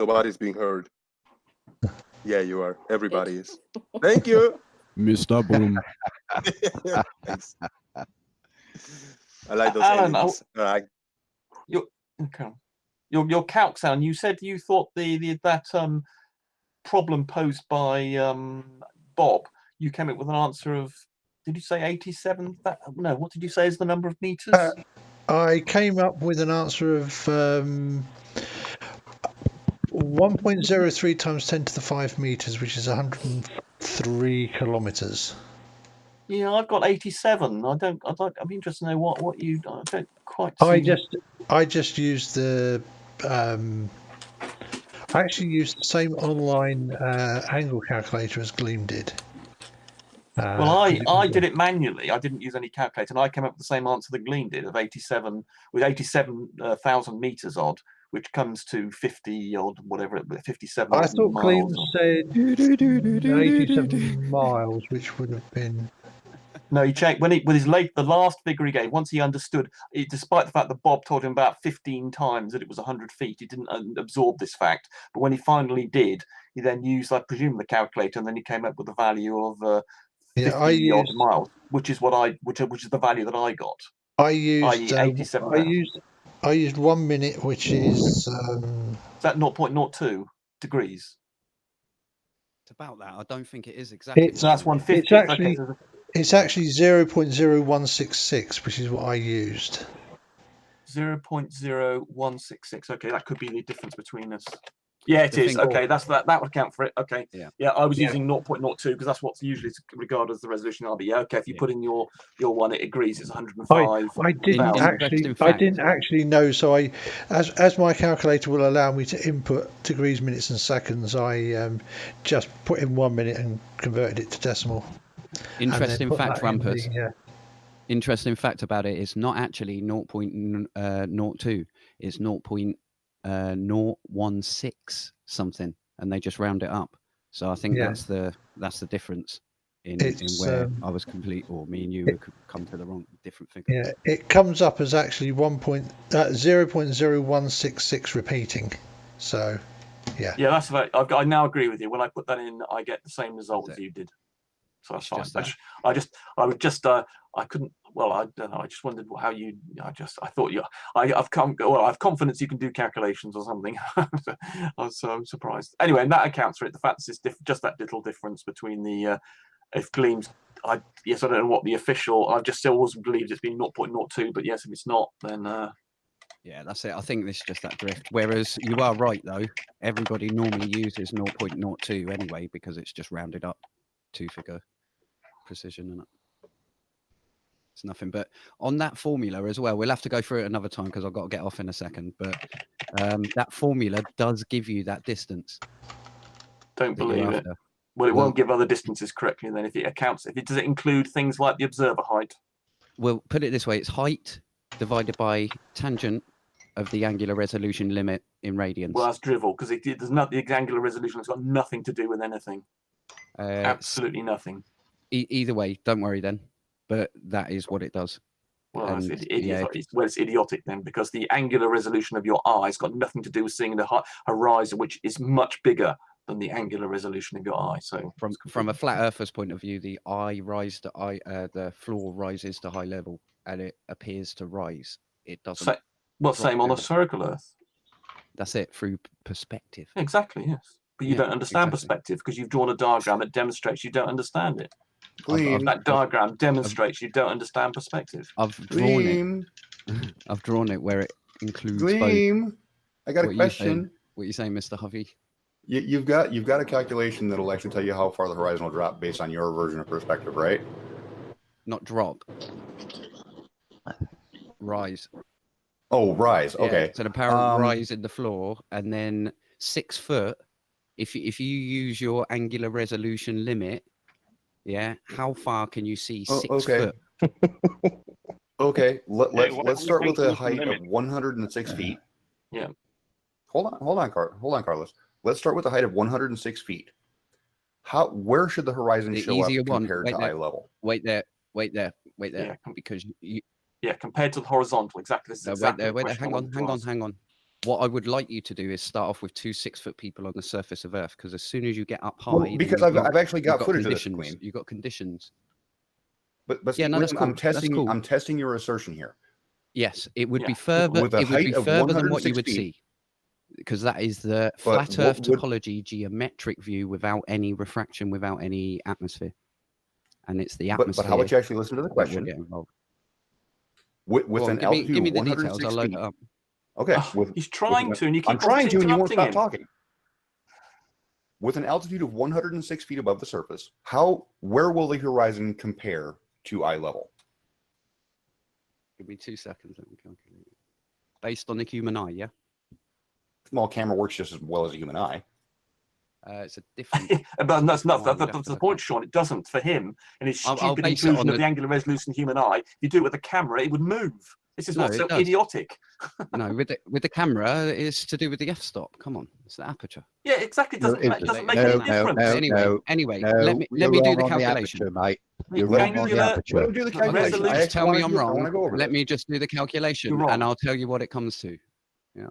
Nobody's being heard. Yeah, you are. Everybody is. Thank you. Mr. Boom. Thanks. I like those Alan, endings. Your calc sound. You said you thought that problem posed by Bob. You came up with an answer of. Did you say 87? No. What did you say is the number of meters? I came up with an answer of 1.03 times 10 to the 5 meters, which is 103 kilometers. Yeah, I've got 87. I'm interested to know what you. I don't quite. See. I just used the. I actually used the same online angle calculator as Gleam did. Well, I did it manually. I didn't use any calculator, and I came up with the same answer that Gleam did of 87 with 87,000 meters odd, which comes to 50 odd whatever, 57. I thought miles Gleam said 87 miles, which would have been. No, he checked with the last figure he gave. Once he understood, despite the fact that Bob told him about 15 times that it was 100 feet, he didn't absorb this fact. But when he finally did, he then used, I presume, the calculator, and then he came up with the value of 50 odd miles, which is which is the value that I got. I used 87. I used 1 minute, which is. Is that 0.02 degrees? It's about that. I don't think it is exactly. So that's 150. It's actually 0.0166, which is what I used. 0.0166. Okay, that could be the difference between us. Yeah, it is. Okay, that would account for it. Okay. Yeah, I was using 0.02 because that's what's usually regarded as the resolution RB. Yeah, okay. If you put in your one, it agrees. It's 105. I didn't actually know. So as my calculator will allow me to input degrees, minutes, and seconds, I just put in 1 minute and converted it to decimal. Interesting fact, Rumpus. Interesting fact about it is not actually 0.02. It's 0.016 something, and they just round it up. So I think that's the difference in where I was or me and you would come to the wrong different figure. Yeah, it comes up as actually 0.0166 repeating. So yeah, that's right. I now agree with you. When I put that in, I get the same result as you did. So that's fine. I couldn't. Well, I don't know. I just wondered how you. I thought you. I've confidence you can do calculations or something. I was so surprised. Anyway, and that accounts for it. The fact is just that little difference between the if Gleam's. I don't know what the official. I've just still always believed it's been 0.02, but yes, if it's not, then. Yeah, that's it. I think this is just that drift. Whereas you are right though. Everybody normally uses 0.02 anyway because it's just rounded up to figure precision and it's nothing. But on that formula as well, we'll have to go through it another time because I've got to get off in a second. But that formula does give you that distance. Don't believe it. Well, it won't give other distances correctly. Then, if it does it include things like the observer height? Well, put it this way: it's height divided by tangent of the angular resolution limit in radians. Well, that's drivel because there's not the angular resolution. It's got nothing to do with anything. Absolutely nothing. Either way, don't worry then. But that is what it does. Well, it's idiotic then, because the angular resolution of your eye has got nothing to do with seeing the horizon, which is much bigger than the angular resolution of your eye. So, from a flat earther's point of view, the the floor rises to high level, and it appears to rise. It doesn't. Same on a spherical Earth. That's it, through perspective. Exactly, yes. But you don't understand perspective because you've drawn a diagram that demonstrates you don't understand it. That diagram demonstrates you don't understand perspective. I've drawn it where it includes both. I got a question. What are you saying, Mr. Hovey? You've got a calculation that'll actually tell you how far the horizon will drop based on your version of perspective, right? Not drop. Rise. Oh, rise. Okay. Yeah, so the apparent rise in the floor, and then 6 foot. If you use your angular resolution limit, how far can you see 6 foot? Okay. Let's start with a height of 106 feet. Yeah. Hold on, Carlos. Let's start with a height of 106 feet. Where should the horizon show up compared to eye level? Wait there. Yeah, because compared to the horizontal, exactly. Wait there. Hang on. what I would like you to do is start off with 2 6-foot people on the surface of Earth, because as soon as you get up high, Well, because I've actually got footage of this, conditions. Gleam. You've got conditions. But yeah, no, that's cool. I'm testing your assertion here. Yes, it would be further. With a height of further than what you would feet. see, because that is the flat Earth topology geometric view without any refraction, without any atmosphere, and it's the atmosphere. But how about you actually listen to the question? Get involved. With an altitude give me of the 106 details. I'll load feet. it up. Okay, he's trying to, and you keep I'm trying to, and you won't stop him. talking. With an altitude of 106 feet above the surface, where will the horizon compare to eye level? Give me 2 seconds. Let me calculate. Based on the human eye, yeah. Small camera works just as well as a human eye. It's a different. But that's the point, Sean. It doesn't for him, and his stupid inclusion of the angular resolution human eye. If you do it with a camera, it would move. This is what's so idiotic. No, with the camera, it's to do with the f-stop. Come on, it's the aperture. Yeah, exactly. It doesn't make any difference. Anyway, let me do the calculation, mate. You're wrong on the aperture. Do the calculation. Just tell me I'm wrong. Let me just do the calculation, and I'll tell you what it comes to. Yeah.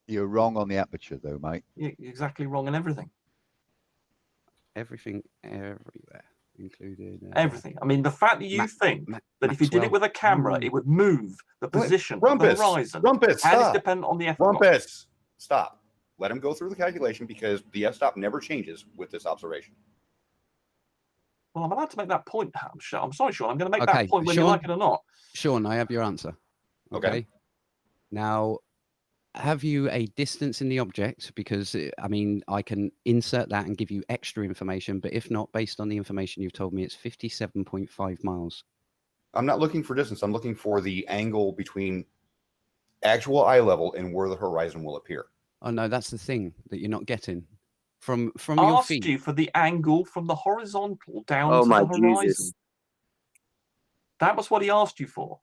You're wrong on the aperture, though, mate. You're exactly wrong on everything. Everything, everywhere, included everything. I mean, the fact that you think that if you did it with a camera, it would move the position of the horizon, and it's dependent on the f-stop. Rumpus, stop. Let him go through the calculation, because the f-stop never changes with this observation. Well, I'm allowed to make that point. I'm sorry, Sean. I'm going to make that point whether you like it or not. Sean, I have your answer. Okay. Now, have you a distance in the object? Because, I mean, I can insert that and give you extra information, but if not, based on the information you've told me, it's 57.5 miles. I'm not looking for distance. I'm looking for the angle between actual eye level and where the horizon will appear. Oh, no, that's the thing that you're not getting. From your feet. Asked you for the angle from the horizontal down to the horizon. Jesus. That was what he asked you for.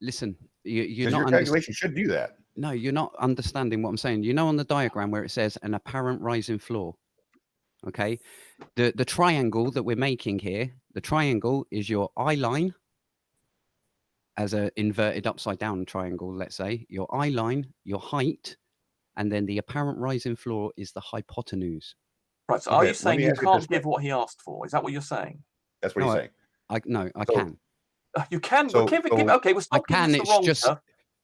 Listen, you're not. Your calculation should do that. No, you're not understanding what I'm saying. You know, on the diagram where it says an apparent rising floor. Okay, the triangle that we're making here, the triangle is your eye line as an inverted upside down triangle. Let's say your eye line, your height. And then the apparent rising floor is the hypotenuse. Right. So are you saying you can't give what he asked for? Is that what you're saying? That's what he's saying. I can. You can. Okay, we'll stop. I can. It's just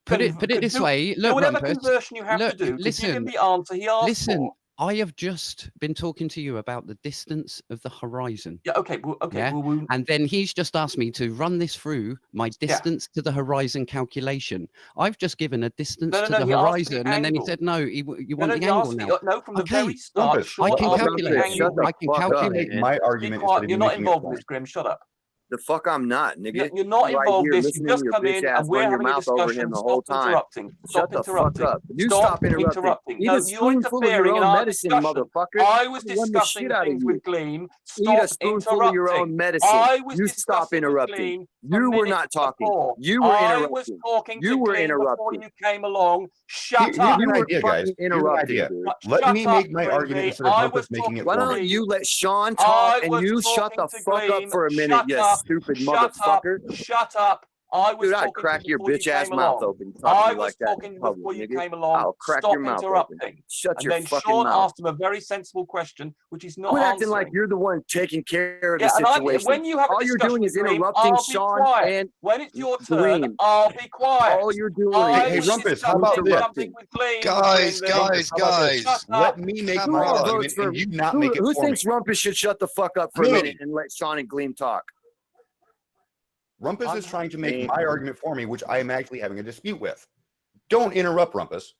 put it this way. Look, whatever conversion you have to do. Listen. Give him the answer he asked for. I have just been talking to you about the distance of the horizon. Yeah. Okay. Yeah? And then he's just asked me to run this through my distance to the horizon calculation. I've just given a distance to the horizon, and then he said, "No, you want the angle now." No, from the very start. I can calculate. I can calculate. My argument. You're not involved in this, Grim. Shut up. The fuck I'm not, nigga. You're not involved in this. You just come in and we're having a discussion. Stop interrupting. Shut the fuck up. You stop interrupting. No, you're interfering in our discussion. Motherfucker. I was discussing things with Gleam. Stop interrupting. Your own medicine. You stop interrupting. You were not talking. You were interrupting. I was talking to Gleam before you came along. Shut up. You were fucking interrupting. Let me make my argument instead of Rumpus making it. Why don't you let Sean talk and you shut the fuck up for a minute, you stupid motherfucker. Shut up. Dude, I'd crack your bitch ass mouth open. I was talking before you came along. I'll crack your mouth open. Shut your fucking mouth. And then Sean asked him a very sensible question, which is not answering. Acting like you're the one taking care of the situation. When you have all you're doing is interrupting Sean and when it's your turn, I'll be quiet. All you're doing Hey, Rumpus, how about this? Guys. Let me make my argument and you not make it for me. Who thinks Rumpus should shut the fuck up for a minute and let Sean and Gleam talk? Rumpus is trying to make my argument for me, which I am actually having a dispute with. Don't interrupt, Rumpus.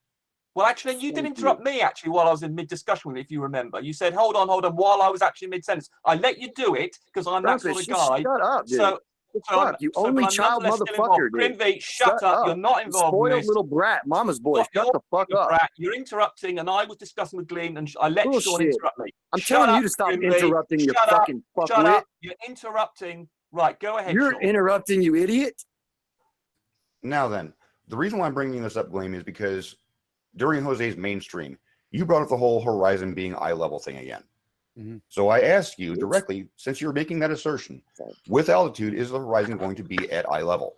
Well, actually, you did interrupt me, actually, while I was in mid-discussion with you, if you remember. You said, hold on, while I was actually mid-sentence. I let you do it, because I'm that sort of guy. Shut up, dude. So, you only child motherfucker, dude. Grimby, shut up. You're not involved in this. Spoiled little brat, mama's boy. Shut the fuck up. Brat. You're interrupting, and I was discussing with Gleam, and I let Sean interrupt me. I'm telling you to stop interrupting, you fucking fuckwit. Shut up. You're interrupting. Right, go ahead. You're interrupting, you idiot. Now then, the reason why I'm bringing this up, Gleam, is because during Jose's mainstream, you brought up the whole horizon being eye level thing again. So I asked you directly, since you're making that assertion, with altitude, is the horizon going to be at eye level?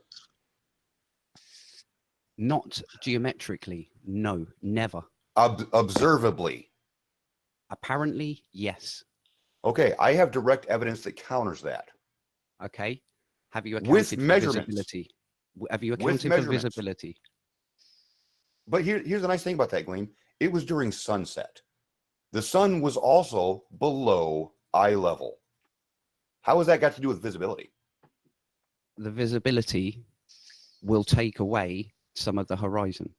Not geometrically. No, never. Observably. Apparently, yes. Okay, I have direct evidence that counters that. Okay. Have you accounted With for measurements. visibility? Have you accounted for visibility? But here's the nice thing about that, Gleam. It was during sunset. The sun was also below eye level. How has that got to do with visibility? The visibility will take away some of the horizon.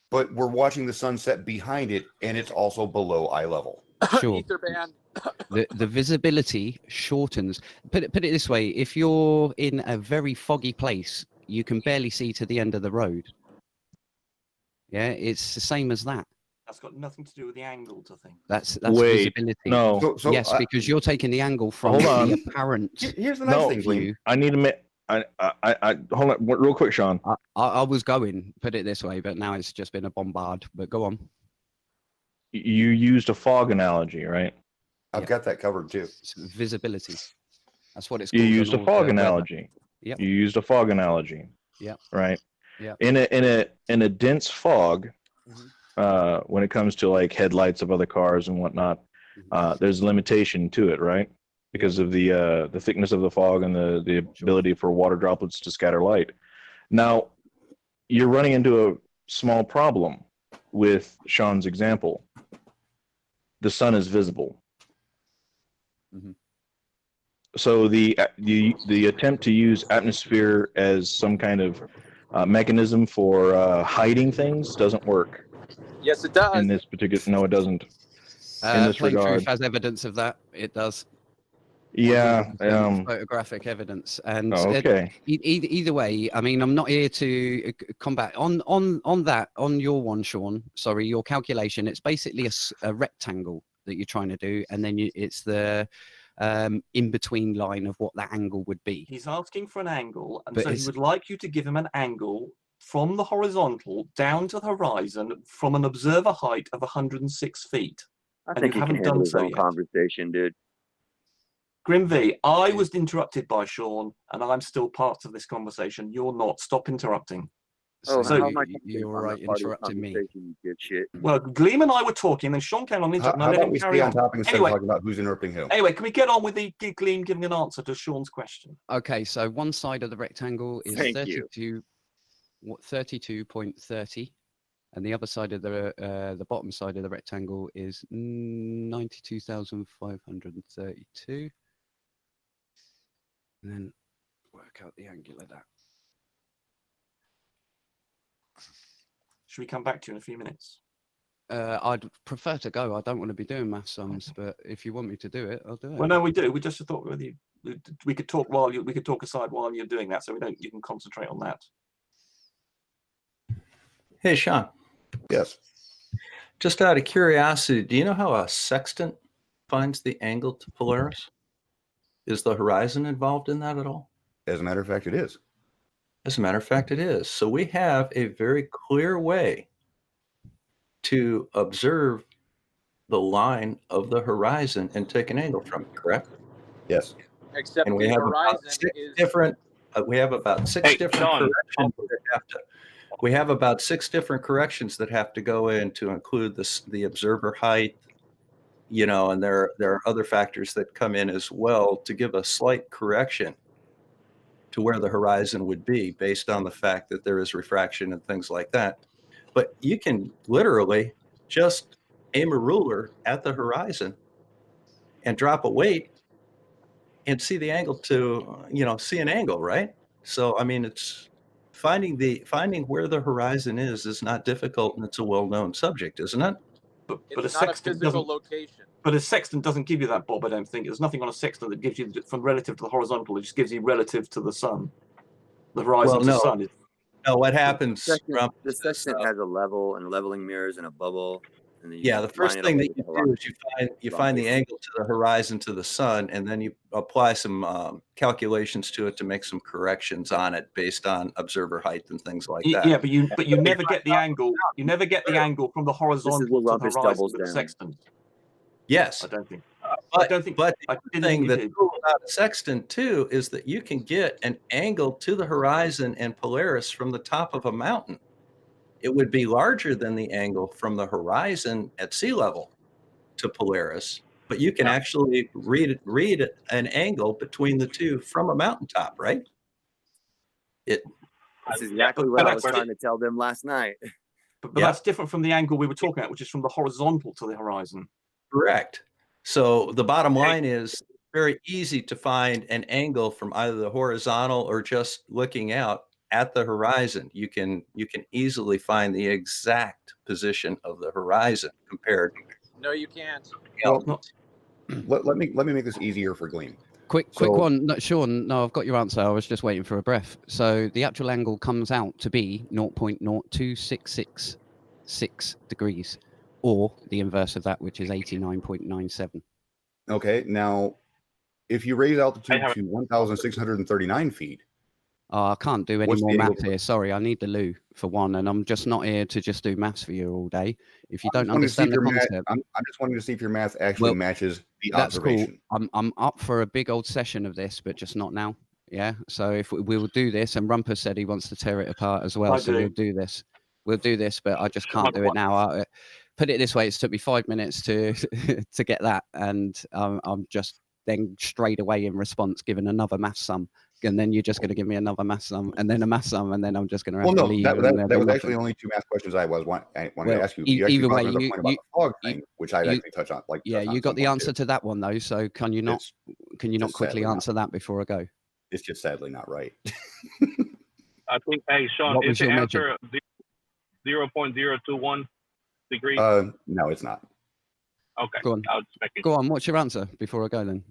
But we're watching the sunset behind it, and it's also below eye level. Sure. Ether band. The visibility shortens. Put it this way: if you're in a very foggy place, you can barely see to the end of the road. Yeah, it's the same as that. That's got nothing to do with the angle to thing. That's Wait, visibility. no. So Yes, because you're taking the angle from Hold on. the apparent. Here's the nice thing, Gleam. view. I need to make. I hold on real quick, Sean. I was going, put it this way, but now it's just been a bombard. But go on. You used a fog analogy, right? I've got that covered too. It's visibility. That's what it's You called. used a fog analogy. Yep. You used a fog analogy. Yep. Right. Yep. In a dense fog, when it comes to like headlights of other cars and whatnot, there's a limitation to it, right? Because of the thickness of the fog and the ability for water droplets to scatter light. Now, you're running into a small problem with Sean's example. The sun is visible. So the attempt to use atmosphere as some kind of mechanism for hiding things doesn't work. Yes, it does. In this particular, no, it doesn't. In this Plain regard, Truth has evidence of that. It does. Yeah. Photographic evidence, and okay. Either way, I mean, I'm not here to combat on your one, Sean. Sorry, your calculation. It's basically a rectangle that you're trying to do, and then it's the in between line of what that angle would be. He's asking for an angle, and But so he would like you to give him an angle from the horizontal down to the horizon from an observer height of 106 feet. I think he can handle his own conversation, dude. Grim V, I was interrupted by Sean, and I'm still part of this conversation. You're not. Stop interrupting. Oh, So how am I you're right interrupting me. You dipshit. Well, Gleam and I were talking, and then Sean came on How interrupt, and I let about him we carry stay on. on topic instead Anyway. of talking about who's interrupting who? Anyway, can we get on with the Gleam giving an answer to Sean's question? Okay, so one side of the rectangle is Thank you. 32.30, and the other side of the bottom side of the rectangle is 92,532. And then work out the angle of that. Should we come back to you in a few minutes? I'd prefer to go. I don't want to be doing math sums, but if you want me to do it, I'll do it. Well, no, we do. We just thought whether we could talk we could talk aside while you're doing that, so you can concentrate on that. Hey, Sean. Yes. Just out of curiosity, do you know how a sextant finds the angle to Polaris? Is the horizon involved in that at all? As a matter of fact, it is. As a matter of fact, it is. So we have a very clear way to observe the line of the horizon and take an angle from it, correct? Yes. Except And we the have horizon about six is different. We have about six Hey, different Sean. corrections that have to. We have about six different corrections that have to go in to include the observer height, and there are other factors that come in as well to give a slight correction to where the horizon would be based on the fact that there is refraction and things like that. But you can literally just aim a ruler at the horizon and drop a weight and see the angle see an angle, right? So, I mean, it's finding where the horizon is not difficult, and it's a well-known subject, isn't it? But it's a not a sextant physical doesn't. location. But a sextant doesn't give you that, Bob. I don't think there's nothing on a sextant that gives you from relative to the horizontal. It just gives you relative to the sun. The horizon to the sun is. No, what happens? The sextant has a level and leveling mirrors and a bubble. And then The first thing that you do is you find the angle to the horizon to the sun, and then you apply some calculations to it to make some corrections on it based on observer height and things like that. Yeah, but you never get the angle. You never get the angle from the horizontal to the horizon with the sextant. Yes, I don't think. but the thing that about a sextant too is that you can get an angle to the horizon and Polaris from the top of a mountain. It would be larger than the angle from the horizon at sea level to Polaris, but you can actually read an angle between the two from a mountaintop, right? That's exactly what I was trying to tell them last night. But that's different from the angle we were talking about, which is from the horizontal to the horizon. Correct. So the bottom line is very easy to find an angle from either the horizontal or just looking out at the horizon. You can easily find the exact position of the horizon compared. No, you can't. Well, let me make this easier for Gleam. Quick one, no, Sean. No, I've got your answer. I was just waiting for a breath. So the actual angle comes out to be 0.02666 degrees, or the inverse of that, which is 89.97. Okay, now if you raise altitude to 1,639 feet. I can't do any more maths here. Sorry, I need the loo for one, and I'm just not here to just do maths for you all day. If you don't understand the concept, I'm just wanting to see if your math actually matches the observation. Cool. I'm up for a big old session of this, but just not now. Yeah. So if we will do this, and Rumpus said he wants to tear it apart as well, we'll do this. We'll do this, but I just can't do it now. Put it this way: it's took me 5 minutes to to get that, and I'm just then straight away in response given another math sum. And then you're just going to give me another math sum, and then a math sum, and then I'm just going to have to leave. That was actually only two math questions I wanted to ask you. Either way, which I actually touch on. You got the answer to that one though. So can you not quickly answer that before I go? It's just sadly not right. I think. Hey, Sean, is the answer 0.021 degrees? No, it's not. Okay. Go on. What's your answer before I go then?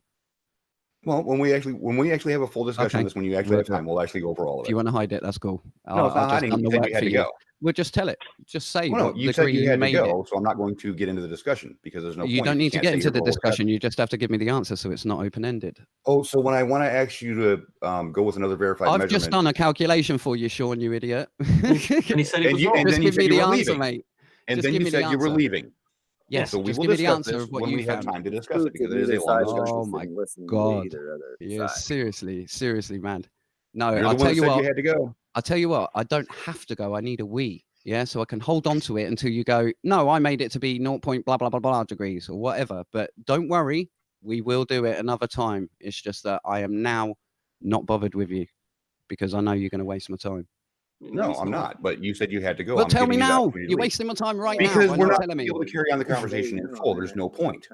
Well, when we actually have a full discussion on this, when you actually have time, we'll actually go over all of it. If you want to hide it, that's cool. No, it's not hiding. You said you had to go. We'll just tell it. Just say what you said you had to go, so I'm not going to get into the discussion because there's no point. You don't need to get into the discussion. You just have to give me the answer so it's not open-ended. Oh, so when I want to ask you to go with another verified measurement. I've just done a calculation for you, Sean, you idiot. And he said it was wrong. And then you said you were leaving. Mate. And then you said you were leaving. Yes, so we just will give me the discuss answer this of what when you we have found. time to discuss it because it is a long discussion. Oh my god! Yeah, seriously, man. No, I'll tell you what. You had to go. I'll tell you what. I don't have to go. I need a wee. Yeah, so I can hold on to it until you go. No, I made it to be 0. blah blah blah blah degrees or whatever. But don't worry, we will do it another time. It's just that I am now not bothered with you because I know you're going to waste my time. No, I'm not. But you said you had to go. Well, tell me now. You're wasting my time right now. Because we're not able to carry on the conversation in full. There's no point.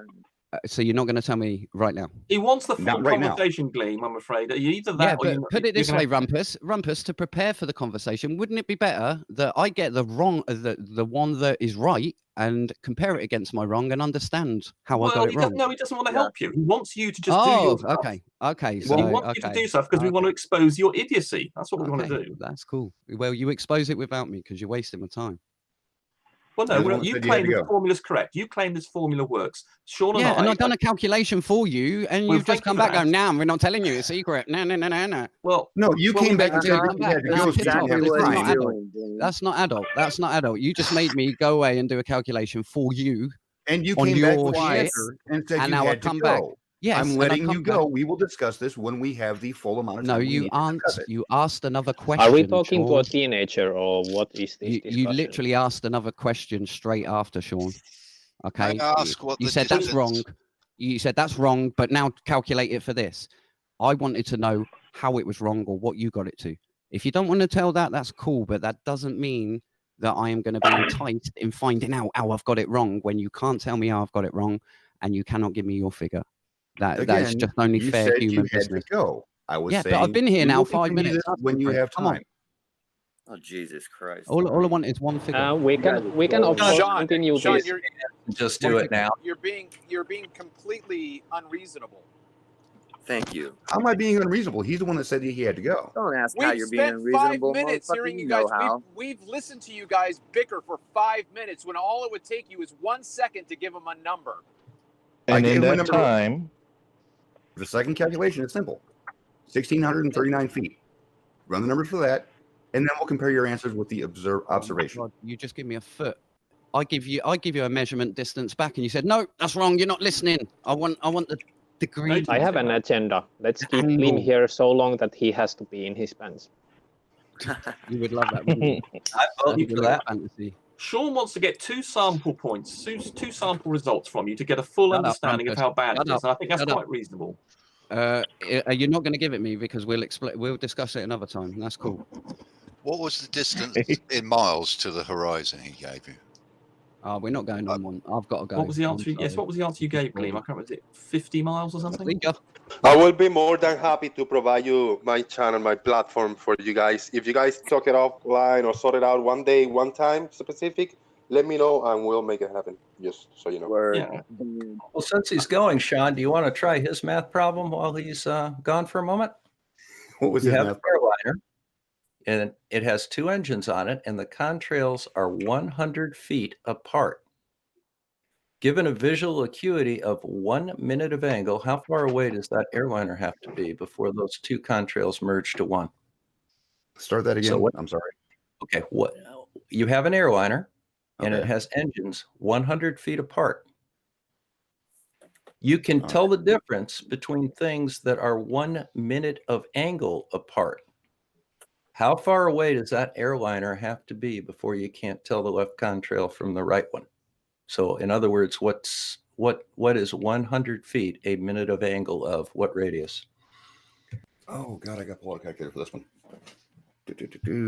So you're not going to tell me right now? He wants the full conversation, Gleam, I'm afraid. Either that or put it this way, Rumpus, to prepare for the conversation, wouldn't it be better that I get the wrong, the one that is right, and compare it against my wrong and understand how I got it wrong? No, he doesn't want to help you. He wants you to just do your stuff. Okay. So, he wants you to do stuff because we want to expose your idiocy. That's what we want to do. That's cool. Well, you expose it without me because you're wasting my time. Well, no, you claim this formula's correct. You claim this formula works. Sean and and I've done a calculation for you, and you've just come back going, "No, we're not telling you. It's secret." No. Well, no, you came back and said you had to go. That's not adult. That's not adult. You just made me go away and do a calculation for you. And you came back with shit and said you had to go. Yes, I'm letting you go. We will discuss this when we have the full amount of time. No, you asked another question. Are we talking to a teenager or what is this? You literally asked another question straight after, Sean. Okay. You said that's wrong. You said that's wrong, but now calculate it for this. I wanted to know how it was wrong or what you got it to. If you don't want to tell that, that's cool, but that doesn't mean that I am going to be enticed in finding out how I've got it wrong when you can't tell me how I've got it wrong and you cannot give me your figure. That's just only fair human business. I was but I've been here now 5 minutes. When you have time. Oh Jesus Christ! All I want is one figure. We can of course continue this. Just do it now. You're being completely unreasonable. Thank you. How am I being unreasonable? He's the one that said he had to go. Don't ask how you're being unreasonable. 5 minutes hearing you guys. We've listened to you guys bicker for 5 minutes when all it would take you is 1 second to give them a number. And in that time, the second calculation is simple: 1,639 feet. Run the numbers for that, and then we'll compare your answers with the observation. God, you just give me a foot. I give you a measurement distance back, and you said no, that's wrong. You're not listening. I want the Degree. I have an agenda. Let's keep Klim here so long that he has to be in his pants. You would love that, wouldn't you? I vote for that. Fantasy. Sean wants to get 2 sample points, 2 sample results from you to get a full understanding of how bad it is. And I think that's quite reasonable. You're not going to give it me because we'll discuss it another time. That's cool. What was the distance in miles to the horizon he gave you? We're not going on one. I've got to go. What was the answer? Yes, what was the answer you gave, Gleam? I can't remember. Was it 50 miles or something? I will be more than happy to provide you my channel, my platform for you guys. If you guys talk it offline or sort it out one day, one time specific, let me know and we'll make it happen. Just so you know. Yeah. Well, since he's going, Sean, do you want to try his math problem while he's gone for a moment? What was you his have math an airliner, and it has 2 engines on it, and the contrails are 100 feet apart. Given a visual acuity of 1 minute of angle, how far away does that airliner have to be before those 2 contrails merge to one? Start that again. So I'm sorry. Okay, what you have an airliner, and it has engines 100 feet apart. You can tell the difference between things that are 1 minute of angle apart. How far away does that airliner have to be before you can't tell the left contrail from the right one? So in other words, what is 100 feet a minute of angle of what radius? Oh God, I got to pull out a calculator for this one.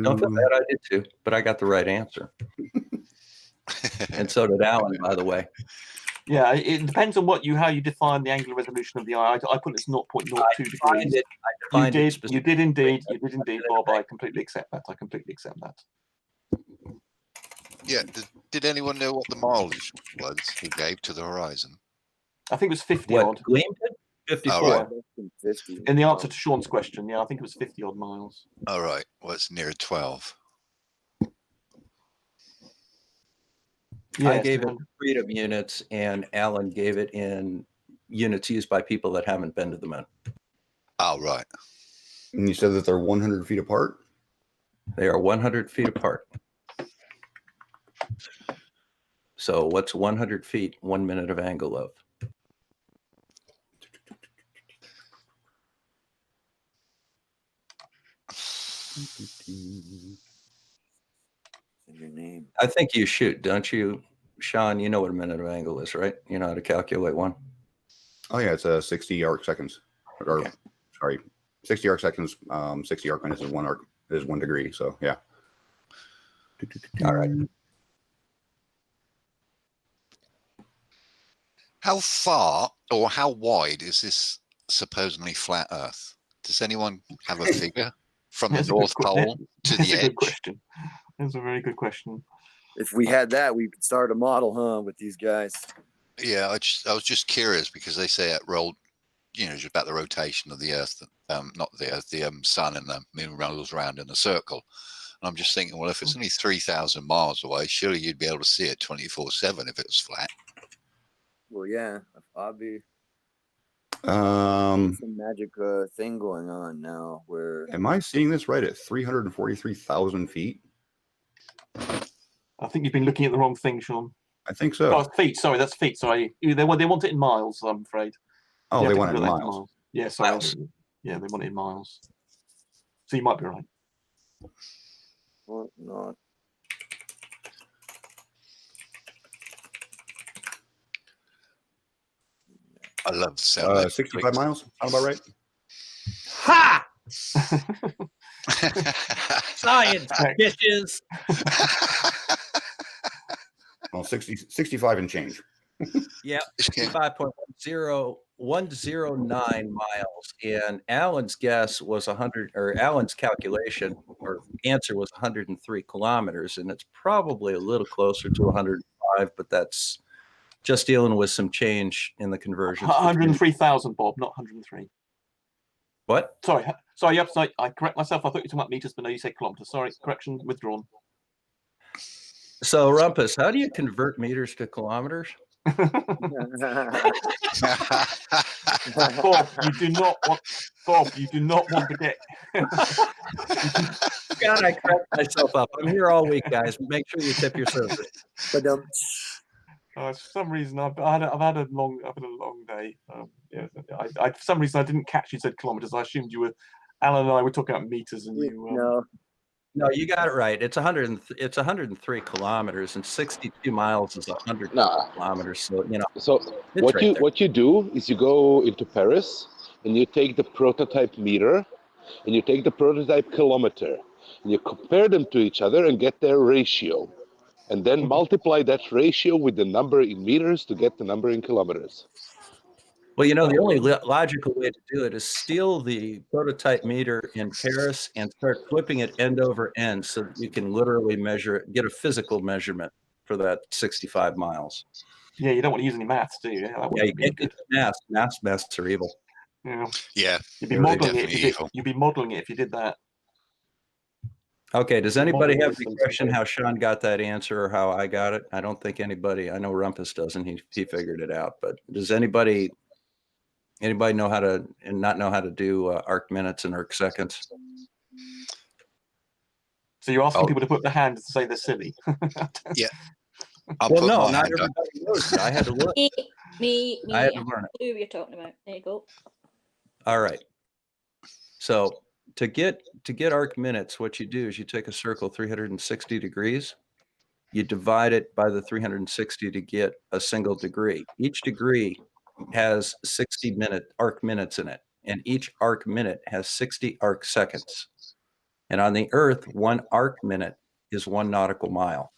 Don't feel bad, I did too, but I got the right answer. And so did Alan, by the way. Yeah, it depends on how you define the angular resolution of the eye. I put it as 0.02 degrees. You did indeed, Bob. I completely accept that. Yeah. Did anyone know what the mileage was he gave to the horizon? I think it was 50 What, odd. Gleam did? 54. Oh, right. In the answer to Sean's question, yeah, I think it was 50 odd miles. All right. Well, it's near 12. Yes, I gave it freedom units, and Alan gave it in units used by people that haven't been to the moon. Oh, right. And you said that they're 100 feet apart? They are 100 feet apart. So what's 100 feet, 1 minute of angle of? Your name. I think you shoot, don't you, Sean? You know what a minute of angle is, right? You know how to calculate one. Oh yeah, it's 60 arc seconds. Or sorry, 60 arc seconds. 60 arc minutes is 1 arc is 1 degree. So yeah. All right. How far or how wide is this supposedly flat Earth? Does anyone have a figure from the North Pole to the edge? Good question. That's a very good question. If we had that, we could start a model, huh, with these guys. Yeah, I was just curious because they say it rolled, just about the rotation of the Earth, not the Earth, the Sun and the Moon rolls around in a circle. And I'm just thinking, well, if it's only 3,000 miles away, surely you'd be able to see it 24/7 if it was flat. Well, yeah, I'd be. Some magic thing going on now. Where am I seeing this right at 343,000 feet? I think you've been looking at the wrong thing, Sean. I think so. Oh, feet. Sorry, that's feet. Sorry, they want it in miles. I'm afraid. Oh, they want it in miles. Yeah, sorry. Yeah, they want it in miles. So you might be right. What not? I love the sound. 65 miles. Sound about right? Ha! Science, bitches. Well, 65 and change. Yeah, 65.109 miles. And Alan's guess was 100, or Alan's calculation or answer was 103 kilometers. And it's probably a little closer to 105, but that's just dealing with some change in the conversion. 103,000, Bob, not 103. What? Sorry. Yep. Sorry, I correct myself. I thought you were talking about meters, but no, you said kilometers. Sorry, correction withdrawn. So, Rumpus, how do you convert meters to kilometers? Bob, you do not want to get. God, I cracked myself up. I'm here all week, guys. Make sure you tip your servers. But For some reason, I've had a long day. Yeah, for some reason I didn't catch you said kilometers. I assumed you were, Alan and I were talking about meters, and you. No, you got it right. It's 103 kilometers, and 62 miles is 100 kilometers. So So what you do is you go into Paris and you take the prototype meter and you take the prototype kilometer and you compare them to each other and get their ratio, and then multiply that ratio with the number in meters to get the number in kilometers. Well, the only logical way to do it is steal the prototype meter in Paris and start flipping it end over end so that you can literally get a physical measurement for that 65 miles. Yeah, you don't want to use any maths, do you? Yeah, you can't use maths. Maths are evil. Yeah. You'd be modeling it. You'd be modeling it if you did that. Okay, does anybody have any question how Sean got that answer or how I got it? I don't think anybody. I know Rumpus doesn't. He figured it out. But does anybody know how to not know how to do arc minutes and arc seconds? So you're asking people to put their hands to say they're silly? Yeah. Well, no, not everybody knows it. I had to look. Me. I had to learn it. Who you're talking about? There you go. All right. So to get arc minutes, what you do is you take a circle 360 degrees. You divide it by the 360 to get a single degree. Each degree has 60 arc minutes in it, and each arc minute has 60 arc seconds. And on the Earth, 1 arc minute is 1 nautical mile.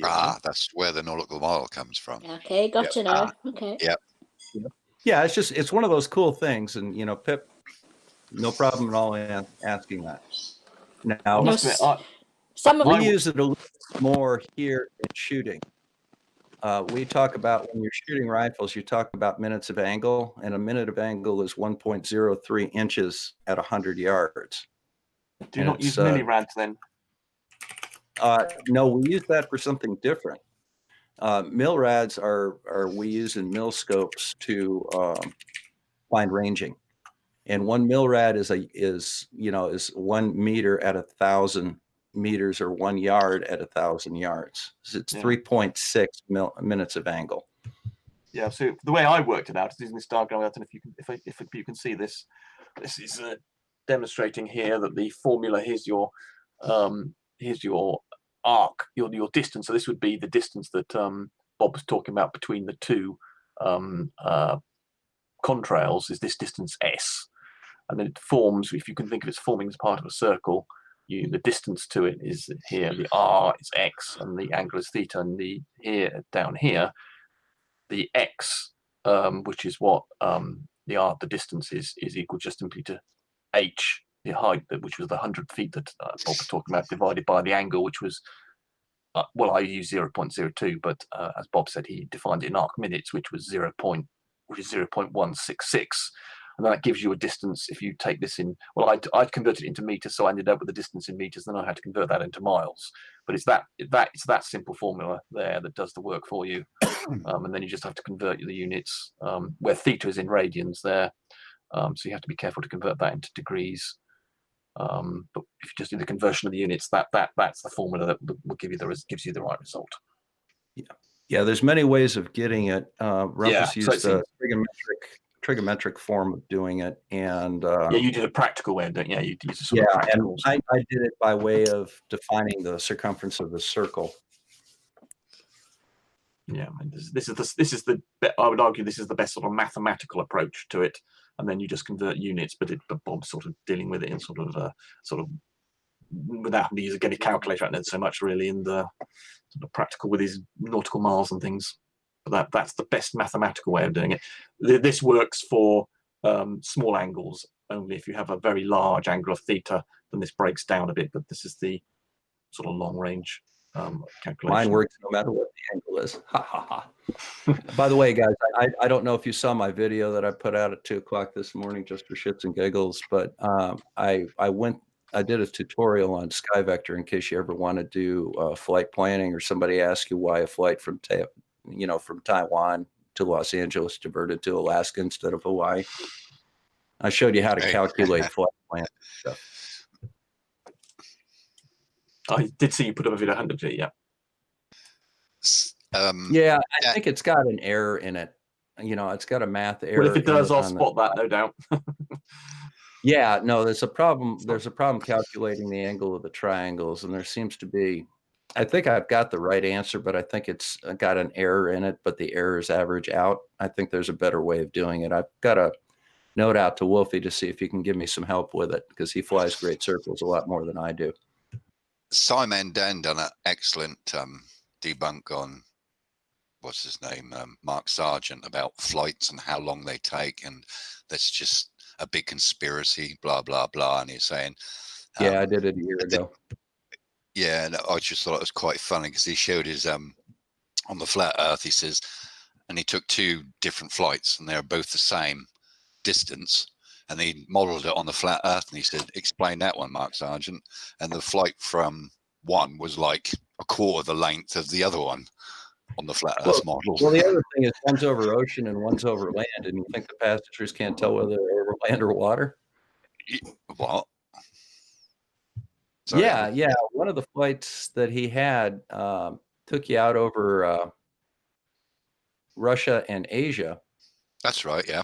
That's where the nautical mile comes from. Okay, got to know. Okay. Yeah, it's one of those cool things, and Pip, no problem at all asking that. Now, we use it a little more here in shooting. We talk about when you're shooting rifles, you talk about minutes of angle, and a minute of angle is 1.03 inches at 100 yards. Do you not use millirads then? No, we use that for something different. Millrads we use in mill scopes to find ranging, and 1 millrad is 1 meter at 1,000 meters or 1 yard at 1,000 yards. So it's 3.6 minutes of angle. Yeah. So the way I worked it out is using this diagram. I don't know if you can see this. This is demonstrating here that the formula. Here's your arc, your distance. So this would be the distance that Bob was talking about between the two contrails. Is this distance S, and then it forms. If you can think of it as forming as part of a circle. The distance to it is here, the R is X and the angle is theta, and down here, the X, which is what the distance is equal just simply to H, the height, which was the 100 feet that Bob was talking about, divided by the angle, which was, I use 0.02, but as Bob said, he defined it in arc minutes, which is 0.166. And that gives you a distance. If you take this in, I'd converted it into meters, so I ended up with the distance in meters. Then I had to convert that into miles. But it's that simple formula there that does the work for you. And then you just have to convert the units where theta is in radians there. So you have to be careful to convert that into degrees. But if you just do the conversion of the units, that's the formula that will gives you the right result. Yeah. There's many ways of getting it. Rumpus used a trigonometric form of doing it, and you did a practical way of doing it. Yeah, you used a sort of practical. And I did it by way of defining the circumference of the circle. Yeah, I would argue this is the best sort of mathematical approach to it, and then you just convert units. But Bob's sort of dealing with it in sort of without having to use a calculator out there so much really, and sort of practical with his nautical miles and things. But that's the best mathematical way of doing it. This works for small angles only. If you have a very large angle of theta, then this breaks down a bit. But this is the sort of long range calculation. Mine works no matter what the angle is. Ha ha ha. By the way, guys, I don't know if you saw my video that I put out at 2:00 this morning just for shits and giggles, but I did a tutorial on SkyVector in case you ever want to do flight planning, or somebody asks you why a flight from Taiwan to Los Angeles diverted to Alaska instead of Hawaii. I showed you how to calculate flight plan stuff. I did see you put up a video, 100G, yeah. Yeah, I think it's got an error in it. You know, it's got a math error. Well, if it does, I'll on spot that, no doubt. Yeah, no, there's a problem. There's a problem calculating the angle of the triangles, and there seems to be. I think I've got the right answer, but I think it's got an error in it, but the errors average out. I think there's a better way of doing it. I've got a note out to Wolfie to see if he can give me some help with it, because he flies great circles a lot more than I do. Simon Dan done an excellent debunk on what's his name, Mark Sargent, about flights and how long they take, and that's just a big conspiracy, blah blah blah. And he's saying, yeah, I did it a year ago. Yeah, and I just thought it was quite funny because he showed his on the flat Earth. He says, and he took 2 different flights, and they're both the same distance. And he modelled it on the flat Earth, and he said, "Explain that one, Mark Sargent." And the flight from one was like a quarter of the length of the other one on the flat Earth model. Well, the other thing is one's over ocean and one's over land, and you think the passengers can't tell whether they're over land or water? What? Sorry, Yeah. One of the flights that he had took you out over Russia and Asia. That's right, yeah.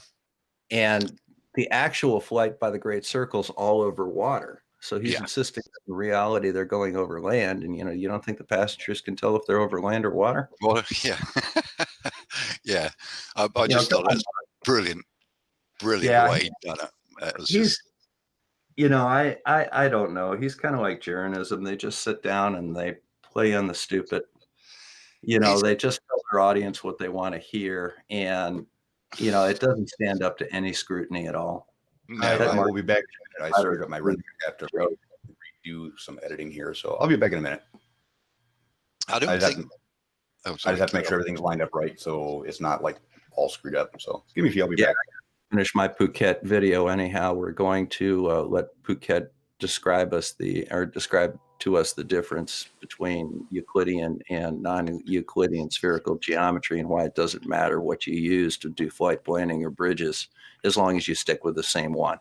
And the actual flight by the Great Circle's all over water. So he's insisting that in reality they're going over land, and you don't think the passengers can tell if they're over land or water? Well, yeah. Yeah. I just thought that's brilliant Yeah, way he'd done it. It was he's just, I don't know. He's kind of like Jeranism. They just sit down and they play on the stupid. They just tell their audience what they want to hear, and it doesn't stand up to any scrutiny at all. I will be back. I screwed up my render. I have to redo some editing here, so I'll be back in a minute. I just have to make sure everything's lined up right, so it's not like all screwed up. So give me a few. I'll be back. Finish my Phuket video anyhow. We're going to let Phuket describe to us the difference between Euclidean and non-Euclidean spherical geometry, and why it doesn't matter what you use to do flight planning or bridges, as long as you stick with the same one.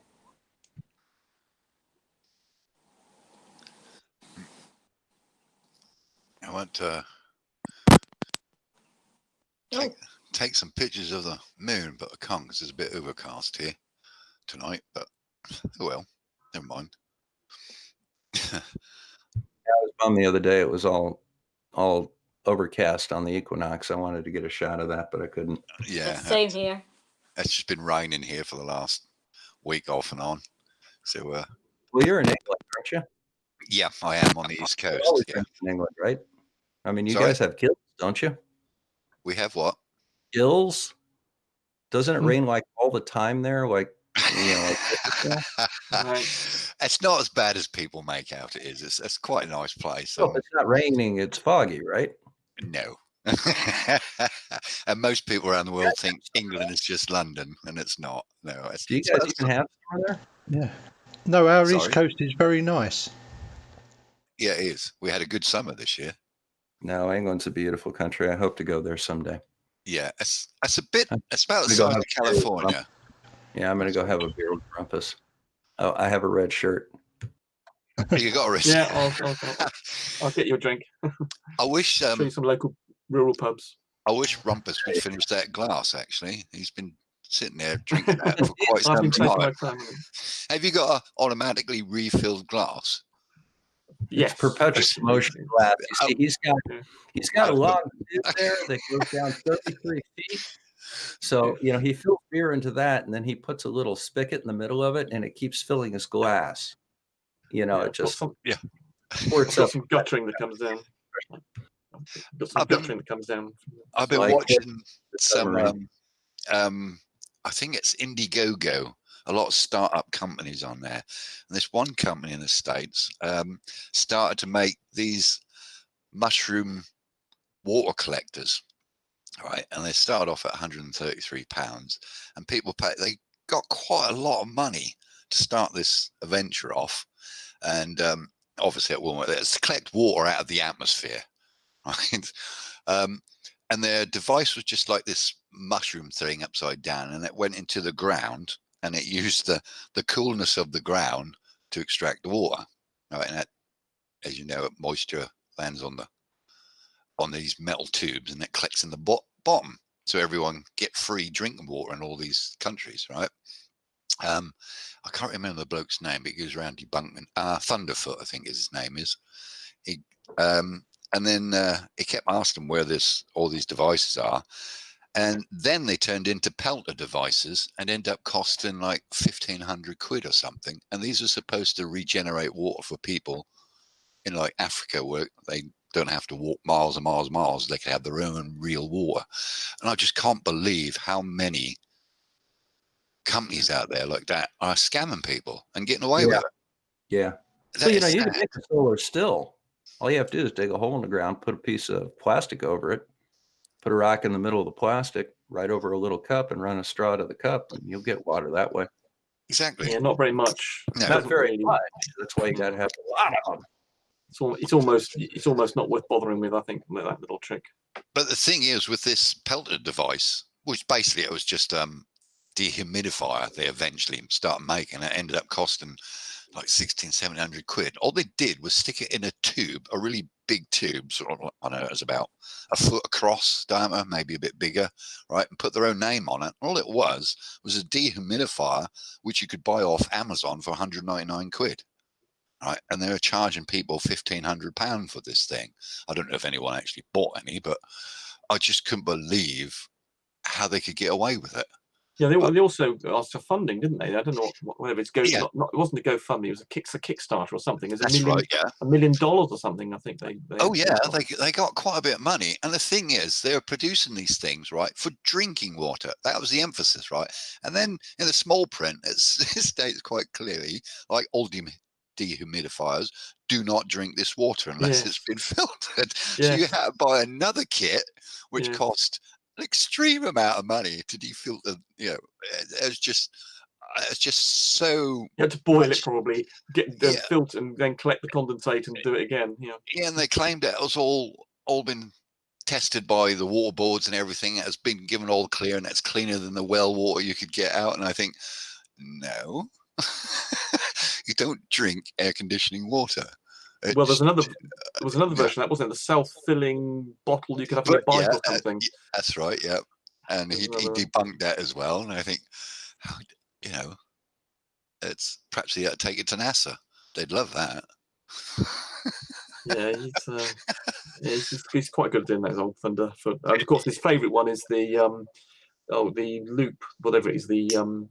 I want to take some pictures of the moon, but I can't because it's a bit overcast here tonight. But oh well, never mind. I was bummed the other day. It was all overcast on the equinox. I wanted to get a shot of that, but I couldn't. Yeah, same here. It's just been raining here for the last week off and on. So, well, you're in England, aren't you? Yeah, I am on the East Coast. Yeah. In England, right? I mean, you guys have gills, don't you? We have what? Gills? Doesn't it rain like all the time there? Like, It's not as bad as people make out it is. It's quite a nice place. Well, if it's not raining, it's foggy, right? No. And most people around the world think England is just London, and it's not. No. Do you guys even have summer there? Yeah. No, our East Coast is very nice. Yeah, it is. We had a good summer this year. No, England's a beautiful country. I hope to go there someday. Yeah, it's about the size of California. Yeah, I'm going to go have a beer with Rumpus. Oh, I have a red shirt. You got a red shirt? Yeah, I'll get you a drink. I wish show you some local rural pubs. I wish Rumpus would finish that glass. Actually, he's been sitting there drinking that for quite some time. Have you got a automatically refilled glass? Yes, it's perpetual motion glass. You see, he's got a long tube there that goes down 33 feet. So, he fills beer into that, and then he puts a little spigot in the middle of it, and it keeps filling his glass. It just squirts up. Some guttering that comes down. I've been watching some, I think it's Indiegogo, a lot of startup companies on there. And this one company in the States started to make these mushroom water collectors. Right, and they started off at £133, and people they got quite a lot of money to start this adventure off, and obviously it won't work. It's to collect water out of the atmosphere, right? And their device was just like this mushroom thing upside down, and it went into the ground, and it used the coolness of the ground to extract the water, right? And that, as you know, moisture lands on the on these metal tubes, and it collects in the bottom, so everyone get free drinking water in all these countries, right? I can't remember the bloke's name, but he goes around debunking. Thunderfoot, I think his name is. He and then he kept asking where all these devices are, and then they turned into pelter devices and end up costing like 1,500 quid or something. And these are supposed to regenerate water for people in like Africa, where they don't have to walk miles and miles and miles. They can have their own real water. And I just can't believe how many companies out there like that are scamming people and getting away with it. Yeah. So, you know, you can make a solar still. All you have to do is dig a hole in the ground, put a piece of plastic over it, put a rock in the middle of the plastic, right over a little cup, and run a straw to the cup, and you'll get water that way. Exactly. Yeah, not very much. No. Not very much. That's why you got to have a lot of them. It's almost not worth bothering with, I think, that little trick. But the thing is, with this pelter device, which basically it was just dehumidifier, they eventually started making. It ended up costing like 1,700 quid. All they did was stick it in a tube, a really big tube, sort of, I don't know, it was about a foot across diameter, maybe a bit bigger, right? And put their own name on it. All it was a dehumidifier, which you could buy off Amazon for 199 quid. Right, and they were charging people £1,500 for this thing. I don't know if anyone actually bought any, but I just couldn't believe how they could get away with it. Yeah, they also asked for funding, didn't they? I don't know whatever it's going. Yeah. It wasn't a GoFundMe; it was a Kickstarter or something. It was $1 million or something. I think they they got quite a bit of money. And the thing is, they were producing these things, right, for drinking water. That was the emphasis, right? And then in the small print, it states quite clearly, like all dehumidifiers, do not drink this water unless it's been filtered. So you had to buy another kit, which cost an extreme amount of money to defilter. You know, it's just so. You had to boil it, probably get the filter and then collect the condensate and do it again. Yeah, and they claimed that it was all been tested by the water boards and everything. It has been given all clear, and it's cleaner than the well water you could get out. And I think, no, you don't drink air conditioning water. Well, there was another version that wasn't the self-filling bottle you could have in a bike or something. That's right. Yeah, and he debunked that as well. And I think, you know, it's perhaps he ought to take it to NASA. They'd love that. Yeah, he's quite good at doing that, as old Thunder. Of course, his favourite one is the loop, whatever it is. The oh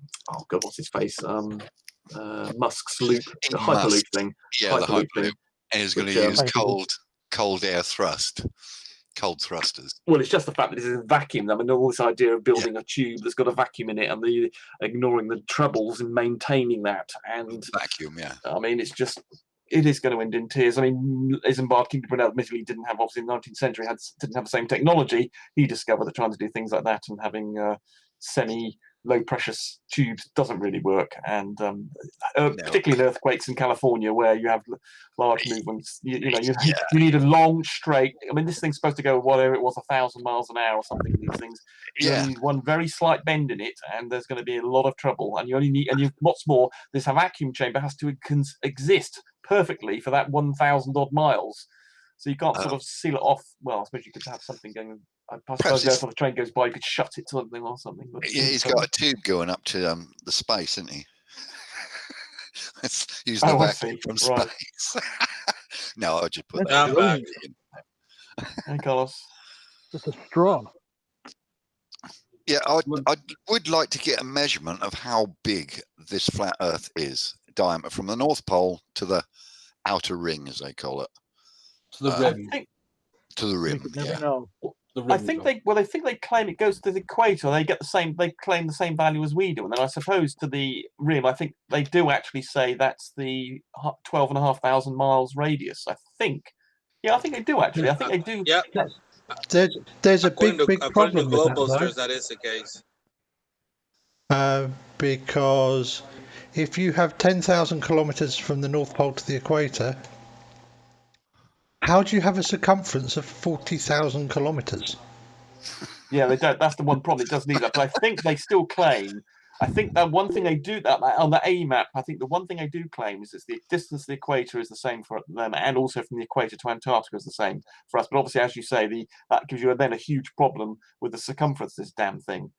god, what's his face? Musk's loop, the Hyperloop thing. Yeah, the Hyperloop. And he's going to use cold air thrust, cold thrusters. Well, it's just the fact that it's a vacuum. I mean, all this idea of building a tube that's got a vacuum in it, and ignoring the troubles in maintaining that, and vacuum. Yeah, I mean, it is going to end in tears. I mean, Isambard, Kingdom admittedly didn't have, obviously in the 19th century, didn't have the same technology. He discovered that trying to do things like that and having semi-low pressure tubes doesn't really work. And particularly in earthquakes in California, where you have large movements, you need a long, straight. I mean, this thing's supposed to go whatever it was, 1,000 miles an hour or something. These things, you only need one very slight bend in it, and there's going to be a lot of trouble. And you only need, what's more, this vacuum chamber has to exist perfectly for that 1,000 odd miles, so you can't sort of seal it off. Well, I suppose you could have something going. I suppose if the train goes by, you could shut it to something or something. But yeah, he's got a tube going up to the space, isn't he? Let's use the vacuum from space. No, I'll just put that back in. Hey, Carlos. Just a straw. Yeah, I would like to get a measurement of how big this flat Earth is, diameter from the North Pole to the outer ring, as they call it. To the rim. To the rim. Yeah. Know. I think they claim it goes to the equator. They claim the same value as we do, and then I suppose to the rim, I think they do actually say that's the 12,500 miles radius. I think. Yeah, I think they do actually. I think they do. Yeah. There's a big problem with that, that is the case. Because if you have 10,000 kilometers from the North Pole to the equator, how do you have a circumference of 40,000 kilometers? Yeah, they don't. That's the one problem. It does need that. But I think they still claim I think that one thing they do that on the A map, I think the one thing they do claim is that the distance to the equator is the same for them, and also from the equator to Antarctica is the same for us. But obviously, as you say, that gives you then a huge problem with the circumference of this damn thing.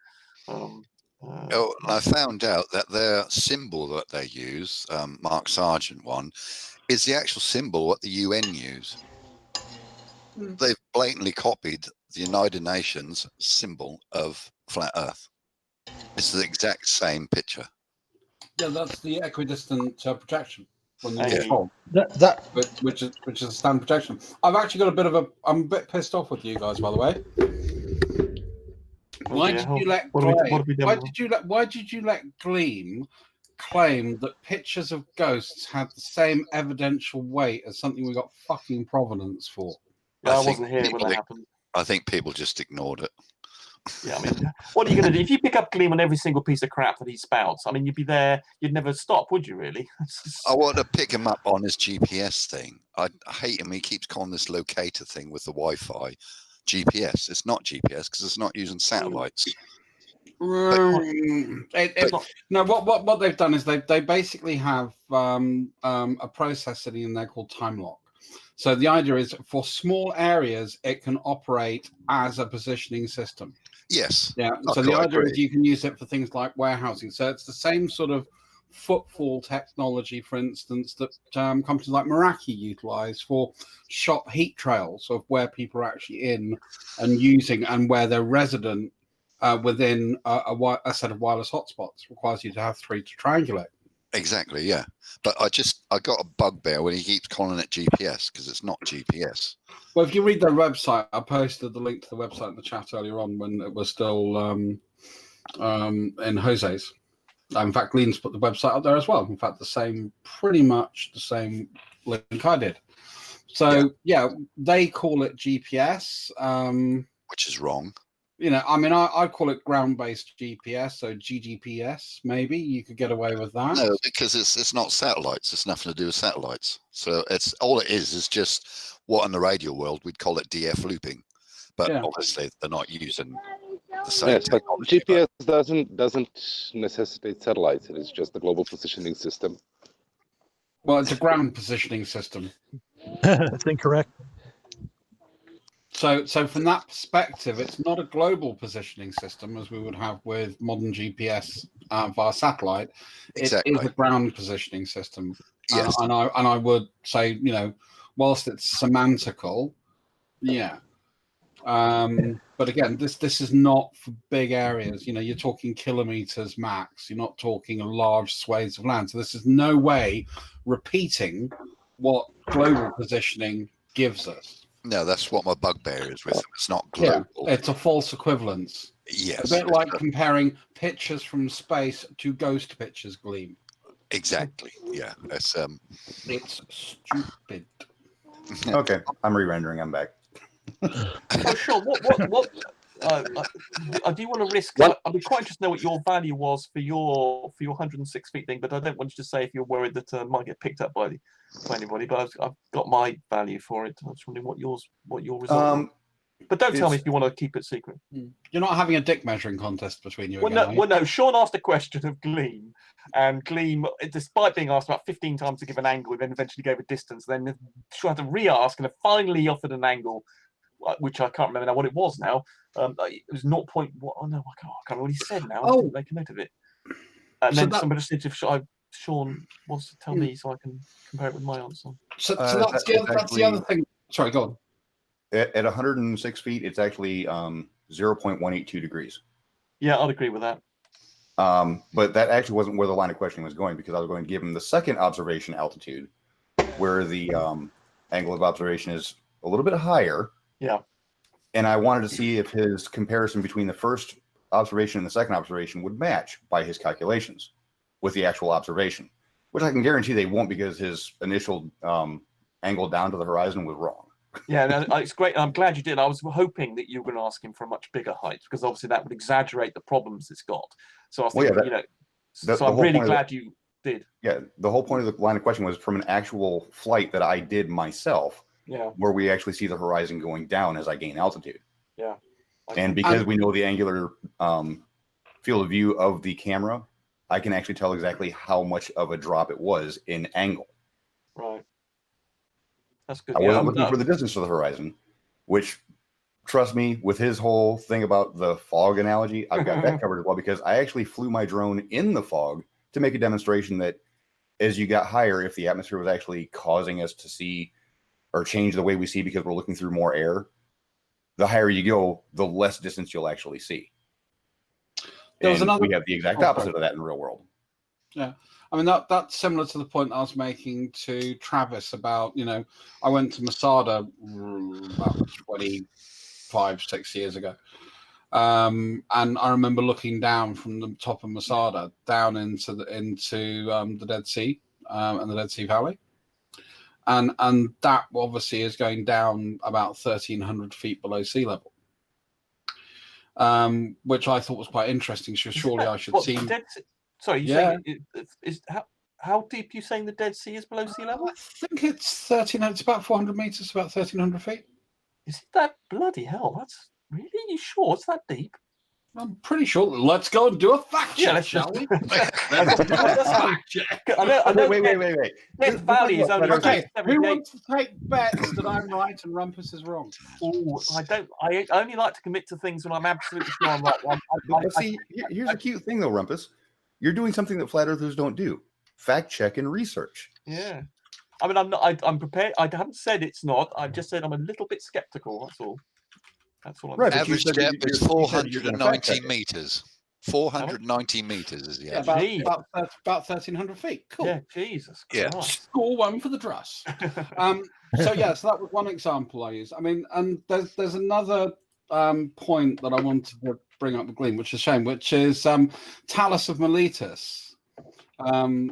I found out that their symbol that they use, Mark Sargent one, is the actual symbol what the UN use. They've blatantly copied the United Nations symbol of flat Earth. It's the exact same picture. Yeah, that's the equidistant projection from the Yeah. North Pole, which is a standard projection. I've actually got a bit of a. I'm a bit pissed off with you guys, by the way. Why did you let Gleam claim that pictures of ghosts had the same evidential weight as something we got fucking provenance for? Yeah, I wasn't here when that happened. I think people just ignored it. Yeah, I mean, what are you going to do if you pick up Gleam on every single piece of crap that he spouts? I mean, you'd be there, you'd never stop, would you? Really? I want to pick him up on his GPS thing. I hate him. He keeps calling this locator thing with the Wi-Fi GPS. It's not GPS because it's not using satellites. No, what they've done is they basically have a process sitting in there called time lock. So the idea is for small areas, it can operate as a positioning system. Yes. Yeah. So the idea is you can use it for things like warehousing. So it's the same sort of footfall technology, for instance, that companies like Meraki utilize for shot heat trails of where people are actually in and using, and where they're resident within a set of wireless hotspots. Requires you to have 3 to triangulate. Exactly, yeah. But I got a bugbear when he keeps calling it GPS because it's not GPS. Well, if you read their website, I posted the link to the website in the chat earlier on when it was still in Jose's. In fact, Lean's put the website up there as well. In fact, pretty much the same link I did. So yeah, they call it GPS, which is wrong. You know, I mean, I call it ground-based GPS, so GGPS. Maybe you could get away with that. No, because it's not satellites. It's nothing to do with satellites. So it's all it is just what in the radio world we'd call it DF looping. But obviously they're not using the same technology. But GPS doesn't necessitate satellites. It is just the global positioning system. Well, it's a ground positioning system. That's incorrect. So from that perspective, it's not a global positioning system as we would have with modern GPS via satellite. Exactly. It is a ground positioning system. Yes. And I would say, you know, whilst it's semantical, yeah. But again, this is not for big areas. You know, you're talking kilometers max. You're not talking large swathes of land. So this is no way repeating what global positioning gives us. No, that's what my bugbear is with them. It's not global. Yeah, it's a false equivalence. Yes. A bit like comparing pictures from space to ghost pictures, Gleam. Exactly. Yeah. It's stupid. Okay, I'm re-rendering. I'm back. Oh, sure. What? I do want to risk. I'd be quite interested to know what your value was for your 106 feet thing, but I don't want you to say if you're worried that it might get picked up by anybody. But I've got my value for it. I was wondering what your result was. But don't tell me if you want to keep it secret. You're not having a dick measuring contest between you. Well, no. Sean asked a question of Gleam, and Gleam, despite being asked about 15 times to give an angle, then eventually gave a distance. Then Sean had to re-ask, and finally offered an angle, which I can't remember now what it was now. It was 0. What? Oh no, I can't remember what he said now. I think they connected it. And then somebody said if Sean wants to tell me so I can compare it with my answer. So that's the other thing. Sorry, go on. At 106 feet, it's actually 0.182 degrees. Yeah, I'd agree with that. But that actually wasn't where the line of questioning was going, because I was going to give him the second observation altitude, where the angle of observation is a little bit higher. Yeah. And I wanted to see if his comparison between the first observation and the second observation would match by his calculations with the actual observation, which I can guarantee they won't, because his initial angle down to the horizon was wrong. Yeah, no, it's great. I'm glad you did. I was hoping that you were going to ask him for a much bigger height, because obviously that would exaggerate the problems it's got. So I was thinking, so I'm really glad you did. Yeah, the whole point of the line of question was from an actual flight that I did myself. Yeah. Where we actually see the horizon going down as I gain altitude. Yeah. And because we know the angular field of view of the camera, I can actually tell exactly how much of a drop it was in angle. Right. That's good. I wasn't looking for the distance of the horizon, which, trust me, with his whole thing about the fog analogy, I've got that covered as well, because I actually flew my drone in the fog to make a demonstration that as you got higher, if the atmosphere was actually causing us to see or change the way we see because we're looking through more air, the higher you go, the less distance you'll actually see. There was another... We have the exact opposite of that in the real world. Yeah. I mean, that's similar to the point I was making to Travis about, I went to Masada about 25-6 years ago. And I remember looking down from the top of Masada down into the Dead Sea and the Dead Sea Valley. And that obviously is going down about 1,300 feet below sea level. Which I thought was quite interesting. Surely I should see. Sorry, you saying is how deep are you saying the Dead Sea is below sea level? I think it's 1,300. It's about 400 meters, about 1,300 feet. Is it that bloody hell? That's really, you sure it's that deep? I'm pretty sure. Let's go and do a fact check, shall we? Let's do a fact check. Wait. Death Valley is only okay. Who wants to take bets that I'm right and Rumpus is wrong? Oh, I don't. I only like to commit to things when I'm absolutely sure I'm right. See, here's a cute thing though, Rumpus. You're doing something that flat earthers don't do: fact check and research. Yeah, I mean, I'm not. I'm prepared. I haven't said it's not. I've just said I'm a little bit skeptical. That's all. That's all. Right, average depth is 490 meters. 490 meters is the average. About 1,300 feet. Cool. Yeah, Jesus. Yeah. Score one for the Druss. So that was one example I used. I mean, and there's another point that I wanted to bring up with Gleam, which is a shame, which is Talus of Miletus,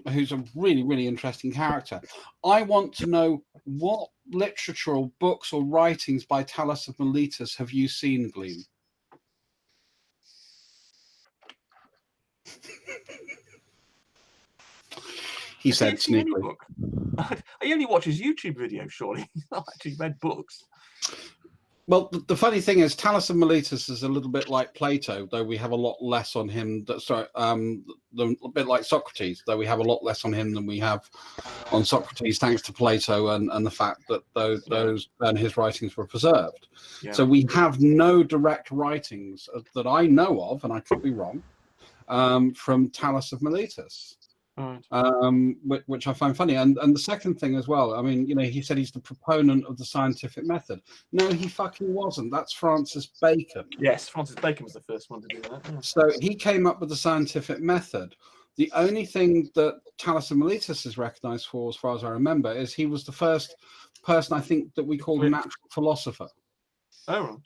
who's a really, really interesting character. I want to know what literature or books or writings by Talus of Miletus have you seen, Gleam? He said sneakily. He only watches YouTube videos, surely. He's not actually read books. Well, the funny thing is, Talus of Miletus is a little bit like Plato, though we have a lot less on him. A bit like Socrates, though we have a lot less on him than we have on Socrates, thanks to Plato and the fact that those and his writings were preserved. Yeah. So we have no direct writings that I know of, and I could be wrong, from Talus of Miletus. Right. Which I find funny, and the second thing as well. I mean, he said he's the proponent of the scientific method. No, he fucking wasn't. That's Francis Bacon. Yes, Francis Bacon was the first one to do that. Yeah. So he came up with the scientific method. The only thing that Talus of Miletus is recognised for, as far as I remember, is he was the first person I think that we called a natural philosopher. Oh, right.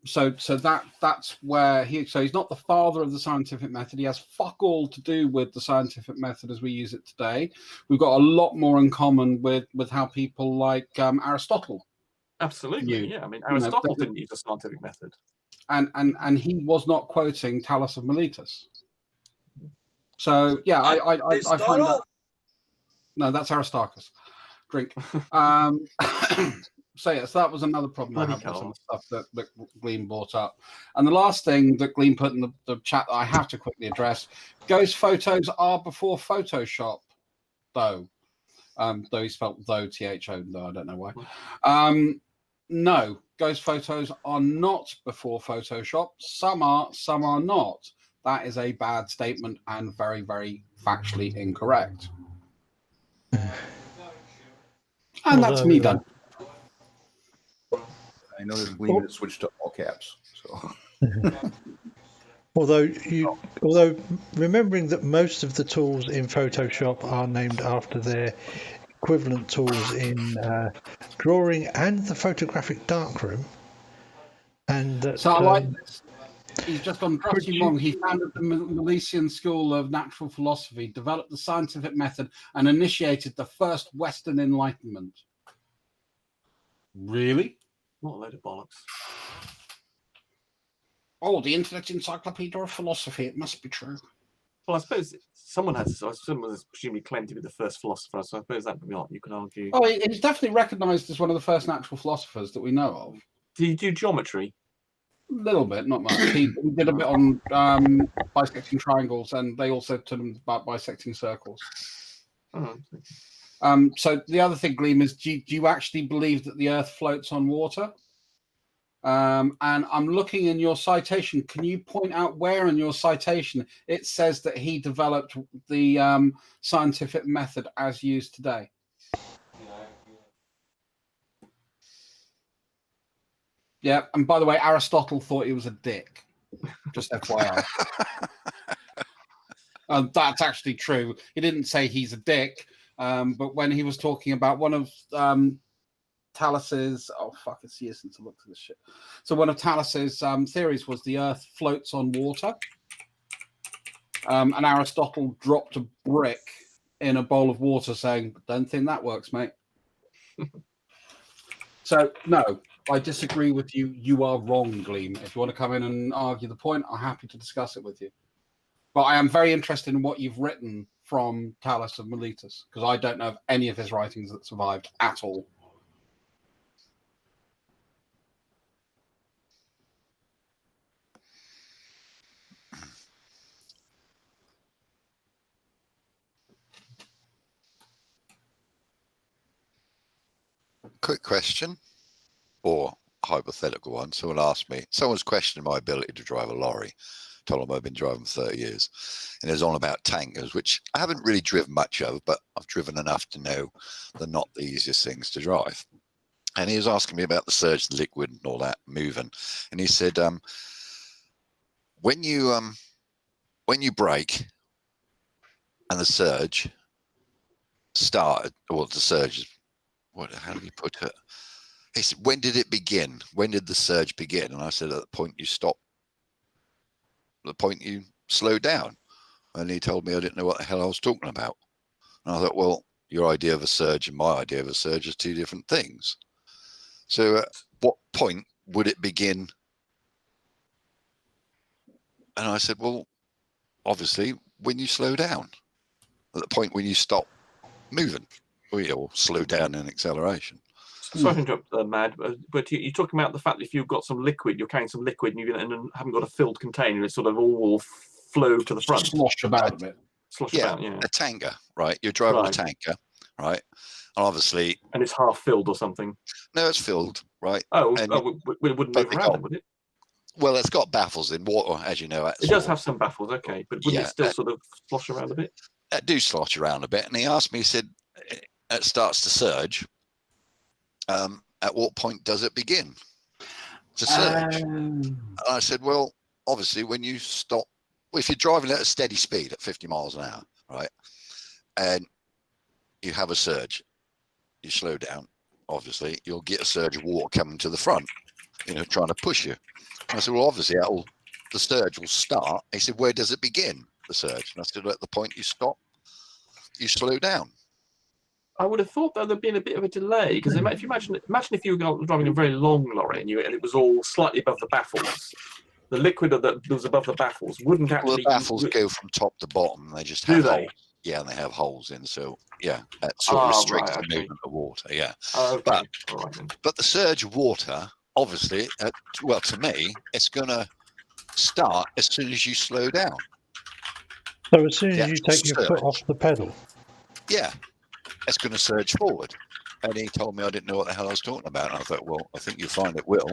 So that's where he's not the father of the scientific method. He has fuck all to do with the scientific method as we use it today. We've got a lot more in common with how people like Aristotle. Absolutely, yeah. I mean, Aristotle didn't use a scientific method, and he was not quoting Talus of Miletus. So yeah, I find that. No, that's Aristarchus. Drink. So that was another problem I had with some stuff that Gleam brought up. And the last thing that Gleam put in the chat that I have to quickly address: Ghost photos are before Photoshop, though. Though he spelled though THO, though I don't know why. No, Ghost photos are not before Photoshop. Some are not. That is a bad statement and very, very factually incorrect. And that's me done. I noticed Gleam had switched to all caps. So, although remembering that most of the tools in Photoshop are named after their equivalent tools in drawing and the photographic darkroom, and that, so I like this. He's just gone pretty wrong. He founded the Milesian School of Natural Philosophy, developed the scientific method, and initiated the first Western Enlightenment. Really? What a load of bollocks. Oh, the Internet Encyclopedia of Philosophy. It must be true. Well, I suppose someone has presumably claimed to be the first philosopher, so I suppose that would be what you can argue. Oh, he's definitely recognised as one of the first natural philosophers that we know of. Did he do geometry? little bit, not much. He did a bit on bisecting triangles, and they also told him about bisecting circles. So the other thing, Gleam, is do you actually believe that the Earth floats on water? And I'm looking in your citation. Can you point out where in your citation it says that he developed the scientific method as used today? Yeah, and by the way, Aristotle thought he was a dick. Just FYI. That's actually true. He didn't say he's a dick, but when he was talking about one of Thales's, oh fuck, it's years since I looked at this shit. So one of Thales's theories was the Earth floats on water, and Aristotle dropped a brick in a bowl of water, saying, "Don't think that works, mate." So no, I disagree with you. You are wrong, Gleam. If you want to come in and argue the point, I'm happy to discuss it with you. But I am very interested in what you've written from Thales of Miletus, because I don't know of any of his writings that survived at all. Quick question, or hypothetical one. Someone asked me, someone's questioning my ability to drive a lorry. Told them I've been driving for 30 years. And it was on about tankers, which I haven't really driven much of, but I've driven enough to know they're not the easiest things to drive. And he was asking me about the surge, the liquid and all that moving. And he said, when you brake and the surge started, or the surge, how do you put it? He said, when did it begin? When did the surge begin? And I said, at the point you stopped, the point you slowed down. And he told me I didn't know what the hell I was talking about. And I thought, well, your idea of a surge and my idea of a surge is two different things. So at what point would it begin? And I said, well, obviously when you slow down, at the point when you stop moving, or slow down in acceleration. Sorry to interrupt, Mad, but you're talking about the fact that if you've got some liquid, you're carrying some liquid, and you haven't got a filled container, it's sort of all will flow to the front. Slosh about a bit. Slosh about, yeah. A tanker, right? You're driving a tanker, right? And obviously... And it's half filled or something. No, it's filled, right? Oh, it wouldn't move around, would it? Well, it's got baffles in water, as you know. It does have some baffles, okay, but wouldn't it still sort of slosh around a bit? It do slosh around a bit. And he asked me, he said, it starts to surge. At what point does it begin to surge? And I said, well, obviously when you stop, well, if you're driving at a steady speed at 50 miles an hour, right, and you have a surge, you slow down, obviously you'll get a surge of water coming to the front, trying to push you. And I said, well, obviously the surge will start. He said, where does it begin, the surge? And I said, at the point you stop, you slow down. I would have thought that there'd been a bit of a delay, because if you imagine if you were driving a very long lorry and it was all slightly above the baffles, the liquid that was above the baffles wouldn't actually. Well, the baffles go from top to bottom. They just have holes. Yeah, and they have holes in. So yeah, that sort of restricts the movement of water. Yeah, but the surge of water, obviously, well, to me, it's going to start as soon as you slow down. So as soon as you take your foot off the pedal. Yeah. It's going to surge forward. And he told me I didn't know what the hell I was talking about. And I thought, well, I think you'll find it will.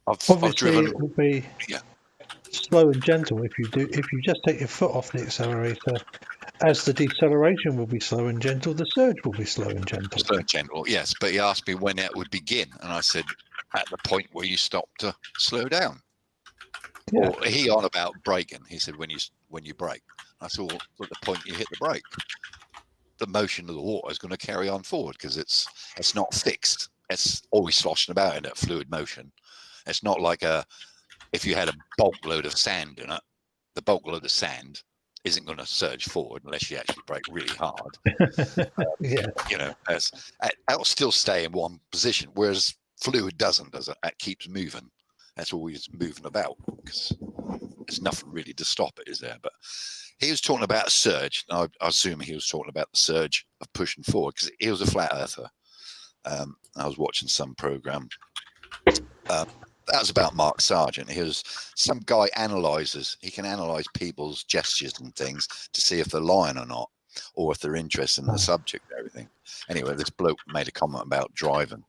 Obviously, it will be slow and gentle if you just take your foot off the accelerator. As the deceleration will be slow and gentle, the surge will be slow and gentle. Slow and gentle, yes. But he asked me when it would begin. And I said, at the point where you stop to slow down. Yeah. Or he on about braking. He said, when you brake. I said, well, at the point you hit the brake, the motion of the water is going to carry on forward because it's not fixed. It's always sloshing about in that fluid motion. It's not like if you had a bulk load of sand in it, the bulk load of sand isn't going to surge forward unless you actually brake really hard. It'll still stay in one position, whereas fluid doesn't, does it? It keeps moving. That's always moving about because there's nothing really to stop it, is there? But he was talking about a surge. I assume he was talking about the surge of pushing forward because he was a flat earther. I was watching some program. That was about Mark Sargent. He was some guy analyzes. He can analyze people's gestures and things to see if they're lying or not, or if they're interested in the subject and everything. Anyway, this bloke made a comment about driving,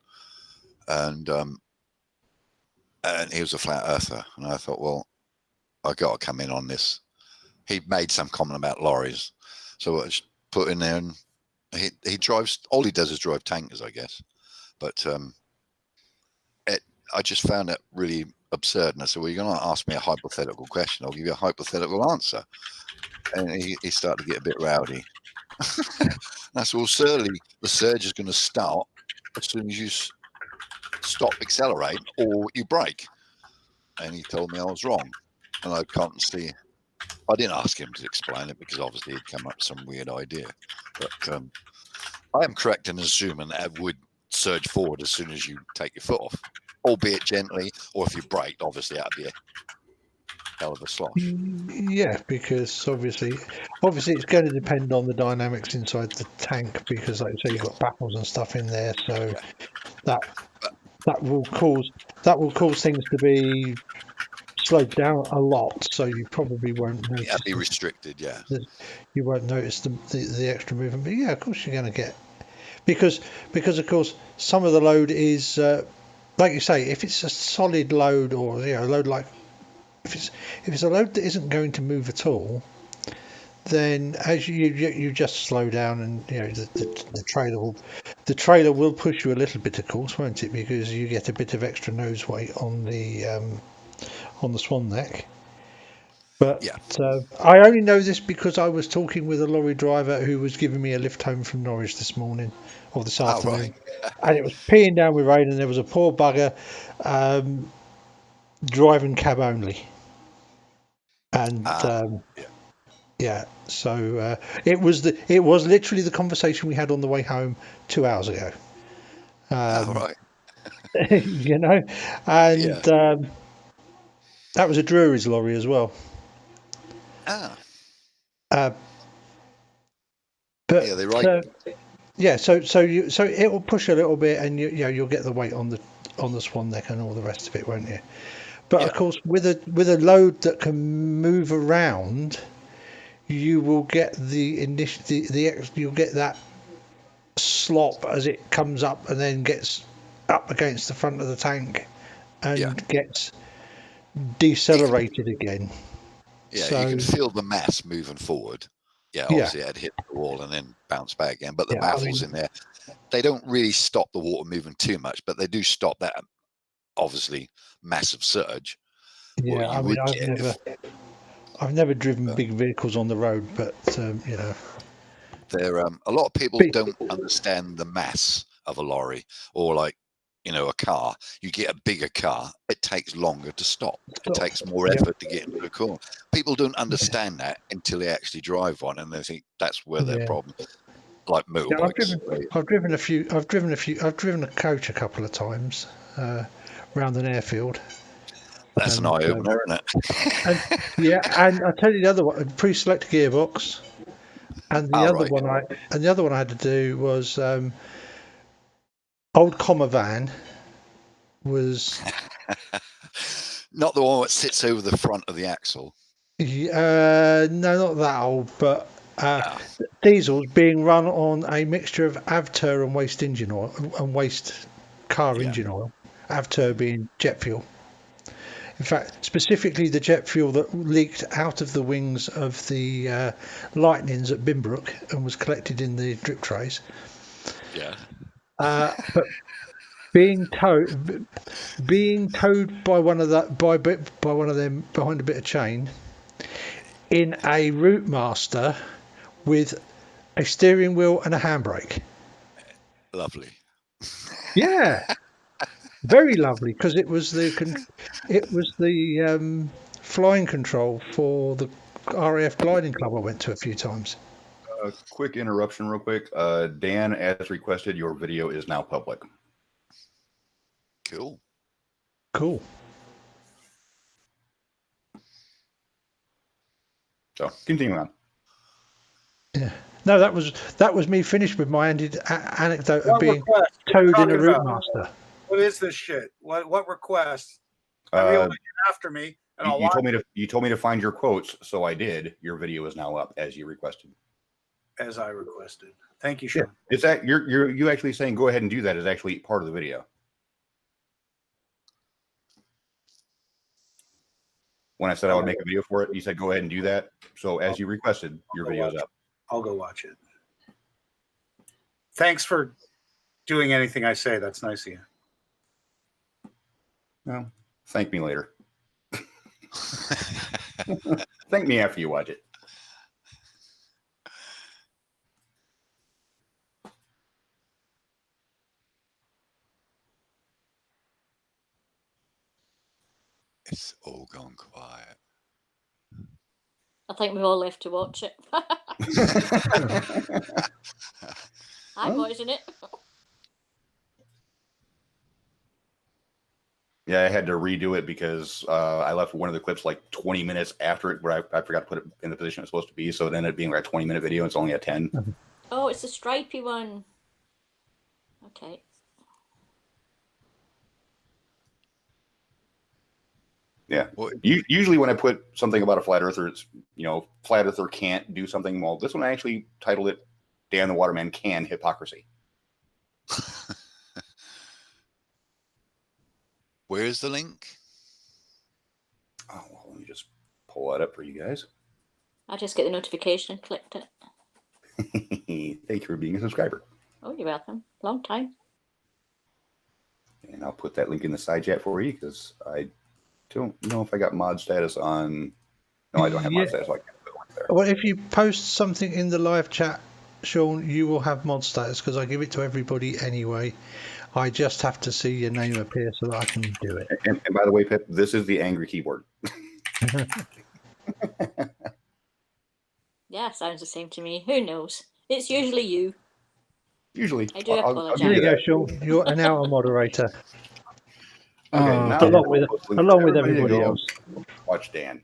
and he was a flat earther, and I thought, well, I got to come in on this. He made some comment about lorries, so I just put in there, and he drives. All he does is drive tankers, I guess, but I just found it really absurd. And I said, well, you're going to ask me a hypothetical question. I'll give you a hypothetical answer. And he started to get a bit rowdy. And I said, well, certainly the surge is going to start as soon as you stop accelerating or you brake. And he told me I was wrong. And I can't see. I didn't ask him to explain it because obviously he'd come up with some weird idea. But I am correct in assuming that it would surge forward as soon as you take your foot off, albeit gently, or if you brake, obviously that'd be a hell of a slosh. Yeah, because obviously it's going to depend on the dynamics inside the tank, because like you say, you've got baffles and stuff in there, so that will cause things to be slowed down a lot, so you probably won't notice. Yeah, be restricted. Yeah, you won't notice the extra movement. But yeah, of course you're going to get, because of course some of the load is like you say, if it's a solid load, or a load like if it's a load that isn't going to move at all, then as you just slow down, and the trailer will push you a little bit, of course, won't it? Because you get a bit of extra nose weight on the swan neck. But I only know this because I was talking with a lorry driver who was giving me a lift home from Norwich this morning or this afternoon, and it was peeing down with rain, and there was a poor bugger driving cab only, and so it was literally the conversation we had on the way home 2 hours ago. You know, and that was a Drury's lorry as well. But yeah, they're right. So it will push a little bit, and you'll get the weight on the swan neck and all the rest of it, won't you? But of course, with a load that can move around, you will get you'll get that slop as it comes up and then gets up against the front of the tank and gets decelerated again. Yeah, so, you can feel the mass moving forward. Yeah, obviously it hit the wall and then bounce back again. But the baffles in there, they don't really stop the water moving too much, but they do stop that obviously massive surge. Yeah, I mean, I've never driven big vehicles on the road, but there a lot of people don't understand the mass of a lorry, or like a car. You get a bigger car, it takes longer to stop. It takes more effort to get into the corner. People don't understand that until they actually drive one, and they think that's where their problem. Like motorbikes. I've driven a coach a couple of times around an airfield. That's an eye opener, isn't it? And I tell you the other one, pre-select gearbox, and the other one I had to do was old comma van was not the one that sits over the front of the axle. No, not that old, but diesels being run on a mixture of Avtur and waste engine oil and waste car engine oil. Avtur being jet fuel. In fact, specifically the jet fuel that leaked out of the wings of the Lightnings at Bimbrook and was collected in the drip trays. Yeah. But being towed by one of them behind a bit of chain in a Route Master with a steering wheel and a handbrake. Lovely. Yeah. Very lovely, because it was the flying control for the RAF gliding club I went to a few times. Quick interruption real quick. Dan, as requested, your video is now public. Cool. So continue on. Yeah. No, that was me finished with my anecdote of What being request? towed in Talking a route about? master. What is this shit? What request? I realize you're after me, and I'll You told me to find your quotes, so I did. Your video is now up as you requested. as I requested. Thank you, Sean. Yeah, it's that you actually saying go ahead and do that is actually part of the video. When I said I would make a video for it, you said go ahead and do that. So as you requested, your video is up. I'll go watch it. Thanks for doing anything I say. That's nice of you. Well, thank me later. Thank me after you watch it. It's all gone quiet. I think we've all left to watch it. I'm watching it. Yeah, I had to redo it because I left one of the clips like 20 minutes after it, where I forgot to put it in the position it's supposed to be. So it ended up being like a 20-minute video. It's only a 10. Oh, it's the stripy one. Okay. Yeah. Usually when I put something about a flat earther, it's, flat earther can't do something. Well, this one I actually titled it Dan the Waterman Can Hypocrisy. Where's the link? Oh, well, let me just pull that up for you guys. I just get the notification and clicked it. Thank you for being a subscriber. Oh, you're welcome. Long time. And I'll put that link in the side chat for you because I don't know if I got mod status on. No, I don't have mod status. So I can't put it there. Well, if you post something in the live chat, Sean, you will have mod status because I give it to everybody anyway. I just have to see your name appear so that I can do it. And by the way, Pip, this is the angry keyboard. Yeah, sounds the same to me. Who knows? It's usually you. Usually. I do apologize. There you go, Sean. You're now a moderator. Okay, now along with everybody else. Watch Dan.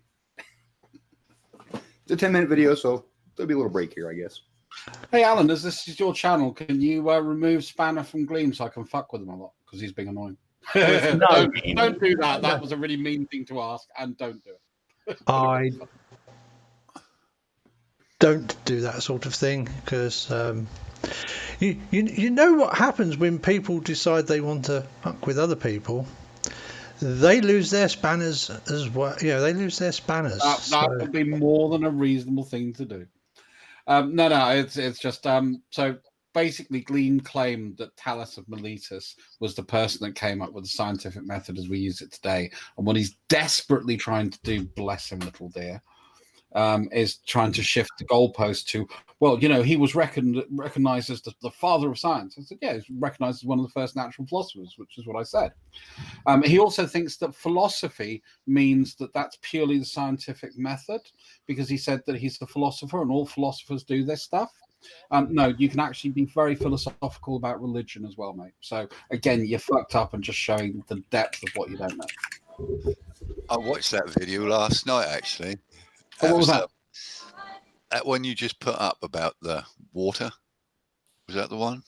It's a 10-minute video, so there'll be a little break here, I guess. Hey, Alan, as this is your channel, can you remove Spanner from Gleam so I can fuck with him a lot? Because he's being annoying. No. Don't do that. That was a really mean thing to ask, and don't do it. I don't do that sort of thing because you know what happens when people decide they want to fuck with other people. They lose their spanners as well. Yeah, they lose their spanners. That would be more than a reasonable thing to do. No, it's just so basically Glean claimed that Thales of Miletus was the person that came up with the scientific method as we use it today, and what he's desperately trying to do, bless him, little dear, is trying to shift the goalpost to, well, he was recognized as the father of science. I said, yeah, he's recognized as one of the first natural philosophers, which is what I said. He also thinks that philosophy means that that's purely the scientific method, because he said that he's a philosopher and all philosophers do this stuff. No, you can actually be very philosophical about religion as well, mate. So again, you're fucked up and just showing the depth of what you don't know. I watched that video last night, actually. What was that? That one you just put up about the water. Was that the one?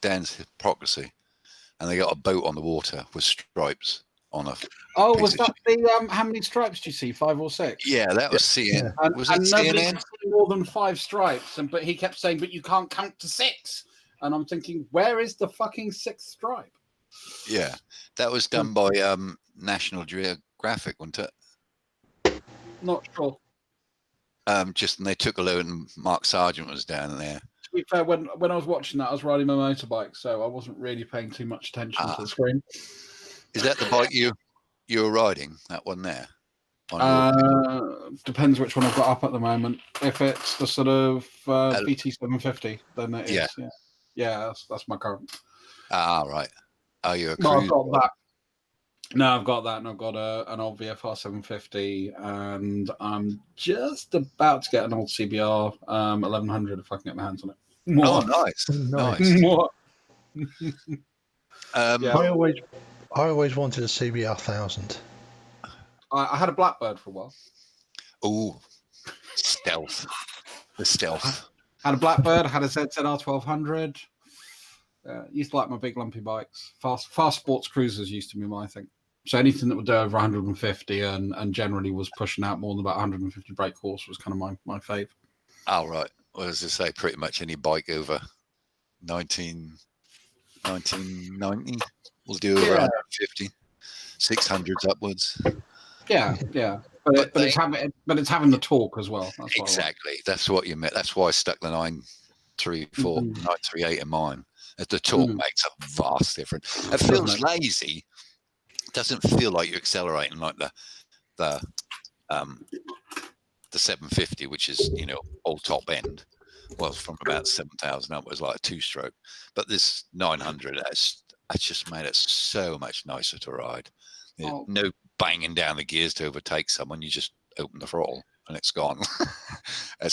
Dan's hypocrisy. And they got a boat on the water with stripes on a. Oh, was that the how many stripes do you see? 5 or 6? Yeah, that was CNN. And, Was it and nobody CNN? could see more than 5 stripes, but he kept saying, "But you can't count to 6." And I'm thinking, where is the fucking 6th stripe? Yeah, that was done by National Geographic, wasn't it? Not sure. Just and they took a load, and Mark Sargent was down there. To be fair, when I was watching that, I was riding my motorbike, so I wasn't really paying too much attention to the screen. Is that the bike you were riding? That one there? Depends which one I've got up at the moment. If it's the sort of VT 750, then it is. Yeah, that's my current. Ah, right. Are you a No, cruise? I've got that. No, I've got that, and I've got an old VFR 750, and I'm just about to get an old CBR 1100 if I can get my hands on it. Oh, nice. I always wanted a CBR 1000. I had a Blackbird for a while. Oh, stealth. The stealth. Had a Blackbird, had a ZZR 1200. Used to like my big lumpy bikes. Fast sports cruisers used to be my thing. So anything that would do over 150 and generally was pushing out more than about 150 brake horse was kind of my fave. Oh, right. Well, as I say, pretty much any bike over 1990 will do over 150. 600s upwards. Yeah. But it's having the torque as well. That's exactly. That's what you meant. That's why I stuck the 934, 938 in mine. The torque makes a vast difference. It feels lazy. It doesn't feel like you're accelerating like the 750, which is, you know, all top end. Well, from about 7,000 upwards, like a two-stroke. But this 900, that's just made it so much nicer to ride. No banging down the gears to overtake someone. You just open the throttle and it's gone. I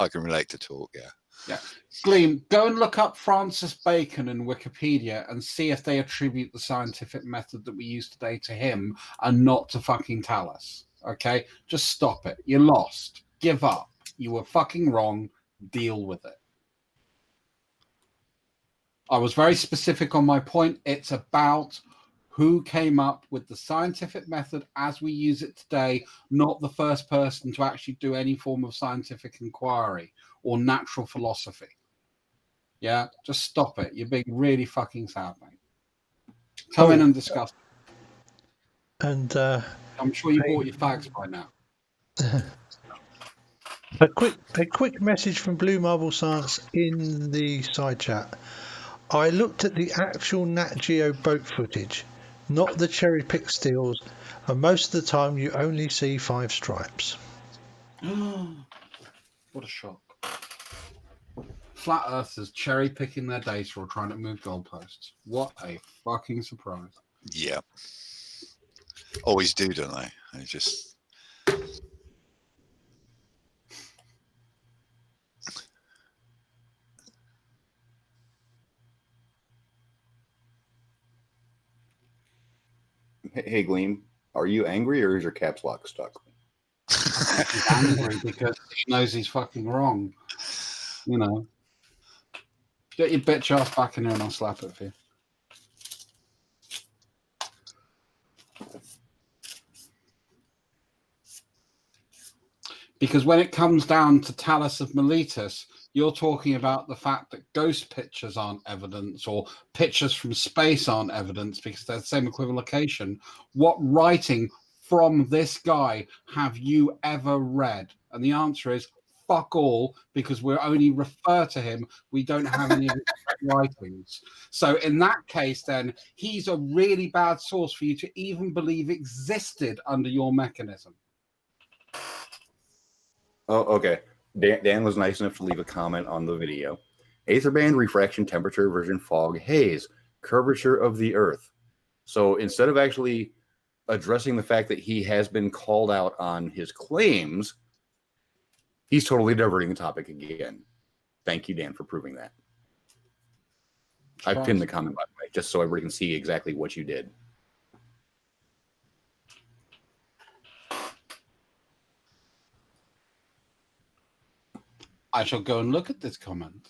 can relate to torque. Yeah. Gleam, go and look up Francis Bacon in Wikipedia and see if they attribute the scientific method that we use today to him and not to fucking Tallis. Okay? Just stop it. You lost. Give up. You were fucking wrong. Deal with it. I was very specific on my point. It's about who came up with the scientific method as we use it today, not the first person to actually do any form of scientific inquiry or natural philosophy. Yeah, just stop it. You're being really fucking sad, mate. Come in and discuss. And I'm sure you bought your fags by now. A quick message from Blue Marble Science in the side chat. I looked at the actual Nat Geo boat footage, not the cherry pick stills, and most of the time you only see 5 stripes. What a shock. Flat Earthers cherry picking their data or trying to move goalposts. What a fucking surprise. Yeah. Always do, don't they? They just... Hey, Gleam, are you angry or is your caps lock stuck? He's angry because he knows he's fucking wrong. You know. Get your bitch ass back in here and I'll slap it for you. Because when it comes down to Talus of Miletus, you're talking about the fact that ghost pictures aren't evidence or pictures from space aren't evidence because they're the same equivocation. What writing from this guy have you ever read? And the answer is fuck all, because we only refer to him. We don't have any of his writings. So in that case, then, he's a really bad source for you to even believe existed under your mechanism. Oh, okay. Dan was nice enough to leave a comment on the video. Aether band, refraction, temperature, version, fog, haze, curvature of the Earth. So instead of actually addressing the fact that he has been called out on his claims, he's totally diverting the topic again. Thank you, Dan, for proving that. I pinned the comment, by the way, just so everybody can see exactly what you did. I shall go and look at this comment.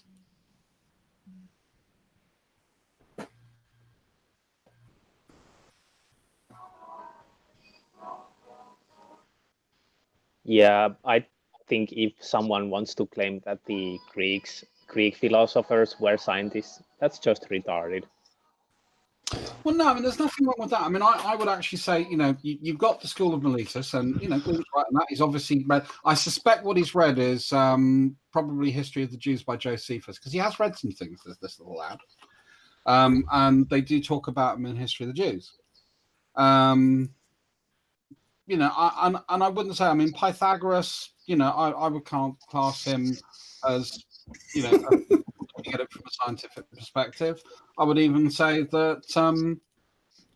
Yeah, I think if someone wants to claim that the Greek philosophers were scientists, that's just retarded. Well, no, I mean, there's nothing wrong with that. I mean, I would actually say, you know, you've got the School of Miletus, and, you know, right, and that he's obviously read. I suspect what he's read is probably History of the Jews by Josephus, because he has read some things, this little lad. And they do talk about him in History of the Jews. You know, and I wouldn't say, I mean, Pythagoras, you know, I would class him as, you know, looking at it from a scientific perspective. I would even say that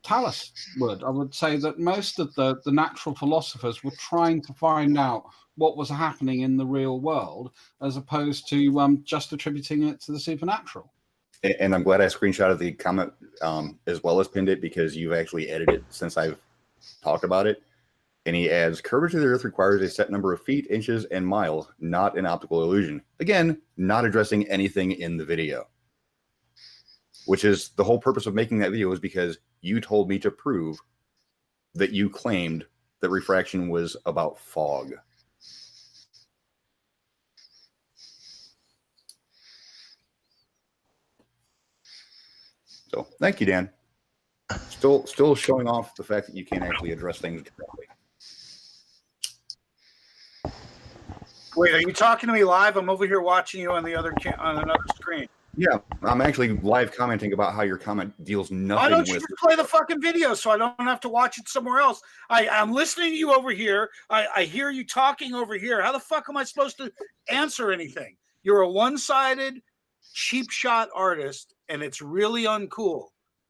Talus would. I would say that most of the natural philosophers were trying to find out what was happening in the real world as opposed to just attributing it to the supernatural. And I'm glad I screenshotted the comment as well as pinned it, because you've actually edited it since I've talked about it. And he adds, curvature of the Earth requires a set number of feet, inches, and miles, not an optical illusion. Again, not addressing anything in the video. Which is the whole purpose of making that video, is because you told me to prove that you claimed that refraction was about fog. So, thank you, Dan. Still showing off the fact that you can't actually address things correctly. Wait, are you talking to me live? I'm over here watching you on the other on another screen. Yeah, I'm actually live commenting about how your comment deals nothing Why don't you with. just play the fucking video so I don't have to watch it somewhere else? I'm listening to you over here. I hear you talking over here. How the fuck am I supposed to answer anything? You're a one-sided, cheap shot artist, and it's really uncool.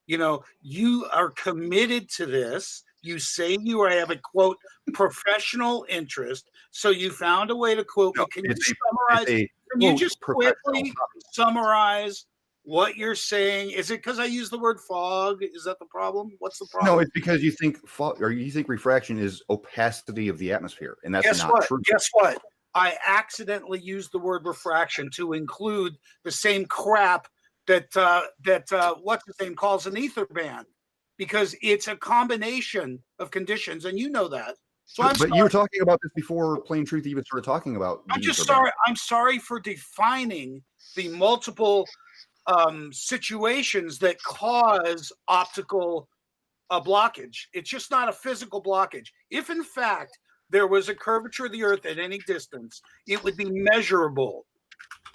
You know, you are committed to this. You say you have a, quote, professional interest, so you found a way to quote me. Can you summarize? Can you just quickly summarize what you're saying? Is it because I use the word fog? Is that the problem? What's the problem? No, it's because you think fog, or you think refraction is opacity of the atmosphere, and that's not true. Guess what? I accidentally used the word refraction to include the same crap that what's his name calls an ether band, because it's a combination of conditions, and you know that. So but you were talking about this before Plain Truth even started talking about. I'm just sorry. I'm sorry for defining the multiple situations that cause optical blockage. It's just not a physical blockage. If in fact there was a curvature of the Earth at any distance, it would be measurable.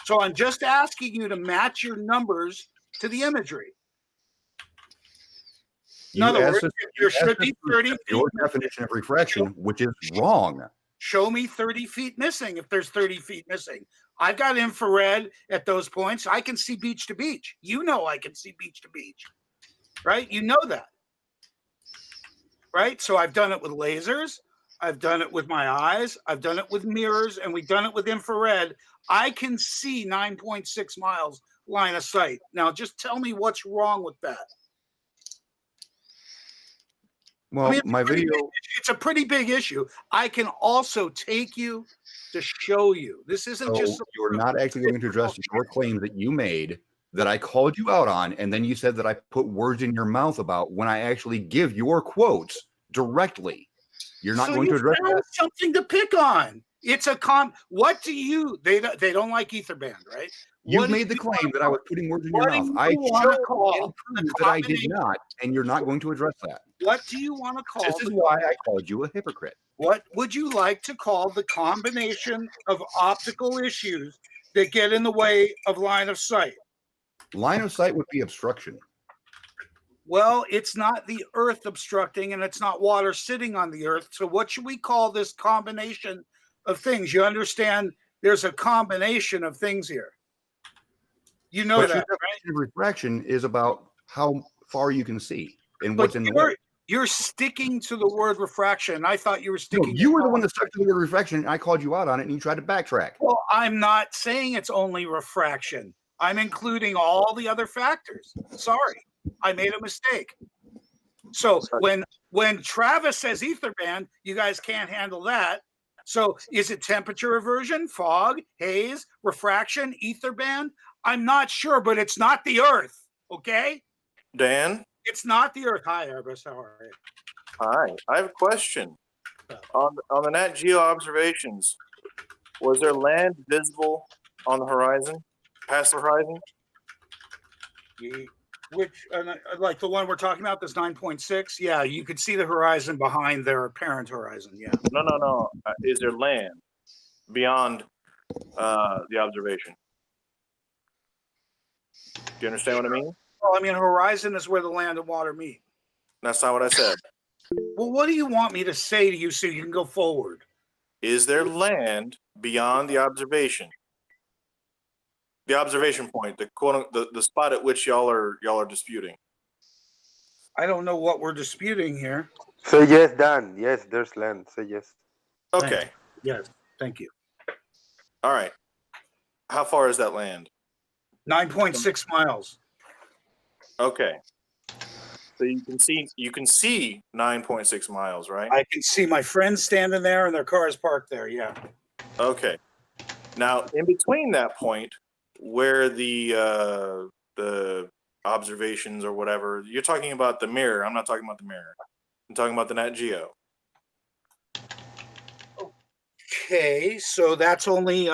So I'm just asking you to match your numbers to the imagery. In other words, there should be 30 feet. Your definition of refraction, which is wrong. Show me 30 feet missing if there's 30 feet missing. I've got infrared at those points. I can see beach to beach. You know I can see beach to beach, right? You know that, right? So I've done it with lasers. I've done it with my eyes. I've done it with mirrors, and we've done it with infrared. I can see 9.6 miles line of sight. Now, just tell me what's wrong with that. Well, my video, it's a pretty big issue. I can also take you to show you. This isn't just. You're not actually going to address your claim that you made that I called you out on, and then you said that I put words in your mouth about when I actually give your quotes directly. You're not going to address that. Something to pick on. It's a what do you? They don't like ether band, right? You made the claim that I was putting words in your mouth. I showed and proved that I did not, and you're not going to address that. What do you want to call? This is why I called you a hypocrite. What would you like to call the combination of optical issues that get in the way of line of sight? Line of sight would be obstruction. Well, it's not the Earth obstructing, and it's not water sitting on the Earth. So what should we call this combination of things? You understand there's a combination of things here. You know that, right? Refraction is about how far you can see and what's in the way. You're sticking to the word refraction. I thought you were sticking. No, you were the one that stuck to the word refraction, and I called you out on it, and you tried to backtrack. Well, I'm not saying it's only refraction. I'm including all the other factors. Sorry, I made a mistake. So when Travis says ether band, you guys can't handle that. So is it temperature aversion, fog, haze, refraction, ether band? I'm not sure, but it's not the Earth, okay? Dan? It's not the Earth. Hi, Arbus. How are you? Hi. I have a question. On the Nat Geo observations, was there land visible on the horizon, past the horizon? Which, like the one we're talking about, this 9.6? Yeah, you could see the horizon behind their apparent horizon, yeah. No. Is there land beyond the observation? Do you understand what I mean? Well, I mean, horizon is where the land and water meet. That's not what I said. Well, what do you want me to say to you so you can go forward? Is there land beyond the observation? The observation point, the spot at which y'all are disputing. I don't know what we're disputing here. Say yes, Dan. Yes, there's land. Say yes. Okay. Yes, thank you. All right. How far is that land? 9.6 miles. Okay. So you can see 9.6 miles, right? I can see my friends standing there and their cars parked there. Yeah. Okay. Now, in between that point, where the observations or whatever, you're talking about the mirror. I'm not talking about the mirror. I'm talking about the Nat Geo. Okay, so that's only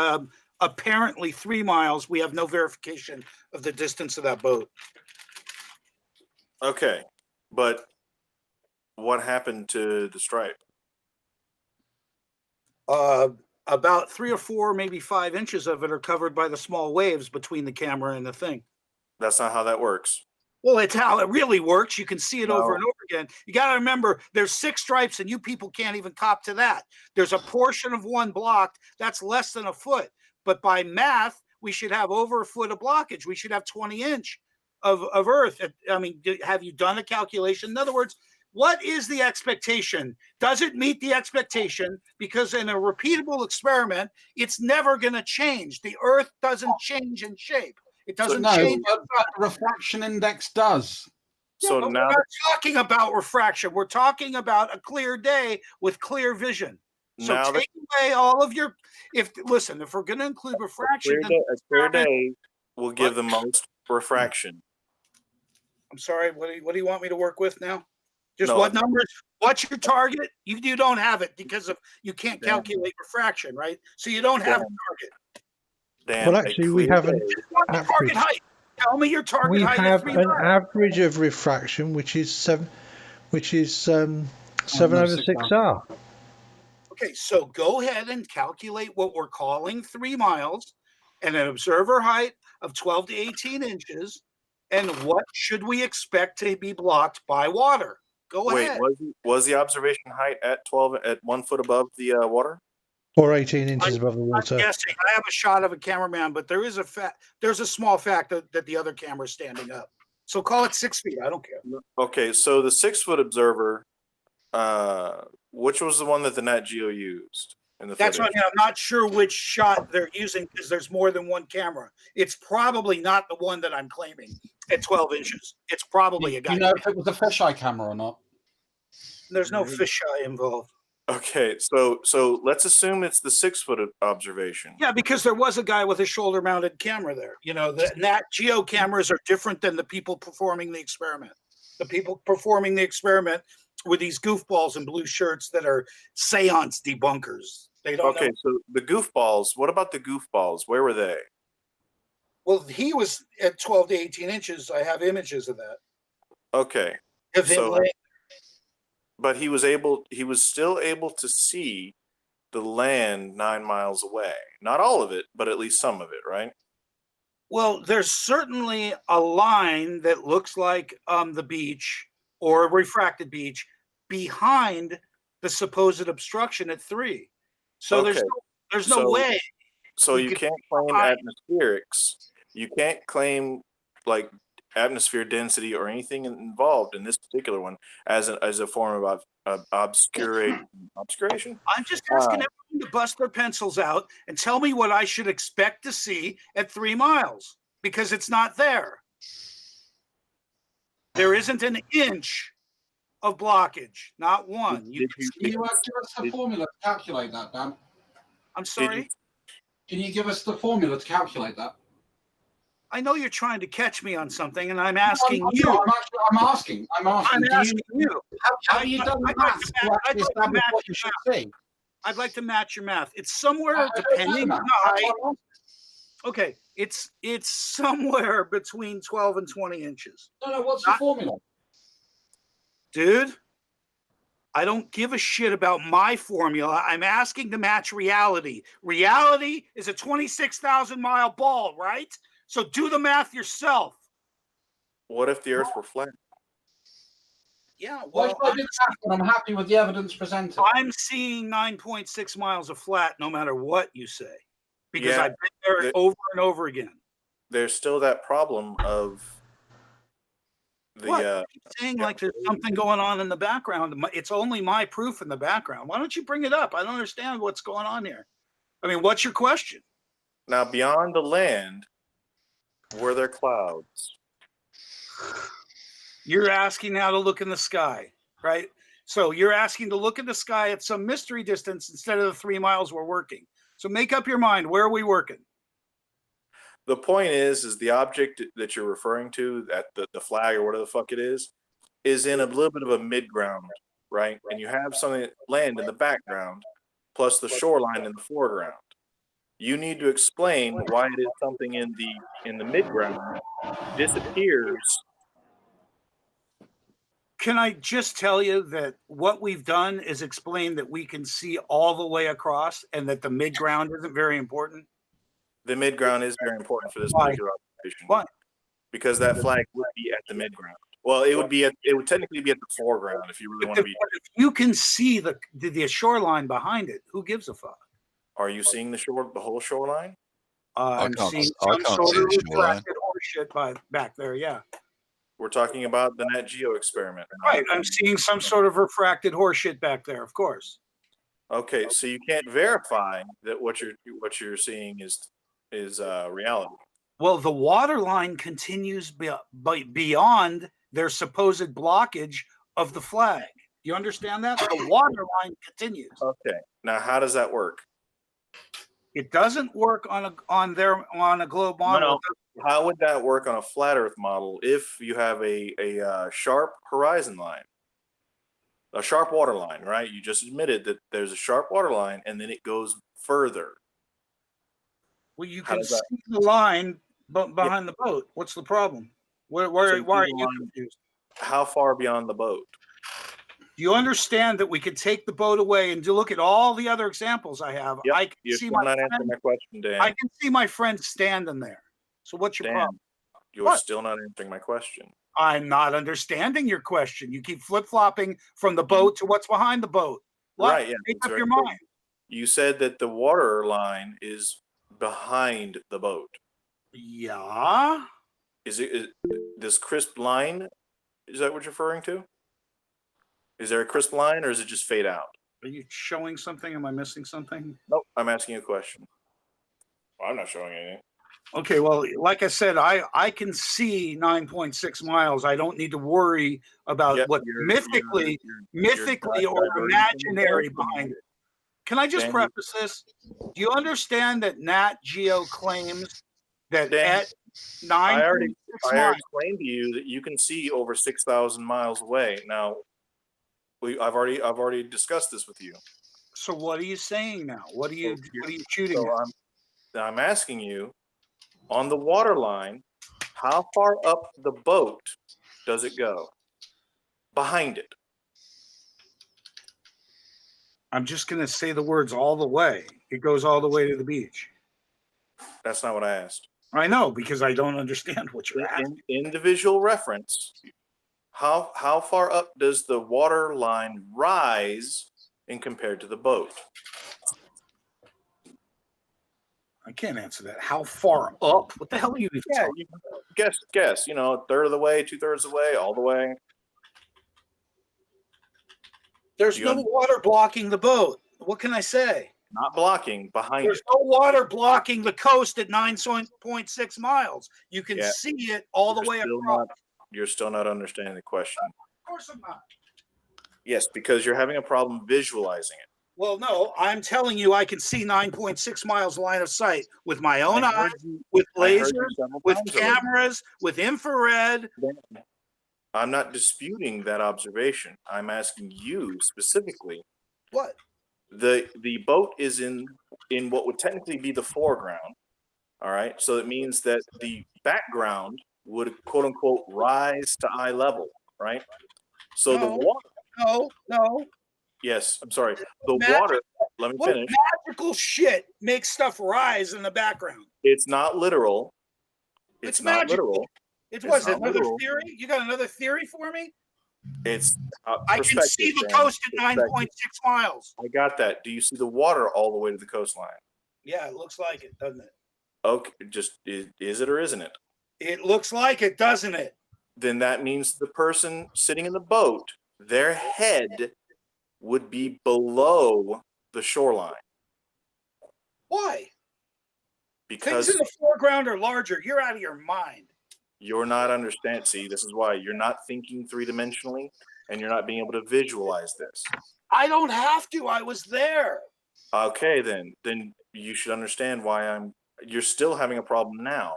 apparently 3 miles. We have no verification of the distance of that boat. Okay, but what happened to the stripe? About 3 or 4, maybe 5 inches of it are covered by the small waves between the camera and the thing. That's not how that works. Well, it's how it really works. You can see it over No. and over again. You got to remember, there's 6 stripes, and you people can't even cop to that. There's a portion of one blocked that's less than a foot. But by math, we should have over a foot of blockage. We should have 20 inch of earth. I mean, have you done a calculation? In other words, what is the expectation? Does it meet the expectation? Because in a repeatable experiment, it's never going to change. The earth doesn't change in shape. It doesn't change. But the refraction index does. So but now we're not talking about refraction. We're talking about a clear day with clear vision. So Now take away all of your. If we're going to include refraction, a clear day will give the most refraction. I'm sorry. What do you want me to work with now? Just No, what numbers? What's your target? You don't have it because of you can't calculate refraction, right? So you don't have a target. Well, actually, we have an Target average. height. Tell me your target We height. at have 3 an miles. average of refraction, which is 7 over 6R. Okay, so go ahead and calculate what we're calling 3 miles and an observer height of 12 to 18 inches. And what should we expect to be blocked by water? Go Wait, ahead. was the observation height at 1 foot above the water? Or 18 inches above the water. I'm guessing. I have a shot of a cameraman, but there's a small fact that the other camera's standing up. So call it 6 feet. I don't care. Okay, so the 6 foot observer, which was the one that the Nat Geo used in the That's footage? what I'm not sure which shot they're using because there's more than one camera. It's probably not the one that I'm claiming at 12 inches. It's probably a guy. Do you know if it was a fisheye camera or not? There's no fisheye involved. Okay, so let's assume it's the 6 foot observation. Yeah, because there was a guy with a shoulder-mounted camera there. You know, the Nat Geo cameras are different than the people performing the experiment. The people performing the experiment were these goofballs in blue shirts that are seance debunkers. They don't know. So the goofballs, what about the goofballs? Where were they? Well, he was at 12 to 18 inches. I have images of that. Okay. Of him laying. But he was still able to see the land 9 miles away. Not all of it, but at least some of it, right? Well, there's certainly a line that looks like the beach or a refracted beach behind the supposed obstruction at 3. So Okay. there's no way. So you can't claim atmospherics. You can't claim like atmosphere density or anything involved in this particular one as a form of obscuration. Obscuration? I'm just asking everyone to bust their pencils out and tell me what I should expect to see at 3 miles, because it's not there. There isn't an inch of blockage, not one. Can you give us the formula to calculate that, Dan? I'm sorry? Can you give us the formula to calculate that? I know you're trying to catch me on something, and I'm asking you. I'm asking. I'm asking you. Have you done the maths to actually establish what you should see? I'd like to match your math. It's somewhere depending on the height. Okay, it's somewhere between 12 and 20 inches. No, what's the formula? Dude, I don't give a shit about my formula. I'm asking to match reality. Reality is a 26,000 mile ball, right? So do the math yourself. What if the Earth were flat? Yeah, well, I'm happy with the evidence presented. I'm seeing 9.6 miles of flat no matter what you say, because I've been there over and over again. There's still that problem of the saying like there's something going on in the background. It's only my proof in the background. Why don't you bring it up? I don't understand what's going on here. I mean, what's your question? Now, beyond the land, were there clouds? You're asking now to look in the sky, right? So you're asking to look in the sky at some mystery distance instead of the 3 miles we're working. So make up your mind. Where are we working? The point is the object that you're referring to, that the flag or whatever the fuck it is in a little bit of a mid-ground, right? And you have something land in the background, plus the shoreline in the foreground. You need to explain why it is something in the mid-ground disappears. Can I just tell you that what we've done is explain that we can see all the way across and that the mid-ground isn't very important? The mid-ground is very important for this Why? particular observation. Why? Because that flag would be at the mid-ground. Well, it would technically be at the foreground if you really want to be. If you can see the shoreline behind it, who gives a fuck? Are you seeing the whole shoreline? I'm seeing some sort of refracted horseshit back there, yeah. We're talking about the Nat Geo experiment. Right, I'm seeing some sort of refracted horseshit back there, of course. Okay, so you can't verify that what you're seeing is reality. Well, the water line continues beyond their supposed blockage of the flag. You understand that? The water line continues. Okay. Now, how does that work? It doesn't work on a globe model. No. How would that work on a flat Earth model if you have a sharp horizon line, a sharp water line, right? You just admitted that there's a sharp water line, and then it goes further. Well, you can see the line behind the boat. What's the problem? Why are you confused? How far beyond the boat? Do you understand that we could take the boat away and look at all the other examples I have? Yep. I can see my friend, my question, Dan. I can see my friend standing there. So what's your problem? You're still not answering my question. I'm not understanding your question. You keep flip-flopping from the boat to what's behind the boat. What? Right, yeah. Make up your mind. You said that the water line is behind the boat. Yeah. Is this crisp line? Is that what you're referring to? Is there a crisp line, or is it just fade out? Are you showing something? Am I missing something? Nope. I'm asking you a question. Well, I'm not showing anything. Okay, well, like I said, I can see 9.6 miles. I don't need to worry about what mythically or imaginary behind it. Can I just preface this? Do you understand that Nat Geo claims that at 9.6 I already miles, explained to you that you can see over 6,000 miles away. Now, I've already discussed this with you. So what are you saying now? What are you shooting at? I'm asking you, on the water line, how far up the boat does it go? Behind it. I'm just going to say the words all the way. It goes all the way to the beach. That's not what I asked. I know, because I don't understand what you're asking. Individual reference. How far up does the water line rise in compared to the boat? I can't answer that. How far up? What the hell are you even talking about? Guess. You know, a third of the way, 2/3 of the way, all the way. There's no water blocking the boat. What can I say? Not blocking, behind There's it. no water blocking the coast at 9.6 miles. You can see it all the way across. You're still not understanding the question. Of course I'm not. Yes, because you're having a problem visualizing it. Well, no, I'm telling you I can see 9.6 miles line of sight with my own eyes, with lasers, with cameras, with infrared. I'm not disputing that observation. I'm asking you specifically. What? The boat is in what would technically be the foreground. All right. So it means that the background would quote unquote rise to eye level, right? So the water. No. Yes, I'm sorry. The water. Let me finish. Magical shit makes stuff rise in the background. It's not literal. It's not literal. It was another theory. You got another theory for me? It's I can see the coast at 9.6 miles. I got that. Do you see the water all the way to the coastline? Yeah, it looks like it, doesn't it? Okay, just is it or isn't it? It looks like it, doesn't it? Then that means the person sitting in the boat, their head would be below the shoreline. Why? Because things in the foreground are larger. You're out of your mind. You're not understand. See, this is why you're not thinking three-dimensionally, and you're not being able to visualize this. I don't have to. I was there. Okay, then you should understand why you're still having a problem now.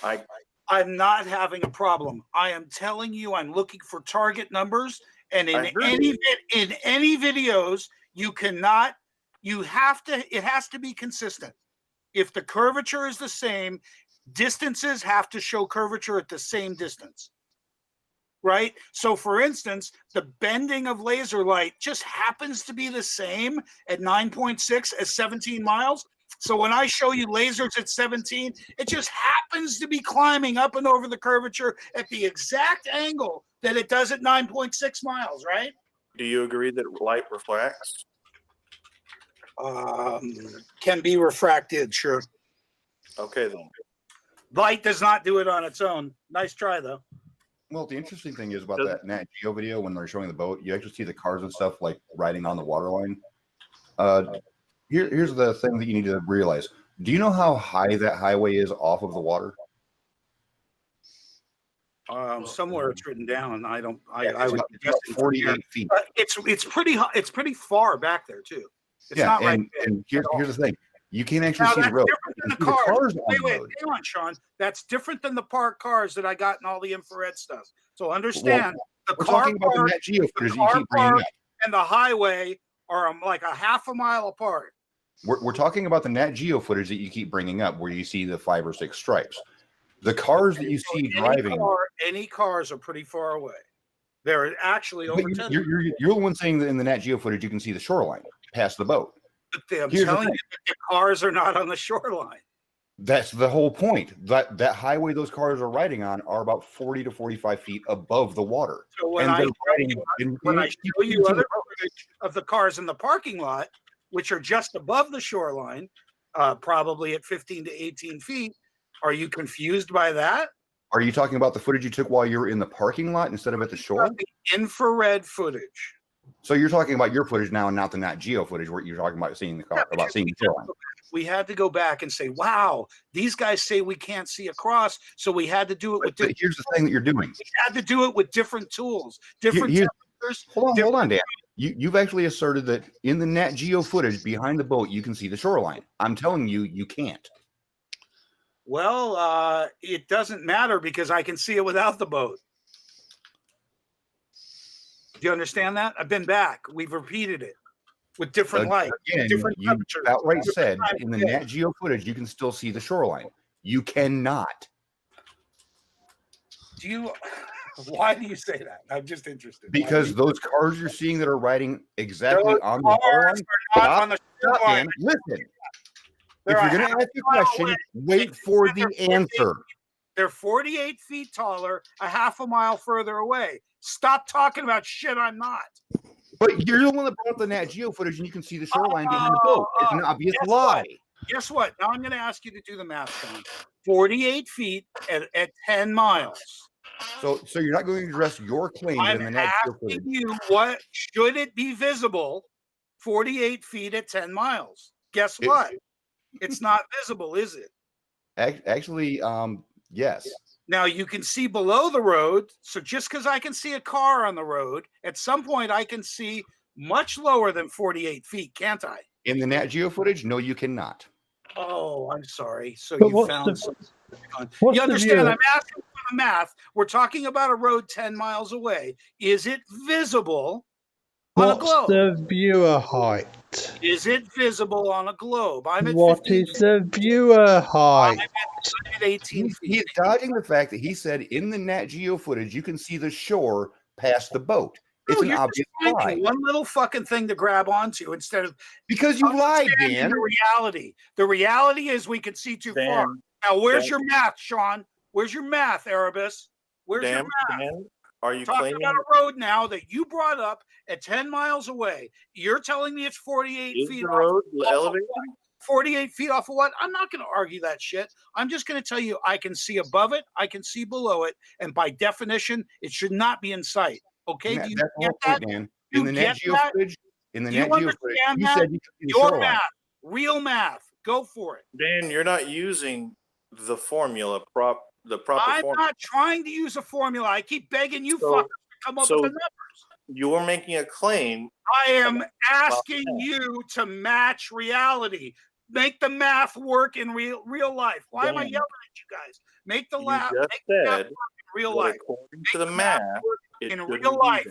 I'm not having a problem. I am telling you, I'm looking for target numbers, and in any videos, it has to be consistent. If the curvature is the same, distances have to show curvature at the same distance. Right? So for instance, the bending of laser light just happens to be the same at 9.6 as 17 miles. So when I show you lasers at 17, it just happens to be climbing up and over the curvature at the exact angle that it does at 9.6 miles, right? Do you agree that light refracts? Can be refracted, sure. Okay, then. Light does not do it on its own. Nice try, though. Well, the interesting thing is about that Nat Geo video when they're showing the boat, you actually see the cars and stuff like riding on the waterline. Here's the thing that you need to realize. Do you know how high that highway is off of the water? Somewhere it's written down. I would guess 48 feet. It's pretty far back there too. It's not right. And here's the thing. You can't actually see the road. The cars. Wait, hang on, Sean. That's different than the parked cars that I got in all the infrared stuff. So understand, the car park and the highway are like a half a mile apart. We're talking about the Nat Geo footage that you keep bringing up, where you see the 5 or 6 stripes. The cars that you see driving, any cars are pretty far away. They're actually over 10. You're the one saying that in the Nat Geo footage you can see the shoreline past the boat. But I'm telling you, the cars are not on the shoreline. That's the whole point. That highway those cars are riding on are about 40 to 45 feet above the water. So when I show you other footage of the cars in the parking lot, which are just above the shoreline, probably at 15 to 18 feet, are you confused by that? Are you talking about the footage you took while you were in the parking lot instead of at the shore? The infrared footage. So you're talking about your footage now and not the Nat Geo footage where you're talking about seeing the car, about seeing the shoreline. We had to go back and say, wow, these guys say we can't see across, so we had to do it with different. Here's the thing that you're doing. We had to do it with different tools, different temperatures. Hold on, Dan. You've actually asserted that in the Nat Geo footage behind the boat, you can see the shoreline. I'm telling you, you can't. Well, it doesn't matter because I can see it without the boat. Do you understand that? I've been back. We've repeated it with different light, different temperatures. You outright said in the Nat Geo footage, you can still see the shoreline. You cannot. Why do you say that? I'm just interested. Because those cars you're seeing that are riding exactly on the shoreline. Listen. If you're going to ask a question, wait for the answer. They're 48 feet taller, a half a mile further away. Stop talking about shit I'm not. But you're the one that brought up the Nat Geo footage and you can see the shoreline behind the boat. It's an obvious lie. Guess what? Now I'm going to ask you to do the math, Sean. 48 feet at 10 miles. So you're not going to address your claim in the Nat Geo footage. I'm asking you, what should it be visible 48 feet at 10 miles? Guess what? It's not visible, is it? Actually, yes. Now you can see below the road. So just because I can see a car on the road, at some point I can see much lower than 48 feet, can't I? In the Nat Geo footage, no, you cannot. Oh, I'm sorry. So you found something. You understand? I'm asking for the math. We're talking about a road 10 miles away. Is it visible on a globe? What's the viewer height? Is it visible on a globe? I'm at What is the viewer height? I'm at 18 feet. He's dodging the fact that he said in the Nat Geo footage you can see the shore past the boat. It's an obvious lie. One little fucking thing to grab onto instead of because you lied, Dan. The reality is we could see too far. Now, where's your math, Sean? Where's your math, Erebus? Where's your math? Dan, are you talking about a road now that you brought up at 10 miles away? You're telling me it's 48 feet off. 48 feet off of what? I'm not going to argue that shit. I'm just going to tell you I can see above it, I can see below it, and by definition, it should not be in sight. Okay, do you get that? Dan. In the Nat Geo footage, you said you could see the your math, real math. Go for it. Dan, you're not using the formula the proper I'm formula. not trying to use a formula. I keep begging you fuckers to come up with the numbers. You're making a claim. I am asking you to match reality. Make the math work in real life. Why am I yelling at you guys? Make the math work in real life. According to the math, in real life.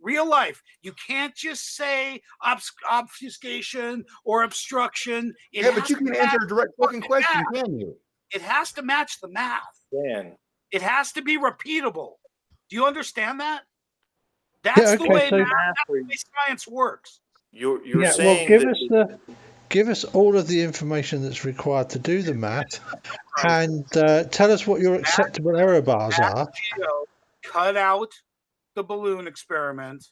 Real life. You can't just say obfuscation or obstruction. Yeah, but you can answer a direct fucking question, can you? It has to match the math. Dan. It has to be repeatable. Do you understand that? That's the way science works. You're saying give us all of the information that's required to do the math, and tell us what your acceptable error bars are. Cut out the balloon experiment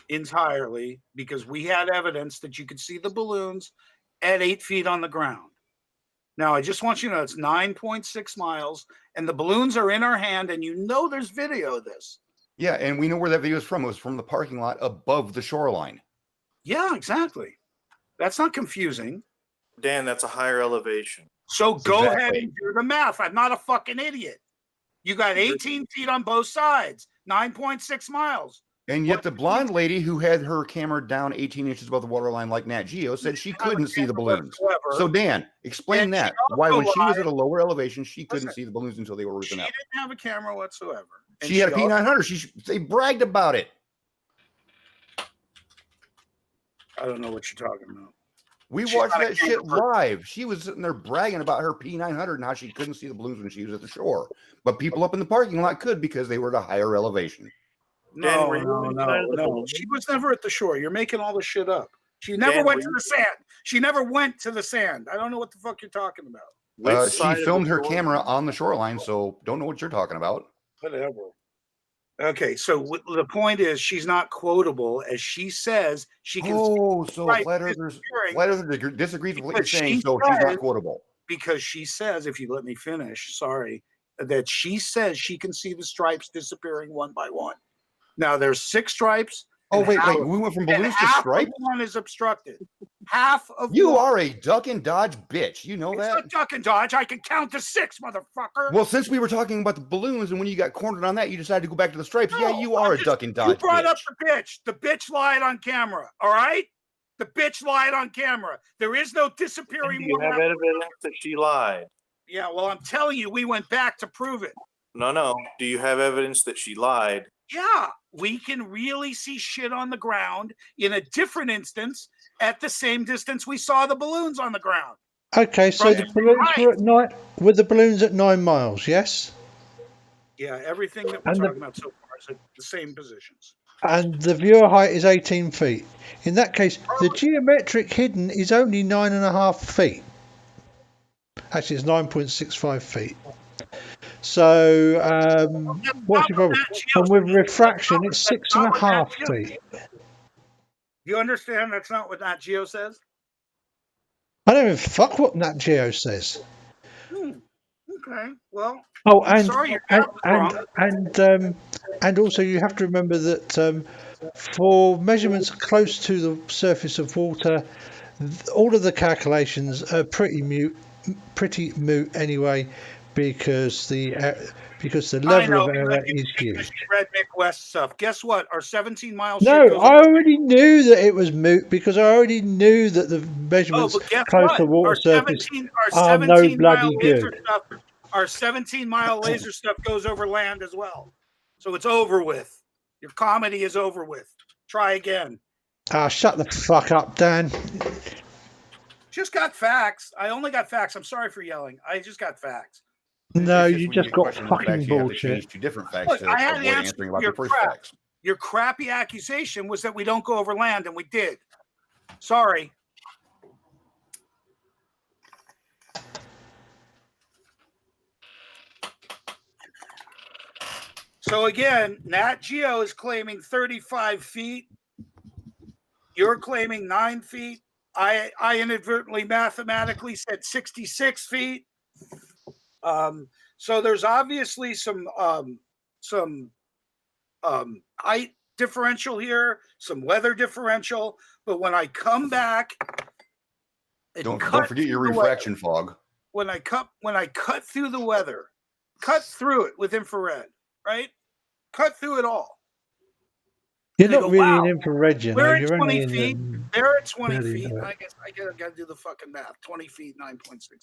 entirely because we had evidence that you could see the balloons at 8 feet on the ground. Now, I just want you to know it's 9.6 miles, and the balloons are in our hand, and you know there's video of this. Yeah, and we know where that video is from. It was from the parking lot above the shoreline. Yeah, exactly. That's not confusing. Dan, that's a higher elevation. So go ahead and do the math. I'm not a fucking idiot. You got 18 feet on both sides, 9.6 miles. And yet the blonde lady who had her camera down 18 inches above the waterline like Nat Geo said she couldn't see the balloons. So Dan, explain that. Why when she was at a lower elevation, she couldn't see the balloons until they were risen out. She didn't have a camera whatsoever. She had a P900. They bragged about it. I don't know what you're talking about. We watched that shit live. She was sitting there bragging about her P900 and how she couldn't see the balloons when she was at the shore. But people up in the parking lot could because they were at a higher elevation. No. She was never at the shore. You're making all this shit up. She never went to the sand. She never went to the sand. I don't know what the fuck you're talking about. She filmed her camera on the shoreline, so don't know what you're talking about. Whatever. Okay, so the point is she's not quotable, as she says she can. Oh, so Flat Earther disagrees with what you're saying, so she's not quotable. Because she says, if you let me finish, sorry, that she says she can see the stripes disappearing one by one. Now there's 6 stripes. Oh, wait, we went from balloons to stripes? One is obstructed. Half of you are a duck and dodge bitch. You know that? It's a duck and dodge. I can count to 6, motherfucker. Well, since we were talking about the balloons, and when you got cornered on that, you decided to go back to the stripes. No, yeah, you are a duck and dodge. You brought up the bitch. The bitch lied on camera. All right? The bitch lied on camera. There is no disappearing. Do you have evidence that she lied? Yeah, well, I'm telling you, we went back to prove it. No. Do you have evidence that she lied? Yeah, we can really see shit on the ground in a different instance at the same distance we saw the balloons on the ground. Okay, so the balloons were at 9. Were the balloons at 9 miles? Yes. Yeah, everything that we're talking about so far is at the same positions. And the viewer height is 18 feet. In that case, the geometric hidden is only 9.5 feet. Actually, it's 9.65 feet. So, what's your problem? And with refraction, it's 6.5 feet. You understand that's not what Nat Geo says? I don't even fuck what Nat Geo says. Okay, well. Oh, and also you have to remember that for measurements close to the surface of water, all of the calculations are pretty moot anyway, because the level of error is huge. Read Mick West stuff. Guess what? Our 17 miles. No, I already knew that it was moot because I already knew that the measurements close to water surface are no bloody good. Our 17-mile laser stuff goes over land as well, so it's over with. Your comedy is over with. Try again. Shut the fuck up, Dan. Just got facts. I only got facts. I'm sorry for yelling. I just got facts. No, you just got fucking bullshit. Two different facts. Look, I had to answer your crap. Your crappy accusation was that we don't go over land, and we did. Sorry. So again, Nat Geo is claiming 35 feet. You're claiming 9 feet. I inadvertently mathematically said 66 feet. So there's obviously some height differential here, some weather differential. But when I come back, don't forget your refraction fog. when I cut through the weather, cut through it with infrared, right? Cut through it all. You're They not go, really wow, in infrared, you know. we're at You're 20 only in feet. the They're at 20 very feet. low. I guess I got to do the fucking math. 20 feet, 9.6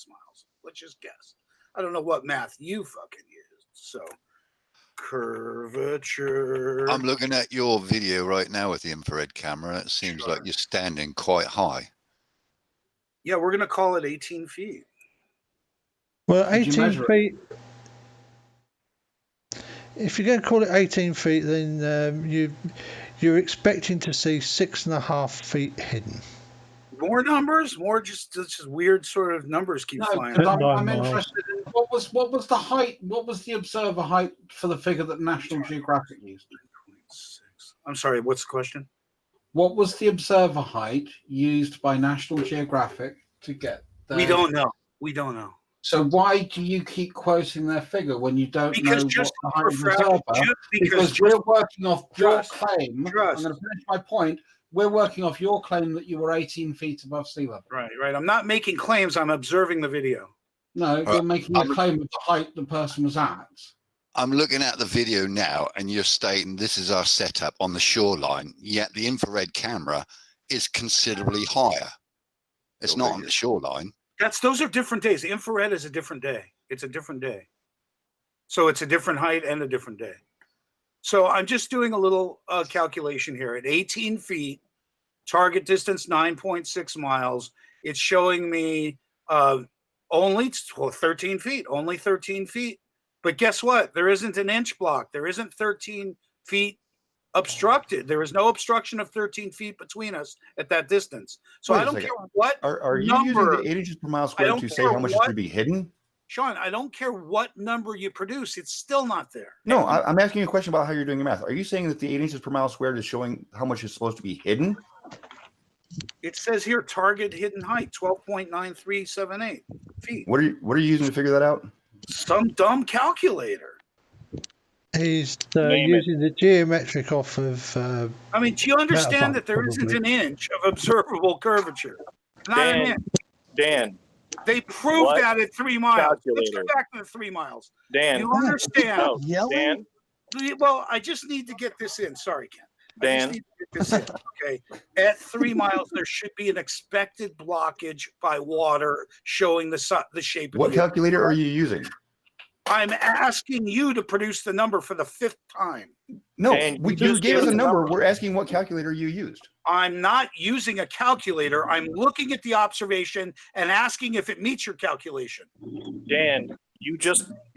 miles. Let's just guess. I don't know what math you fucking used. So, curvature. I'm looking at your video right now with the infrared camera. It seems like you're standing quite high. Yeah, we're going to call it 18 feet. Well, Did you 18 measure it? feet. If you're going to call it 18 feet, then you're expecting to see 6.5 feet hidden. More numbers, more just weird sort of numbers keep No, flying. because At 9 I'm miles. interested in what was the height? What was the observer height for the figure that National Geographic used? I'm sorry, what's the question? What was the observer height used by National Geographic to get there? We don't know. We don't know. So why do you keep quoting their figure when you don't know what the height of the observer? Because we're working off your claim. I'm going to finish my point. We're working off your claim that you were 18 feet above sea level. Right. I'm not making claims. I'm observing the video. No, you're making a claim of the height the person was at. I'm looking at the video now, and you're stating this is our setup on the shoreline, yet the infrared camera is considerably higher. It's not on the shoreline. Those are different days. The infrared is a different day. It's a different day. So it's a different height and a different day. So I'm just doing a little calculation here. At 18 feet, target distance 9.6 miles. It's showing me only 13 feet, only 13 feet. But guess what? There isn't an inch block. There isn't 13 feet obstructed. There is no obstruction of 13 feet between us at that distance. So Wait I a don't second. care what Are you using the 8 inches per mile squared to say how much is to be hidden? Sean, I don't care what number you produce. It's still not there. No, I'm asking you a question about how you're doing your math. Are you saying that the 8 inches per mile squared is showing how much is supposed to be hidden? It says here target hidden height 12.9378 feet. What are you using to figure that out? Some dumb calculator. He's using the geometric off of. I mean, do you understand that there isn't an inch of observable curvature? Not an inch. Dan. They proved that at 3 miles. Let's go Calculator. back to the 3 miles. Dan. You understand? No, Dan. Well, I just need to get this in. Sorry, Ken. Dan. I just need to get this in. Okay. At 3 miles, there should be an expected blockage by water showing the shape of What the calculator are you using? I'm asking you to produce the number for the 5th time. No, Dan, we you just just gave us gave a us a number. number. We're asking what calculator you used. I'm not using a calculator. I'm looking at the observation and asking if it meets your calculation. Dan,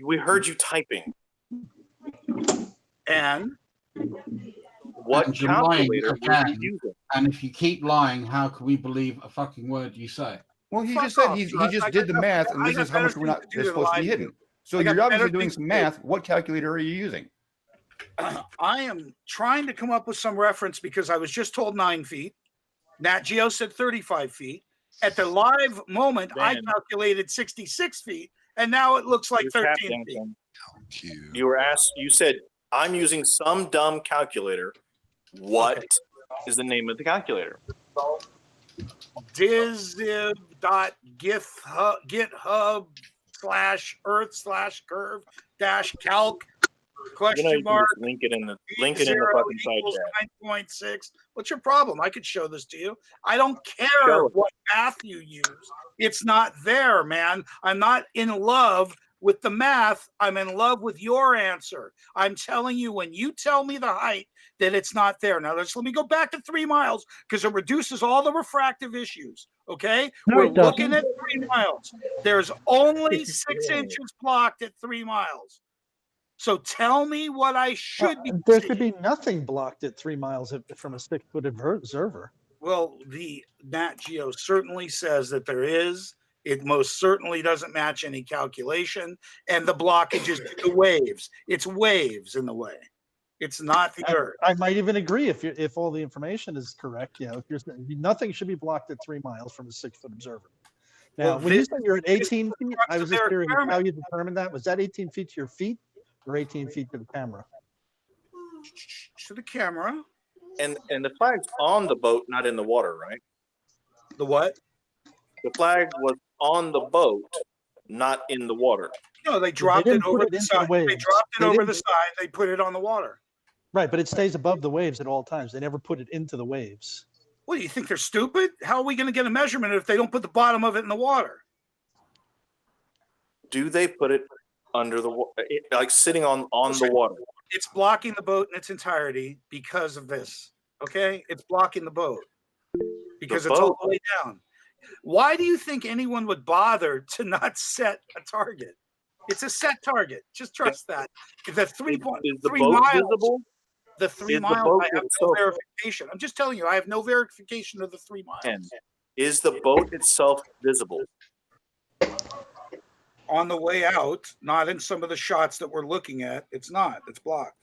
we heard you typing. And what And you're lying calculator were again. you using? And if you keep lying, how can we believe a fucking word you say? Well, he Fuck just said off, he Russ. just I did the got- math, and I this got is how much better we're things not to do that's than supposed to lie be to hidden. you. So I got you're obviously better doing things some to math. What calculator are you using? I am trying to come up with some reference because I was just told 9 feet. Nat Geo said 35 feet. At the live moment, I Dan. calculated 66 feet, and now it looks like You're 13 feet. tapping. You were asked. You said I'm using some dumb calculator. What is the name of the calculator? Github.github/earth/curve-calc question mark. Link it in the fucking side chat. 9.6. What's your problem? I could show this to you. I don't care Show it. what math you use. It's not there, man. I'm not in love with the math. I'm in love with your answer. I'm telling you, when you tell me the height, that it's not there. Now, let me go back to 3 miles because it reduces all the refractive issues. Okay? No, We're it doesn't. looking at 3 miles. There's only 6 inches blocked at 3 miles. So tell me what I should be. There should be nothing blocked at 3 miles from a 6-foot observer. Well, the Nat Geo certainly says that there is. It most certainly doesn't match any calculation, and the blockage is the waves. It's waves in the way. It's not the earth. I might even agree if all the information is correct. If nothing should be blocked at 3 miles from a 6-foot observer. Now, Well, when you this- said you're at 18 feet, I was just their curious experiment. how you determined that. Was that 18 feet to your feet or 18 feet to the camera? To the camera. And the flag's on the boat, not in the water, right? The what? The flag was on the boat, not in the water. No, they dropped it over the side. They dropped it over the didn't- side. They put it on the water. Right, but it stays above the waves at all times. They never put it into the waves. What do you think? They're stupid? How are we going to get a measurement if they don't put the bottom of it in the water? Do they put it under the water, like sitting on the water? It's blocking the boat in its entirety because of this. Okay, it's blocking the boat because it's all the way down. Why do you think anyone would bother to not set a target? It's a set target. Just trust that. The 3 miles. Visible? The 3 Is the miles. boat I have no itself- verification. I'm just telling you, I have no verification of the 3 miles. And is the boat itself visible? On the way out, not in some of the shots that we're looking at. It's not. It's blocked.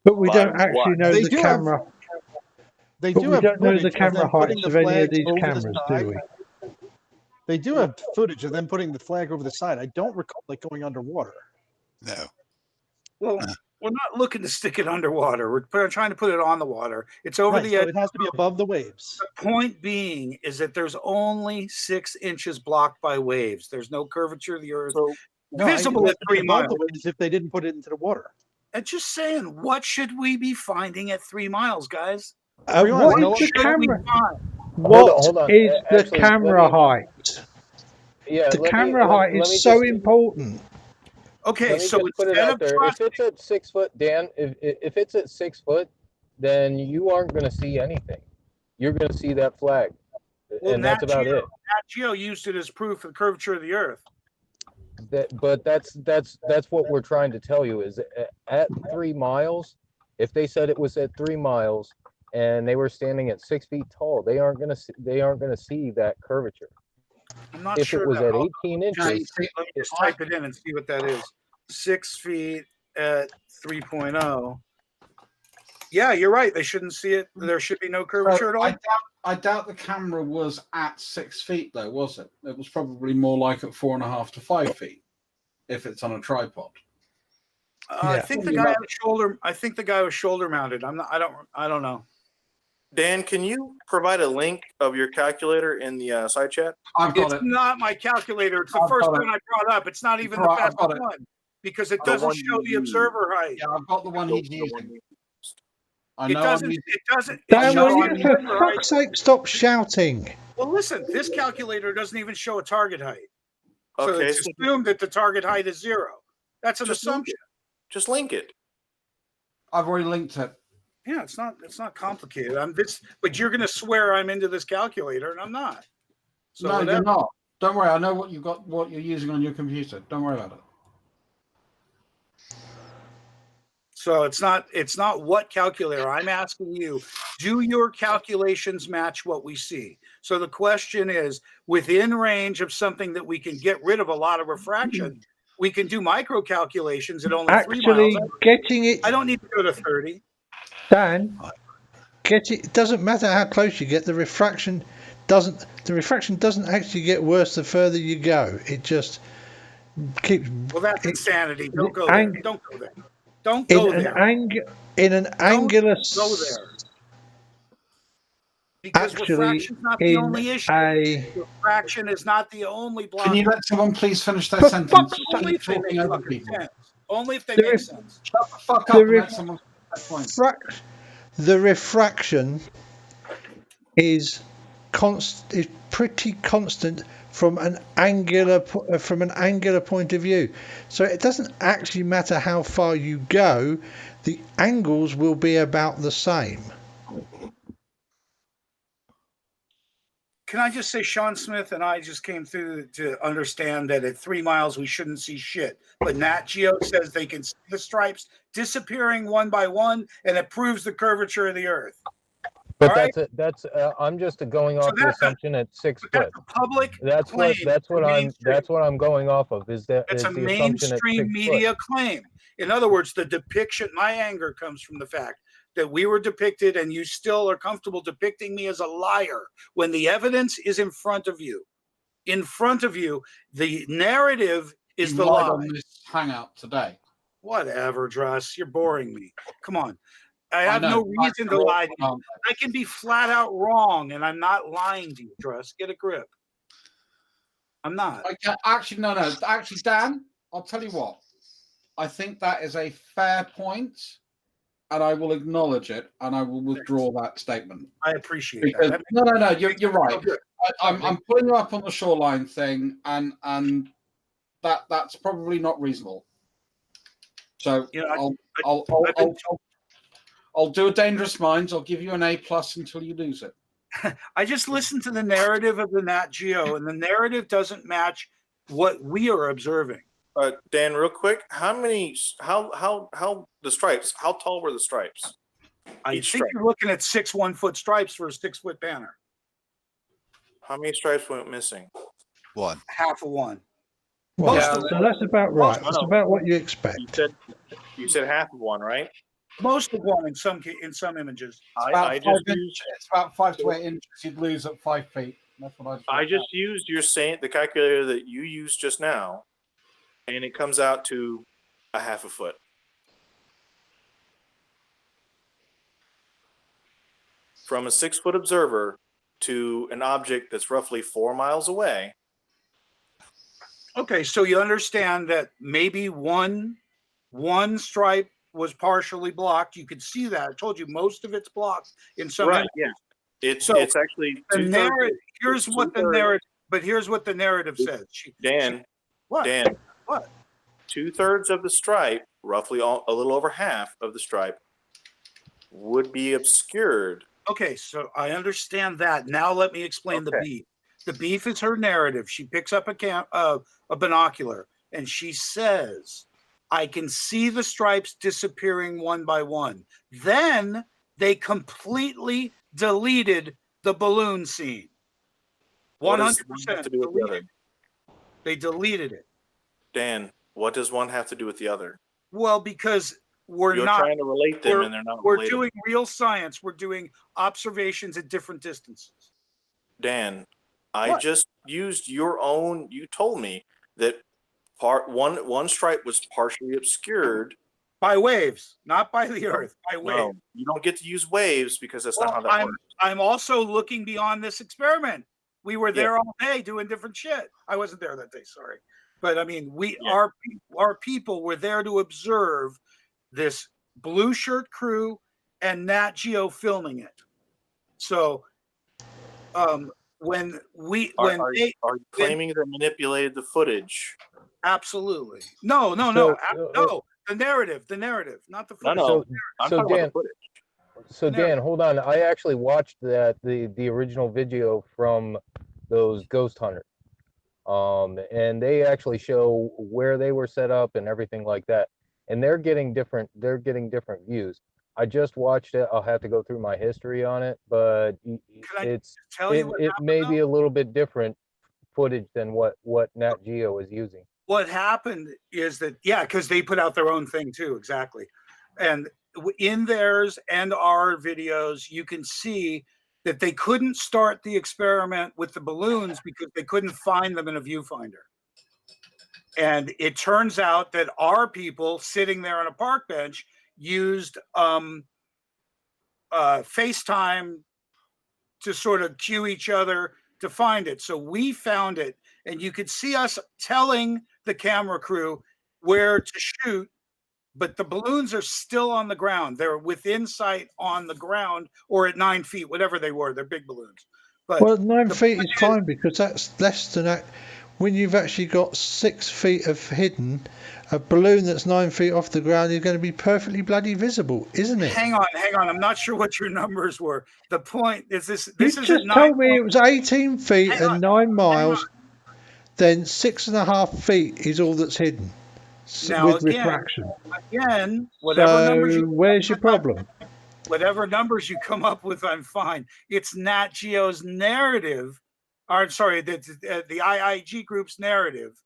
But we don't actually know the camera. They But do we have don't know footage the of camera them putting heights the of any of flags these over the cameras, side. do we? They do have footage of them putting the flag over the side. I don't recall it going underwater. No. Well, we're not looking to stick it underwater. We're trying to put it on the water. It's over Right, the so edge. it has to be above the waves. The point being is that there's only 6 inches blocked by waves. There's no curvature of the earth. Visible at 3 miles. If they didn't put it into the water. And just saying, what should we be finding at 3 miles, guys? What is the camera? What Hold on. is the Actually, camera height? Yeah, The let me- camera let- height let is me so just- important. Okay, Let me so just put it instead out of there. If it's at 6 foot, Dan, if it's at 6 foot, then you aren't going to see anything. You're going to see that flag, and that's about it. Nat Geo used it as proof of the curvature of the earth. But that's what we're trying to tell you is at 3 miles. If they said it was at 3 miles and they were standing at 6 feet tall, they aren't going to see that curvature. I'm not If sure. it was that. at I'll- 18 Let me inches, just type it in and see what that is. 6 feet at 3.0. Yeah, you're right. They shouldn't see it. There should be no curvature at all. I doubt the camera was at 6 feet, though, was it? It was probably more like at 4.5 to 5 feet, if it's on a tripod. I think the guy was shoulder. I think the guy was shoulder mounted. I'm not. I don't know. Dan, can you provide a link of your calculator in the side chat? It's not my calculator. It's the first one I brought up. It's not even the Right, I've best got it. one because it The doesn't one show you the observer height. Yeah, I've got the one he's using. I It know doesn't. I'm It doesn't. Dan, shows will the you, for observer height. fuck's sake, stop shouting? Well, listen. This calculator doesn't even show a target height. So Okay, it's so- assumed that the target height is 0. That's an Just link assumption. Just link it. I've already linked it. Yeah, it's not complicated. But you're going to swear I'm into this calculator, and I'm not. So No, whatever. you're not. Don't worry. I know what you're using on your computer. Don't worry about it. So it's not what calculator. I'm asking you, do your calculations match what we see? So the question is, within range of something that we can get rid of a lot of refraction, we can do micro calculations at only 3 Actually, miles. getting it, I don't need to go to 30. Dan, it doesn't matter how close you get, the refraction doesn't actually get worse the further you go. It just keeps. Well, that's insanity. Don't go ang- there. Don't go there. Don't go there. In an angular. Go there. Because Actually, refraction's not the in only issue. Refraction is not the only block. Can you let someone please finish their For sentence? Only if they Talking make over fucking people. sense. Only if they The make ref- sense. Shut the fuck The up and ref- let someone finish their point. The refraction is pretty constant from an angular point of view. So it doesn't actually matter how far you go, the angles will be about the same. Can I just say Sean Smith and I just came through to understand that at 3 miles we shouldn't see shit. But Nat Geo says they can see the stripes disappearing one by one, and it proves the curvature of the earth. But All right? that's I'm just going off the that's assumption at 6 foot. That's a public That's claim. what I'm going off of. Is that It's is a the assumption at 6 mainstream foot. media claim. In other words, the depiction, my anger comes from the fact that we were depicted and you still are comfortable depicting me as a liar when the evidence is in front of you. In front of you, the narrative is You the lied lie. on this hangout today. Whatever, Druss. You're boring me. Come on. I have know. no reason to lie to you. I can be flat out wrong, and I'm not lying to you, Druss. Get a grip. I'm not. Okay, actually, no. Actually, Dan, I'll tell you what. I think that is a fair point, and I will acknowledge it, and I will withdraw that statement. I appreciate because, that. No. You're right. I'm pulling you up on the shoreline thing, and that's probably not reasonable. So I'll do a Dangerous Minds. I'll give you an A+ until you lose it. I just listened to the narrative of the Nat Geo, and the narrative doesn't match what we are observing. Dan, real quick, how the stripes? How tall were the stripes? I think you're looking at 6 1-foot stripes for a 6-foot banner. How many stripes went missing? One. Half of one. Well, so that's about right. That's about what you expect. You said half of one, right? Most of one in some images. It's about 5 to 8 inches. You'd lose at 5 feet. That's what I just used the calculator that you used just now, and it comes out to a half a foot. From a 6-foot observer to an object that's roughly 4 miles away. Okay, so you understand that maybe one stripe was partially blocked. You could see that. I told you most of it's blocked in some. Right. Yeah. It's actually the narrative. Here's what the narrative. But here's what the narrative says. Dan. What? 2/3 of the stripe, roughly a little over half of the stripe, would be obscured. Okay, so I understand that. Now let me explain the beef. The beef is her narrative. She picks up a binocular and she says, I can see the stripes disappearing one by one. Then they completely deleted the balloon scene. 100%. They deleted it. Dan, what does one have to do with the other? Well, because you're not trying to relate them and they're not We're related. doing real science. We're doing observations at different distances. Dan, I just used your own. You told me that one stripe was partially obscured by waves, not by the Earth. By waves. No, you don't get to use waves because that's not how that works. I'm also looking beyond this experiment. We were there all day doing different shit. I wasn't there that day, sorry, but I mean, our people were there to observe this blue shirt crew and Nat Geo filming it. So, are you claiming they manipulated the footage? Absolutely. No. The narrative, not the footage. So I'm talking Dan, about the footage. So Dan, hold on. I actually watched the original video from those ghost hunters. And they actually show where they were set up and everything like that. And they're getting different views. I just watched it. I'll have to go through my history on it, but it may be a little bit different footage than what Nat Geo is using. What happened is that, because they put out their own thing too, exactly. And in theirs and our videos, you can see that they couldn't start the experiment with the balloons because they couldn't find them in a viewfinder. And it turns out that our people sitting there on a park bench used FaceTime to sort of cue each other to find it. So we found it, and you could see us telling the camera crew where to shoot, but the balloons are still on the ground. They're within sight on the ground or at 9 feet, whatever they were. They're big balloons. But 9 feet is fine because that's less than that. When you've actually got 6 feet of hidden, a balloon that's 9 feet off the ground is going to be perfectly bloody visible, isn't it? Hang on. I'm not sure what your numbers were. The point is this. You just told me it was 18 feet and 9 miles. Then 6.5 feet is all that's hidden with refraction. Again, whatever numbers where's your problem? Whatever numbers you come up with, I'm fine. It's Nat Geo's narrative. I'm sorry, the IIG group's narrative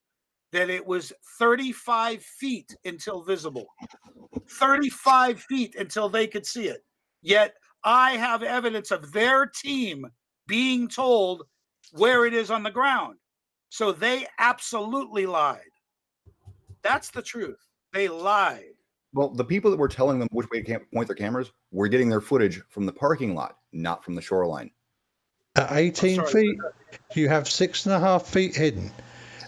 that it was 35 feet until visible. 35 feet until they could see it. Yet I have evidence of their team being told where it is on the ground. So they absolutely lied. That's the truth. They lied. Well, the people that were telling them which way to point their cameras were getting their footage from the parking lot, not from the shoreline. At 18 feet, you have 6.5 feet hidden.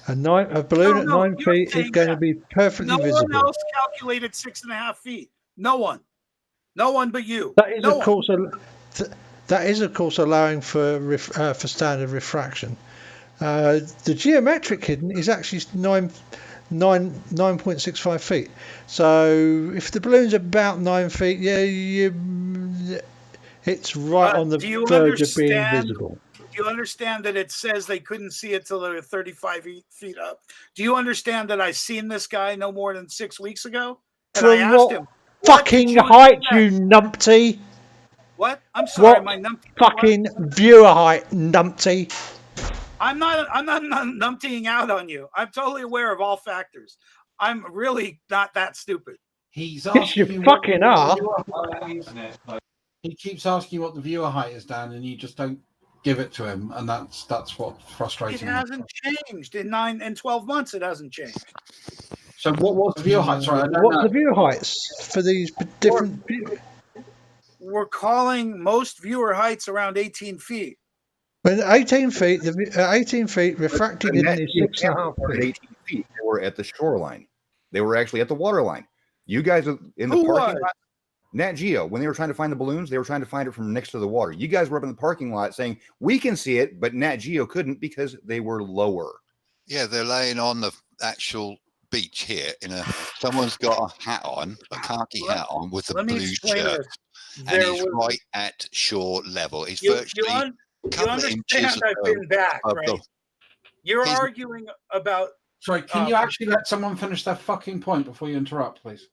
A balloon at 9 feet is going to be perfectly visible. No one else calculated 6.5 feet. No one but you. That is, of course, allowing for standard refraction. The geometric hidden is actually 9.65 feet. So if the balloon's about 9 feet, it's right on the verge of being visible. Do you understand that it says they couldn't see it till they were 35 feet up? Do you understand that I seen this guy no more than 6 weeks ago? And I asked him, fucking height, you numpty? What? I'm sorry, what my numpty. Fucking viewer height, numpty. I'm not numptying out on you. I'm totally aware of all factors. I'm really not that stupid. He's yes, you fucking are. He keeps asking what the viewer height is, Dan, and you just don't give it to him, and that's what's frustrating. It hasn't changed in 9 and 12 months. It hasn't changed. So what was the viewer height? Sorry, what's the viewer heights for these different? We're calling most viewer heights around 18 feet. When 18 feet, 18 feet refracted in is 6.5 feet. 18 feet. They were at the shoreline. They were actually at the waterline. You guys in the parking lot. Nat Geo, when they were trying to find the balloons, they were trying to find it from next to the water. You guys were up in the parking lot saying, we can see it, but Nat Geo couldn't because they were lower. Yeah, they're laying on the actual beach here someone's got a hat on, a khaki hat on with a blue shirt. And he's right at shore level. He's virtually a couple of inches I've been back, right? You're arguing about... Sorry, can you actually let someone finish their fucking point before you interrupt, please?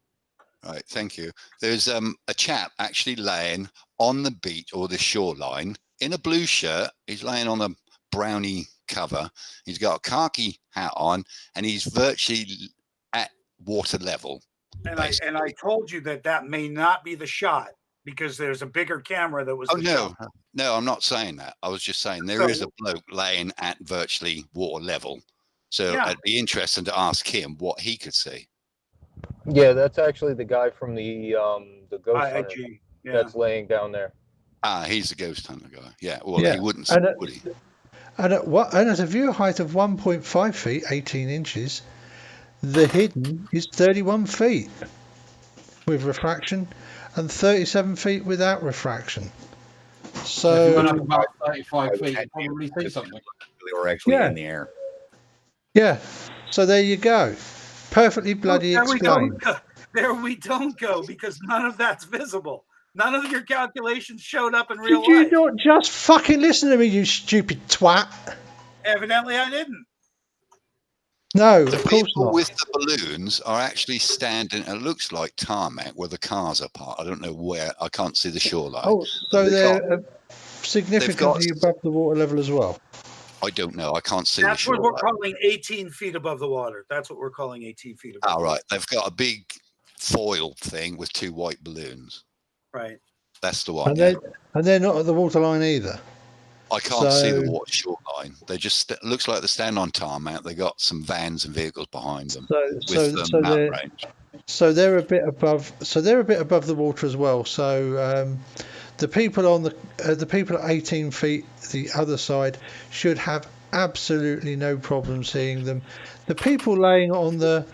Right, thank you. There's a chap actually laying on the beach or the shoreline in a blue shirt. He's laying on a brownie cover. He's got a khaki hat on, and he's virtually at water level. And I told you that may not be the shot because there's a bigger camera that was. Oh no, no, I'm not saying that. I was just saying there is a bloke laying at virtually water level. So it'd be interesting to ask him what he could see. Yeah, that's actually the guy from the ghost hunter that's laying down there. Ah, he's the ghost hunter guy. Yeah, well, he wouldn't see, would he? And at a view height of 1.5 feet, 18 inches, the hidden is 31 feet with refraction and 37 feet without refraction. So if you went up about 35 feet, you probably see something. They were actually in the air. Yeah, so there you go. Perfectly bloody explained. There we don't go because none of that's visible. None of your calculations showed up in real life. Did you not just fucking listen to me, you stupid twat? Evidently, I didn't. No, the of course people not. with the balloons are actually standing. It looks like tarmac where the cars are parked. I don't know where. I can't see the shoreline. Oh, so they're significantly above the water level as well. I don't know. I can't see. That's the what we're calling 18 feet above the water. That's what we're calling 18 feet above. Oh, right. They've got a big foil thing with 2 white balloons. Right. That's the one. And they're not at the waterline either. I can't see the water shoreline. They just looks like they stand on tarmac. They got some vans and vehicles behind them So they're a bit above. So they're a bit above the water as well. So the people on the people at 18 feet, the other side, should have absolutely no problem seeing them. The people laying on the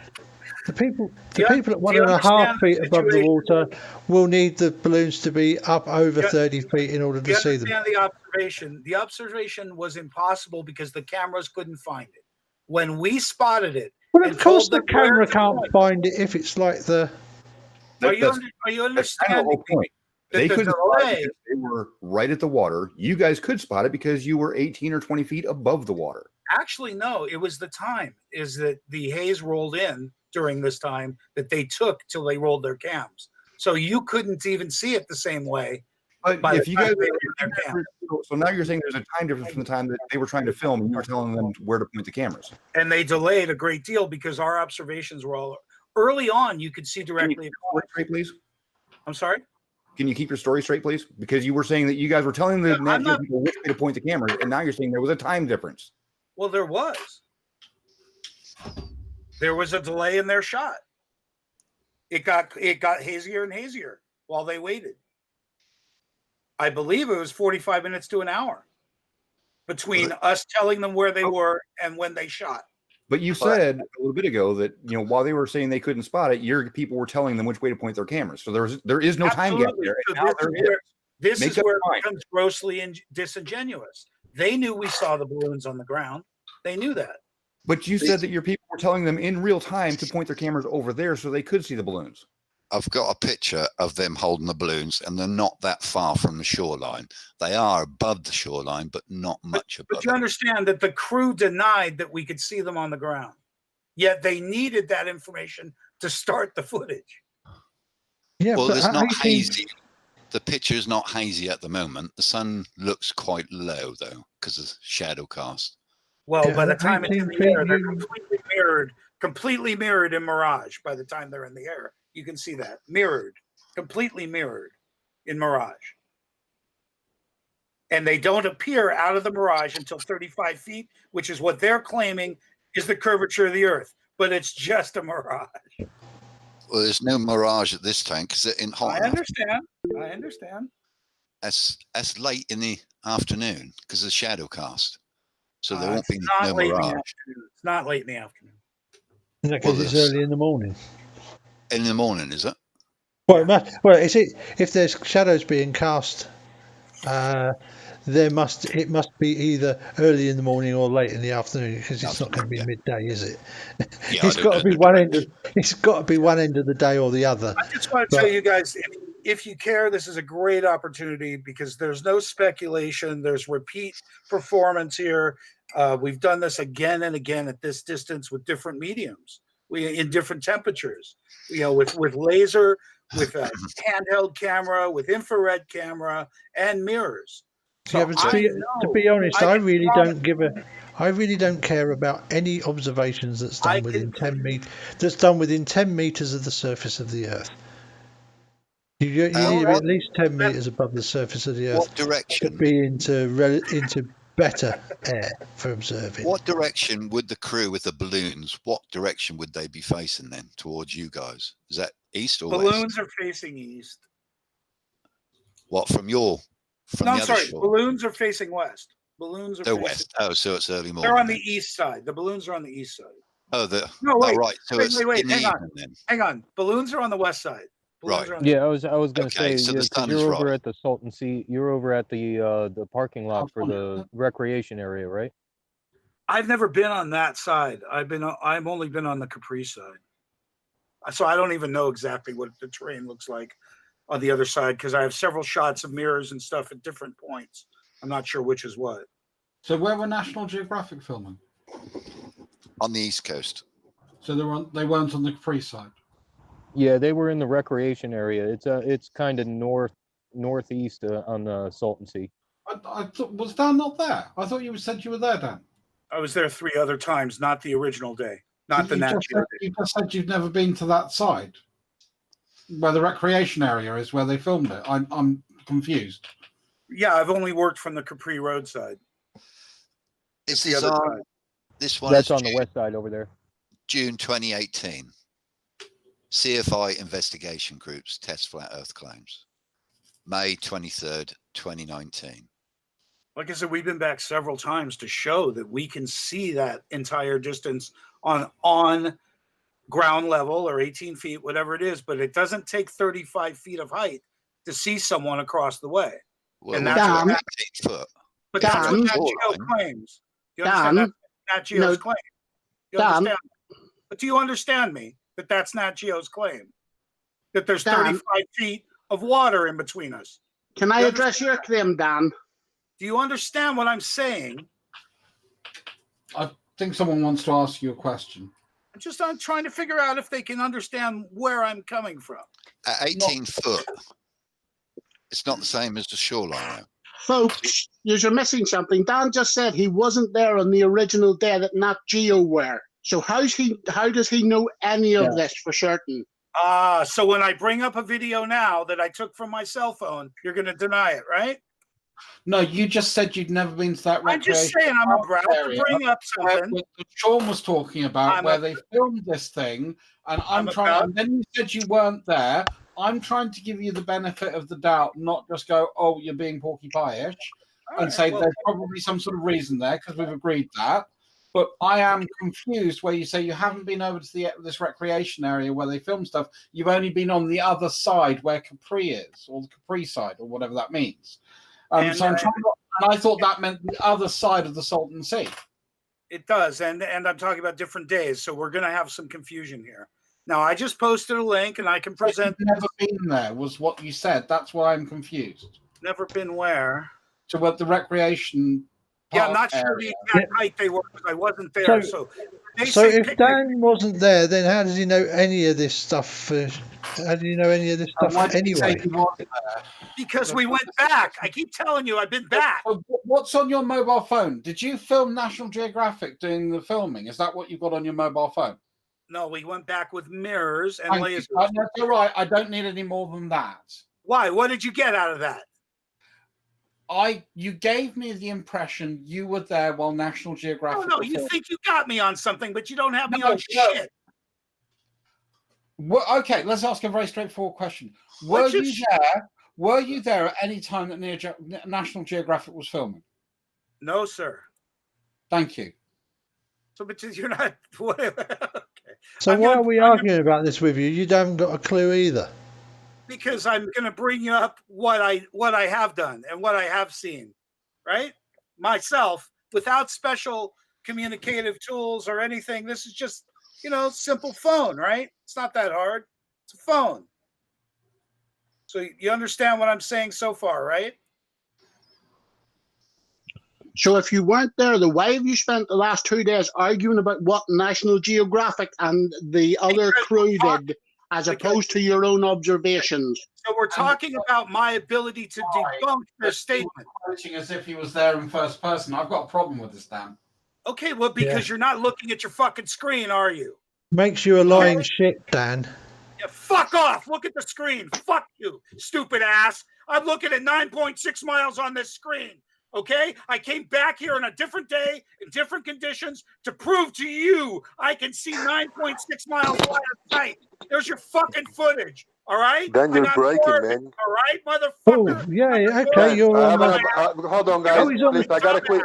people at 1.5 feet above the water will need the balloons to be up over 30 feet in order to see them. The observation. The observation was impossible because the cameras couldn't find it. When we spotted it, well, of course the camera can't find it if it's like the. Are you understanding? That's kind of the whole point. They couldn't spot it because they were right at the water. You guys could spot it because you were 18 or 20 feet above the water. Actually, no. It was the time. Is that the haze rolled in during this time that they took till they rolled their cams. So you couldn't even see it the same way. But if you guys, so now you're saying there's a time difference from the time that they were trying to film and you were telling them where to point the cameras. And they delayed a great deal because our observations were all early on. You could see directly. Straight, please. I'm sorry. Can you keep your story straight, please? Because you were saying that you guys were telling the people which way to point the cameras, and now you're saying there was a time difference. Well, there was. There was a delay in their shot. It got hazier and hazier while they waited. I believe it was 45 minutes to an hour between us telling them where they were and when they shot. But you said a little bit ago that while they were saying they couldn't spot it, your people were telling them which way to point their cameras. So there is no time gap there. So this is where it becomes grossly disingenuous. They knew we saw the balloons on the ground. They knew that. But you said that your people were telling them in real time to point their cameras over there so they could see the balloons. I've got a picture of them holding the balloons, and they're not that far from the shoreline. They are above the shoreline, but not much above. But you understand that the crew denied that we could see them on the ground, yet they needed that information to start the footage. Yeah, well, it's not hazy. The picture is not hazy at the moment. The sun looks quite low, though, because of shadow cast. Well, by the time it's in the air, they're completely mirrored in mirage. By the time they're in the air, you can see that completely mirrored in mirage. And they don't appear out of the mirage until 35 feet, which is what they're claiming is the curvature of the Earth. But it's just a mirage. Well, there's no mirage at this time because they're in hot. I understand. That's late in the afternoon because of the shadow cast. So there won't be no mirage. It's not late in the afternoon. In that case, it's early in the morning. In the morning, is it? Well, if there's shadows being cast, it must be either early in the morning or late in the afternoon because it's not going to be midday, is it? Yeah, It's got to be one end. It's got to be one end of the day or the other. I just want to tell you guys, if you care, this is a great opportunity because there's no speculation. There's repeat performance here. We've done this again and again at this distance with different mediums, in different temperatures. With laser, with a handheld camera, with infrared camera, and mirrors. So to be honest, I really don't care about any observations that's done within 10 meters. That's done within 10 meters of the surface of the Earth. You need to be at least 10 meters above the surface of the Earth. What direction? To be into better air for observing. What direction would the crew with the balloons? What direction would they be facing then towards you guys? Is that east or west? Balloons are facing east. What from your? From No, the I'm other sorry. shore? Balloons are facing west. Balloons are They're facing west. Oh, so it's early morning. They're on the east side. The balloons are on the east side. Oh, No, wait. Oh, right. So it's wait. in the Hang on. evening then. Hang on. Balloons are on the west side. Right. Yeah, I was going to Okay, say so the sun you're is over right. at the Salton Sea. You're over at the parking lot for the recreation area, right? I've never been on that side. I've only been on the Capri side, so I don't even know exactly what the terrain looks like on the other side because I have several shots of mirrors and stuff at different points. I'm not sure which is what. So where were National Geographic filming? On the east coast. So they weren't on the Capri side. Yeah, they were in the recreation area. It's kind of northeast on the Salton Sea. I thought, was Dan not there? I thought you said you were there, Dan. I was there 3 other times, not the original day, not the Nat Geo day. You just said you've never been to that side, where the recreation area is, where they filmed it. I'm confused. Yeah, I've only worked from the Capri Road side. Is the this other on? side. This one That's is on the west side over there. June 2018. CFI investigation groups test flat Earth claims. May 23rd, 2019. Like I said, we've been back several times to show that we can see that entire distance on ground level or 18 feet, whatever it is, but it doesn't take 35 feet of height to see someone across the way. Well, and that's what 18 foot. But that's what Nat Geo claims. You understand that? Nat Geo's claim. You understand? But do you understand me that that's Nat Geo's claim? That there's 35 feet of water in between us. Can I address your claim, Dan? Do you understand what I'm saying? I think someone wants to ask you a question. I'm trying to figure out if they can understand where I'm coming from. At 18 foot, it's not the same as the shoreline, though. Folks, you're missing something. Dan just said he wasn't there on the original day that Nat Geo were. So how does he know any of this for certain? So when I bring up a video now that I took from my cell phone, you're going to deny it, right? No, you just said you'd never been to that I'm just saying I'm about to bring up something. Where Sean was talking about where they filmed this thing, and and then you said you weren't there. I'm trying to give you the benefit of the doubt, not just go, oh, you're being Porky Pie-ish, and say there's probably some sort of reason there because we've agreed that. But I am confused where you say you haven't been over to this recreation area where they film stuff. You've only been on the other side where Capri is, or the Capri side, or whatever that means. So I'm trying to, and I thought that meant the other side of the Salton Sea. It does, and I'm talking about different days, so we're going to have some confusion here. Now, I just posted a link, and I can present. Never been there was what you said. That's why I'm confused. Never been where? To what the recreation. Yeah, I'm not sure the exact height they were because I wasn't there. So if Dan wasn't there, then how does he know any of this stuff? How do you know any of this stuff anyway? Because we went back. I keep telling you, I've been back. What's on your mobile phone? Did you film National Geographic doing the filming? Is that what you've got on your mobile phone? No, we went back with mirrors and lasers. You're right. I don't need any more than that. Why? What did you get out of that? You gave me the impression you were there while National Geographic. No, you think you got me on something, but you don't have me on shit. Well, okay, let's ask a very straightforward question. Were you there at any time that National Geographic was filming? No, sir. Thank you. So, but you're not. Okay. So why are we arguing about this with you? You haven't got a clue either. Because I'm going to bring up what I have done and what I have seen, right? Myself, without special communicative tools or anything. This is just, simple phone, right? It's not that hard. It's a phone. So you understand what I'm saying so far, right? So if you weren't there, then why have you spent the last 2 days arguing about what National Geographic and the other crew did? As opposed to your own observations. So we're talking about my ability to debunk their statement. As if he was there in first person. I've got a problem with this, Dan. Okay, well, because you're not looking at your fucking screen, are you? Makes you a lying shit, Dan. Yeah, fuck off. Look at the screen. Fuck you, stupid ass. I'm looking at 9.6 miles on this screen. Okay, I came back here on a different day in different conditions to prove to you I can see 9.6 miles line of sight. There's your fucking footage. All right. Then you're breaking, man. All right, motherfucker. Oh, yeah, okay. You're on hold on, guys. Please, I got a quick.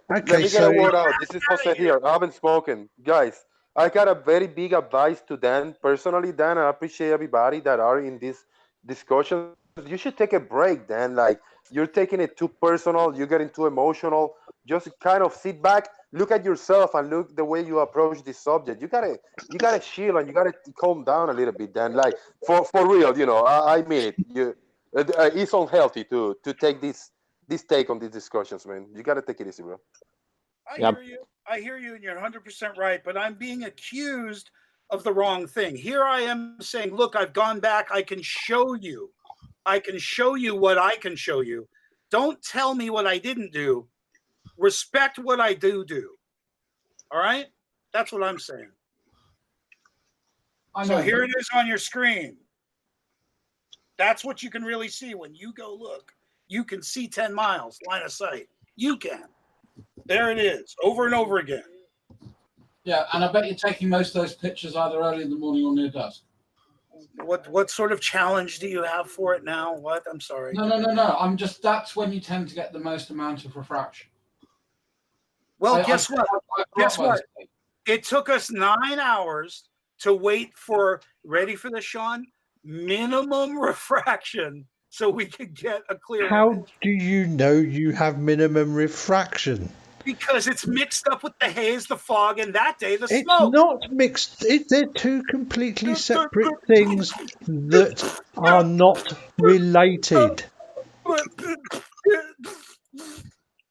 Okay, let me get a word out. This is Jose here. I haven't spoken, guys. I got a very big advice to Dan personally. Dan, I appreciate everybody that are in this discussion. You should take a break, Dan. Like, you're taking it too personal. You're getting too emotional. Just kind of sit back, look at yourself, and look the way you approach this subject. You gotta chill and you gotta calm down a little bit. Then, like for real, I mean it. It's unhealthy to take this take on these discussions, man. You gotta take it easy, bro. I hear you, and you're 100% right. But I'm being accused of the wrong thing. Here I am saying, look, I've gone back. I can show you. I can show you what I can show you. Don't tell me what I didn't do. Respect what I do. All right? That's what I'm saying. So here it is on your screen. That's what you can really see when you go look. You can see 10 miles line of sight. You can. There it is, over and over again. Yeah, and I bet you're taking most of those pictures either early in the morning or near dusk. What sort of challenge do you have for it now? What? I'm sorry. No. That's when you tend to get the most amount of refraction. Well, guess what? It took us 9 hours to wait for, ready for this, Sean? Minimum refraction so we could get a clear How image. do you know you have minimum refraction? Because it's mixed up with the haze, the fog, and that day the It's smoke. not mixed. They're two completely separate things that are not related.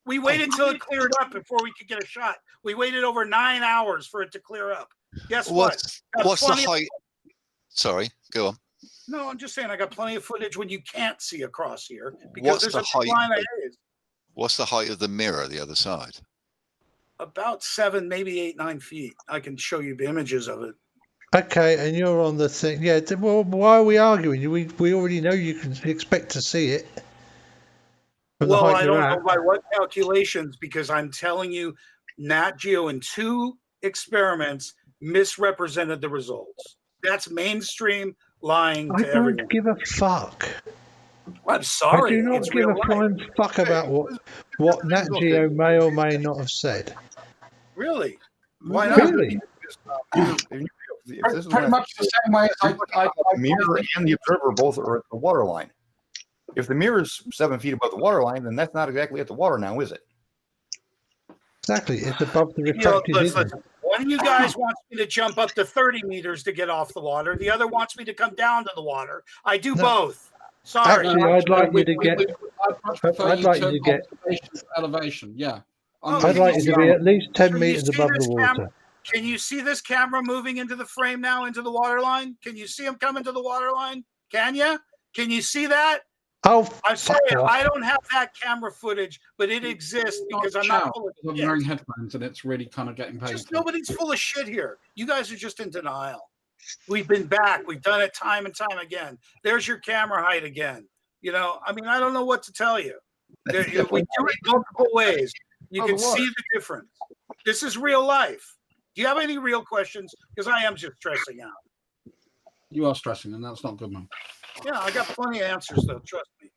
We waited until it cleared up before we could get a shot. We waited over 9 hours for it to clear up. Guess what? What's the height? Sorry, go on. No, I'm just saying I got plenty of footage when you can't see across here because there's a height? line of haze. What's the height of the mirror the other side? About 7, maybe 8, 9 feet. I can show you images of it. Okay, and you're on the thing. Yeah, well, why are we arguing? We already know you can expect to see it. Well, I don't know by what calculations, because I'm telling you, Nat Geo in 2 experiments misrepresented the results. That's mainstream lying to everyone. I don't give a fuck. I'm sorry. I do not give a flying fuck about what Nat Geo may or may not have said. Really? Why not? Really? Pretty much the same way as the mirror and the observer both are at the water line. If the mirror is 7 feet above the water line, then that's not exactly at the water now, is it? Exactly. It's above the You know, refracted listen, image. one of you guys wants me to jump up to 30 meters to get off the water. The other wants me to come down to the water. I do both. Sorry. Actually, I'd like you to get. I'd like you to get. Elevation, yeah. I'd like you to be at least 10 meters above the water. Can you see this camera moving into the frame now, into the water line? Can you see him coming to the water line? Can you? Can you see that? Oh, I'm sorry, I don't have that camera footage, but it exists because I'm not full of I'm shit. wearing headphones, and it's really kind of getting painful. Just nobody's full of shit here. You guys are just in denial. We've been back. We've done it time and time again. There's your camera height again. You know, I mean, I don't know what to tell you. We do it multiple ways. You can see the difference. This is real life. Do you have any real questions? Because I am just stressing out. You are stressing, and that's not good, man. Yeah, I got plenty of answers, though. Trust me.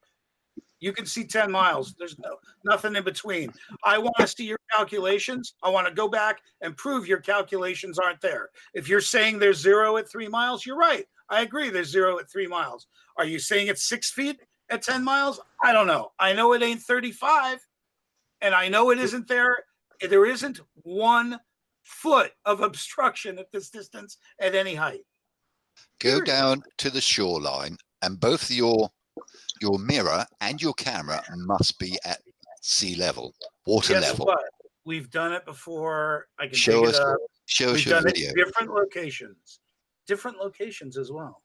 You can see 10 miles. There's nothing in between. I want to see your calculations. I want to go back and prove your calculations aren't there. If you're saying there's 0 at 3 miles, you're right. I agree there's 0 at 3 miles. Are you saying it's 6 feet at 10 miles? I don't know. I know it ain't 35, and I know it isn't there. There isn't 1 foot of obstruction at this distance at any height. Go down to the shoreline, and both your mirror and your camera must be at sea level, water Guess level. what? We've done it before. I can Show dig us, it up. show us We've your done video. it different locations as well.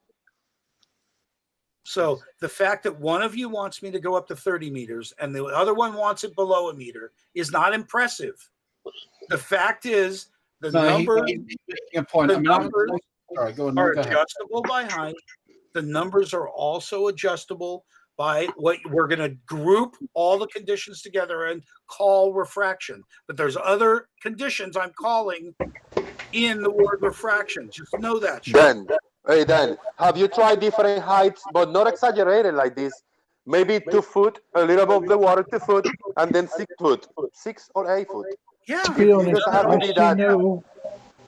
So the fact that one of you wants me to go up to 30 meters and the other one wants it below a meter is not impressive. The fact is the numbers, point. the numbers Sorry, go on, are go ahead. adjustable by height. The numbers are also adjustable by what we're going to group all the conditions together and call refraction. But there's other conditions I'm calling in the word refraction. Just know that. Dan, hey Dan, have you tried different heights, but not exaggerated like this? Maybe 2 foot, a little above the water, 2 foot, and then 6 foot, 6 or 8 foot. Yeah. To be honest, have to I be see that. no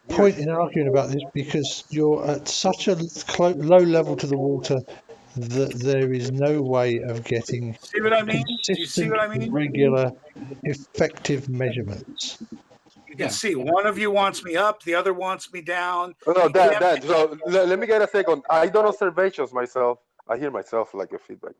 point in arguing about this because you're at such a low level to the water that there is no way of getting See what I mean? Do you see what I mean? regular, effective measurements. You can see one of you wants me up, the other wants me down. No, Dan, so let me get a second. I done observations myself. I hear myself like a feedback.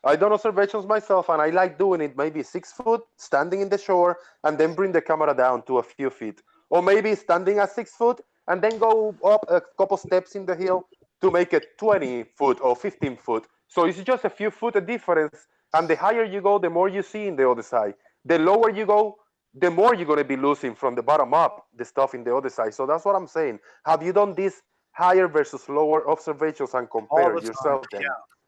I done observations myself, and I like doing it maybe 6 foot, standing in the shore, and then bring the camera down to a few feet. Or maybe standing at 6 foot, and then go up a couple steps in the hill to make it 20 foot or 15 foot. So it's just a few foot of difference, and the higher you go, the more you see in the other side. The lower you go, the more you're going to be losing from the bottom up, the stuff in the other side. So that's what I'm saying. Have you done this higher versus lower observations and compare yourself then?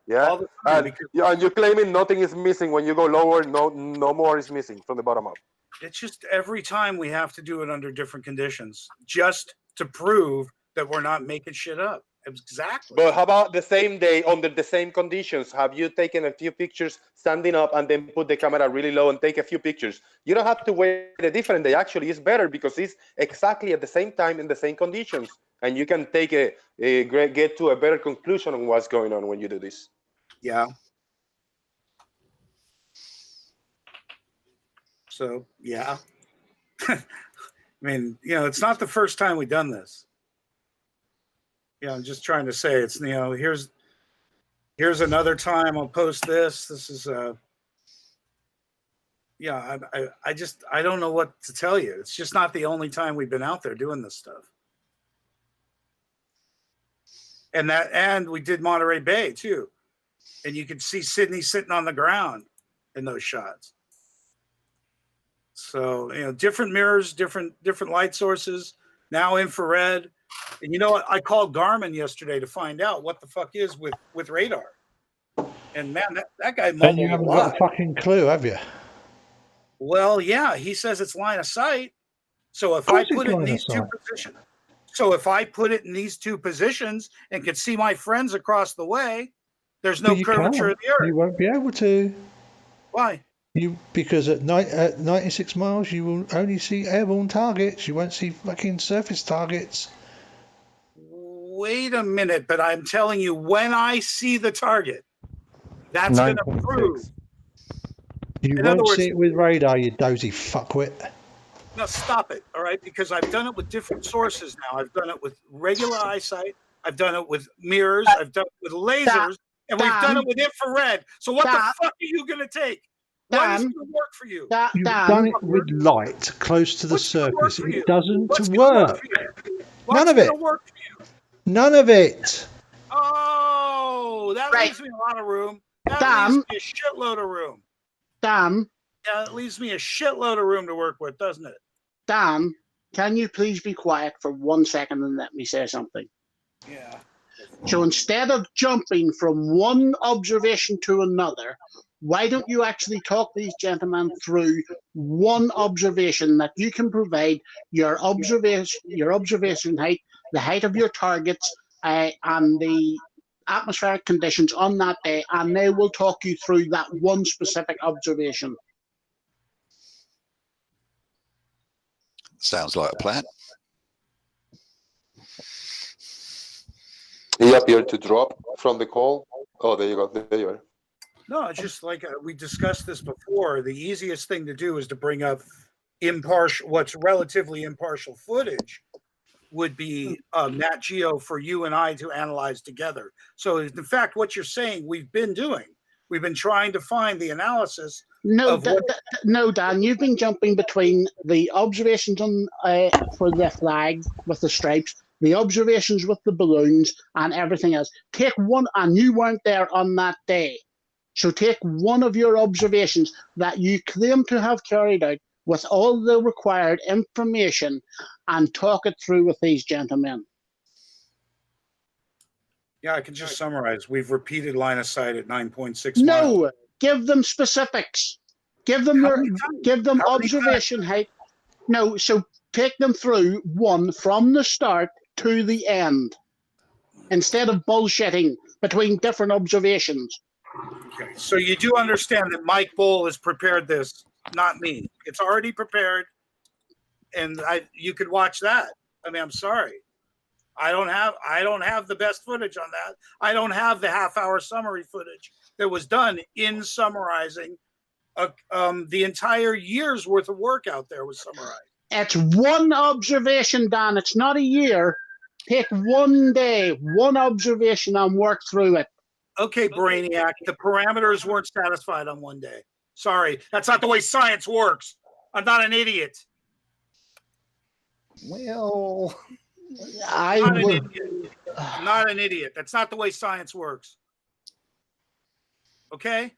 Yeah. And you're claiming nothing is missing when you go lower, no more is missing from the bottom up. It's just every time we have to do it under different conditions just to prove that we're not making shit up. Exactly. But how about the same day under the same conditions? Have you taken a few pictures standing up and then put the camera really low and take a few pictures? You don't have to wait a different day. Actually, it's better because it's exactly at the same time in the same conditions, and you can take get to a better conclusion on what's going on when you do this. Yeah. So yeah. I mean, it's not the first time we've done this. I'm just trying to say it's, here's another time I'll post this. This is, I don't know what to tell you. It's just not the only time we've been out there doing this stuff. And we did Monterey Bay too. And you can see Sydney sitting on the ground in those shots. So, different mirrors, different light sources, now infrared. And I called Garmin yesterday to find out what the fuck is with radar. And man, that guy mumbled. And you haven't got a fucking clue, have you? Well, yeah, he says it's line of sight. So if I put it in these two positions, and could see my friends across the way, there's no curvature of the earth. You won't be able to. Why? Because at 96 miles, you will only see airborne targets. You won't see fucking surface targets. Wait a minute, but I'm telling you, when I see the target, that's going to prove. You In other won't words, see it with radar, you dozy fuckwit. now stop it, all right? Because I've done it with different sources now. I've done it with regular eyesight. I've done it with mirrors. I've done it with lasers, and we've done it with infrared. So what the fuck are you going to take? What is going to work for you? You've done it with light close to the surface. It doesn't work. None of it. Work for you? None of it. Oh, that leaves me a lot of room. That leaves me a shitload of room. Dan. Yeah, it leaves me a shitload of room to work with, doesn't it? Dan, can you please be quiet for 1 second and let me say something? Yeah. So instead of jumping from one observation to another, why don't you actually talk these gentlemen through one observation that you can provide your observation height, the height of your targets, and the atmospheric conditions on that day, and they will talk you through that one specific observation. Sounds like a plan. He appeared to drop from the call. Oh, there you go. There you are. No, it's just like we discussed this before. The easiest thing to do is to bring up impartial, what's relatively impartial footage would be Nat Geo for you and I to analyze together. So in fact, what you're saying, we've been doing. We've been trying to find the analysis. No, no, Dan, you've been jumping between the observations on for the flag with the stripes, the observations with the balloons, and everything else. Take one, and you weren't there on that day. So take one of your observations that you claim to have carried out with all the required information and talk it through with these gentlemen. Yeah, I can just summarize. We've repeated line of sight at 9.6 miles. No, give them specifics. Give them observation height. No, so take them through one from the start to the end instead of bullshitting between different observations. Okay, so you do understand that Mike Bull has prepared this, not me. It's already prepared, and you could watch that. I mean, I'm sorry. I don't have the best footage on that. I don't have the half-hour summary footage that was done in summarizing the entire year's worth of work out there was summarized. It's one observation, Dan. It's not a year. Take one day, one observation, and work through it. Okay, Brainiac, the parameters weren't satisfied on one day. Sorry, that's not the way science works. I'm not an idiot. Well, I'm not an idiot. That's not the way science works. Okay?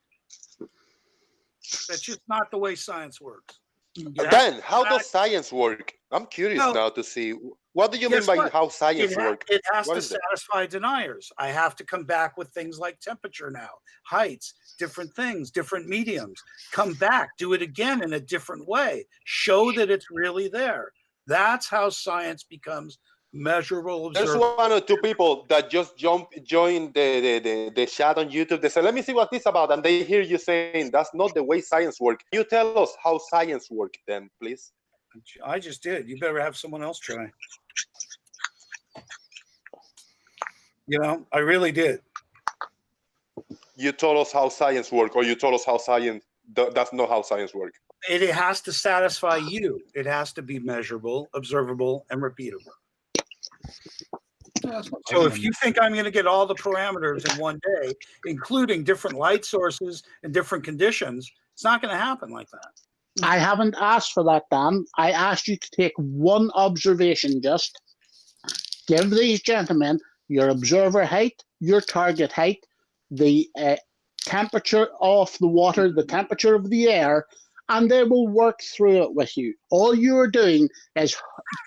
That's just not the way science works. Dan, how does science work? I'm curious now to see. What do you mean by how science works? It has to satisfy deniers. I have to come back with things like temperature now, heights, different things, different mediums. Come back, do it again in a different way. Show that it's really there. That's how science becomes measurable. There's one or two people that just join the chat on YouTube. They say, let me see what this is about. And they hear you saying, that's not the way science works. Can you tell us how science works then, please? I just did. You better have someone else try. You know, I really did. You told us how science works, or you told us how science, that's not how science works. It has to satisfy you. It has to be measurable, observable, and repeatable. So if you think I'm going to get all the parameters in one day, including different light sources and different conditions, it's not going to happen like that. I haven't asked for that, Dan. I asked you to take one observation, just give these gentlemen your observer height, your target height, the temperature of the water, the temperature of the air, and they will work through it with you. All you're doing is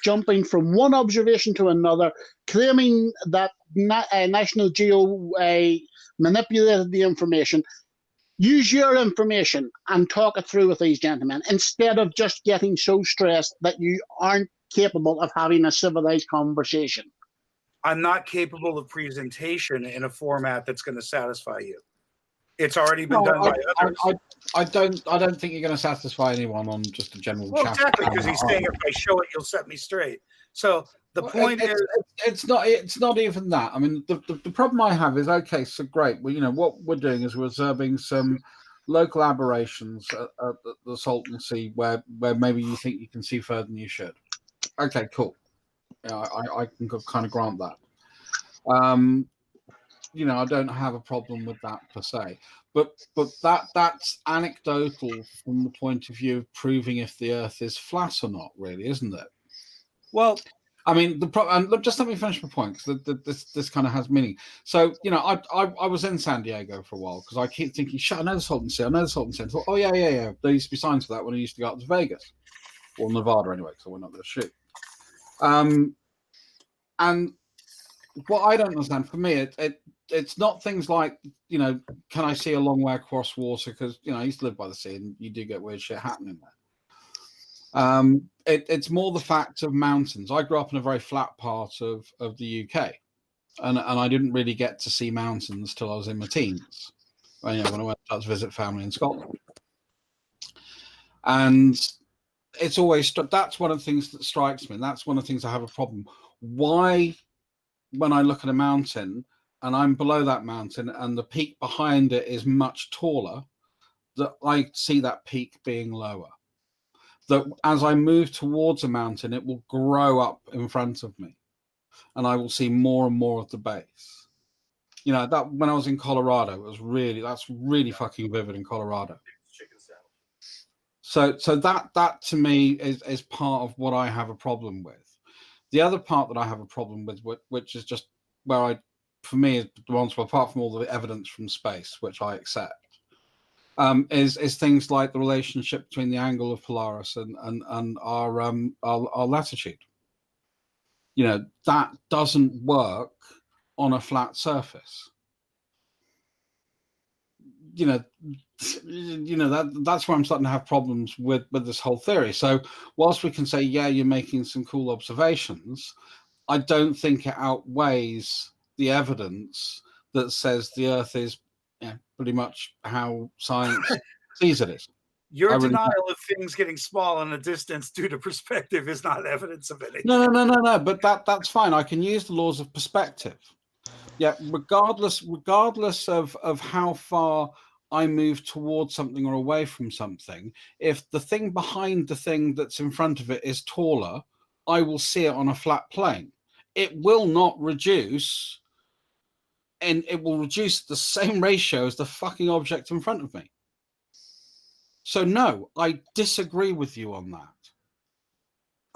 jumping from one observation to another, claiming that National Geo manipulated the information. Use your information and talk it through with these gentlemen instead of just getting so stressed that you aren't capable of having a civilized conversation. I'm not capable of presentation in a format that's going to satisfy you. It's already been done by others. I don't think you're going to satisfy anyone on just a general Well, chat. exactly, because he's saying if I show it, you'll set me straight. So the point is, it's not even that. I mean, the problem I have is, okay, so great. Well, you know what we're doing is we're observing some local aberrations at the Salton Sea where maybe you think you can see further than you should. Okay, cool. I can kind of grant that. You know, I don't have a problem with that per se, but that's anecdotal from the point of view of proving if the Earth is flat or not, really, isn't it? Well, I mean, and just let me finish my point, because this kind of has meaning. So, you know, I was in San Diego for a while because I keep thinking, shit, I know the Salton Sea. I thought, oh yeah. There used to be signs for that when I used to go out to Vegas or Nevada anyway, because we're not going to shoot. And what I don't understand, for me, it's not things like, you know, can I see a long way across water? Because, you know, I used to live by the sea, and you do get weird shit happening there. It's more the fact of mountains. I grew up in a very flat part of the UK, and I didn't really get to see mountains till I was in my teens, when I went out to visit family in Scotland. And it's always, that's one of the things that strikes me, and that's one of the things I have a problem. Why, when I look at a mountain and I'm below that mountain and the peak behind it is much taller, that I see that peak being lower? That as I move towards a mountain, it will grow up in front of me, and I will see more and more of the base. You know, that when I was in Colorado, that's really fucking vivid in Colorado. So that to me is part of what I have a problem with. The other part that I have a problem with, which is just where for me, is the ones, apart from all the evidence from space, which I accept, is things like the relationship between the angle of Polaris and our latitude. You know, that doesn't work on a flat surface. You know that's where I'm starting to have problems with this whole theory. So whilst we can say, yeah, you're making some cool observations, I don't think it outweighs the evidence that says the Earth is pretty much how science sees it is. Your denial of things getting small in the distance due to perspective is not evidence of anything. No. But that's fine. I can use the laws of perspective. Yeah, regardless of how far I move towards something or away from something, if the thing behind the thing that's in front of it is taller, I will see it on a flat plane. It will not reduce, and it will reduce the same ratio as the fucking object in front of me. So no, I disagree with you on that.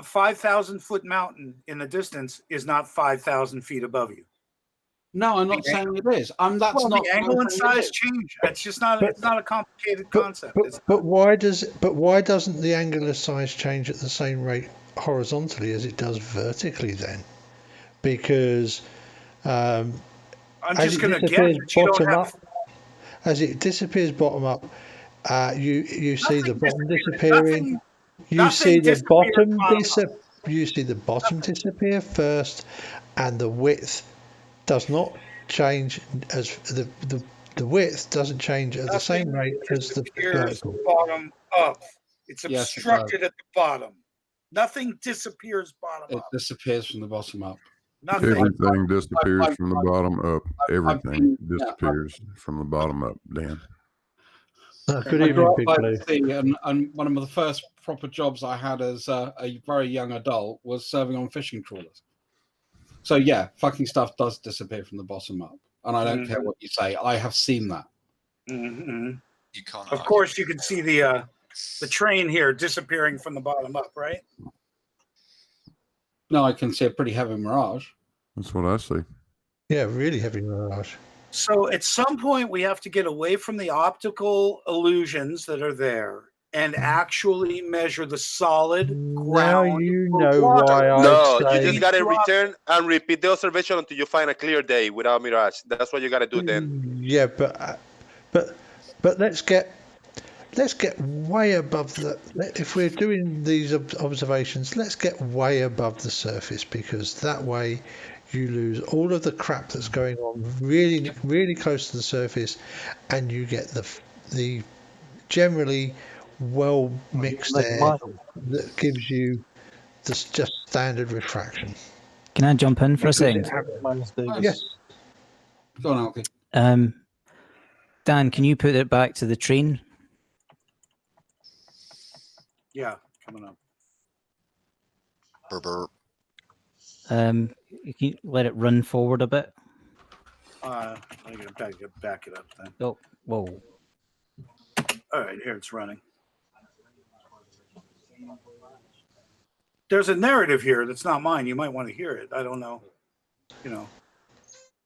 A 5,000-foot mountain in the distance is not 5,000 feet above you. No, I'm not saying it is. That's well, not the angle and size change. It's just not. It's not a complicated concept. But why doesn't the angular size change at the same rate horizontally as it does vertically then? Because I'm just going to guess that you don't have. As it disappears bottom up, you see the bottom disappearing. You see the bottom disappear first, and the width does not change as the width doesn't change at the same rate as the vertical. Bottom up. It's obstructed at the bottom. Nothing disappears bottom up. It disappears from the bottom up. Nothing. Everything disappears from the bottom up. Everything disappears from the bottom up, Dan. Good evening, Big Blue. And one of the first proper jobs I had as a very young adult was serving on fishing trawlers. So yeah, fucking stuff does disappear from the bottom up, and I don't care what you say. I have seen that. Mm-hmm. You can't. Of course, you can see the train here disappearing from the bottom up, right? No, I can see a pretty heavy mirage. That's what I see. Yeah, really heavy mirage. So at some point, we have to get away from the optical illusions that are there and actually measure the solid ground. Now you know why I you just gotta return and repeat the observation until you find a clear day without mirage. That's what you gotta do then. Yeah, but let's get way above the. If we're doing these observations, let's get way above the surface, because that way you lose all of the crap that's going on really, really close to the surface, and you get the generally well mixed air that gives you just standard refraction. Can I jump in for a Because it second? Miles Davis. Yes. Go on, Alki. Dan, can you put it back to the train? Yeah, coming up. Can you let it run forward a bit? I'm gonna back it up then. Oh, whoa. All right, here it's running. There's a narrative here that's not mine. You might want to hear it. I don't know.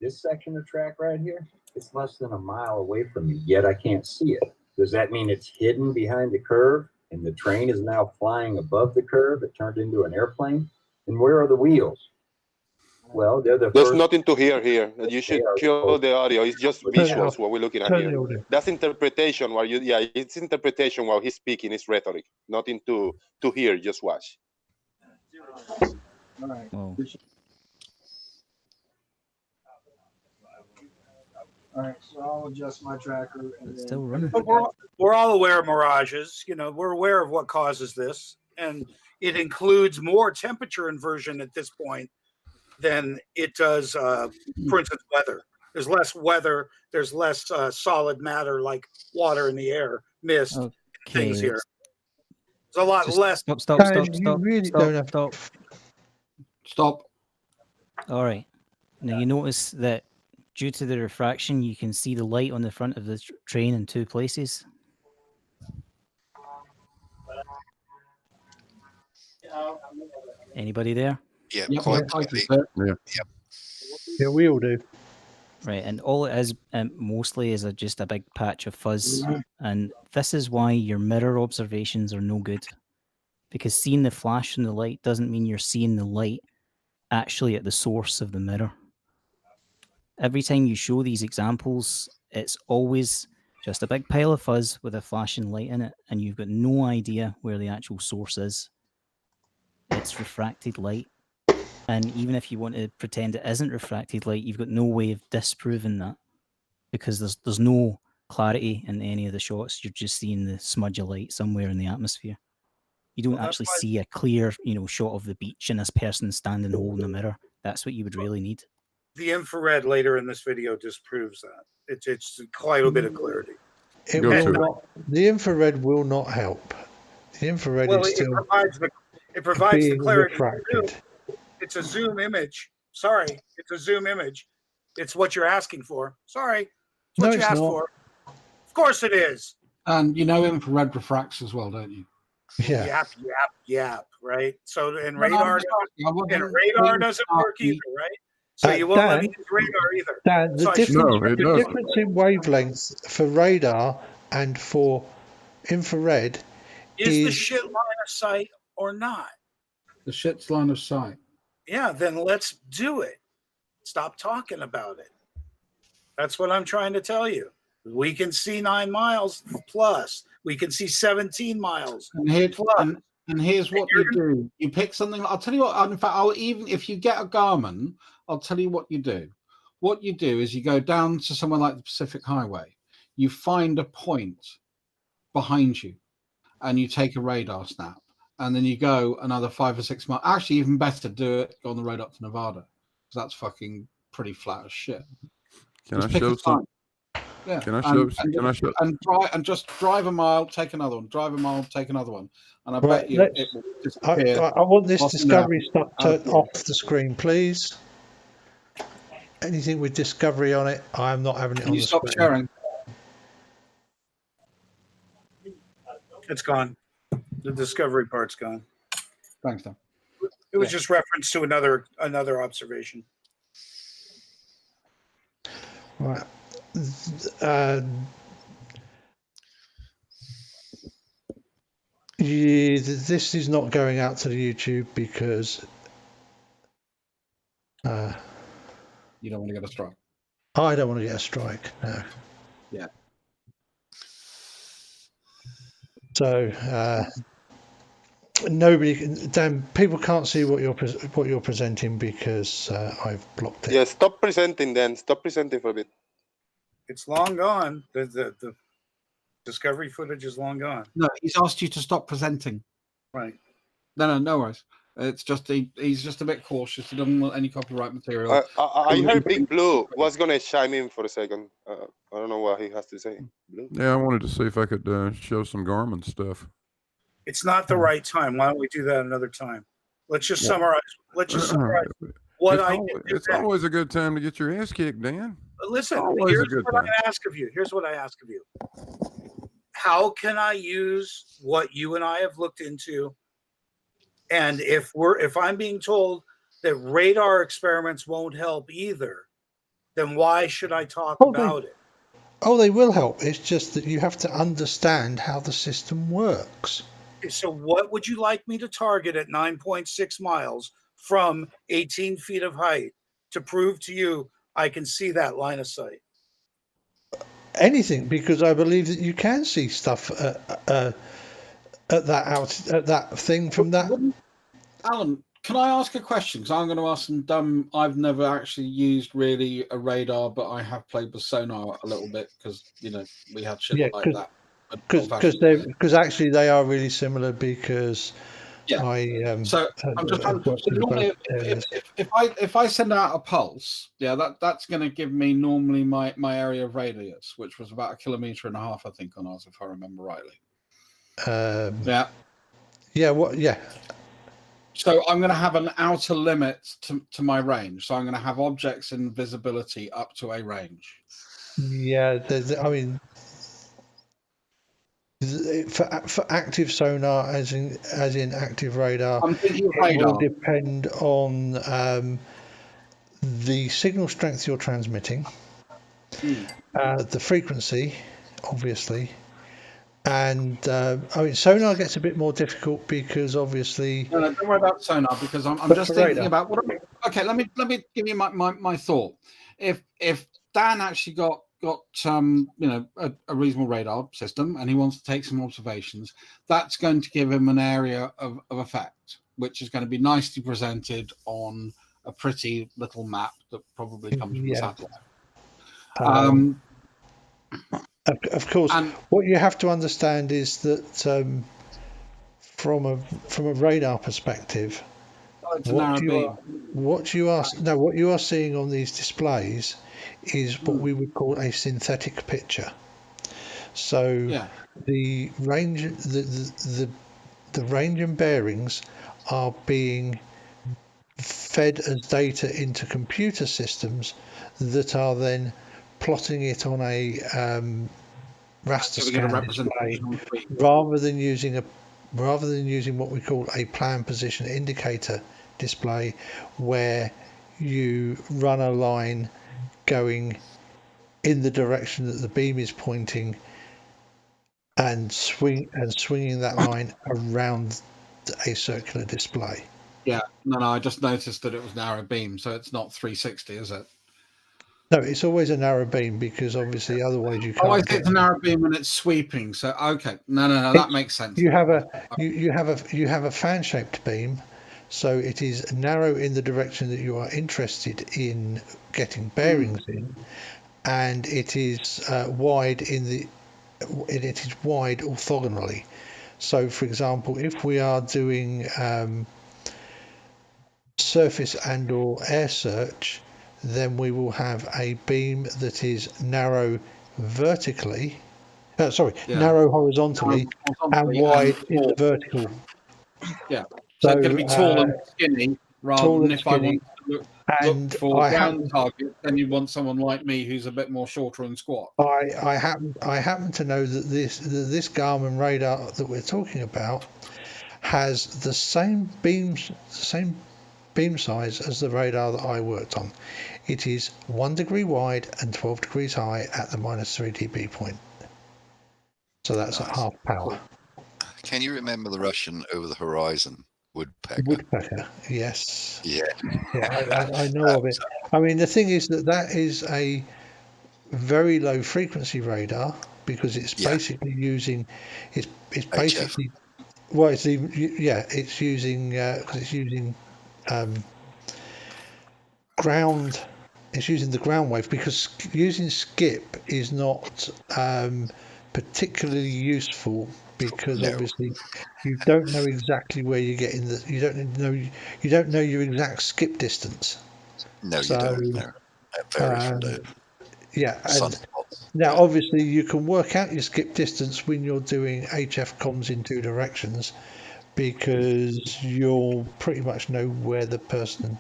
This section of track right here, it's less than a mile away from me, yet I can't see it. Does that mean it's hidden behind the curve and the train is now flying above the curve? It turned into an airplane? And where are the wheels? Well, they're the There's first. nothing to hear here. You should kill the audio. It's just visuals what we're looking at here. That's interpretation while it's interpretation while he's speaking. It's rhetoric. Nothing to hear, just watch. All right. Whoa. All right, so I'll adjust my tracker. And Still running. But we're all aware of mirages. We're aware of what causes this, and it includes more temperature inversion at this point than it does, for instance, weather. There's less weather. There's less solid matter like water in the air, mist, things here. There's a lot less. Stop. All right. Now you notice that due to the refraction, you can see the light on the front of the train in two places. Anybody there? Yeah, Yep. quite Yeah, we all do. Right, and all it is mostly is just a big patch of fuzz, and this is why your mirror observations are no good, because seeing the flash from the light doesn't mean you're seeing the light actually at the source of the mirror. Every time you show these examples, it's always just a big pile of fuzz with a flashing light in it, and you've got no idea where the actual source is. It's refracted light. And even if you want to pretend it isn't refracted light, you've got no way of disproving that, because there's no clarity in any of the shots. You're just seeing the smudge of light somewhere in the atmosphere. You don't actually see a clear, shot of the beach and this person standing holding a mirror. That's what you would really need. The infrared later in this video disproves that. It's quite a bit of clarity. The infrared will not help. The infrared is still it provides the being clarity. refracted. It's a zoom image. Sorry, it's a zoom image. It's what you're asking for. Sorry, it's what you asked for. Of course it is. And infrared refracts as well, don't you? Yeah. Yap. Right. So and radar doesn't work either, right? So you won't let me use radar either. Dan, the difference in wavelengths for radar and for infrared is the shit line of sight or not? The shit's line of sight. Yeah, then let's do it. Stop talking about it. That's what I'm trying to tell you. We can see 9 miles plus. We can see 17 miles plus. And here's what you do. You pick something. I'll tell you what. In fact, even if you get a Garmin, I'll tell you what you do. What you do is you go down to somewhere like the Pacific Highway. You find a point behind you, and you take a radar snap. And then you go another 5 or 6 miles. Actually, even better, go on the road up to Nevada, because that's fucking pretty flat as shit. Can I show some? Yeah. Can I show? And just drive a mile, take another one. Drive a mile, take another one. And I bet you it will disappear. I want this discovery stuff off the screen, please. Anything with discovery on it, I'm not having it on the screen. Stop sharing. It's gone. The discovery part's gone. Thanks, Tom. It was just reference to another observation. Right. This is not going out to the YouTube because you don't want to get a strike. I don't want to get a strike. No. Yeah. So Dan, people can't see what you're presenting because I've blocked it. Yeah, stop presenting then. Stop presenting for a bit. It's long gone. The discovery footage is long gone. No, he's asked you to stop presenting. Right. No worries. It's just he's just a bit cautious. He doesn't want any copyright material. I heard Big Blue was gonna chime in for a second. I don't know what he has to say. Blue. Yeah, I wanted to see if I could show some Garmin stuff. It's not the right time. Why don't we do that another time? Let's just summarize. Let's just summarize what It's always a good time to get your ass kicked, Dan. Listen, Always here's a good what time. I ask of you. Here's what I ask of you. How can I use what you and I have looked into? And if I'm being told that radar experiments won't help either, then why should I talk about it? Oh, they will help. It's just that you have to understand how the system works. Okay, so what would you like me to target at 9.6 miles from 18 feet of height to prove to you I can see that line of sight? Anything, because I believe that you can see stuff at that thing from that. Alan, can I ask a question? Because I'm going to ask some dumb. I've never actually used really a radar, but I have played with sonar a little bit because we had shit like that. Because actually they are really similar. Because so I'm just trying to, normally if I send out a pulse, that's going to give me normally my area of radius, which was about 1.5 kilometers, I think, on ours, if I remember rightly. So I'm going to have an outer limit to my range. So I'm going to have objects in visibility up to a range. Yeah, I mean, for active sonar, as in active radar, it will depend on the signal strength you're transmitting, the frequency, obviously. And I mean, sonar gets a bit more difficult because obviously. No, don't worry about sonar because I'm just thinking about what. Okay, let me give you my thought. If Dan actually got a reasonable radar system and he wants to take some observations, that's going to give him an area of effect, which is going to be nicely presented on a pretty little map that probably comes from the satellite. Of course, what you have to understand is that from a radar perspective, what you are seeing on these displays is what we would call a synthetic picture. So the range, the range and bearings are being fed as data into computer systems that are then plotting it on a raster scan display rather than using what we call a plan position indicator display, where you run a line going in the direction that the beam is pointing and swinging that line around a circular display. Yeah, no, I just noticed that it was narrow beam, so it's not 360, is it? No, it's always a narrow beam because obviously otherwise you can't. Oh, I think it's a narrow beam and it's sweeping. So okay, no, that makes sense. You have a fan-shaped beam, so it is narrow in the direction that you are interested in getting bearings in, and it is wide wide orthogonally. So, for example, if we are doing surface and/or air search, then we will have a beam that is narrow vertically, narrow horizontally, and wide in the vertical. Yeah, so it's going to be tall and skinny rather than if I want to look for ground target, then you want someone like me who's a bit more shorter and squat. I happen to know that this Garmin radar that we're talking about has the same beam size as the radar that I worked on. It is 1 degree wide and 12 degrees high at the -3 dB point. So that's at half power. Can you remember the Russian over the horizon woodpecker? Woodpecker, yes. Yeah. I know of it. I mean, the thing is that is a very low frequency radar because it's basically using it's basically Well, it's even, it's using because it's using ground. It's using the ground wave because using skip is not particularly useful because obviously you don't know exactly where you're getting the. You don't know your exact skip distance. No, you don't. No. It varies from the and now obviously you can work out your skip distance when you're doing HF comms in 2 directions because you'll pretty much know where the person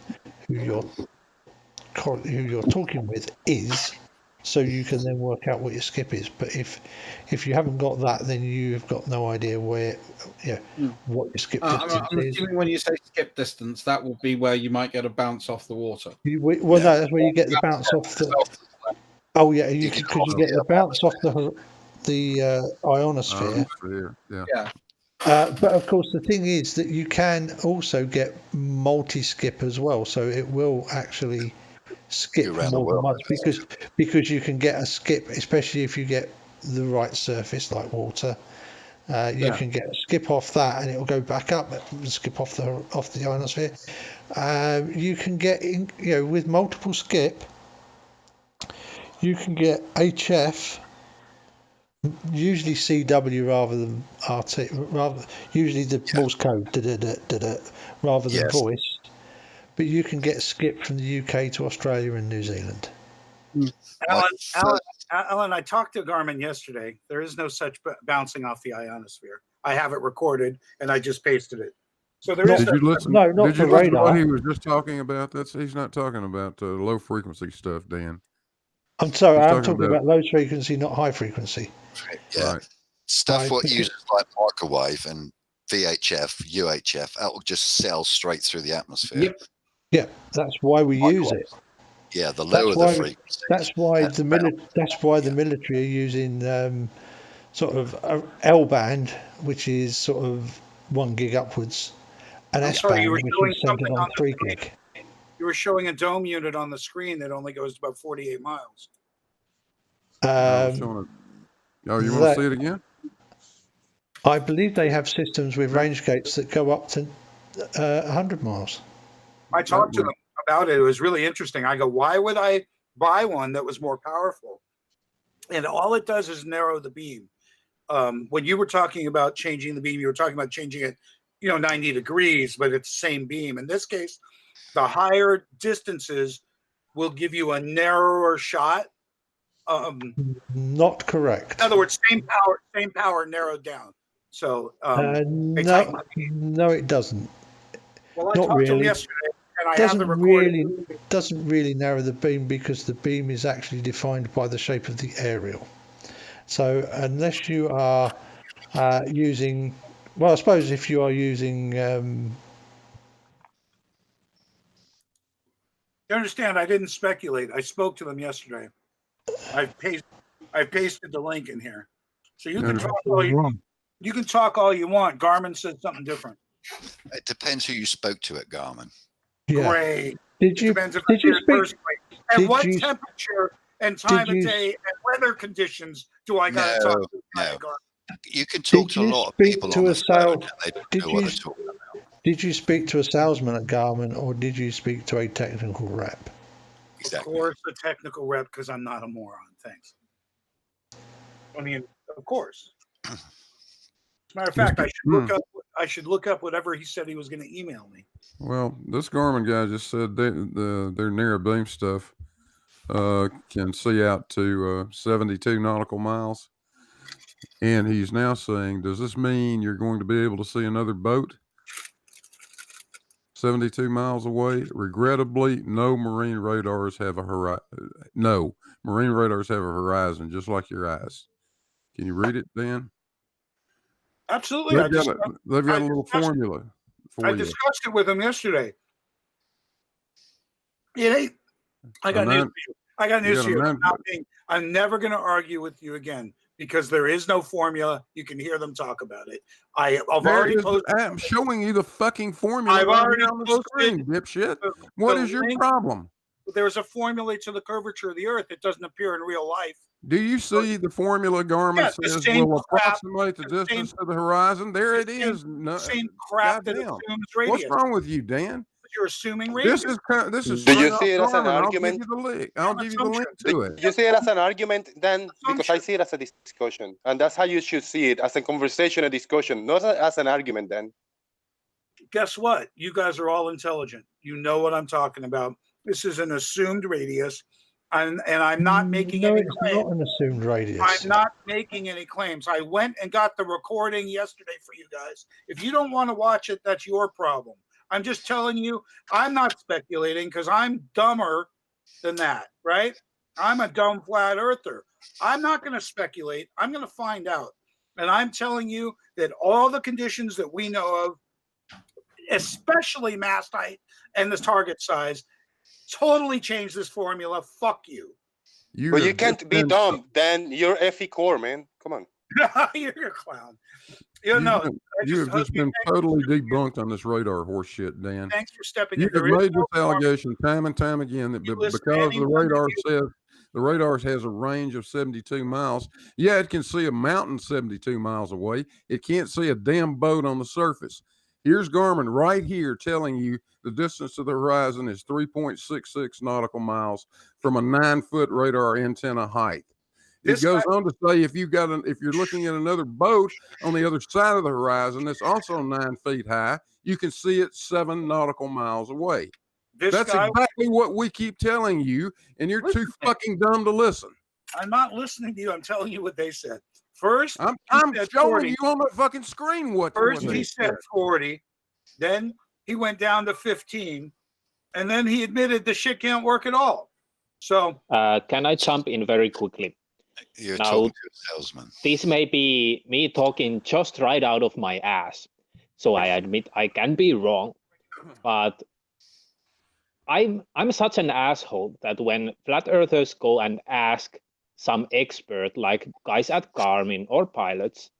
who you're talking with is, so you can then work out what your skip is. But if you haven't got that, then you've got no idea where what your skip distance I'm is. assuming when you say skip distance, that will be where you might get a bounce off the water. No, that's where you get the bounce off the. Oh yeah, you get the bounce off the ionosphere. Yeah. But of course, the thing is that you can also get multi-skip as well, so it will actually skip more than once because you can get a skip, especially if you get the right surface like water. You can get a skip off that, and it will go back up and skip off the ionosphere. You can get with multiple skip. You can get HF, usually CW rather than RT, usually the Morse code, rather than voice. But you can get skip from the UK to Australia and New Zealand. Alan, I talked to Garmin yesterday. There is no such bouncing off the ionosphere. I have it recorded, and I just pasted it. So there is. Did you listen? No, not did you for listen to radar. what he was just talking about? He's not talking about low frequency stuff, Dan. I'm sorry, He's I'm talking about low frequency, not high frequency. Yeah. Right. Stuff what uses like microwave and VHF, UHF, that will just sail straight through the atmosphere. Yep. Yeah, that's why we use it. Yeah, the lower the frequency. That's why the military are using sort of L band, which is sort of 1 gig upwards, and S band, which is centered on 3 gig. You were showing a dome unit on the screen that only goes about 48 miles. You want to see it again? I believe they have systems with range gates that go up to 100 miles. I talked to them about it. It was really interesting. I go, why would I buy one that was more powerful? And all it does is narrow the beam. When you were talking about changing the beam, you were talking about changing it, 90 degrees, but it's the same beam. In this case, the higher distances will give you a narrower shot. Not correct. In other words, same power narrowed down. So no, it doesn't. Well, I Not talked to really. him yesterday, and I have the recording. Doesn't really narrow the beam because the beam is actually defined by the shape of the aerial. So unless you are using, well, I suppose if you are using. You understand? I didn't speculate. I spoke to them yesterday. I've pasted the link in here, so you can talk all you can talk all you want. Garmin said something different. It depends who you spoke to at Garmin. Yeah. Great. Did you speak? And what temperature and time of day and weather conditions do I got to talk to? No. You can talk to a lot of people on the phone. They don't know what they're talking about. Did you speak to a salesman at Garmin or did you speak to a technical rep? Exactly. Of course, a technical rep, because I'm not a moron. Thanks. I mean, of course. As a matter of fact, I should look up whatever he said he was going to email me. Well, this Garmin guy just said their narrow beam stuff can see out to 72 nautical miles. And he's now saying, does this mean you're going to be able to see another boat 72 miles away? Regrettably, no marine radars have a horizon. No, marine radars have a horizon, just like your eyes. Can you read it, Dan? Absolutely. They've got a little formula for you. I discussed it with him yesterday. I got news for you. I got news for you. I'm never going to argue with you again because there is no formula. You can hear them talk about it. I've already posted. I'm showing you the fucking formula. I've already on the screen, dipshit. What is your problem? There's a formula to the curvature of the Earth. It doesn't appear in real life. Do you see the formula Garmin Yeah, the says same will crap. approximate the the distance same- to the horizon? There it the is. same, No, same crap that goddamn. assumes What's radius. wrong with you, Dan? You're assuming This radius. is Do straight you up see it as an Garmin. I'll give argument? you the link. I'll give you the link Assumption. to it. Do you see it as an argument then? Because I see it as a discussion. And that's how you should see it, as a conversation, a discussion, not as an argument then. Guess what? You guys are all intelligent. You know what I'm talking about. This is an assumed radius. And I'm not making No, any it's claims. not an assumed radius. I'm not making any claims. I went and got the recording yesterday for you guys. If you don't want to watch it, that's your problem. I'm just telling you, I'm not speculating because I'm dumber than that, right? I'm a dumb flat earther. I'm not going to speculate. I'm going to find out. And I'm telling you that all the conditions that we know of, especially mast height and the target size, totally change this formula. Fuck you. But you can't be dumb. Then you're Effie Core, man. Come on. You're a clown. You know, You have just been totally debunked on this radar horse shit, Dan. Thanks for stepping You in. have There is made no this allegation time and time again that because the radar says the radar has a range of 72 miles. Yeah, it can see a mountain 72 miles away. It can't see a damn boat on the surface. Here's Garmin right here telling you the distance to the horizon is 3.66 nautical miles from a 9-foot radar antenna height. It goes on to say if you're looking at another boat on the other side of the horizon that's also 9 feet high, you can see it 7 nautical miles away. That's exactly what we keep telling you, and you're too fucking dumb to listen. I'm not listening to you. I'm telling you what they said. First, I'm said showing 40. you on the fucking screen what. First, what he said 40. Then he went down to 15, and then he admitted the shit can't work at all. So, can I jump in very quickly? You're Now, talking to a salesman. This may be me talking just right out of my ass, so I admit I can be wrong, but I'm such an asshole that when flat earthers go and ask some expert like guys at Garmin or pilots,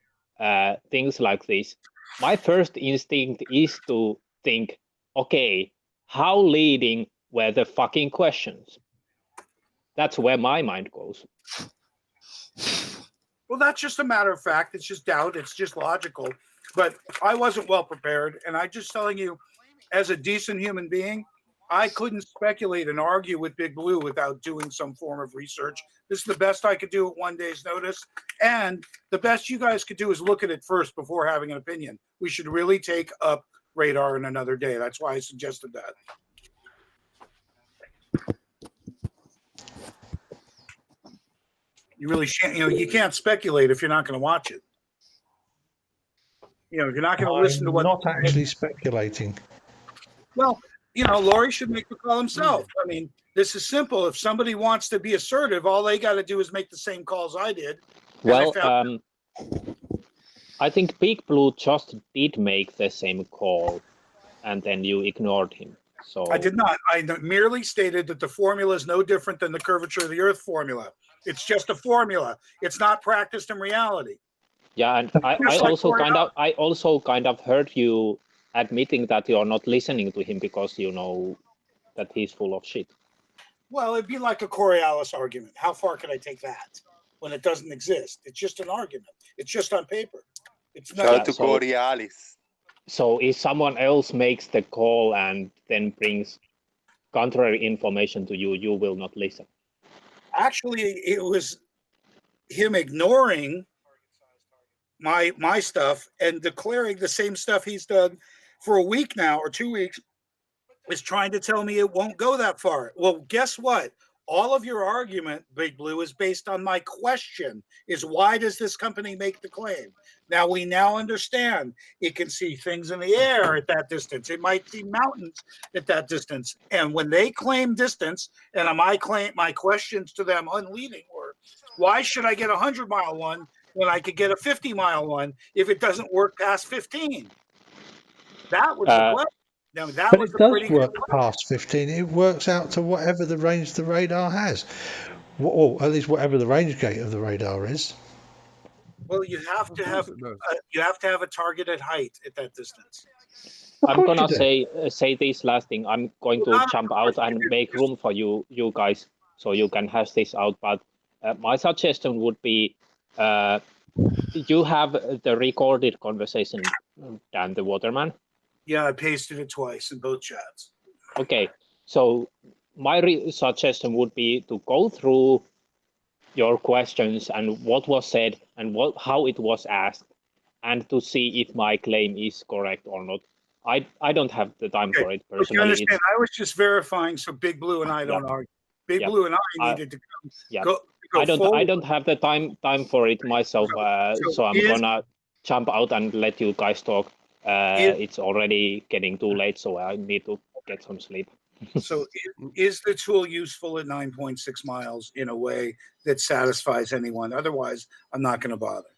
things like this, my first instinct is to think, okay, how leading were the fucking questions? That's where my mind goes. well, that's just a matter of fact. It's just doubt. It's just logical. But I wasn't well prepared. And I'm just telling you, as a decent human being, I couldn't speculate and argue with Big Blue without doing some form of research. This is the best I could do at one day's notice. And the best you guys could do is look at it first before having an opinion. We should really take up radar in another day. That's why I suggested that. You really can't, you can't speculate if you're not going to watch it. You're not going to listen to what. Not actually speculating. Well, Laurie should make the call himself. I mean, this is simple. If somebody wants to be assertive, all they got to do is make the same calls I did. Well, I think Big Blue just did make the same call, and then you ignored him. So I did not. I merely stated that the formula is no different than the curvature of the Earth formula. It's just a formula. It's not practiced in reality. Yeah, and I also kind of heard you admitting that you're not listening to him because you know that he's full of shit. Well, it'd be like a Coriolis argument. How far can I take that when it doesn't exist? It's just an argument. It's just on paper. It's not. Shout out to Coriolis. So if someone else makes the call and then brings contrary information to you, you will not listen. Actually, it was him ignoring my stuff and declaring the same stuff he's done for a week now or 2 weeks, is trying to tell me it won't go that far. Well, guess what? All of your argument, Big Blue, is based on my question, is why does this company make the claim? Now, we now understand it can see things in the air at that distance. It might see mountains at that distance. And when they claim distance, and my questions to them unleading were, why should I get a 100-mile one when I could get a 50-mile one if it doesn't work past 15? That was the question. Now, But it does work past 15. It works out to whatever the range the radar has, or at least whatever the range gate of the radar is. Well, you have to have a targeted height at that distance. I'm gonna say this last thing. I'm going to jump out and make room for you guys so you can hash this out. But my suggestion would be you have the recorded conversation, Dan the Waterman. Yeah, I pasted it twice in both chats. Okay, so my suggestion would be to go through your questions and what was said and how it was asked, and to see if my claim is correct or not. I don't have the time for it Look, personally. you understand, I was just verifying so Big Blue and I don't argue. Big Blue and I needed to go I don't have the time for it myself, so I'm gonna jump out and let you guys talk. It's already getting too late, so I need to get some sleep. So is the tool useful at 9.6 miles in a way that satisfies anyone? Otherwise, I'm not going to bother.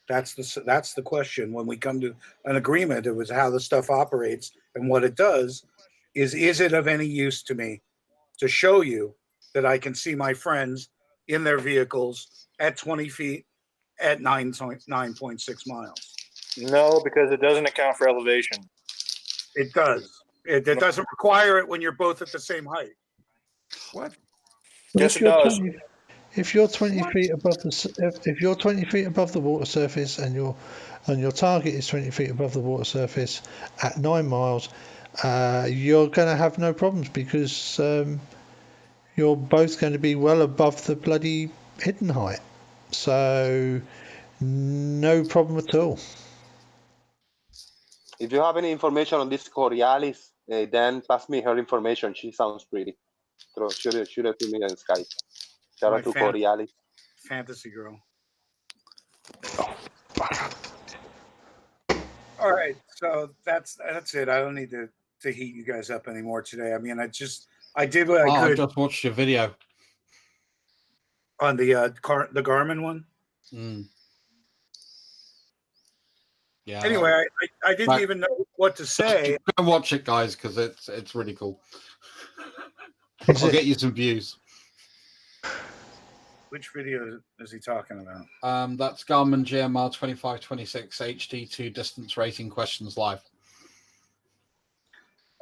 That's the question. When we come to an agreement, it was how the stuff operates and what it does. Is it of any use to me to show you that I can see my friends in their vehicles at 20 feet at 9.6 miles? No, because it doesn't account for elevation. It does. It doesn't require it when you're both at the same height. What? Yes, it does. If you're 20 feet above if you're 20 feet above the water surface and your target is 20 feet above the water surface at 9 miles, you're going to have no problems because you're both going to be well above the bloody hidden height. So no problem at all. If you have any information on this Coriolis, then pass me her information. She sounds pretty. Shoot it to me on Skype. Shout out to Coriolis. Fantasy girl. All right, so that's it. I don't need to heat you guys up anymore today. I mean, I did what I could. I just watched your video on the Garmin one. Yeah. Anyway, I didn't even know what to say. Go watch it, guys, because it's really cool. I'll get you some views. Which video is he talking about? That's Garmin GMR 2526 HD2 distance rating questions live.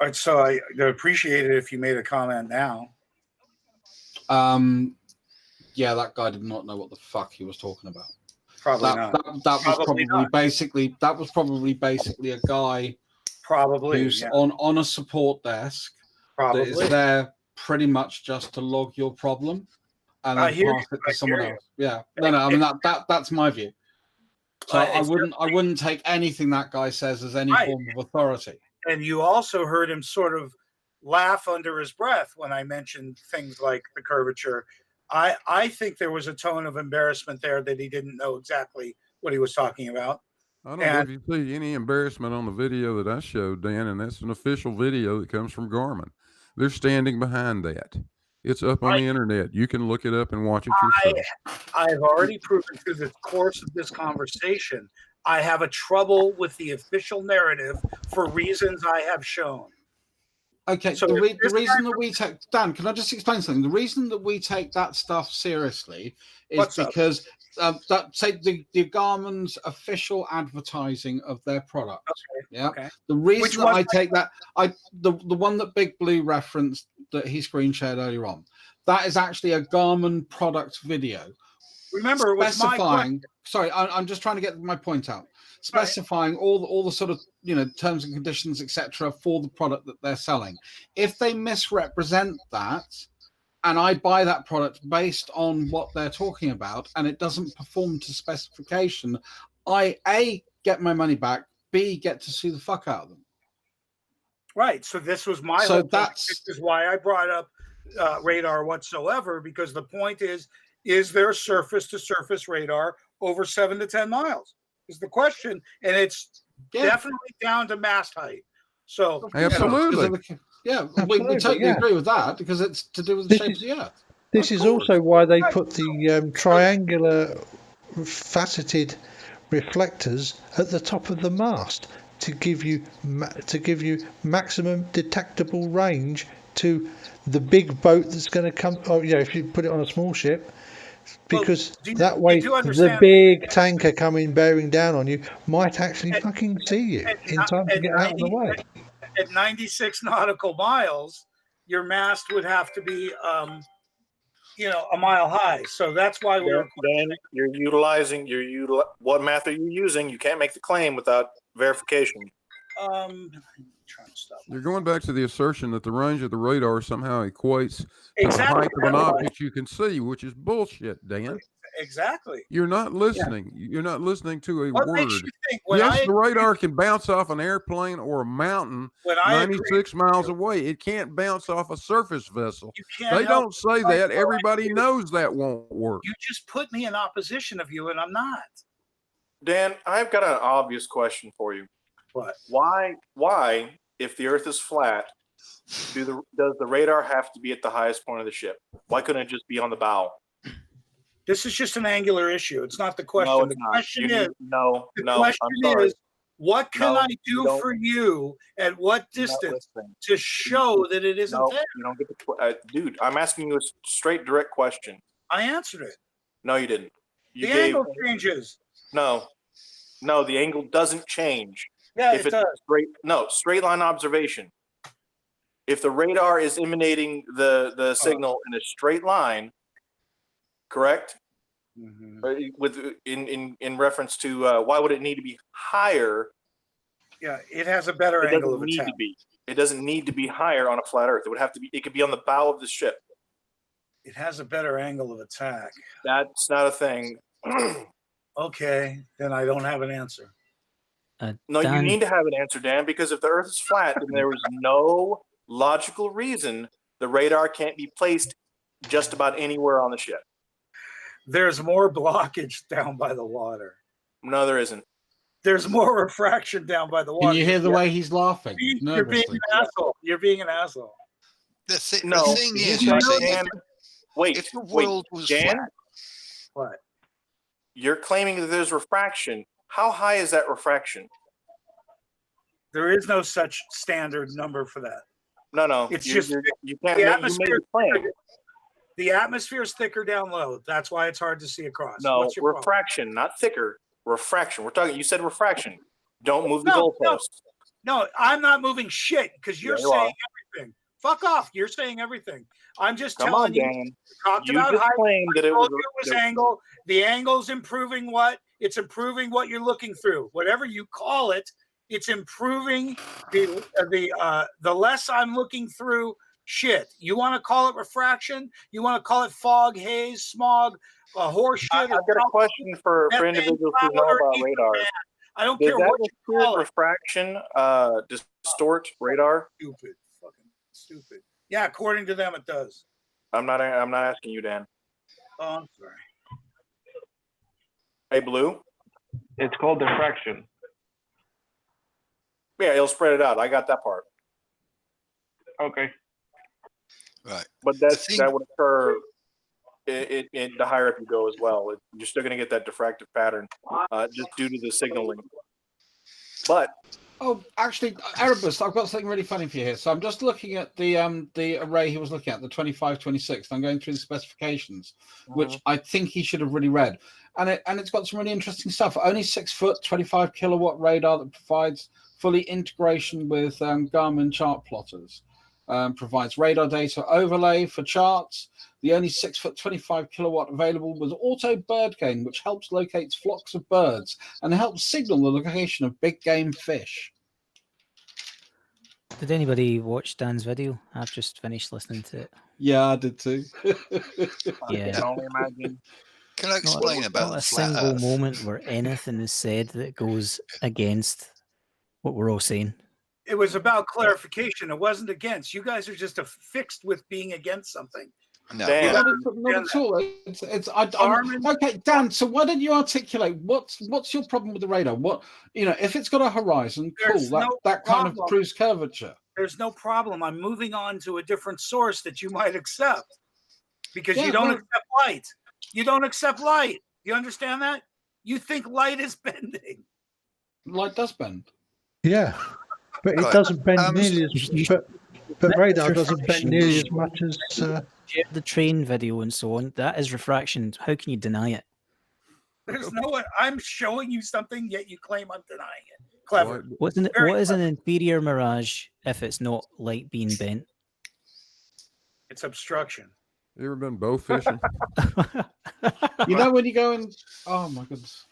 All right, so I appreciate it if you made a comment now. Yeah, that guy did not know what the fuck he was talking about. Probably not. That was probably basically a guy who's on a support desk that is there pretty much just to log your problem and then pass it to someone else. Yeah. No, I mean that's my view. So I wouldn't take anything that guy says as any form of authority. And you also heard him sort of laugh under his breath when I mentioned things like the curvature. I think there was a tone of embarrassment there that he didn't know exactly what he was talking about. I don't know if you see any embarrassment on the video that I showed, Dan, and that's an official video that comes from Garmin. They're standing behind that. It's up on the internet. You can look it up and watch it yourself. I've already proven through the course of this conversation, I have a trouble with the official narrative for reasons I have shown. Okay, so the reason that we take, Dan, can I just explain something? The reason that we take that stuff seriously is because the Garmin's official advertising of their product. Okay, yeah. Okay. The reason that I take that, the one that Big Blue referenced that he screen shared earlier on, that is actually a Garmin product video. Remember, it was specifying. Sorry, I'm just trying to get my point out. Specifying all the sort of terms and conditions, etc., for the product that they're selling. If they misrepresent that, and I buy that product based on what they're talking about, and it doesn't perform to specification, I A, get my money back, B, get to sue the fuck out of them. Right. So this was my whole point. This is why I brought up radar whatsoever, because the point is there surface to surface radar over 7 to 10 miles? Is the question, and it's definitely down to mast height. So absolutely, we totally agree with that because it's to do with the shape of the Earth. This is also why they put the triangular faceted reflectors at the top of the mast to give you maximum detectable range to the big boat that's going to come. Oh, if you put it on a small ship. Because that way, the big tanker coming bearing down on you might actually fucking see you in time to get out of the way. At 96 nautical miles, your mast would have to be, a mile high. So that's why we were. Then you're utilizing what math are you using? You can't make the claim without verification. Trying to stop. You're going back to the assertion that the range of the radar somehow equates to Exactly. the height of an object you can see, which is bullshit, Dan. Exactly. You're not listening. Yeah. You're not listening to a What word. makes you think when Yes, the radar can bounce off an airplane or a mountain 96 miles away. It can't bounce off a surface vessel. They don't say that. Everybody knows that won't work. You just put me in opposition of you, and I'm not. Dan, I've got an obvious question for you. What? Why, if the Earth is flat, does the radar have to be at the highest point of the ship? Why couldn't it just be on the bow? This is just an angular issue. It's not the question. No, it's the not. question You is, no. question is, what can I do for you at what distance to show that it isn't there? You don't get the dude. I'm asking you a straight, direct question. I answered it. No, you didn't. The angle changes. No, the angle doesn't change. Yeah, if it does. Straight line observation. If the radar is emanating the signal in a straight line, correct? Mm-hmm. In reference to why would it need to be higher? Yeah, it has a better angle of attack. It doesn't need to be higher on a flat Earth. It would have to be. It could be on the bow of the ship. It has a better angle of attack. That's not a thing. Okay, then I don't have an answer. No, you need to have an answer, Dan, because if the Earth is flat, then there is no logical reason the radar can't be placed just about anywhere on the ship. There's more blockage down by the water. No, there isn't. There's more refraction down by the water. Can you hear the way he's laughing? You're being an asshole. You're being an asshole. The thing is, Dan, if the world was Dan, flat, what? You're claiming that there's refraction. How high is that refraction? There is no such standard number for that. No. It's you can't. The atmosphere is thicker down low. That's why it's hard to see across. No, refraction, not thicker. Refraction. We're talking. You said refraction. Don't move the goalpost. No, I'm not moving shit because you're saying everything. Fuck off. You're saying everything. I'm just telling you. Dan. Talked You about just height. claimed that it was angle. The angle's improving what? It's improving what you're looking through. Whatever you call it, it's improving the less I'm looking through shit. You want to call it refraction? You want to call it fog, haze, smog, horseshit? I've got a question for individuals who know about radar. I don't care what you call it. Refraction distort radar? Stupid. Fucking stupid. Yeah, according to them, it does. I'm not asking you, Dan. Oh, I'm sorry. Hey, Blue. It's called diffraction. Yeah, it'll spread it out. I got that part. Okay. Right. But that would occur in the higher up you go as well. You're still going to get that diffractive pattern just due to the signaling. But actually, Erebus, I've got something really funny for you here. So I'm just looking at the array he was looking at, the 2526. I'm going through the specifications, which I think he should have really read. And it's got some really interesting stuff. Only 6 foot, 25 kilowatt radar that provides fully integration with Garmin chart plotters. Provides radar data overlay for charts. The only 6 foot 25 kilowatt available was auto bird gain, which helps locate flocks of birds and helps signal the location of big game fish. Did anybody watch Dan's video? I've just finished listening to it. Yeah, I did too. Yeah. I can only imagine. Can I explain about not a flat single Earth? moment where anything is said that goes against what we're all saying. It was about clarification. It wasn't against. You guys are just fixed with being against something. No, not at all. Okay, Dan. So why don't you articulate what's your problem with the radar? What if it's got a horizon, cool. That kind of proves curvature. There's no problem. I'm moving on to a different source that you might accept because you don't accept light. You don't accept light. You understand that? You think light is bending. Light does bend. Yeah, but it doesn't bend nearly as. But radar doesn't bend nearly as much as. The train video and so on. That is refraction. How can you deny it? There's no way. I'm showing you something, yet you claim I'm denying it. Clever. What is an inferior mirage if it's not light being bent? It's obstruction. You ever been bow fishing? You know when you go and oh my goodness.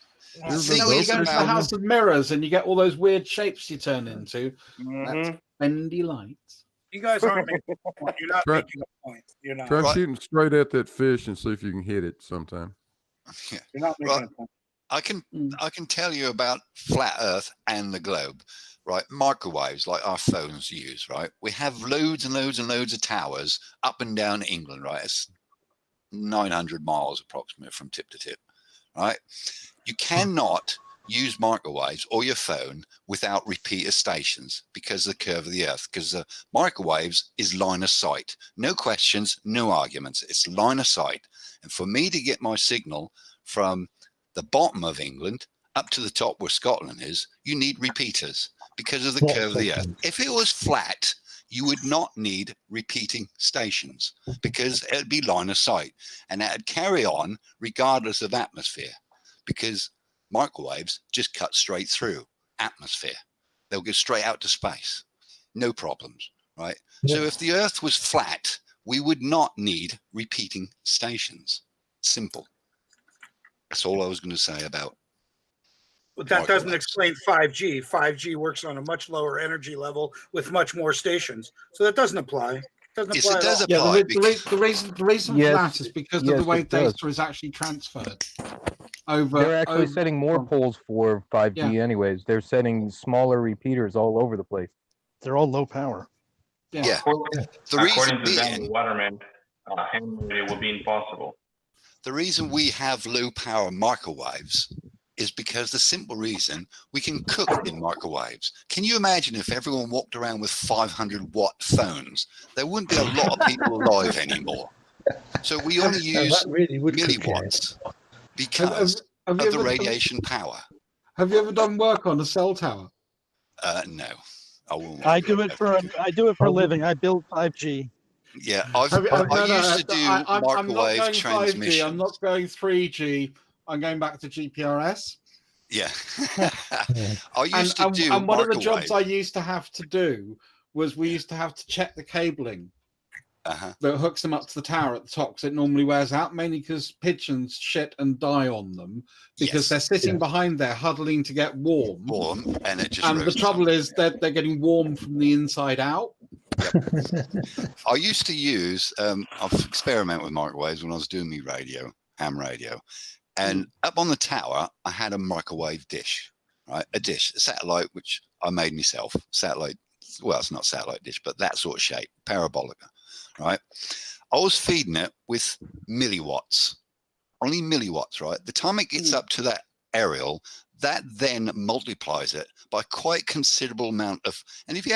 See, You know when you go into the House of Mirrors and you get all those weird shapes you turn into? That's bendy lights. You guys aren't making a point. You're not Try- making a point. You're not. Try shooting straight at that fish and see if you can hit it sometime. You're not making a point. I can tell you about flat Earth and the globe, right? Microwaves like our phones use, right? We have loads and loads and loads of towers up and down England, right? It's 900 miles approximately from tip to tip, right? You cannot use microwaves or your phone without repeater stations because of the curve of the Earth, because the microwaves is line of sight. No questions, no arguments. It's line of sight. And for me to get my signal from the bottom of England up to the top where Scotland is, you need repeaters because of the curve of the Earth. If it was flat, you would not need repeating stations because it would be line of sight. And that would carry on regardless of atmosphere, because microwaves just cut straight through atmosphere. They'll go straight out to space. No problems, right? So if the Earth was flat, we would not need repeating stations. Simple. That's all I was going to say about. But that doesn't explain 5G. 5G works on a much lower energy level with much more stations. So that doesn't apply. Yes, it does Yeah, apply. the reason for that is because of the way data is actually transferred. They're actually setting more poles for 5G anyways. They're setting smaller repeaters all over the place. They're all low power. Yeah. According to Dan Waterman, hand radio will be impossible. The reason we have low power microwaves is because the simple reason we can cook in microwaves. Can you imagine if everyone walked around with 500-watt phones? There wouldn't be a lot of people alive anymore. So we only use milliwatts because of the radiation power. Have you ever done work on a cell tower? No, I won't. I do it for a living. I build 5G. Yeah, I used to do microwave transmission. I'm not going 3G. I'm going back to GPRS. Yeah. I used to do and one of the microwave. jobs I used to have to do was we used to have to check the cabling that hooks them up to the tower at the top, because it normally wears out, mainly because pigeons shit and die on them because they're sitting behind there huddling to get warm. And it just and the trouble is that they're getting warm from the inside out. I used to use I've experimented with microwaves when I was doing my radio, ham radio, and up on the tower I had a microwave dish, right? A satellite, which I made myself. Satellite, well, it's not satellite dish, but that sort of shape, parabolica, right? I was feeding it with milliwatts, only milliwatts, right? The time it gets up to that aerial, that then multiplies it by quite considerable amount of, and if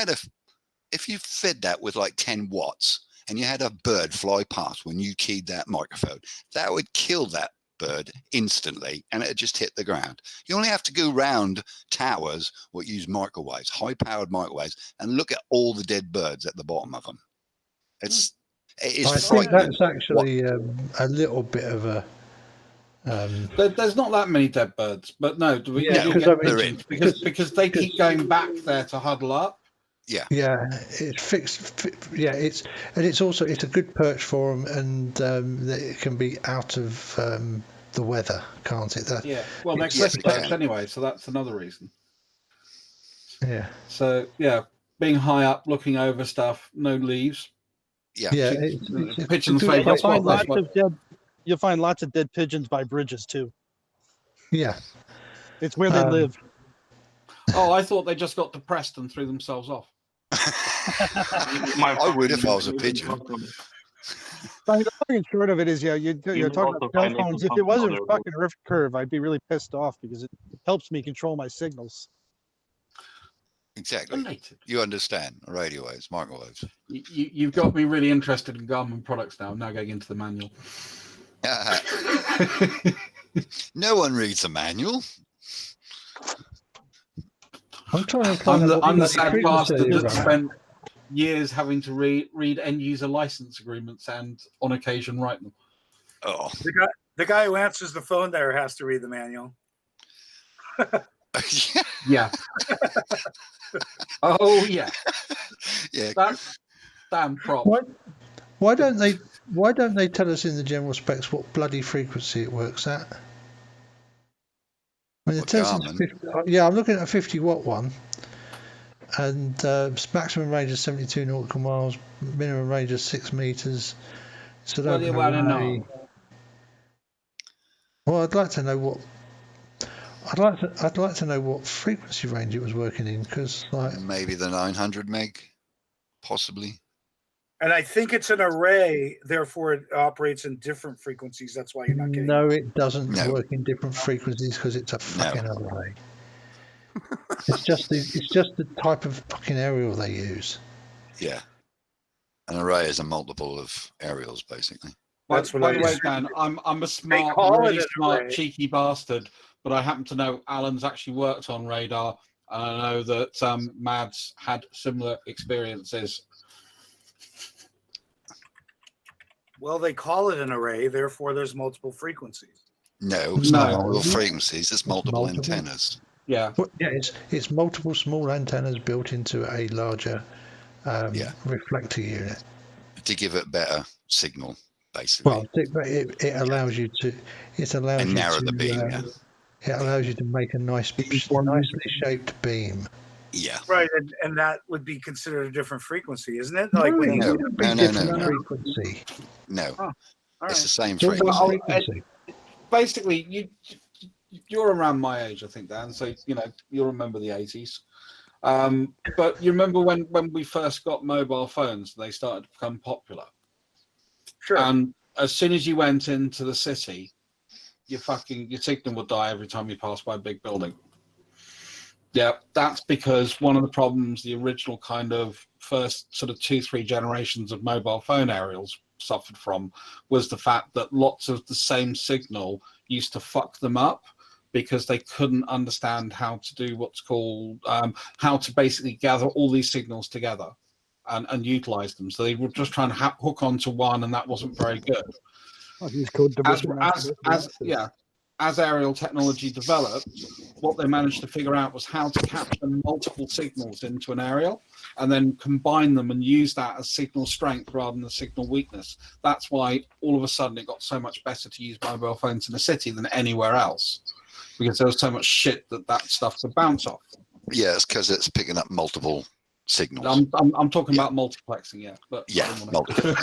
you fed that with like 10 watts and you had a bird fly past when you keyed that microphone, that would kill that bird instantly and it just hit the ground. You only have to go round towers what use microwaves, high-powered microwaves, and look at all the dead birds at the bottom of them. I think that's actually a little bit of a. There's not that many dead birds, but no, do we Yeah, do get pigeons? Because they keep going back there to huddle up. Yeah, it's fixed. It's also a good perch for them, and it can be out of the weather, can't it? Well, they're cliff perch anyway, so that's another reason. Yeah. So being high up, looking over stuff, no leaves. Pigeons' favourite spot. You'll find lots of dead pigeons by bridges too. Yeah, it's where they live. Oh, I thought they just got depressed and threw themselves off. I would if I was a pigeon. The long and short of it is, you're talking about cell phones. If it wasn't a fucking Earth curve, I'd be really pissed off because it helps me control my signals. Exactly. You understand radio waves, microwaves. You've got me really interested in Garmin products now. I'm now going into the manual. No one reads the manual. I'm trying to I'm the sad bastard that spent years having to read end user license agreements and on occasion write them. Oh, the guy who answers the phone there has to read the manual. Yeah. Oh yeah. Yeah. That's damn prop. Why don't they tell us in the general specs what bloody frequency it works at? I mean, it tells us 50, yeah, I'm looking at a 50 watt one, and maximum range is 72 nautical miles, minimum range is 6 meters. So What do you want to know? Well, I'd like to know what. I'd like to know what frequency range it was working in, because like maybe the 900 meg, possibly. And I think it's an array, therefore it operates in different frequencies. That's why you're not getting. No, it doesn't work in different frequencies because it's a fucking array. It's just the type of fucking aerial they use. Yeah, an array is a multiple of aerials, basically. By the way, Dan, I'm a smart, really smart, cheeky bastard, but I happen to know Alan's actually worked on radar, and I know that Mads had similar experiences. Well, they call it an array, therefore there's multiple frequencies. No, it's not multiple frequencies. It's multiple antennas. Yeah. Yeah, it's multiple small antennas built into a larger reflector unit to give it better signal, basically. Well, it allows you to narrow the beam. It allows you to make a nicely shaped beam. Yeah. Right, and that would be considered a different frequency, isn't it? No, Like when no. Frequency. No, Oh, it's the same frequency. frequency. Basically, you're around my age, I think, Dan. So you'll remember the 80s. But you remember when we first got mobile phones, they started to become popular. Sure. And as soon as you went into the city, your signal would die every time you passed by a big building. Yeah, that's because one of the problems the original kind of first sort of 2-3 generations of mobile phone aerials suffered from was the fact that lots of the same signal used to fuck them up because they couldn't understand how to do what's called how to basically gather all these signals together and utilize them. So they were just trying to hook onto one, and that wasn't very good. As aerial technology developed, what they managed to figure out was how to capture multiple signals into an aerial and then combine them and use that as signal strength rather than signal weakness. That's why all of a sudden it got so much better to use mobile phones in the city than anywhere else, because there was so much shit that stuff could bounce off. Yeah, it's because it's picking up multiple signals. I'm talking about multiplexing, yeah. But multiple.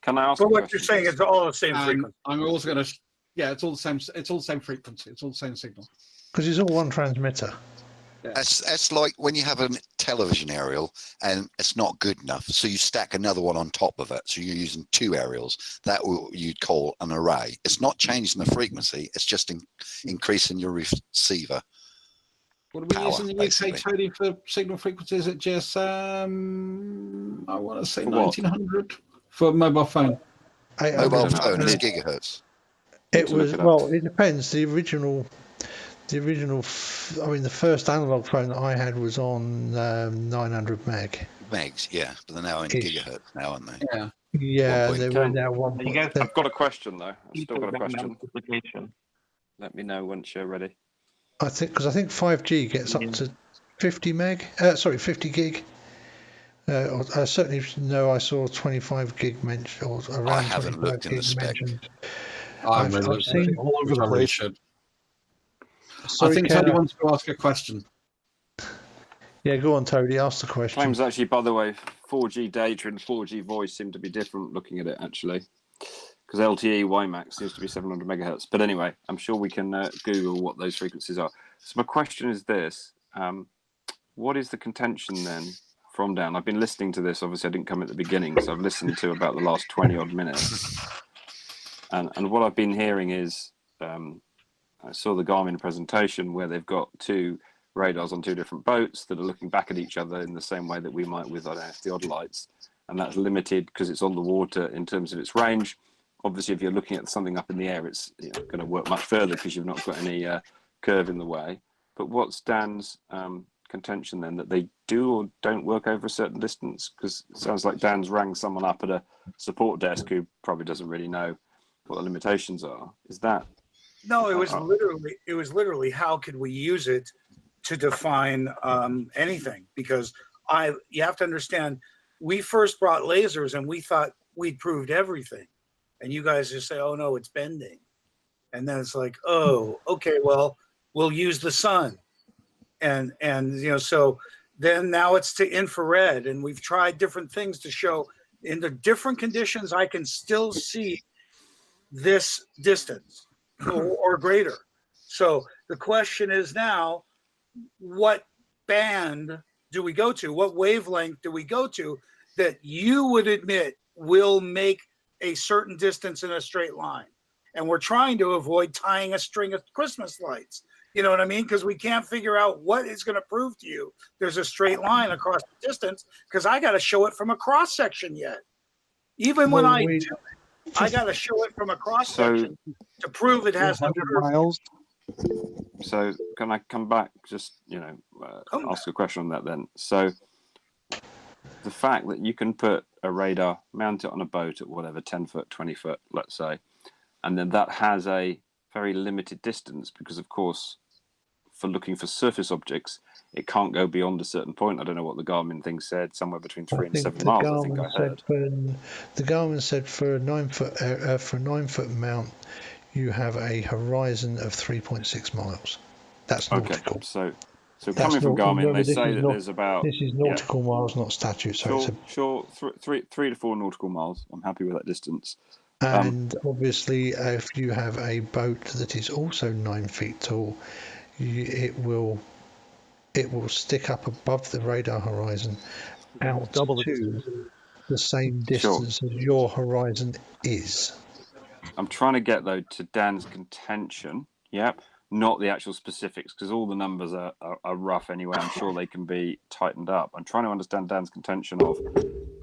Can I ask? But what you're saying is all the same frequency. I'm also going to. Yeah, it's all the same. It's all the same frequency. It's all the same signal. Because it's all one transmitter. Yeah. That's like when you have a television aerial and it's not good enough, so you stack another one on top of it. So you're using 2 aerials. That you'd call an array. It's not changing the frequency. It's just increasing your receiver. What are we using in the UK, Tony, for signal frequency? Is it just I want to say 1900 for mobile phone. Mobile phone is gigahertz. It was it depends. The original. I mean, the first analog phone that I had was on 900 meg. Megs, yeah, but they're now in gigahertz now, aren't they? Yeah. Yeah, they were now 1. I've got a question though. I've still got a question. Let me know once you're ready. I think 5G gets up to 50 meg. 50 gig. I certainly know I saw 25 gig mentioned, or around. I haven't looked in the spec. I've seen all over the place. Sorry, I think Tony wants to ask a question. Yeah, go on, Toady. Ask the question. Claims actually, by the way, 4G data and 4G voice seem to be different. Looking at it, actually, because LTE WiMAX seems to be 700 megahertz. But anyway, I'm sure we can Google what those frequencies are. So my question is this: what is the contention then from down? I've been listening to this. Obviously, I didn't come at the beginning, so I've listened to about the last 20 odd minutes. And what I've been hearing is, I saw the Garmin presentation where they've got 2 radars on 2 different boats that are looking back at each other in the same way that we might with our theodolites, and that's limited because it's on the water in terms of its range. Obviously, if you're looking at something up in the air, it's going to work much further because you've not got any curve in the way. But what's Dan's contention then, that they do or don't work over a certain distance? Because it sounds like Dan's rang someone up at a support desk who probably doesn't really know what the limitations are. Is that? No, it was literally how could we use it to define anything? Because you have to understand, we first brought lasers and we thought we'd proved everything. And you guys just say, oh no, it's bending. And then it's like, oh, okay, well, we'll use the sun. And so then now it's to infrared. And we've tried different things to show in the different conditions, I can still see this distance or greater. So the question is now, what band do we go to? What wavelength do we go to that you would admit will make a certain distance in a straight line? And we're trying to avoid tying a string of Christmas lights. You know what I mean? Because we can't figure out what is going to prove to you there's a straight line across the distance, because I got to show it from a cross section yet. Even when I do it, I got to show it from a cross section to prove it has 100 miles. So can I come back, just, ask a question on that then? So the fact that you can put a radar, mount it on a boat at whatever, 10 foot, 20 foot, let's say, and then that has a very limited distance because, of course, for looking for surface objects, it can't go beyond a certain point. I don't know what the Garmin thing said, somewhere between 3 and 7 miles, I think I heard. The Garmin said for a 9-foot mount, you have a horizon of 3.6 miles. That's nautical. Okay, so coming from Garmin, they say that there's about... This is nautical miles, not statute. So sure, 3 to 4 nautical miles. I'm happy with that distance. And obviously, if you have a boat that is also 9 feet tall, it will stick up above the radar horizon out to the same distance as your horizon is. I'm trying to get, though, to Dan's contention, not the actual specifics, because all the numbers are rough anyway. I'm sure they can be tightened up. I'm trying to understand Dan's contention of,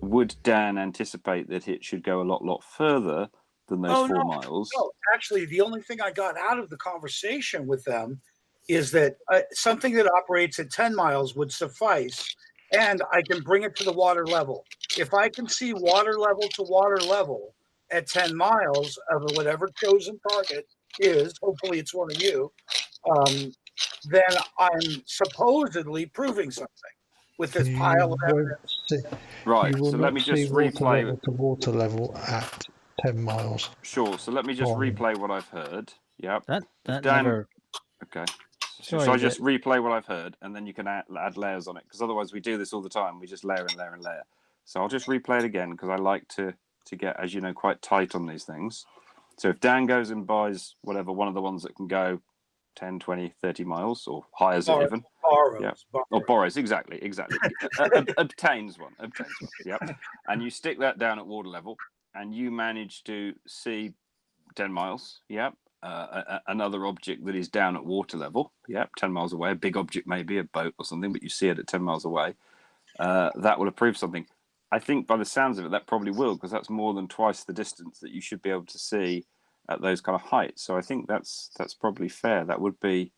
would Dan anticipate that it should go a lot further than those 4 miles? No, actually, the only thing I got out of the conversation with them is that something that operates at 10 miles would suffice, and I can bring it to the water level. If I can see water level to water level at 10 miles of whatever chosen target is, hopefully it's one of you, then I'm supposedly proving something with this pile of evidence. Right, so let me just replay to water level at 10 miles. Sure, so let me just replay what I've heard. Yep. That Dan... never... Okay. So I just replay what I've heard, and then you can add layers on it, because otherwise we do this all the time. We just layer and layer and layer. So I'll just replay it again, because I like to get, as you know, quite tight on these things. So if Dan goes and buys whatever, one of the ones that can go 10, 20, 30 miles, or hires it even. Or borrows, exactly. Obtains one, and you stick that down at water level, and you manage to see 10 miles, another object that is down at water level, 10 miles away, a big object, maybe a boat or something, but you see it at 10 miles away, that will have proved something. I think by the sounds of it, that probably will, because that's more than twice the distance that you should be able to see at those kind of heights. So I think that's probably fair. That would be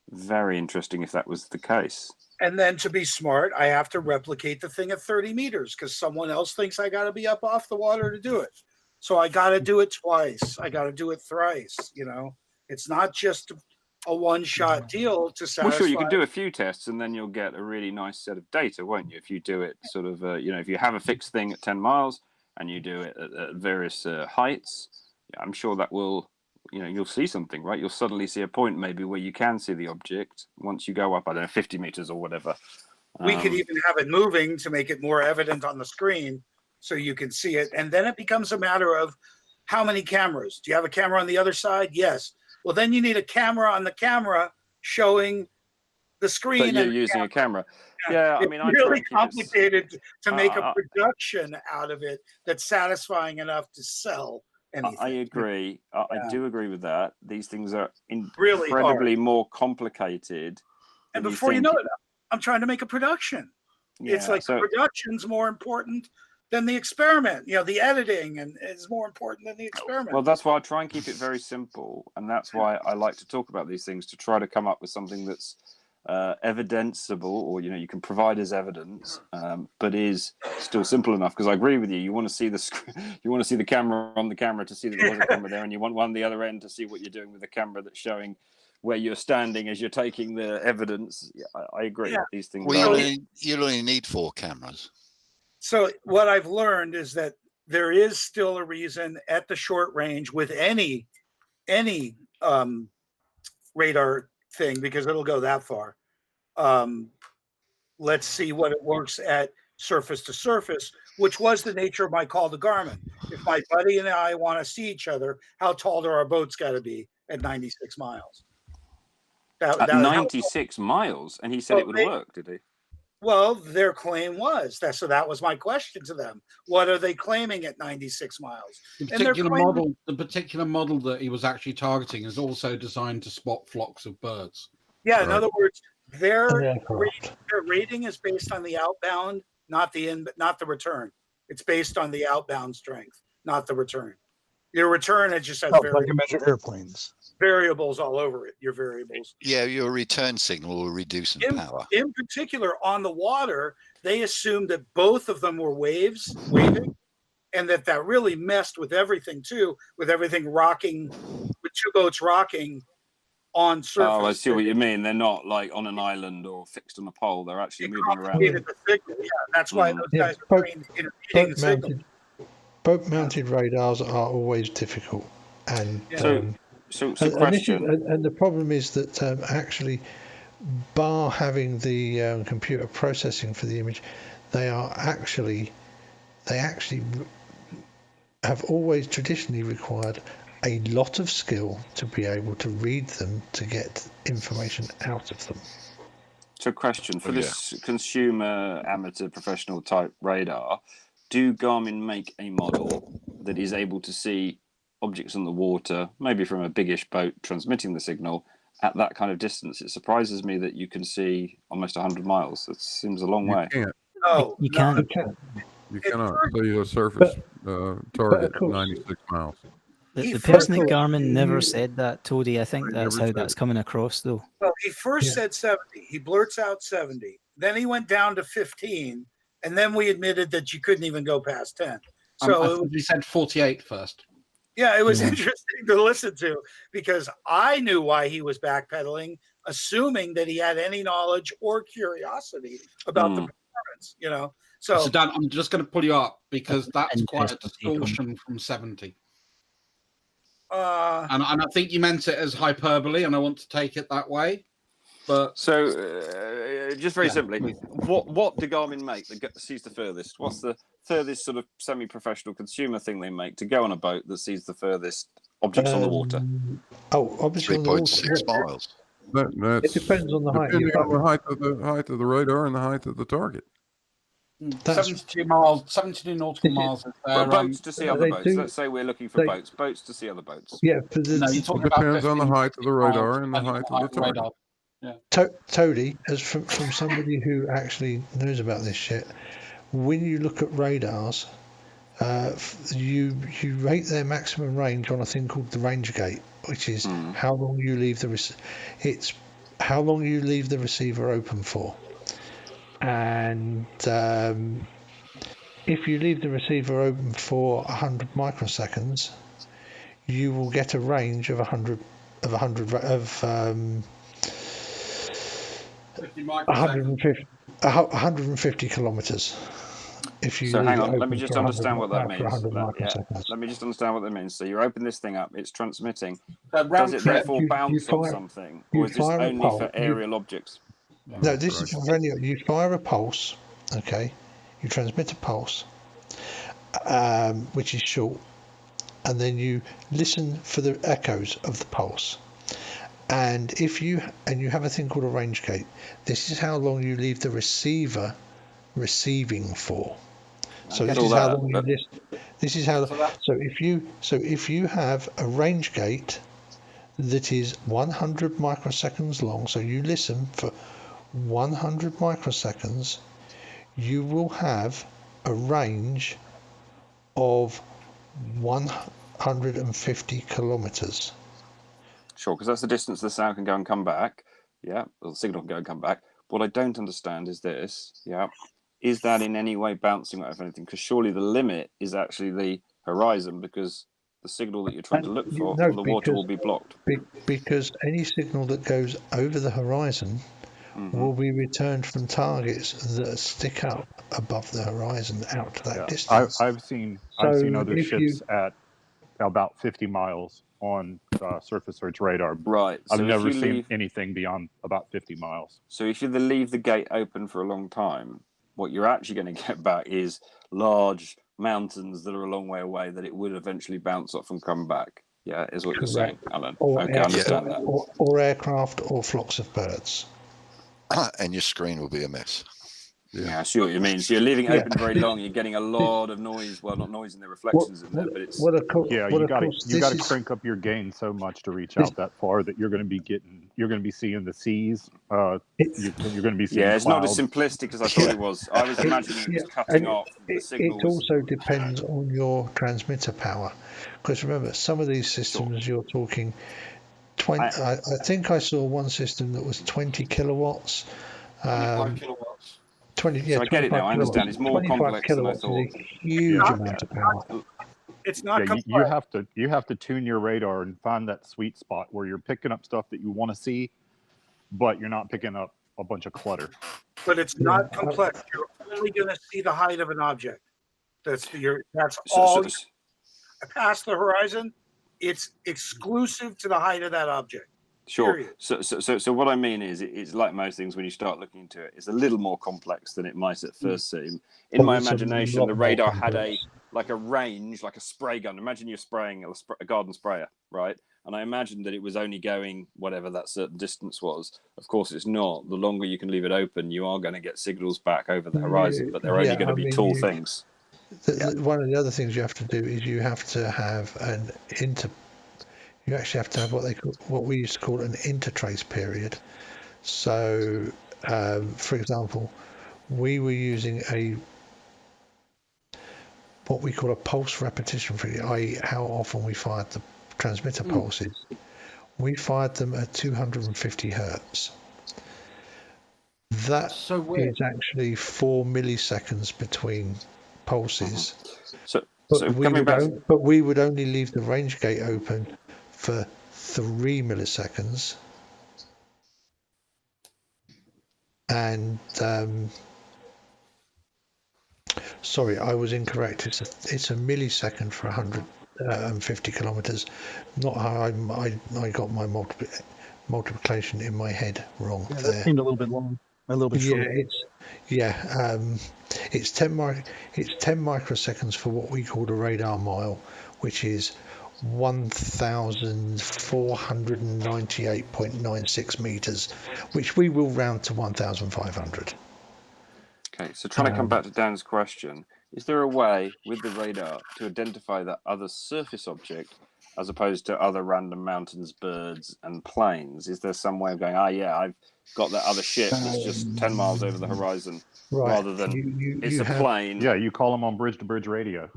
very interesting if that was the case. And then to be smart, I have to replicate the thing at 30 meters because someone else thinks I got to be up off the water to do it. So I got to do it twice. I got to do it thrice. It's not just a one-shot deal to satisfy. Well, sure, you can do a few tests and then you'll get a really nice set of data, won't you? If you do it sort of, if you have a fixed thing at 10 miles and you do it at various heights, I'm sure that will, you'll see something, right? You'll suddenly see a point maybe where you can see the object once you go up, I don't know, 50 meters or whatever. We could even have it moving to make it more evident on the screen so you can see it. And then it becomes a matter of how many cameras. Do you have a camera on the other side? Yes. Well, then you need a camera on the camera showing the screen. But you're using a camera. Yeah, I mean, it's really complicated to make a production out of it that's satisfying enough to sell anything. I agree. I do agree with that. These things are incredibly more complicated. And before you know it, I'm trying to make a production. It's like the production's more important than the experiment. The editing is more important than the experiment. Well, that's why I try and keep it very simple, and that's why I like to talk about these things, to try to come up with something that's evidenceable, or you can provide as evidence, but is still simple enough. Because I agree with you. You want to see the camera on the camera to see that there was a camera there, and you want one on the other end to see what you're doing with the camera that's showing where you're standing as you're taking the evidence. I agree. These things. Well, you'll only need 4 cameras. So what I've learned is that there is still a reason at the short range with any radar thing, because it'll go that far. Let's see what it works at surface to surface, which was the nature of my call to Garmin. If my buddy and I want to see each other, how tall do our boats got to be at 96 miles? At 96 miles, and he said it would work, did he? Well, their claim was that. So that was my question to them. What are they claiming at 96 miles? The particular model that he was actually targeting is also designed to spot flocks of birds. Yeah, in other words, their rating is based on the outbound, not the return. It's based on the outbound strength, not the return. Your return, it just has I can measure airplanes. Variables all over it. Your variables. Yeah, your return signal will reduce in power. In particular, on the water, they assumed that both of them were waving, and that really messed with everything too, with everything rocking, with two boats rocking on surface. Oh, I see what you mean. They're not like on an island or fixed on a pole. They're actually moving around. The signal. Yeah, that's why those guys are trained in reading the signal. Boat-mounted radars are always difficult, and question. And the problem is that actually, bar having the computer processing for the image, they actually have always traditionally required a lot of skill to be able to read them to get information out of them. So, question for this consumer, amateur, professional type radar. Do Garmin make a model that is able to see objects on the water, maybe from a biggish boat transmitting the signal at that kind of distance? It surprises me that you can see almost 100 miles. That seems a long way. You can't. You cannot see a surface target at 96 miles. The person at Garmin never said that, Toady. I think that's how that's coming across, though. Well, he first said 70. He blurts out 70. Then he went down to 15. And then we admitted that you couldn't even go past 10. So he said 48 first. Yeah, it was interesting to listen to, because I knew why he was backpedaling, assuming that he had any knowledge or curiosity about the performance, So Dan, I'm just going to pull you up, because that's quite a distortion from 70. And I think you meant it as hyperbole, and I want to take it that way. But just very simply, what do Garmin make that sees the furthest? What's the furthest sort of semi-professional consumer thing they make to go on a boat that sees the furthest objects on the water? Obviously 3.6 miles. It depends on the height. Depending on the height of the radar and the height of the target. 72 miles, 72 nautical miles. Boats to see other boats. Let's say we're looking for boats. Boats to see other boats. Yeah, it depends on the height of the radar and the height of the target. Yeah. Toady, as from somebody who actually knows about this shit, when you look at radars, you rate their maximum range on a thing called the range gate, which is how long you leave the receiver open for. And if you leave the receiver open for 100 microseconds, you will get a range of 150 kilometers. So hang on, let me just understand what that means. Let me just understand what that means. So you open this thing up, it's transmitting. Does it therefore bounce on something, or is this only for aerial objects? No, this is for any. You fire a pulse, okay? You transmit a pulse, which is short, and then you listen for the echoes of the pulse. And you have a thing called a range gate. This is how long you leave the receiver receiving for. So this is how long you listen. This is how. So if you have a range gate that is 100 microseconds long, so you listen for 100 microseconds, you will have a range of 150 kilometers. Sure, because that's the distance the sound can go and come back. Yeah, or the signal can go and come back. What I don't understand is this. Yeah, is that in any way bouncing out of anything? Because surely the limit is actually the horizon, because the signal that you're trying to look for on the water will be blocked. Because any signal that goes over the horizon will be returned from targets that stick up above the horizon out to that Yeah, distance. I've seen So other if ships you at about 50 miles on surface search radar. Right. I've So if never you seen leave, anything beyond about 50 miles. so if you leave the gate open for a long time, what you're actually going to get back is large mountains that are a long way away that it will eventually bounce off and come back. Yeah, is what you're saying, Alan. or, Okay, I understand that. or aircraft or flocks of birds. And your screen will be a mess. Yeah, I see what you mean. So you're leaving it Yeah. open very long. You're getting a lot of noise. Well, not noise in the reflections in there, but it's Yeah, you got to crank up your gain so much to reach out that far that you're going to be seeing the seas. You're going to be seeing it's not as clouds. simplistic as I thought it was. I was imagining it was cutting off the signals. It also depends on your transmitter power, because remember, some of these systems you're talking 20. I think I saw one system that was 20 kilowatts. 25 kilowatts. 20, yeah, So I get it now. I understand. It's more 25 complex than I kilowatts thought. is a huge amount of power. It's not complex. You have to tune your radar and find that sweet spot where you're picking up stuff that you want to see, but you're not picking up a bunch of clutter. But it's not complex. You're only going to see the height of an object. That's all. Past the horizon, it's exclusive to the height of that object. Sure. Period. So what I mean is, it's like most things when you start looking into it, it's a little more complex than it might at first seem. In my imagination, the radar had a range, like a spray gun. Imagine you're spraying a garden sprayer, right? And I imagined that it was only going whatever that certain distance was. Of course, it's not. The longer you can leave it open, you are going to get signals back over the horizon, but they're only going to be tall things. One of the other things you have to do is you have to have you actually have to have what we used to call an intertrace period. So, for example, we were using what we call a pulse repetition period, i.e. how often we fired the transmitter pulses. We fired them at 250 hertz. That is actually 4 milliseconds between pulses. But we would only leave the range gate open for 3 milliseconds. And sorry, I was incorrect. It's a millisecond for 150 kilometers. Not how I got my multiplication in my head wrong Yeah, there. that seemed a little bit long, a little bit short. It's 10 microseconds for what we call a radar mile, which is 1,498.96 meters, which we will round to 1,500. Okay, so trying to come back to Dan's question, is there a way with the radar to identify that other surface object as opposed to other random mountains, birds, and planes? Is there some way of going, I've got that other ship that's just 10 miles over the horizon, rather than it's a plane? Yeah, you call them on bridge-to-bridge radio.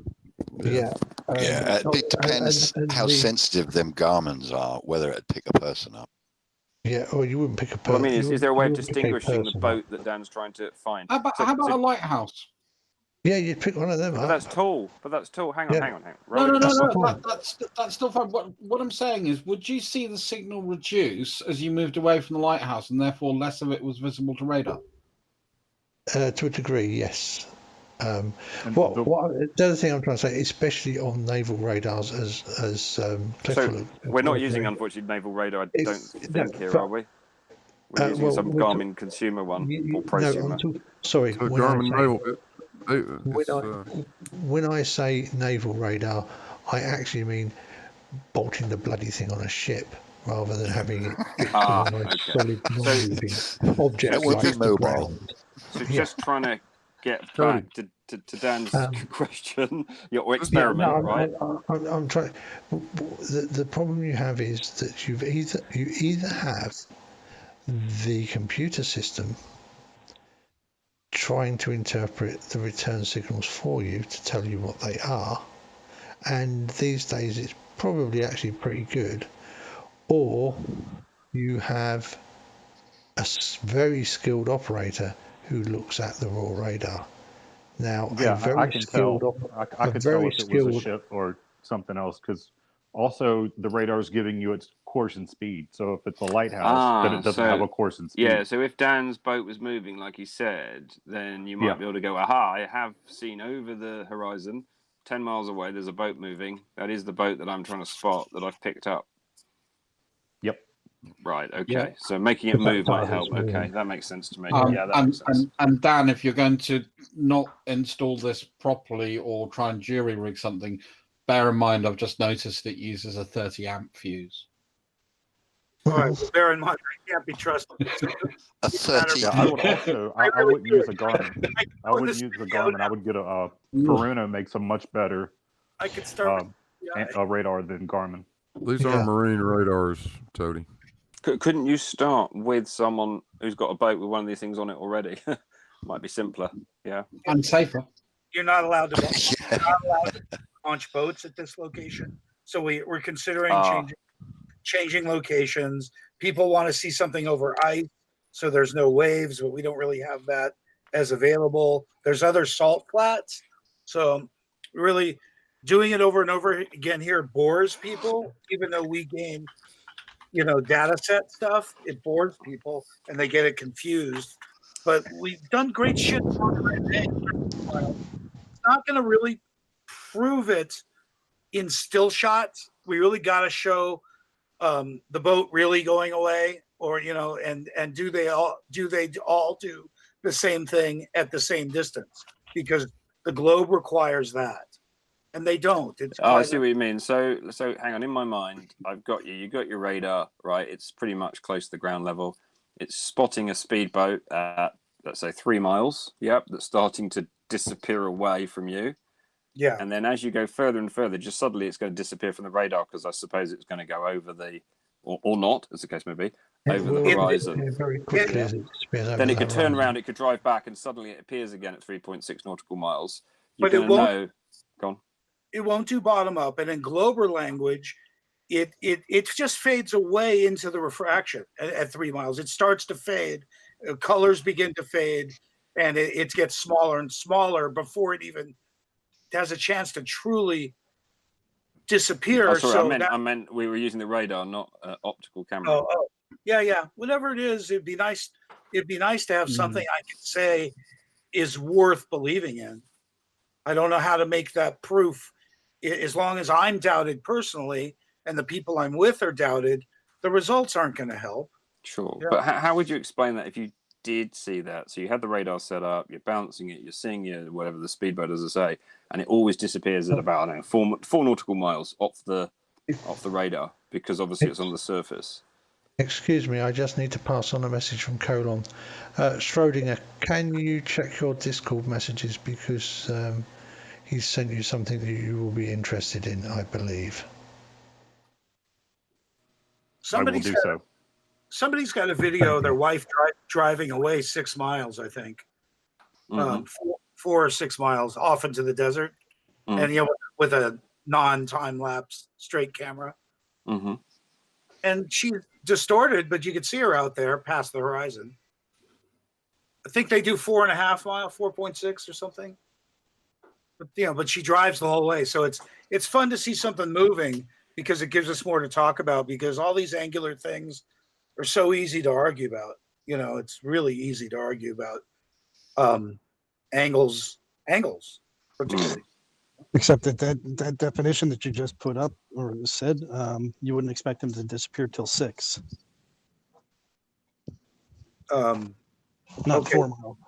It depends how sensitive them Garmins are, whether it'd pick a person up. Yeah, or you wouldn't pick a person. Well, I mean, is there a way of distinguishing the boat that Dan's trying to find? How about a lighthouse? Yeah, you'd pick one of them But up. That's tall. Hang on. No. That's still fine. What I'm saying is, would you see the signal reduce as you moved away from the lighthouse, and therefore less of it was visible to radar? To a degree, yes. The other thing I'm trying to say, especially on naval radars, as So we're not using, unfortunately, naval radar. I don't think here, are we? We're using some Garmin consumer one or prosumer. Sorry, So Garmin naval. When I say naval radar, I actually mean bolting the bloody thing on a ship rather than having it on a solid non-moving object. It would be mobile. So just trying to get back to Dan's question, your experiment, right? I'm trying. The problem you have is that you either have the computer system trying to interpret the return signals for you to tell you what they are, and these days it's probably actually pretty good, or you have a very skilled operator who looks at the raw radar. Now, I can tell. I could tell if it was a ship or something else, because also the radar is giving you its course and speed. So if it's a lighthouse, then it doesn't have a course and speed. Yeah, so if Dan's boat was moving like he said, then you might be able to go, aha, I have seen over the horizon, 10 miles away, there's a boat moving. That is the boat that I'm trying to spot that I've picked up. Yep. Right, okay. Yeah. So making it move might help. Okay, that makes sense to me. Yeah, that makes sense. And Dan, if you're going to not install this properly or try and jury rig something, bear in mind I've just noticed it uses a 30 amp fuse. All right, well, bear in mind, I can't be trusted. A 30. Yeah, I would also. I wouldn't use a Garmin. I wouldn't use the Garmin. I would get a Peruna. Makes a much better I could start a radar than Garmin. These are marine radars, Toady. Couldn't you start with someone who's got a boat with one of these things on it already? Might be simpler. Yeah. And safer. You're not allowed to, you're not allowed to launch boats at this location. So we're considering changing locations. People want to see something over ice, so there's no waves, but we don't really have that as available. There's other salt flats. So really doing it over and over again here bores people, even though we gain, data set stuff, it bores people and they get it confused. But we've done great shit. It's not going to really prove it in still shots. We really got to show the boat really going away, or and do they all do the same thing at the same distance? Because the globe requires that, and they don't. I see what you mean. So hang on. In my mind, I've got you. You got your radar, right? It's pretty much close to the ground level. It's spotting a speedboat at, let's say, 3 miles. Yep, that's starting to disappear away from you. Yeah. And then as you go further and further, just suddenly it's going to disappear from the radar, because I suppose it's going to go over the, or not, as the case may be, over the horizon. Very quickly as it disappears over Then it the could turn horizon. around, it could drive back, and suddenly it appears again at 3.6 nautical miles. You're But it going to won't- know. Go on. It won't do bottom up, and in Glober language, it just fades away into the refraction at 3 miles. It starts to fade, colors begin to fade, and it gets smaller and smaller before it even has a chance to truly disappear. Oh, sorry, So I meant we were using the radar, not optical camera. Oh, yeah. Whatever it is, it'd be nice. It'd be nice to have something I could say is worth believing in. I don't know how to make that proof. As long as I'm doubted personally, and the people I'm with are doubted, the results aren't going to help. Sure, Yeah. but how would you explain that if you did see that? So you had the radar set up, you're bouncing it, you're seeing whatever the speedboat, as I say, and it always disappears at about, I don't know, 4 nautical miles off the radar, because obviously it's on the surface. Excuse me, I just need to pass on a message from Colon. Schrodinger, can you check your Discord messages, because he's sent you something that you will be interested in, I believe. Somebody's got a video of their wife driving away 6 miles, I think. 4 or 6 miles off into the desert, and with a non-time lapse straight camera. And she's distorted, but you could see her out there past the horizon. I think they do 4.5 miles, 4.6 or something. But but she drives the whole way, so it's fun to see something moving, because it gives us more to talk about, because all these angular things are so easy to argue about. It's really easy to argue about angles particularly. Except that definition that you just put up or said, you wouldn't expect them to disappear till 6. Not 4 miles.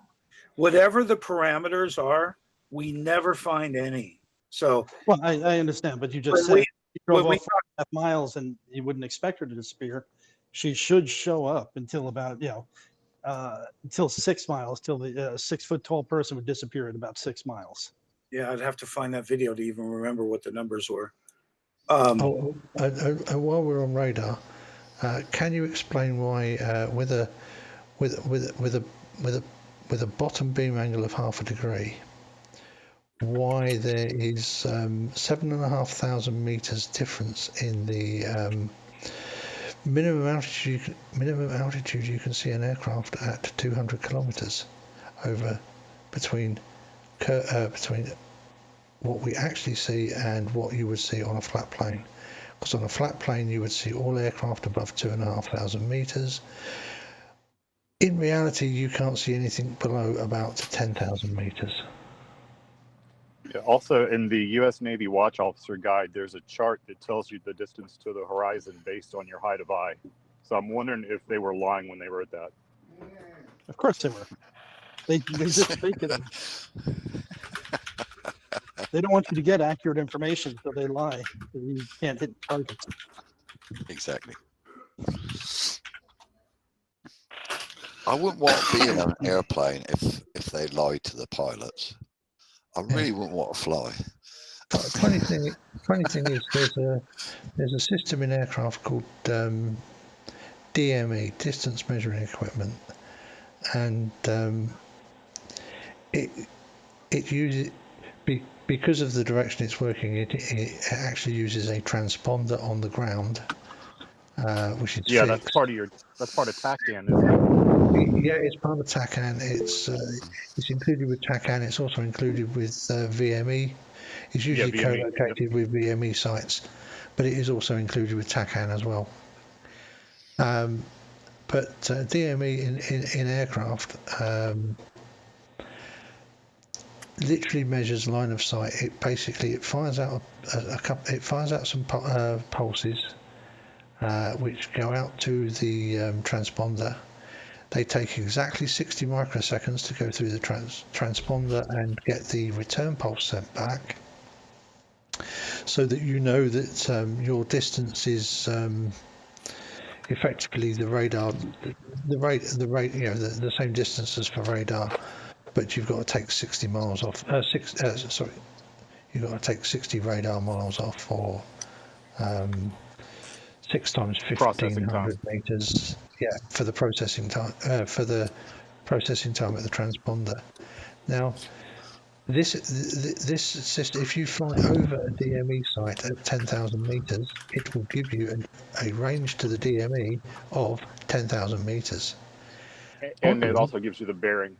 Whatever the parameters are, we never find any. So well, I understand, but you just said you drove off 4.5 miles and you wouldn't expect her to disappear. She should show up until about until 6 miles, till the 6 foot tall person would disappear at about 6 miles. Yeah, I'd have to find that video to even remember what the numbers were. While we're on radar, can you explain why with a bottom beam angle of 0.5 degree, why there is 7,500 meters difference in the minimum altitude you can see an aircraft at 200 kilometers over between what we actually see and what you would see on a flat plane, on a flat plane, you would see all aircraft above 2,500 meters. In reality, you can't see anything below about 10,000 meters. Yeah, also, in the U.S. Navy Watch Officer Guide, there's a chart that tells you the distance to the horizon based on your height of eye. So I'm wondering if they were lying when they wrote that. Of course they were. They just fake it. They don't want you to get accurate information, so they lie. You can't hit targets. Exactly. I wouldn't want to be in an airplane if they lied to the pilots. I really wouldn't want to fly. Funny thing is, there's a system in aircraft called DME, distance measuring equipment, and it uses because of the direction it's working. It actually uses a transponder on the ground, which is Yeah, fixed. that's part of TACAN, isn't it? Yeah, it's part of TACAN. It's included with TACAN. It's also included with VME. It's usually co-located with VME sites, but it is also included with TACAN as well. But DME in aircraft literally measures line of sight. It basically finds out some pulses which go out to the transponder. They take exactly 60 microseconds to go through the transponder and get the return pulse sent back, so that you know that your distance is effectively the radar, the same distance as for radar, but you've got to take 60 miles off. You've got to take 60 radar miles off, or 6 times 1,500 meters. Yeah, for the processing time. For the processing time at the transponder. Now, this system, if you fly over a DME site at 10,000 meters, it will give you a range to the DME of 10,000 meters. And it also gives you the bearing.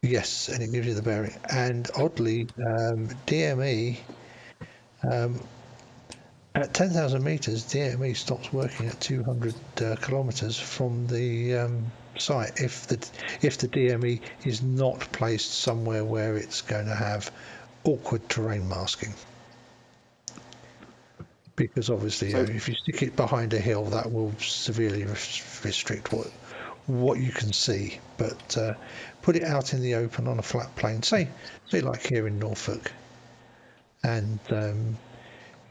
Yes, and it gives you the bearing. And oddly, DME, at 10,000 meters, DME stops working at 200 kilometers from the site if the DME is not placed somewhere where it's going to have awkward terrain masking. Because obviously, if you stick it behind a hill, that will severely restrict what you can see. But put it out in the open on a flat plane, say like here in Norfolk, and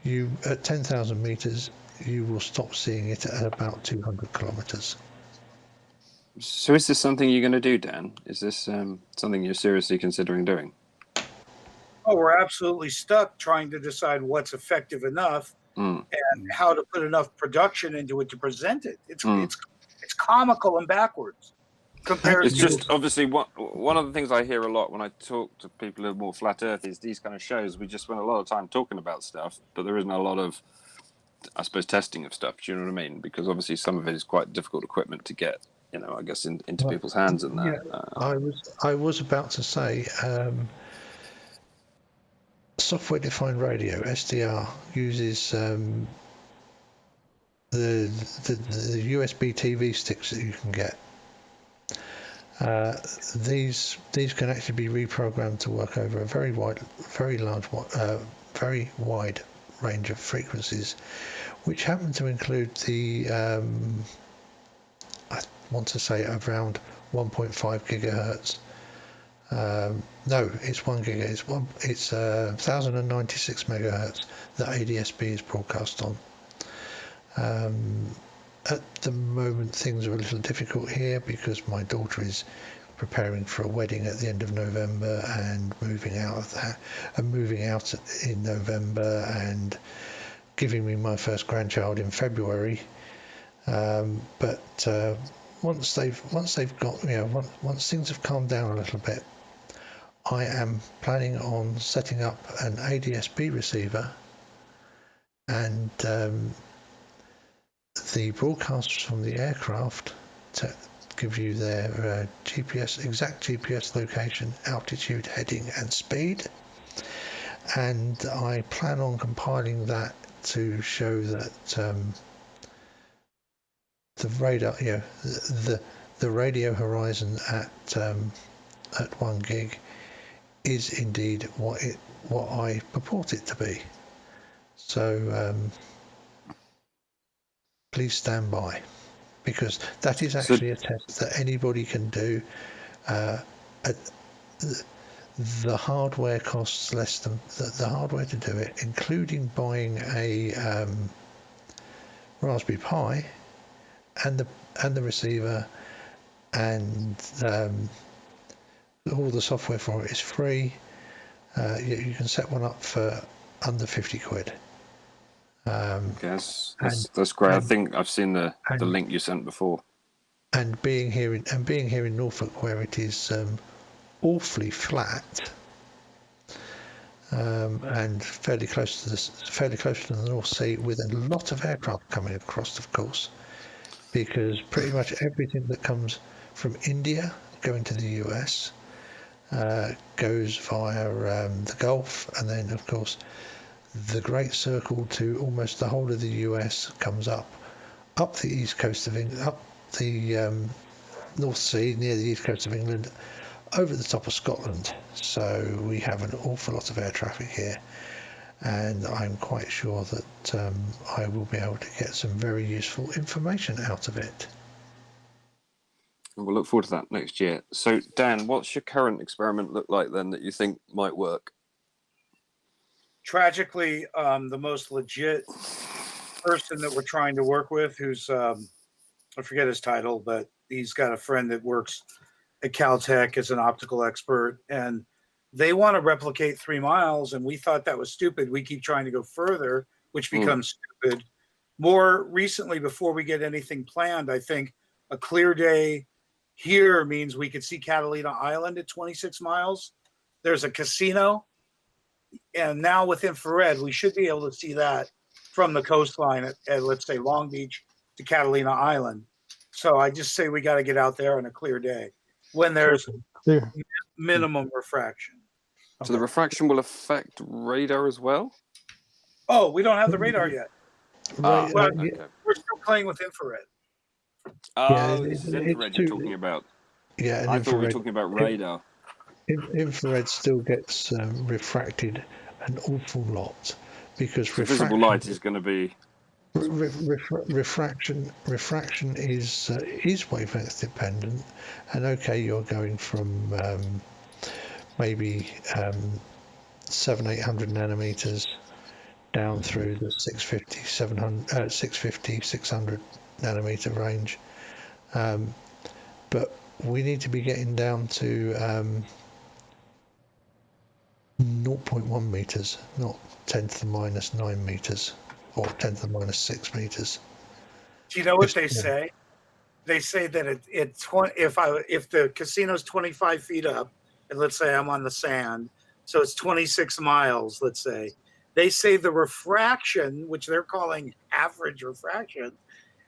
you at 10,000 meters, you will stop seeing it at about 200 kilometers. So is this something you're going to do, Dan? Is this something you're seriously considering doing? Oh, we're absolutely stuck trying to decide what's effective enough and how to put enough production into it to present it. It's comical and backwards. It's just obviously one of the things I hear a lot when I talk to people who are more flat earth is these kind of shows. We just spend a lot of time talking about stuff, but there isn't a lot of, I suppose, testing of stuff. Do you know what I mean? Because obviously some of it is quite difficult equipment to get, I guess into people's hands and that. Yeah, I was about to say, software defined radio (SDR) uses the USB TV sticks that you can get. These can actually be reprogrammed to work over a very wide range of frequencies, which happen to include the I want to say around 1.5 gigahertz. No, it's 1 gigahertz. It's 1,096 megahertz that ADSB is broadcast on. At the moment, things are a little difficult here because my daughter is preparing for a wedding at the end of November and moving out in November and giving me my first grandchild in February. But once things have calmed down a little bit, I am planning on setting up an ADSB receiver, and the broadcasts from the aircraft to give you their exact GPS location, altitude, heading and speed, and I plan on compiling that to show that the radar, the radio horizon at 1 gig is indeed what I purport it to be. So please stand by, because that is actually a test that anybody can do. The hardware costs less than the hardware to do it, including buying a Raspberry Pi and the receiver, and all the software for it is free. You can set one up for under 50 quid. Okay, that's great. I think I've seen the link you sent before. And being here in Norfolk, where it is awfully flat, and fairly close to the North Sea, with a lot of aircraft coming across, of course, because pretty much everything that comes from India going to the US goes via the Gulf, and then of course the Great Circle to almost the whole of the US comes up the east coast of England, up the North Sea near the east coast of England, over the top of Scotland. So we have an awful lot of air traffic here, and I'm quite sure that I will be able to get some very useful information out of it. We'll look forward to that next year. So Dan, what's your current experiment look like then that you think might work? Tragically, the most legit person that we're trying to work with, who's I forget his title, but he's got a friend that works at Caltech as an optical expert, and they want to replicate 3 miles, and we thought that was stupid. We keep trying to go further, which becomes stupid. More recently, before we get anything planned, I think a clear day here means we could see Catalina Island at 26 miles. There's a casino, and now with infrared, we should be able to see that from the coastline at let's say Long Beach to Catalina Island. So I just say we got to get out there on a clear day when there's minimum refraction. So the refraction will affect radar as well? Oh, we don't have the radar yet. Okay. We're still playing with infrared. Oh, this is infrared you're talking about. Yeah, and I thought we were infrared, talking about radar. Infrared still gets refracted an awful lot, because So visible light is going to be refraction is wavelength dependent, and okay, you're going from maybe 700-800 nanometers down through the 650 600 nanometer range, but we need to be getting down to 0.1 meters, not 10 to the minus 9 meters or 10 to the minus 6 meters. Do you know what they say? They say that if the casino's 25 feet up, and let's say I'm on the sand, so it's 26 miles, let's say, they say the refraction, which they're calling average refraction,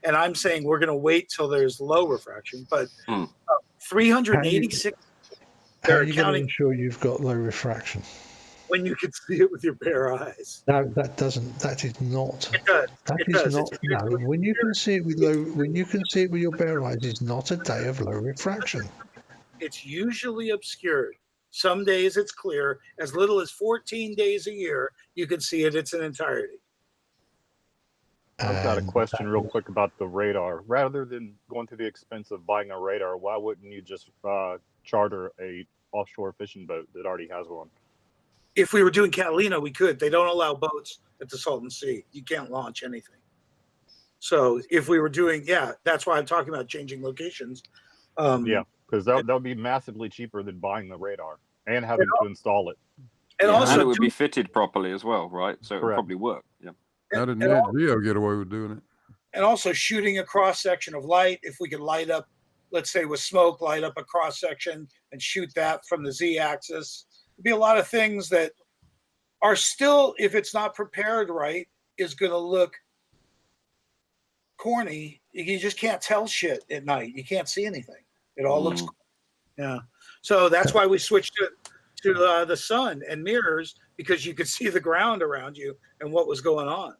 and I'm saying we're going to wait till there's low refraction, but 386. How are you going to ensure you've got low refraction? When you can see it with your bare eyes. No, that doesn't. That is not. It does. That is not. No, when you can see it with your bare eyes, is not a day of low refraction. It's usually obscured. Some days it's clear. As little as 14 days a year, you can see it. It's an entirety. I've got a question real quick about the radar. Rather than going to the expense of buying a radar, why wouldn't you just charter a offshore fishing boat that already has one? If we were doing Catalina, we could. They don't allow boats at the Salton Sea. You can't launch anything. So if we were doing, that's why I'm talking about changing locations. Yeah, because that would be massively cheaper than buying the radar and having to install it. And also, it would be fitted properly as well, right? So it would probably work. Yeah. How did Nat Geo get away with doing it? And also shooting a cross section of light. If we could light up, let's say with smoke, light up a cross section and shoot that from the Z-axis. There'd be a lot of things that are still, if it's not prepared right, is going to look corny. You just can't tell shit at night. You can't see anything. It all looks cool. Yeah. So that's why we switched to the sun and mirrors, because you could see the ground around you and what was going on.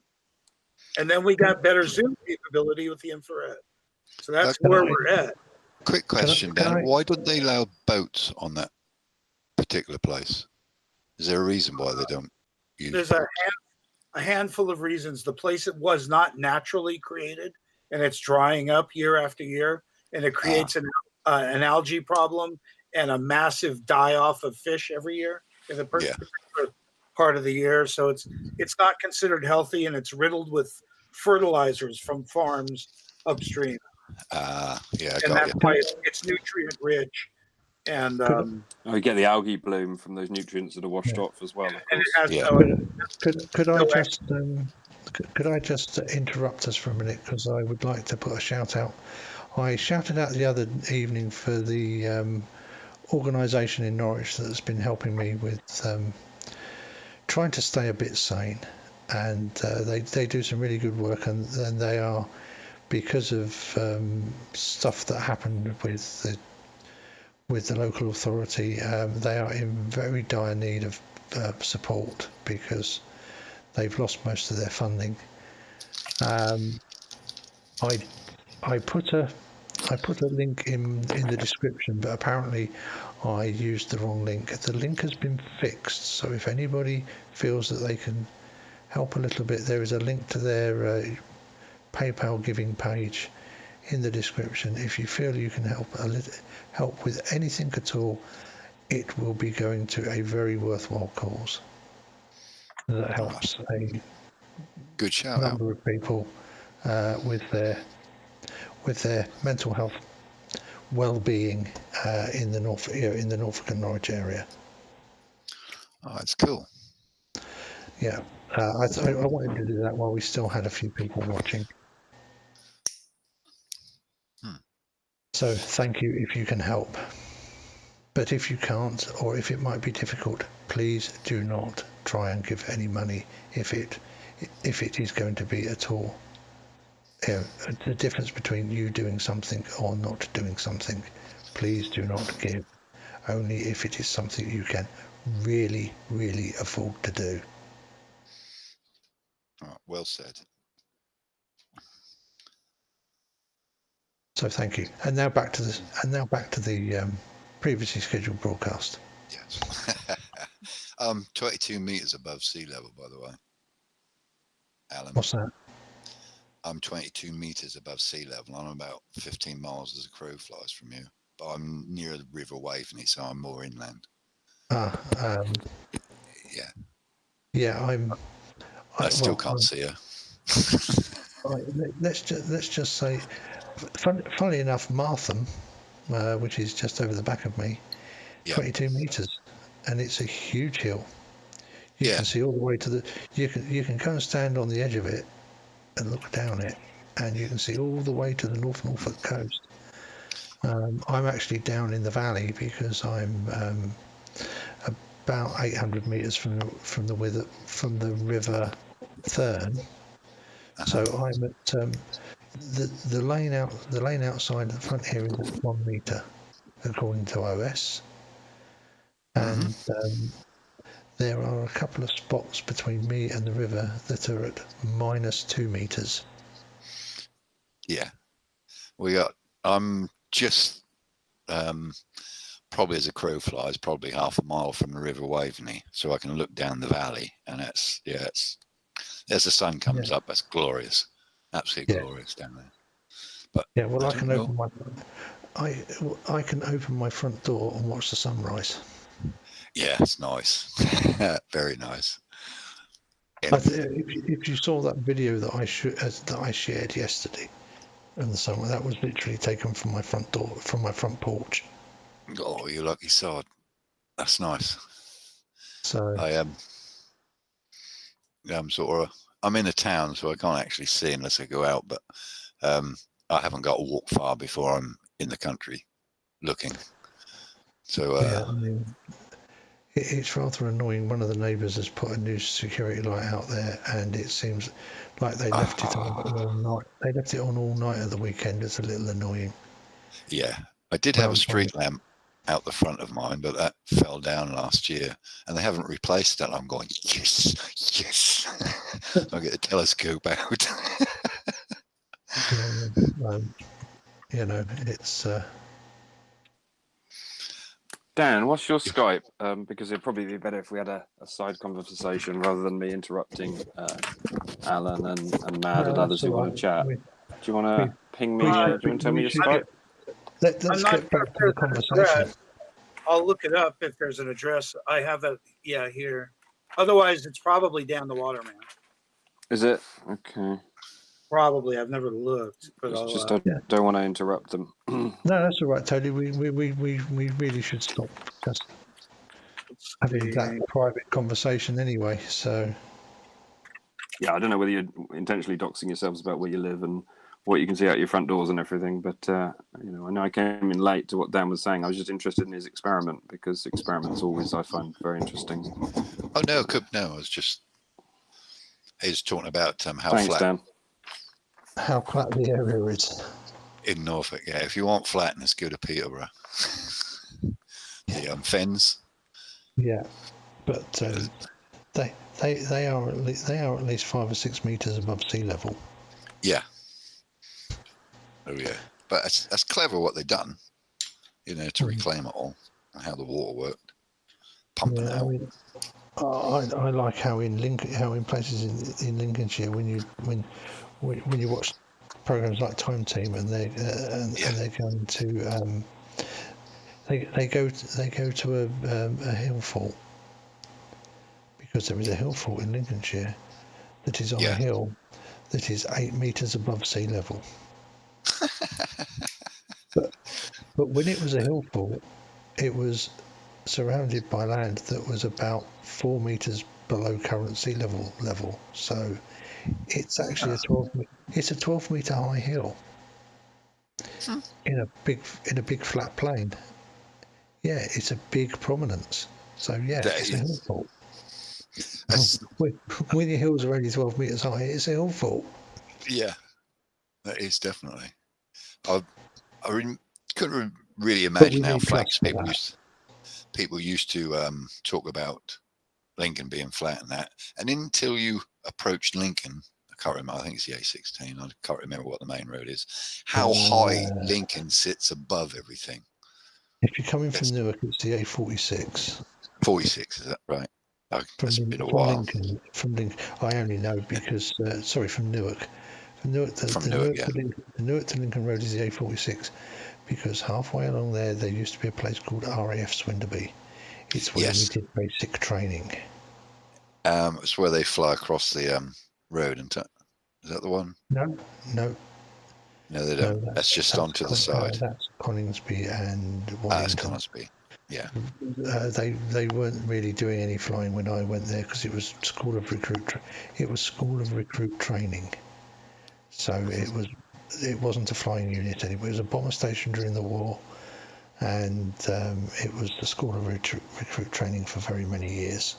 And then we got better zoom capability with the infrared. So that's Can where I- we're at. Quick question, Dan. Why don't they allow boats on that particular place? Is there a reason why they don't use There's boats? a handful of reasons. The place it was not naturally created, and it's drying up year after year, and it creates an algae problem and a massive die-off of fish every year in the particular part of the year. So it's not considered healthy, and it's riddled with fertilizers from farms upstream. Yeah, And got that's you. why it's nutrient rich. And we get the algae bloom from those nutrients that are washed off as well. Of and it course. has Could I just could I just interrupt us for a minute, because I would like to put a shout out. I shouted out the other evening for the organisation in Norwich that's been helping me with trying to stay a bit sane, and they do some really good work, and they are, because of stuff that happened with the local authority, they are in very dire need of support because they've lost most of their funding. I put a link in the description, but apparently I used the wrong link. The link has been fixed, so if anybody feels that they can help a little bit, there is a link to their PayPal giving page in the description. If you feel you can help with anything at all, it will be going to a very worthwhile cause that helps a good shout number of people with their mental health well-being in the Norfolk and Norwich area. Oh, that's cool. Yeah, I wanted to do that while we still had a few people watching. So thank you if you can help. But if you can't, or if it might be difficult, please do not try and give any money if it is going to be at all. The difference between you doing something or not doing something. Please do not give, only if it is something you can really, really afford to do. Oh, well said. So thank you. And now back to this. And now back to the previously scheduled broadcast. Yes. 22 meters above sea level, by the way, Alan. What's that? I'm 22 meters above sea level. I'm about 15 miles as a crow flies from you, but I'm near the River Waveney, so I'm more inland. Yeah, I still can't see her. Let's just say, funnily enough, Martham, which is just over the back of me, 22 meters, and it's a huge hill. You can see all the way to the. You can go and stand on the edge of it and look down it, and you can see all the way to the North Norfolk coast. I'm actually down in the valley because I'm about 800 meters from the River Thurn. So I'm at the lane outside the front here is at 1 meter, according to OS, and there are a couple of spots between me and the river that are at -2 meters. Yeah, I'm just probably as a crow flies, probably half a mile from the River Waveney, so I can look down the valley, and it's as the sun comes up, that's glorious, absolutely glorious down there. But yeah, well, I can open my front door and watch the sunrise. Yeah, it's nice, very nice. If you saw that video that I shared yesterday, and the sun, that was literally taken from my front door, from my front porch. Oh, you lucky sod. That's nice. So I'm in a town, so I can't actually see unless I go out, but I haven't got to walk far before I'm in the country looking. So yeah, I mean, it's rather annoying. One of the neighbours has put a new security light out there, and it seems like they left it on all night. They left it on all night at the weekend. It's a little annoying. Yeah, I did have a street lamp out the front of mine, but that fell down last year, and they haven't replaced it. I'm going, yes. I'll get the telescope out. You know, it's. Dan, what's your Skype? Because it'd probably be better if we had a side conversation rather than me interrupting Alan and Mad and others who want to chat. Do you want to ping me? Do you want to tell me your Skype? Let's I'm not get sure back if to the there's an conversation. address. I'll look it up if there's an address. I have that, yeah, here. Otherwise, it's probably down the water, man. Is it? Okay. Probably. I've never looked, but I'll. Just don't want to interrupt them. No, that's all right, Tony. We really should stop just having that private conversation anyway. So. Yeah, I don't know whether you're intentionally doxing yourselves about where you live and what you can see out your front doors and everything, but you know, I know I came in late to what Dan was saying. I was just interested in his experiment because experiments always I find very interesting. Oh no, I was just talking about how Thanks, flat. Dan. How flat the area is in Norfolk. Yeah, if you want flatness, go to Peterborough. The Fens. Yeah, but they are at least 5 or 6 meters above sea level. Yeah. Oh yeah, but that's clever what they've done. You know, to reclaim it all and how the water worked, pumping out. I mean, I like how in places in Lincolnshire when you watch programs like Time Team and they're going to they go to a hill fault because there is a hill fault in Lincolnshire that is on a hill that is 8 meters above sea level. but when it was a hill fault, it was surrounded by land that was about 4 meters below current sea level. So it's actually a 12 meter high hill in a big flat plain. Yeah, it's a big prominence. So yeah, it's a hill fault. When your hills are only 12 meters high, it's a hill fault. Yeah, that is definitely. I couldn't really imagine how flat people used to talk about Lincoln being flat and that. And until you approached Lincoln, I can't remember, I think it's the A16, I can't remember what the main road is, how high Lincoln sits above everything. If you're coming from Newark, it's the A46. 46, is that right? Oh, that's been a while. From Lincoln, I only know because, from Newark. From Newark to Lincoln Road is the A46 because halfway along there used to be a place called RAF Swinderby. It's where we did basic training. It's where they fly across the road, isn't it? Is that the one? No, they don't. No, that's just onto the side. That's Coningsby and Wellington. That's Coningsby. Yeah. They weren't really doing any flying when I went there because it was School of Recruit training. So it wasn't a flying unit anyway. It was a bomber station during the war, and it was the School of Recruit training for very many years.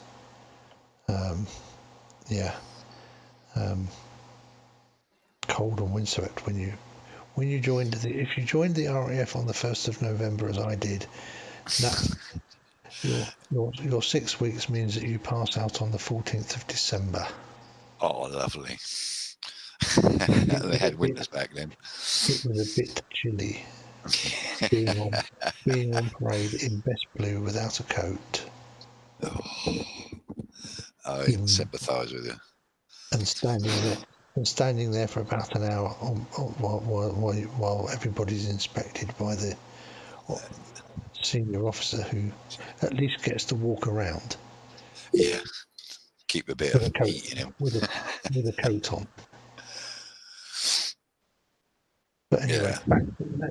Cold and windswept when you joined if you joined the RAF on the 1st of November as I did, that your 6 weeks means that you pass out on the 14th of December. Oh, lovely. They had winters back then. It was a bit chilly. being on parade in best blue without a coat. I sympathise with you. And standing there for about an hour while everybody's inspected by the senior officer who at least gets to walk around. Yeah, keep a bit of heat in him with a coat on. But anyway,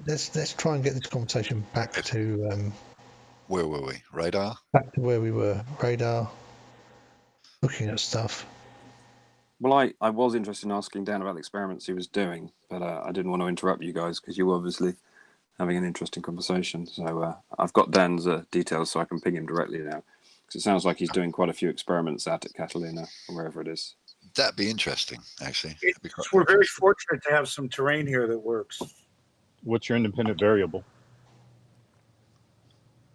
let's try and get this conversation back to where were we? Radar. Back to where we were. Radar. Looking at stuff. Well, I was interested in asking Dan about the experiments he was doing, but I didn't want to interrupt you guys because you were obviously having an interesting conversation. So I've got Dan's details so I can ping him directly now because it sounds like he's doing quite a few experiments out at Catalina or wherever it is. That'd be interesting, actually. We're very fortunate to have some terrain here that works. What's your independent variable?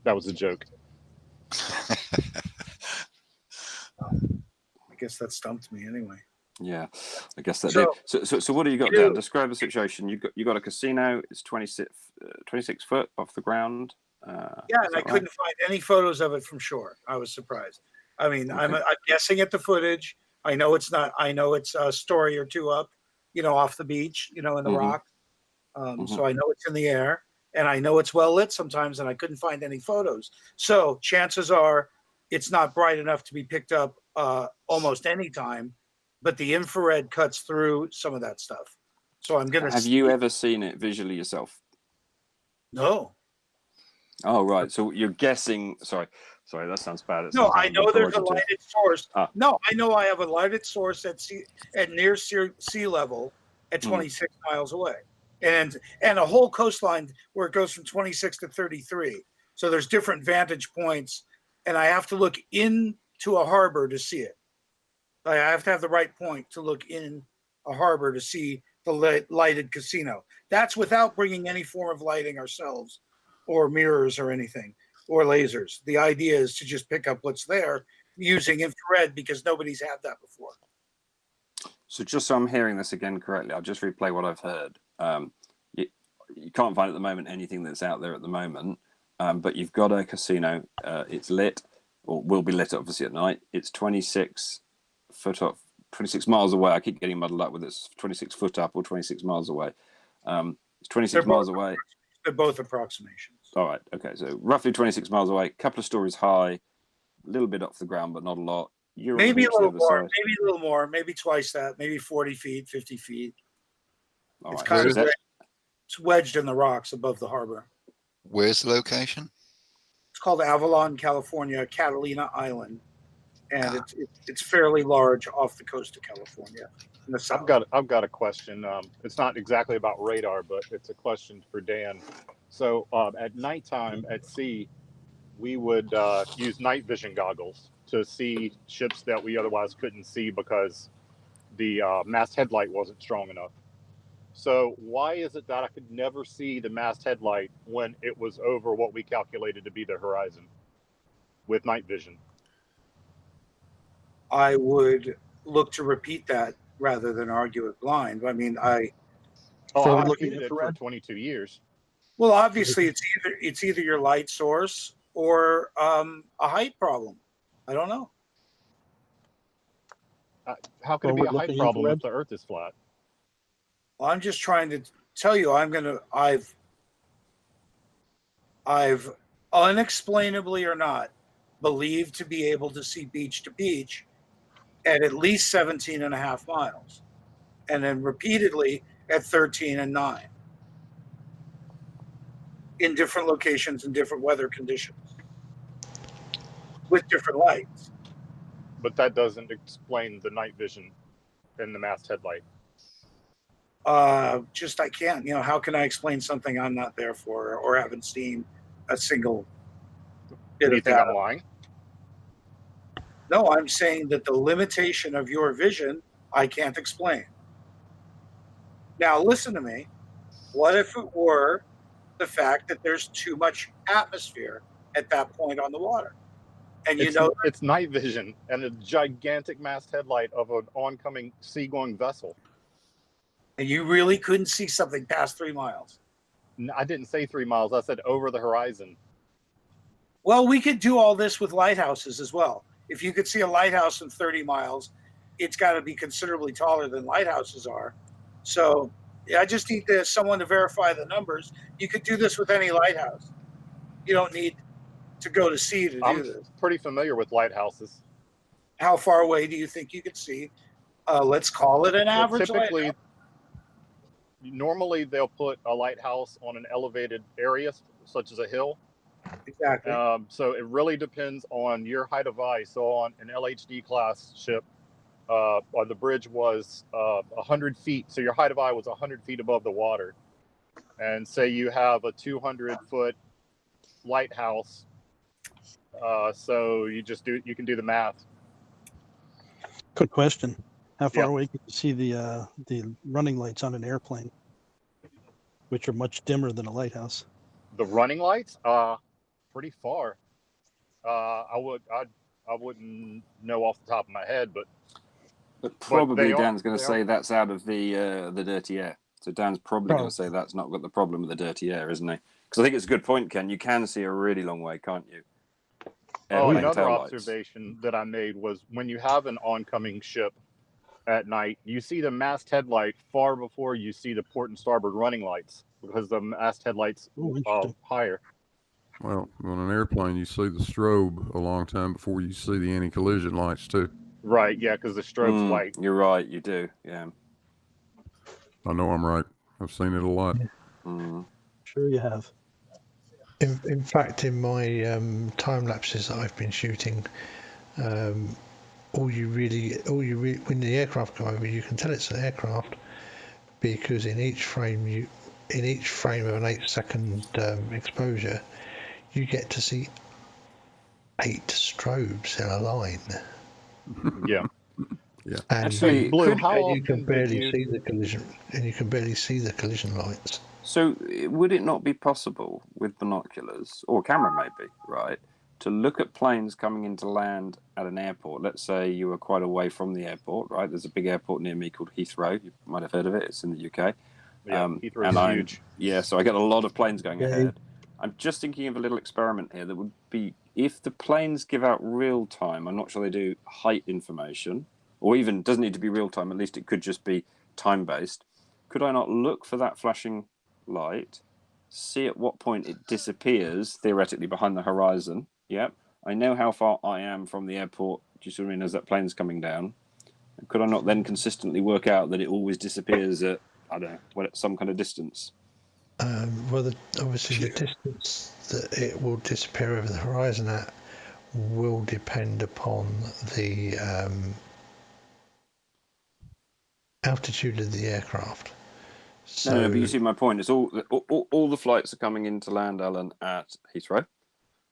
That was a joke. I guess that stumped me anyway. Yeah, I guess that So- did. So what do you got You down? do. Describe the situation. You got a casino. It's 26 foot off the ground. Yeah, is and I that couldn't right? find any photos of it from shore. I was surprised. I mean, I'm Okay. guessing at the footage. I know it's not. I know it's a story or two up, off the beach, in the Mhm. rock. So I know it's in the air, and I know it's well lit sometimes, and I couldn't find any photos. So chances are it's not bright enough to be picked up almost any time, but the infrared cuts through some of that stuff. So I'm gonna. Have you ever seen it visually yourself? No. Oh, right. So you're guessing. Sorry, that sounds bad. It No, sounds I know there's a authoritative. lighted source. Ah. No, I know I have a lighted source at near sea level at 26 miles away, and a whole coastline where it goes from 26 to 33. So there's different vantage points, and I have to look into a harbor to see it. I have to have the right point to look in a harbor to see the lighted casino. That's without bringing any form of lighting ourselves, or mirrors or anything, or lasers. The idea is to just pick up what's there using infrared because nobody's had that before. So just so I'm hearing this again correctly, I'll just replay what I've heard. You can't find at the moment anything that's out there at the moment, but you've got a casino. It's lit, or will be lit obviously at night. It's 26 foot up, 26 miles away. I keep getting muddled up with this. 26 foot up or 26 miles away. It's 26 miles away. They're both approximations. All right. Okay. So roughly 26 miles away, a couple of stories high, a little bit off the ground, but not a lot. You're on the Maybe beach a little the more, other side. maybe a little more, maybe twice that, maybe 40 feet, 50 feet. All It's right. kind So of is that- it's wedged in the rocks above the harbor. Where's the location? It's called Avalon, California, Catalina Island, and it's fairly large off the coast of California in the south. I've got a question. It's not exactly about radar, but it's a question for Dan. So at nighttime at sea, we would use night vision goggles to see ships that we otherwise couldn't see because the mast headlight wasn't strong enough. So why is it that I could never see the mast headlight when it was over what we calculated to be the horizon with night vision? I would look to repeat that rather than argue it blind. I mean, I repeated it for 22 years. Well, obviously, it's either your light source or a height problem. I don't know. How could it be a height problem if the Earth is flat? Well, I'm just trying to tell you. I've unexplainably or not believed to be able to see beach to beach at least 17 and a half miles, and then repeatedly at 13 and 9 in different locations and different weather conditions with different lights. But that doesn't explain the night vision in the mast headlight. Just I can't. How can I explain something I'm not there for or haven't seen a single bit Do you of think data? I'm lying? No, I'm saying that the limitation of your vision I can't explain. Now listen to me. What if it were the fact that there's too much atmosphere at that point on the water? And it's night vision and a gigantic mast headlight of an oncoming seagoing vessel. And you really couldn't see something past 3 miles. I didn't say 3 miles. I said over the horizon. Well, we could do all this with lighthouses as well. If you could see a lighthouse in 30 miles, it's got to be considerably taller than lighthouses are. So I just need someone to verify the numbers. You could do this with any lighthouse. You don't need to go to sea to do this. I'm pretty familiar with lighthouses. How far away do you think you could see? Let's call it an average typically, lighthouse. Normally, they'll put a lighthouse on an elevated area, such as a hill. Exactly. So it really depends on your height of eye. So on an LHD class ship, the bridge was 100 feet. So your height of eye was 100 feet above the water. And say you have a 200-foot lighthouse. So you can do the math. Quick question. How far away can you see the running lights on an airplane, which are much dimmer than a lighthouse? The running lights? Pretty far. I wouldn't know off the top of my head, but But probably they Dan's going they to say are- that's out of the dirty air. So Dan's probably going to say that's not got the problem with the dirty air, isn't he? Because I think it's a good point, Ken. You can see a really long way, can't you? Airplane another tail lights. observation that I made was when you have an oncoming ship at night, you see the mast headlight far before you see the port and starboard running lights because the mast headlights higher. Well, on an airplane, you see the strobe a long time before you see the anti-collision lights, too. Right, yeah, because the strobe's white. You're right, you do, yeah. I know I'm right. I've seen it a lot. Sure you have. In fact, in my time lapses that I've been shooting, all you really, when the aircraft go over, you can tell it's an aircraft because in each frame of an 8-second exposure, you get to see 8 strobes in a line. Yeah. Yeah. And Actually, Blue, how you can often barely did you... see the collision, and you can barely see the collision lights. So would it not be possible with binoculars, or camera maybe, right, to look at planes coming into land at an airport? Let's say you were quite away from the airport, right? There's a big airport near me called Heathrow. You might have heard of it. It's in the UK. Yeah, Heathrow's huge. Yeah, so I get a lot of planes going ahead. I'm just thinking of a little experiment here that would be if the planes give out real time, I'm not sure they do height information, or even doesn't need to be real time, at least it could just be time based. Could I not look for that flashing light, see at what point it disappears theoretically behind the horizon? Yep. I know how far I am from the airport. Do you see what I mean? As that plane's coming down, could I not then consistently work out that it always disappears at, I don't know, at some kind of distance? Well, obviously the distance that it will disappear over the horizon at will depend upon the altitude of the aircraft. So, No, but you see my point. It's all the flights are coming into land, Alan, at Heathrow.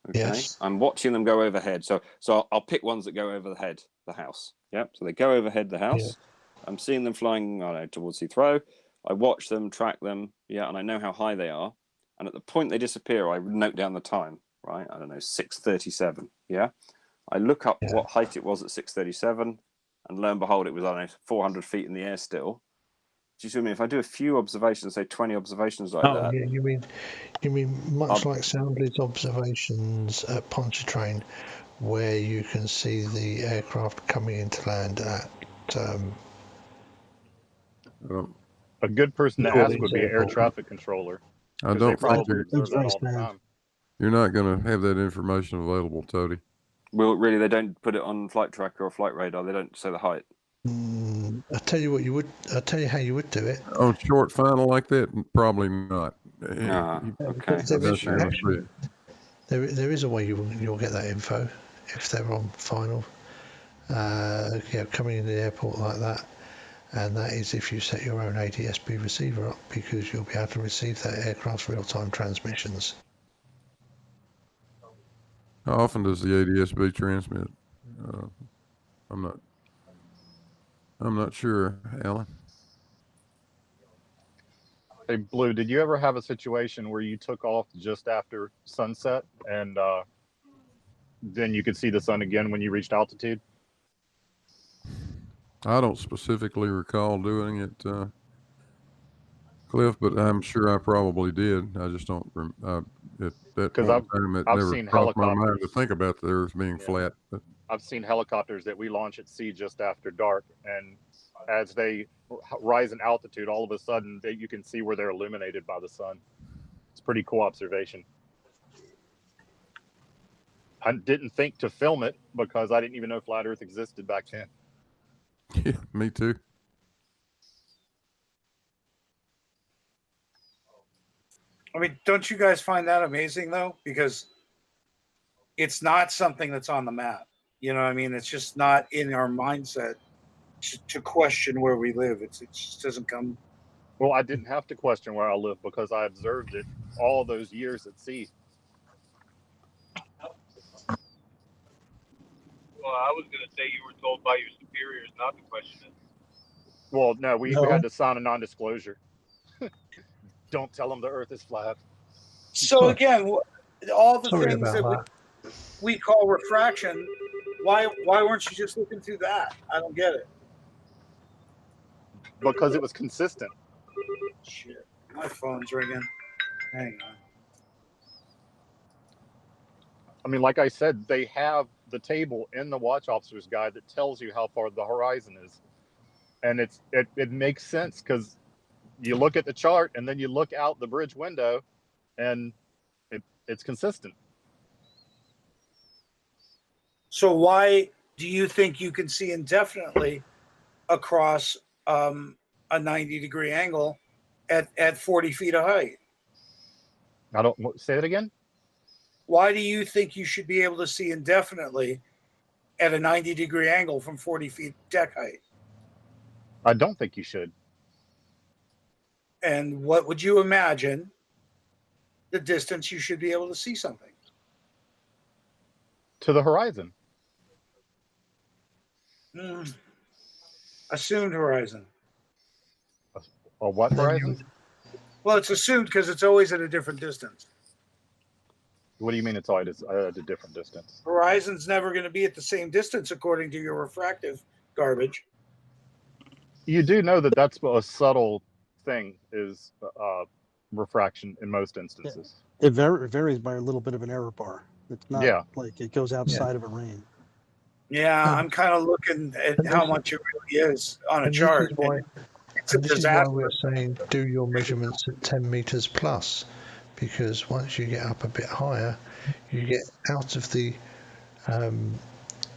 Okay. Yes. I'm watching them go overhead. So I'll pick ones that go over the house. Yep. So they go overhead the house. Yeah. I'm seeing them flying, I don't know, towards Heathrow. I watch them, track them, yeah, and I know how high they are. And at the point they disappear, I note down the time, right? I don't know, 6:37, yeah? I look up what height it was at 6:37, and lo and behold, it was, I don't know, 400 feet in the air still. Do you see what I mean? If I do a few observations, say 20 observations like that... Yeah, you mean much like Soundly's observations at Pontchartrain, where you can see the aircraft coming into land at... a good person to ask would be an air traffic controller. I don't think observe that all the time. You're not going to have that information available, Toady. Well, really, they don't put it on Flight Tracker or Flight Radar. They don't say the height. I'll tell you what you would. I'll tell you how you would do it. On short final like that, probably not. Okay. There is a way you'll get that info if they're on final. Coming in the airport like that, and that is if you set your own ADSB receiver up, because you'll be able to receive that aircraft's real-time transmissions. How often does the ADSB transmit? I'm not sure, Alan. Hey, Blue, did you ever have a situation where you took off just after sunset and then you could see the sun again when you reached altitude? I don't specifically recall doing it, Cliff, but I'm sure I probably did. I just don't. At that point in time, it never crossed my mind to think about the Earth being flat. But I've seen helicopters that we launch at sea just after dark, and as they rise in altitude, all of a sudden you can see where they're illuminated by the sun. It's a pretty cool observation. I didn't think to film it because I didn't even know flat Earth existed back then. Yeah, me too. I mean, don't you guys find that amazing though? Because it's not something that's on the map. You know what I mean? It's just not in our mindset to question where we live. It just doesn't come. Well, I didn't have to question where I live because I observed it all those years at sea. Well, I was going to say you were told by your superiors not to question it. Well, no, we had to sign a non-disclosure. Don't tell them the Earth is flat. So again, all the things that we call refraction, why weren't you just looking through that? I don't get it. because it was consistent. Shit, my phone's ringing. Hang on. I mean, like I said, they have the table in the watch officer's guide that tells you how far the horizon is, and it makes sense because you look at the chart and then you look out the bridge window, and it's consistent. So why do you think you can see indefinitely across a 90-degree angle at 40 feet of height? I don't say that again. Why do you think you should be able to see indefinitely at a 90-degree angle from 40 feet deck height? I don't think you should. And what would you imagine the distance you should be able to see something? To the horizon. Assumed horizon. A what horizon? Well, it's assumed because it's always at a different distance. What do you mean it's always at a different distance? Horizon's never going to be at the same distance according to your refractive garbage. You do know that that's a subtle thing is refraction in most instances. It varies by a little bit of an error bar. It's not like it goes outside of a range. Yeah, I'm kind of looking at how much it really is on a chart. It's a This is disaster. why we're saying do your measurements at 10 meters plus, because once you get up a bit higher, you get out of the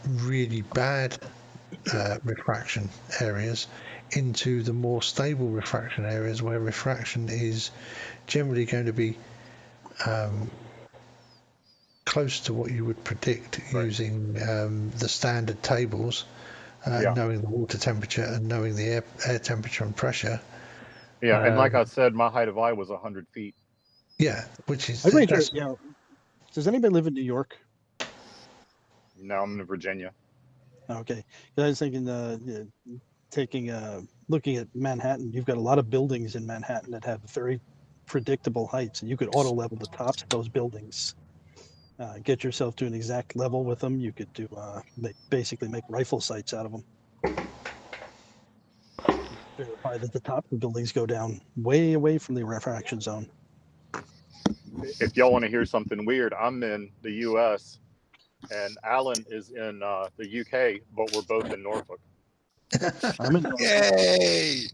really bad refraction areas into the more stable refraction areas where refraction is generally going to be close to what you would predict using the standard tables, knowing the water temperature and knowing the air temperature and pressure. Yeah, and like I said, my height of eye was 100 feet. Yeah, which is... Does anybody live in New York? No, I'm in Virginia. Okay. I was thinking, looking at Manhattan, you've got a lot of buildings in Manhattan that have very predictable heights, and you could auto level the tops of those buildings. Get yourself to an exact level with them. You could do basically make rifle sights out of them. Verify that the top of the buildings go down way away from the refraction zone. If y'all want to hear something weird, I'm in the U.S. and Alan is in the UK, but we're both in Norfolk. I'm in Norfolk. Yay!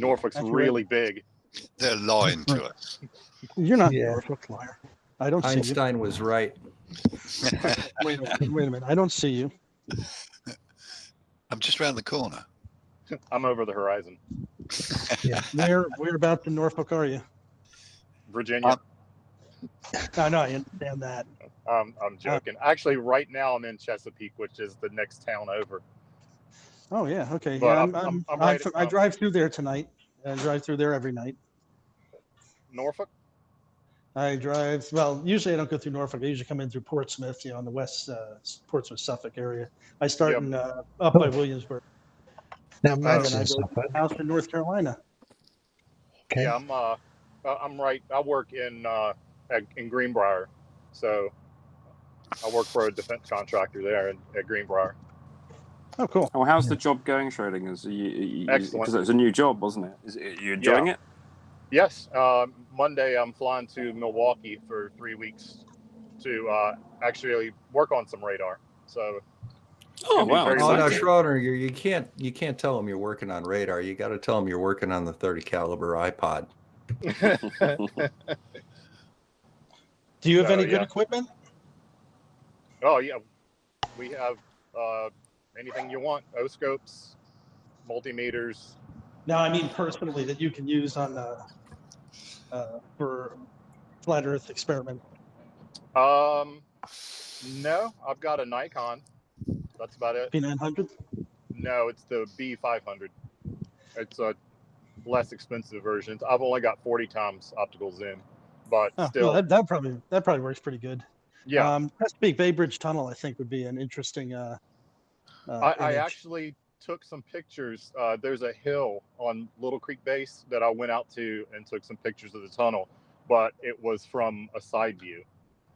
Norfolk's really big. They're lying to us. You're not in Norfolk, liar. I don't see you. Einstein was right. Wait a minute. I don't see you. I'm just around the corner. I'm over the horizon. Yeah. Where about in Norfolk are you? Virginia. No, I understand that. I'm joking. Actually, right now I'm in Chesapeake, which is the next town over. Oh yeah, okay. But Yeah, I drive through there tonight. I drive through there every night. Norfolk? I drive, well, usually I don't go through Norfolk. I usually come in through Portsmouth, on the west Portsmouth, Suffolk area. I start in up by Williamsburg. Now, and then I go to the house in North Carolina. Okay. Yeah, I'm right. I work in Greenbrier, so I work for a defense contractor there at Greenbrier. Oh, cool. Oh, how's the job going, Schrodinger's? Excellent. Because it was a new job, wasn't it? Are you enjoying it? Yes. Monday I'm flying to Milwaukee for 3 weeks to actually work on some radar. So. Oh wow! Oh no, Schroeder, you can't tell them you're working on radar. You got to tell them you're working on the 30 caliber iPod. Do you have any good equipment? Oh yeah, we have anything you want: oscopes, multimeters. No, I mean personally that you can use on for flat Earth experiment. No, I've got a Nikon. That's about it. P900? No, it's the B500. It's a less expensive version. I've only got 40 times optical zoom, but still. Well, that probably works pretty good. Yeah. Chesapeake Bay Bridge Tunnel, I think, would be an interesting. I actually took some pictures. There's a hill on Little Creek Base that I went out to and took some pictures of the tunnel, but it was from a side view.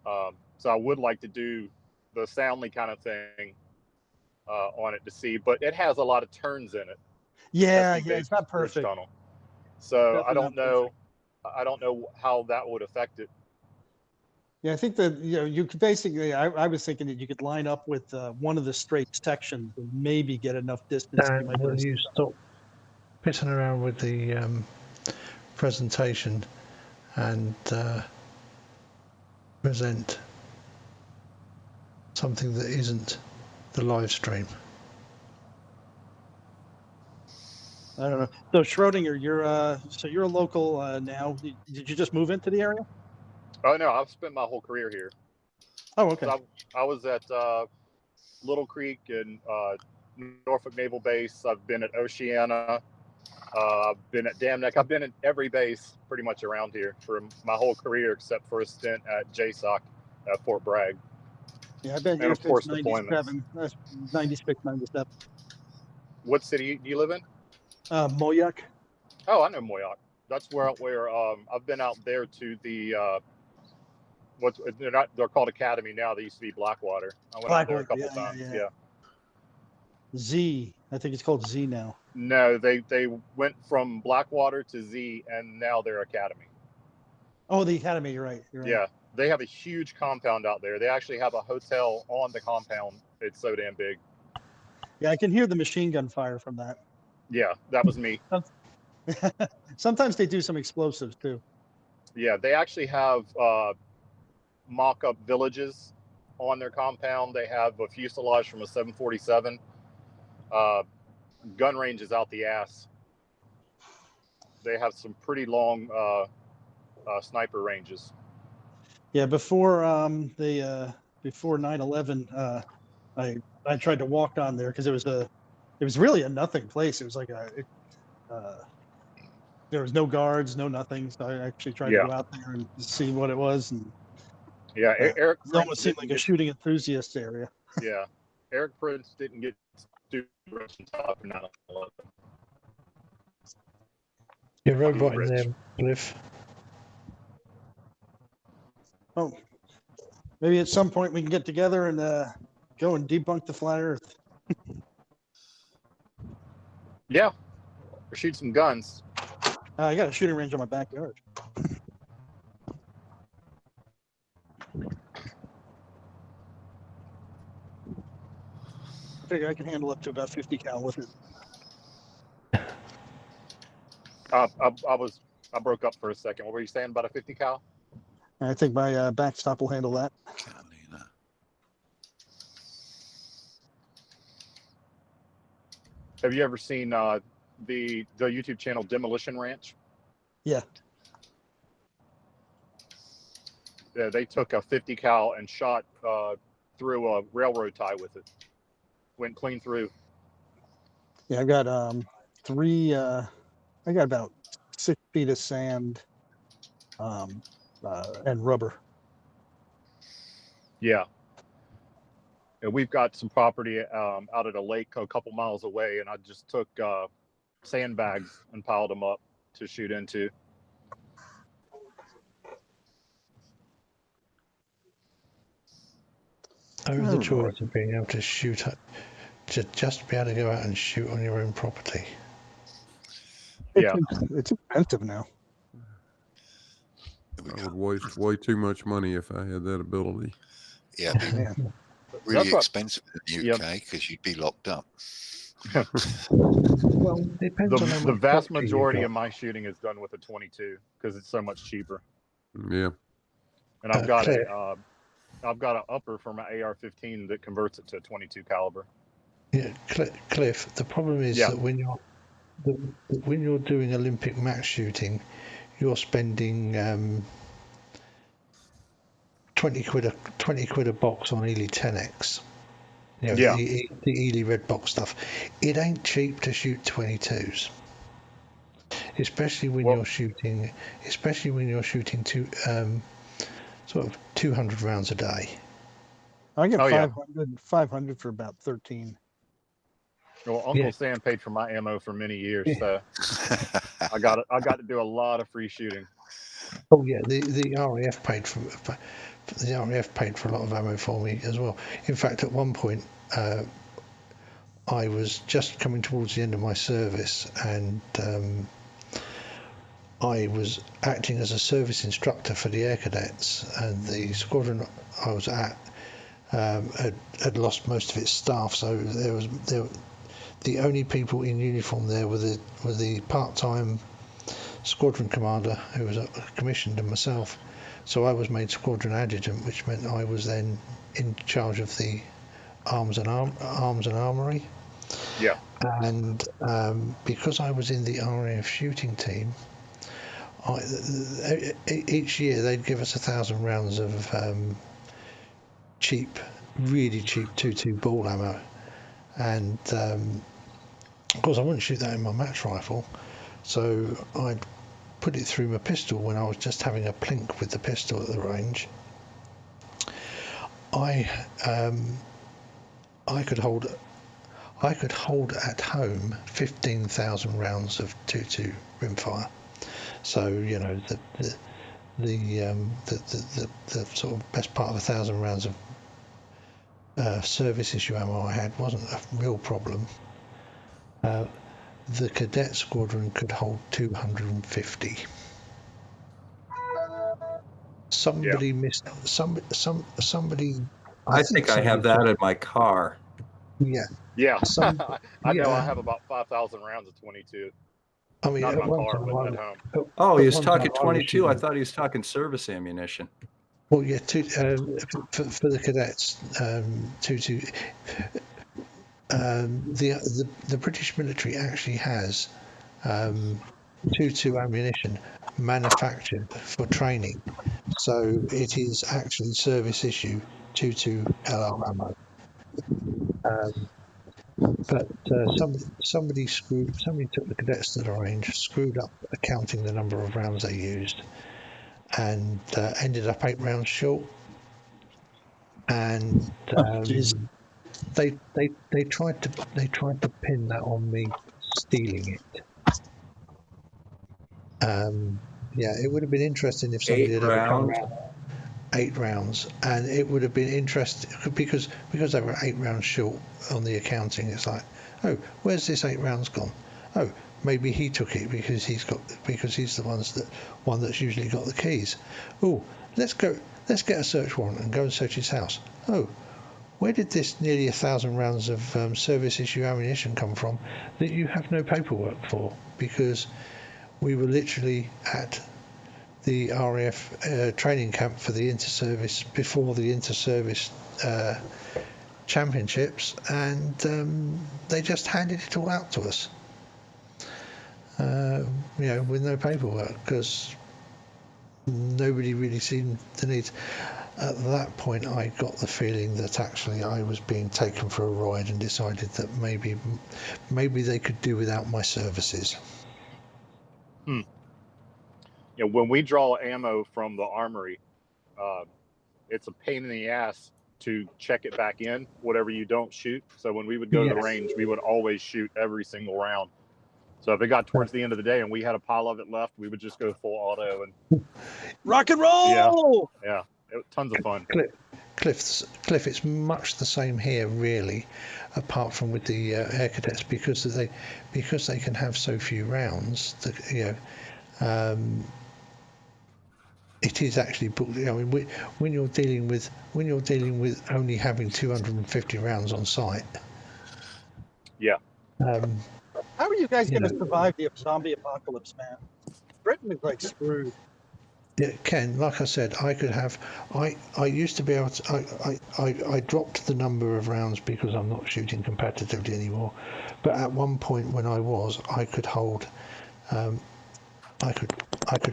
So I would like to do the Soundly kind of thing on it to see, but it has a lot of turns in it. Yeah, SD yeah, it's not bridge perfect. tunnel. So I Definitely don't not know. I don't know how that would affect it. Yeah, I think that you could basically. I was thinking that you could line up with one of the straight sections and maybe get enough distance. Dan, will you stop pissing around with the presentation and present something that isn't the live stream? I don't know. So Schrodinger, you're a local now. Did you just move into the area? Oh no, I've spent my whole career here. Oh, okay. So I was at Little Creek and Norfolk Naval Base. I've been at Oceana. I've been at Dam Neck. I've been at every base pretty much around here for my whole career, except for a stint at JSOC at Fort Bragg. Yeah, I bet And you're of course, 97, deployments. 96, 97. What city do you live in? Moyak. Oh, I know Moyak. That's where I've been out there to the they're called Academy now. They used to be Blackwater. I went out there a couple times. Yeah. Z, I think it's called Z now. No, they went from Blackwater to Z, and now they're Academy. Oh, the Academy. You're right. You're right. Yeah, they have a huge compound out there. They actually have a hotel on the compound. It's so damn big. Yeah, I can hear the machine gun fire from that. Yeah, that was me. Sometimes they do some explosives too. Yeah, they actually have mock-up villages on their compound. They have a fuselage from a 747. Gun ranges out the ass. They have some pretty long sniper ranges. Yeah, before before 9/11, I tried to walk on there because it was really a nothing place. It was like there was no guards, no nothing. So I actually tried to go out there and see what it was. And yeah, Eric it almost seemed like a shooting enthusiast area. Yeah, Eric Prince didn't get too rich until after 9/11. Your robot in there, Cliff. Oh, maybe at some point we can get together and go and debunk the flat Earth. Yeah, or shoot some guns. I got a shooting range on my backyard. I figure I can handle up to about 50 cal with it. I broke up for a second. What were you saying about a 50 cal? I think my backstop will handle that. Have you ever seen the YouTube channel Demolition Ranch? Yeah. Yeah, they took a 50 cal and shot through a railroad tie with it. Went clean through. Yeah, I've got I got about 6 feet of sand and rubber. Yeah. And we've got some property out at a lake a couple miles away, and I just took sandbags and piled them up to shoot into. The joys of being able to shoot, just be able to go out and shoot on your own property. It's expensive now. I would waste way too much money if I had that ability. Yeah, it'd be really expensive in the UK because you'd be locked up. Well, depends on how the much vast property majority you've of my shooting is done with a 22 because it's so much cheaper. Yeah. And I've got I've got an upper for my AR-15 that converts it to a 22 caliber. Yeah, Cliff. The problem is that when you're doing Olympic max shooting, you're spending 20 quid a box on Ely 10x. You know, the Ely red box stuff. It ain't cheap to shoot 22s, especially when you're shooting sort of 200 rounds a day. I get 500 for about 13. Well, Uncle Sam paid for my ammo for many years, so I got to do a lot of free shooting. Oh yeah, the RAF paid for a lot of ammo for me as well. In fact, at one point, I was just coming towards the end of my service, and I was acting as a service instructor for the air cadets, and the squadron I was at had lost most of its staff, so the only people in uniform there were the part-time squadron commander, who was commissioned, and myself. So I was made squadron adjutant, which meant I was then in charge of the arms and armory. Yeah. And because I was in the RAF shooting team, each year they'd give us 1,000 rounds of really cheap 2.2 ball ammo, and of course I wouldn't shoot that in my match rifle, so I'd put it through my pistol when I was just having a plink with the pistol at the range. I could hold at home 15,000 rounds of 2.2 rimfire. So you know the sort of best part of 1,000 rounds of service issue ammo I had wasn't a real problem. The cadet squadron could hold 250. Somebody missed somebody. I think I have that in my car. Yeah. Yeah. I know I yeah. have about 5,000 rounds of 22. I mean, not in at my one car, time but I at home. Oh, at he was one talking time I was 22. I shooting- thought he was talking service ammunition. Well, yeah, for the cadets, the British military actually has 2.2 ammunition manufactured for training, so it is actually service issue 2.2 LR ammo. But somebody took the cadets to the range, screwed up counting the number of rounds they used, and ended up 8 rounds short. And they tried to pin that on me stealing it. Yeah, it would have been interesting if somebody had ever come around. 8 rounds, and it would have been interesting because they were 8 rounds short on the accounting. It's like, oh, where's this 8 rounds gone? Oh, maybe he took it because he's the one that's usually got the keys. Oh, let's get a search warrant and go and search his house. Oh, where did this nearly 1,000 rounds of service issue ammunition come from that you have no paperwork for? Because we were literally at the RAF training camp for the inter-service before the inter-service championships, and they just handed it all out to us, with no paperwork, because nobody really seemed the need. At that point, I got the feeling that actually I was being taken for a ride, and decided that maybe they could do without my services. When we draw ammo from the armory, it's a pain in the ass to check it back in, whatever you don't shoot. So when we would go to the range, we would always shoot every single round. So if it got towards the end of the day and we had a pile of it left, we would just go full auto and rock and roll. Yeah, tons of fun. Cliff, it's much the same here, really, apart from with the air cadets, because they can have so few rounds. It is actually, when you're dealing with only having 250 rounds on site. Yeah. How are you guys going to survive the zombie apocalypse, man? Britain is like screwed. Yeah, Ken, like I said, I used to be able to, I dropped the number of rounds because I'm not shooting competitively anymore. But at one point when I could hold, I could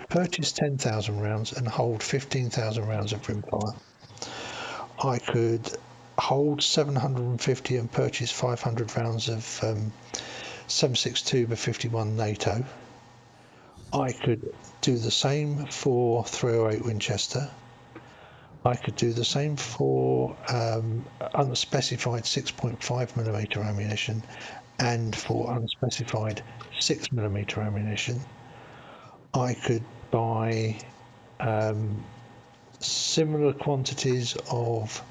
purchase 10,000 rounds and hold 15,000 rounds of rimfire. I could hold 750 and purchase 500 rounds of 7.62 by 51 NATO. I could do the same for 308 Winchester. I could do the same for unspecified 6.5mm ammunition, and for unspecified 6mm ammunition. I could buy similar quantities of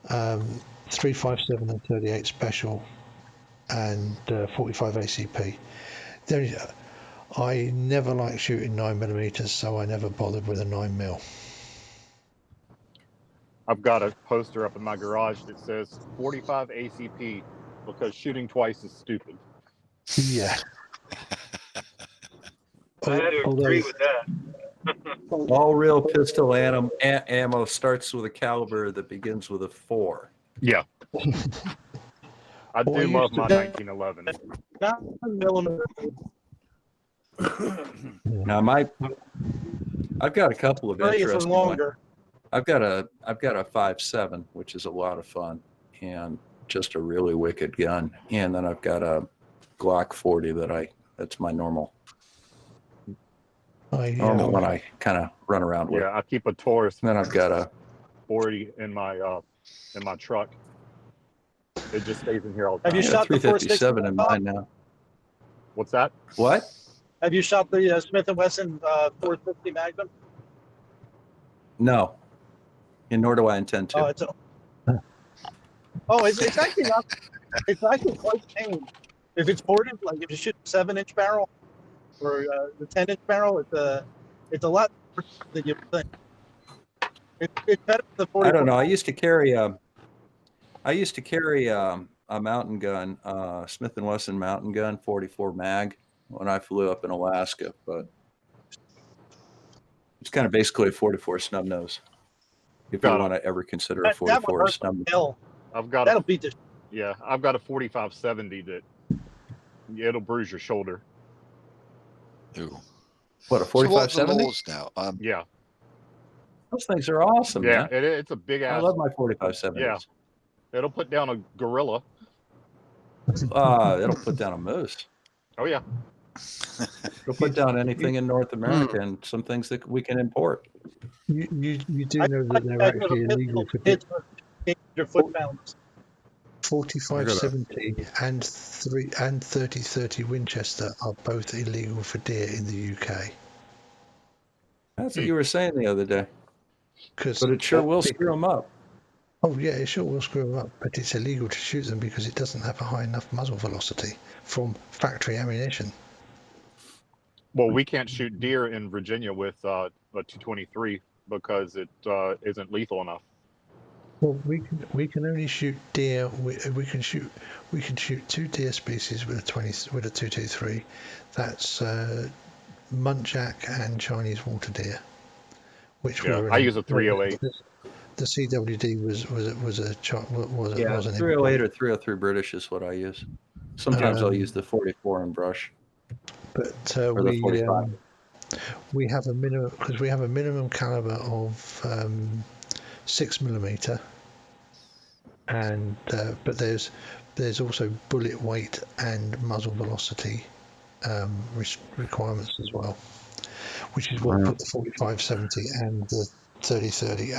357 and 38 special and 45 ACP. I never liked shooting 9mm, so I never bothered with a 9mm. I've got a poster up in my garage that says 45 ACP because shooting twice is stupid. Yeah. I had to agree with that. All real pistol ammo starts with a caliber that begins with a 4. Yeah. I do love my 1911. 9mm. Now I've got a couple of interesting ones. I've got a 5.7, which is a lot of fun and just a really wicked gun. And then I've got a Glock 40 that's my normal one I kind of run around with. Yeah, I keep a Taurus. And then I've got a 40 in my truck. It just stays in here all the time. Have you shot the 357 in mine now? What's that? What? Have you shot the Smith & Wesson 450 Magnum? No. And nor do I intend to. It's actually not. It's actually quite tame. If it's ported, like if you shoot a 7-inch barrel or the 10-inch barrel, it's a lot than you think. It's better than the 40. I don't know. I used to carry a mountain gun, Smith & Wesson mountain gun, 44 mag, when I flew up in Alaska, but it's kind of basically a 44 snub nose. If you want to ever consider a 44 snub nose. That'll beat this. Yeah, I've got a 45-70 that it'll bruise your shoulder. Ooh. What, a 45-70? Now? Yeah. Those things are awesome, yeah, man. It's a big ass. I love my 45-70s. Yeah. It'll put down a gorilla. It'll put down a moose. Oh, yeah. It'll put down anything in North America and some things that we can import. You do know that they're actually illegal for deer. 45-70 and 30-30 Winchester are both illegal for deer in the UK. That's what you were saying the other day. But it sure will screw them up. Oh yeah, it sure will screw them up, but it's illegal to shoot them because it doesn't have a high enough muzzle velocity from factory ammunition. Well, we can't shoot deer in Virginia with a 223 because it isn't lethal enough. Well, we can only shoot deer. We can shoot 2 deer species with a 223. That's muntjac and Chinese water deer. Which I use a 308. The CWD was an 308 or 303 British is what I use. Sometimes I'll use the 44 and brush. But we have a minimum because we have a minimum caliber of 6mm, and but there's also bullet weight and muzzle velocity requirements as well, which is what put the 45-70 and the 30-30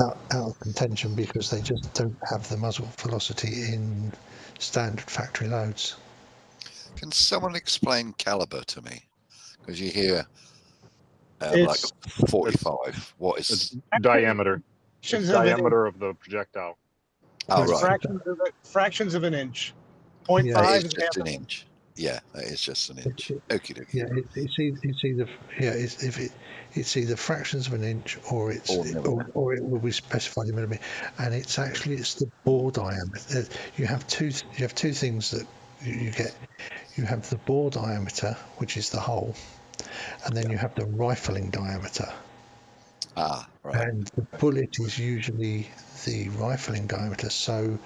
out of contention because they just don't have the muzzle velocity in standard factory loads. Can someone explain caliber to me? Because you hear like 45. What is diameter? It's diameter of the projectile. Oh, right. Fractions of an inch. 0.5 that is just an inch. Yeah, that is just an inch. Okie dokie. Yeah, it's either fractions of an inch or it will be specified in millimeter, and it's the bore diameter. You have two things that you get. You have the bore diameter, which is the hole, and then you have the rifling diameter. Ah, right. And the bullet is usually the rifling diameter. So,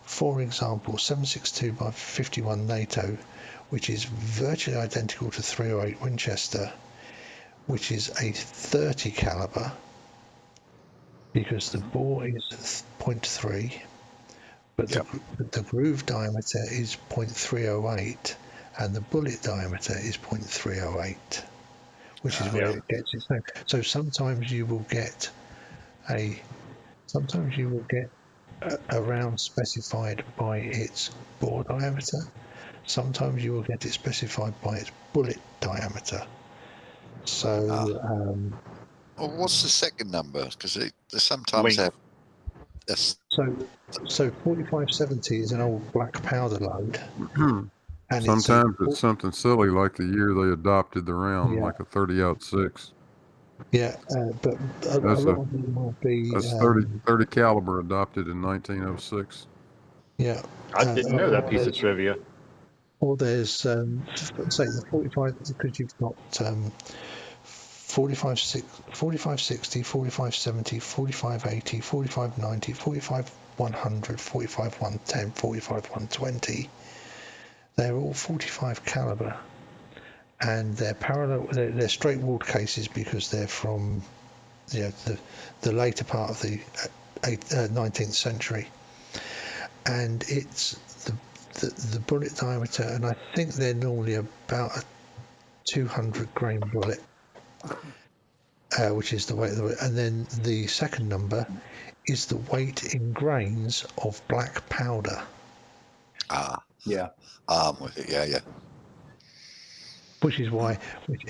for example, 7.62 by 51 NATO, which is virtually identical to 308 Winchester, which is a 30 caliber, because the bore is 0.3, but the groove diameter is 0.308, and the bullet diameter is 0.308, which is where it gets its name. So sometimes you will get a round specified by its bore diameter. Sometimes you will get it specified by its bullet diameter. So, well, what's the second number? Because they sometimes have That's So 4570 is an old black powder load. And Sometimes it's something silly like the year they adopted the round, Yeah. like a 30-06. Yeah, but a lot of them will be. That's 30 caliber adopted in 1906. Yeah. I didn't know that piece of trivia. Or there's, say, the 45, because you've got 4560, 4570, 4580, 4590, 45100, 45110, 45120. They're all 45 caliber, and they're parallel. They're straight walled cases because they're from the later part of the 19th century, and it's the bullet diameter, and I think they're normally about a 200 grain bullet, which is the weight of the bullet. And then the second number is the weight in grains of black powder. Yeah. With it, yeah. Which is why, with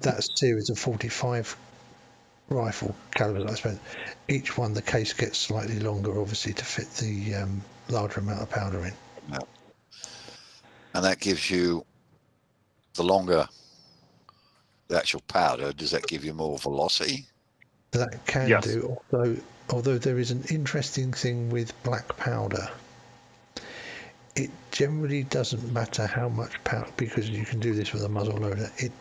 that series of 45 rifle calibers I spent, each one the case gets slightly longer, obviously, to fit the larger amount of powder in. Yeah. And that gives you the longer the actual powder. Does that give you more velocity? That can do, although there is an interesting thing with black powder. It generally doesn't matter how much powder, because you can do this with a muzzle loader. It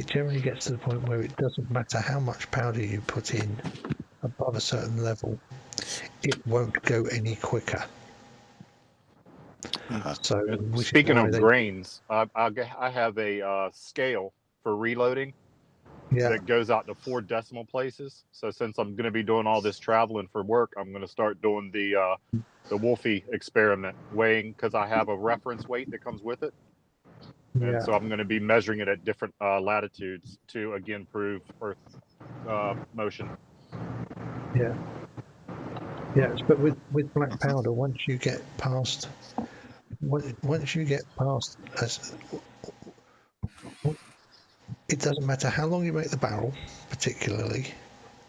generally gets to the point where it doesn't matter how much powder you put in above a certain level, it won't go any quicker. So, speaking of grains, I have a scale for reloading that goes out to 4 decimal places. So since I'm going to be doing all this traveling for work, I'm going to start doing the Wolfie experiment, weighing, because I have a reference weight that comes with it. And so I'm going to be measuring it at different latitudes to, again, prove Earth motion. Yeah. Yes, but with black powder, once you get past, it doesn't matter how long you make the barrel, particularly,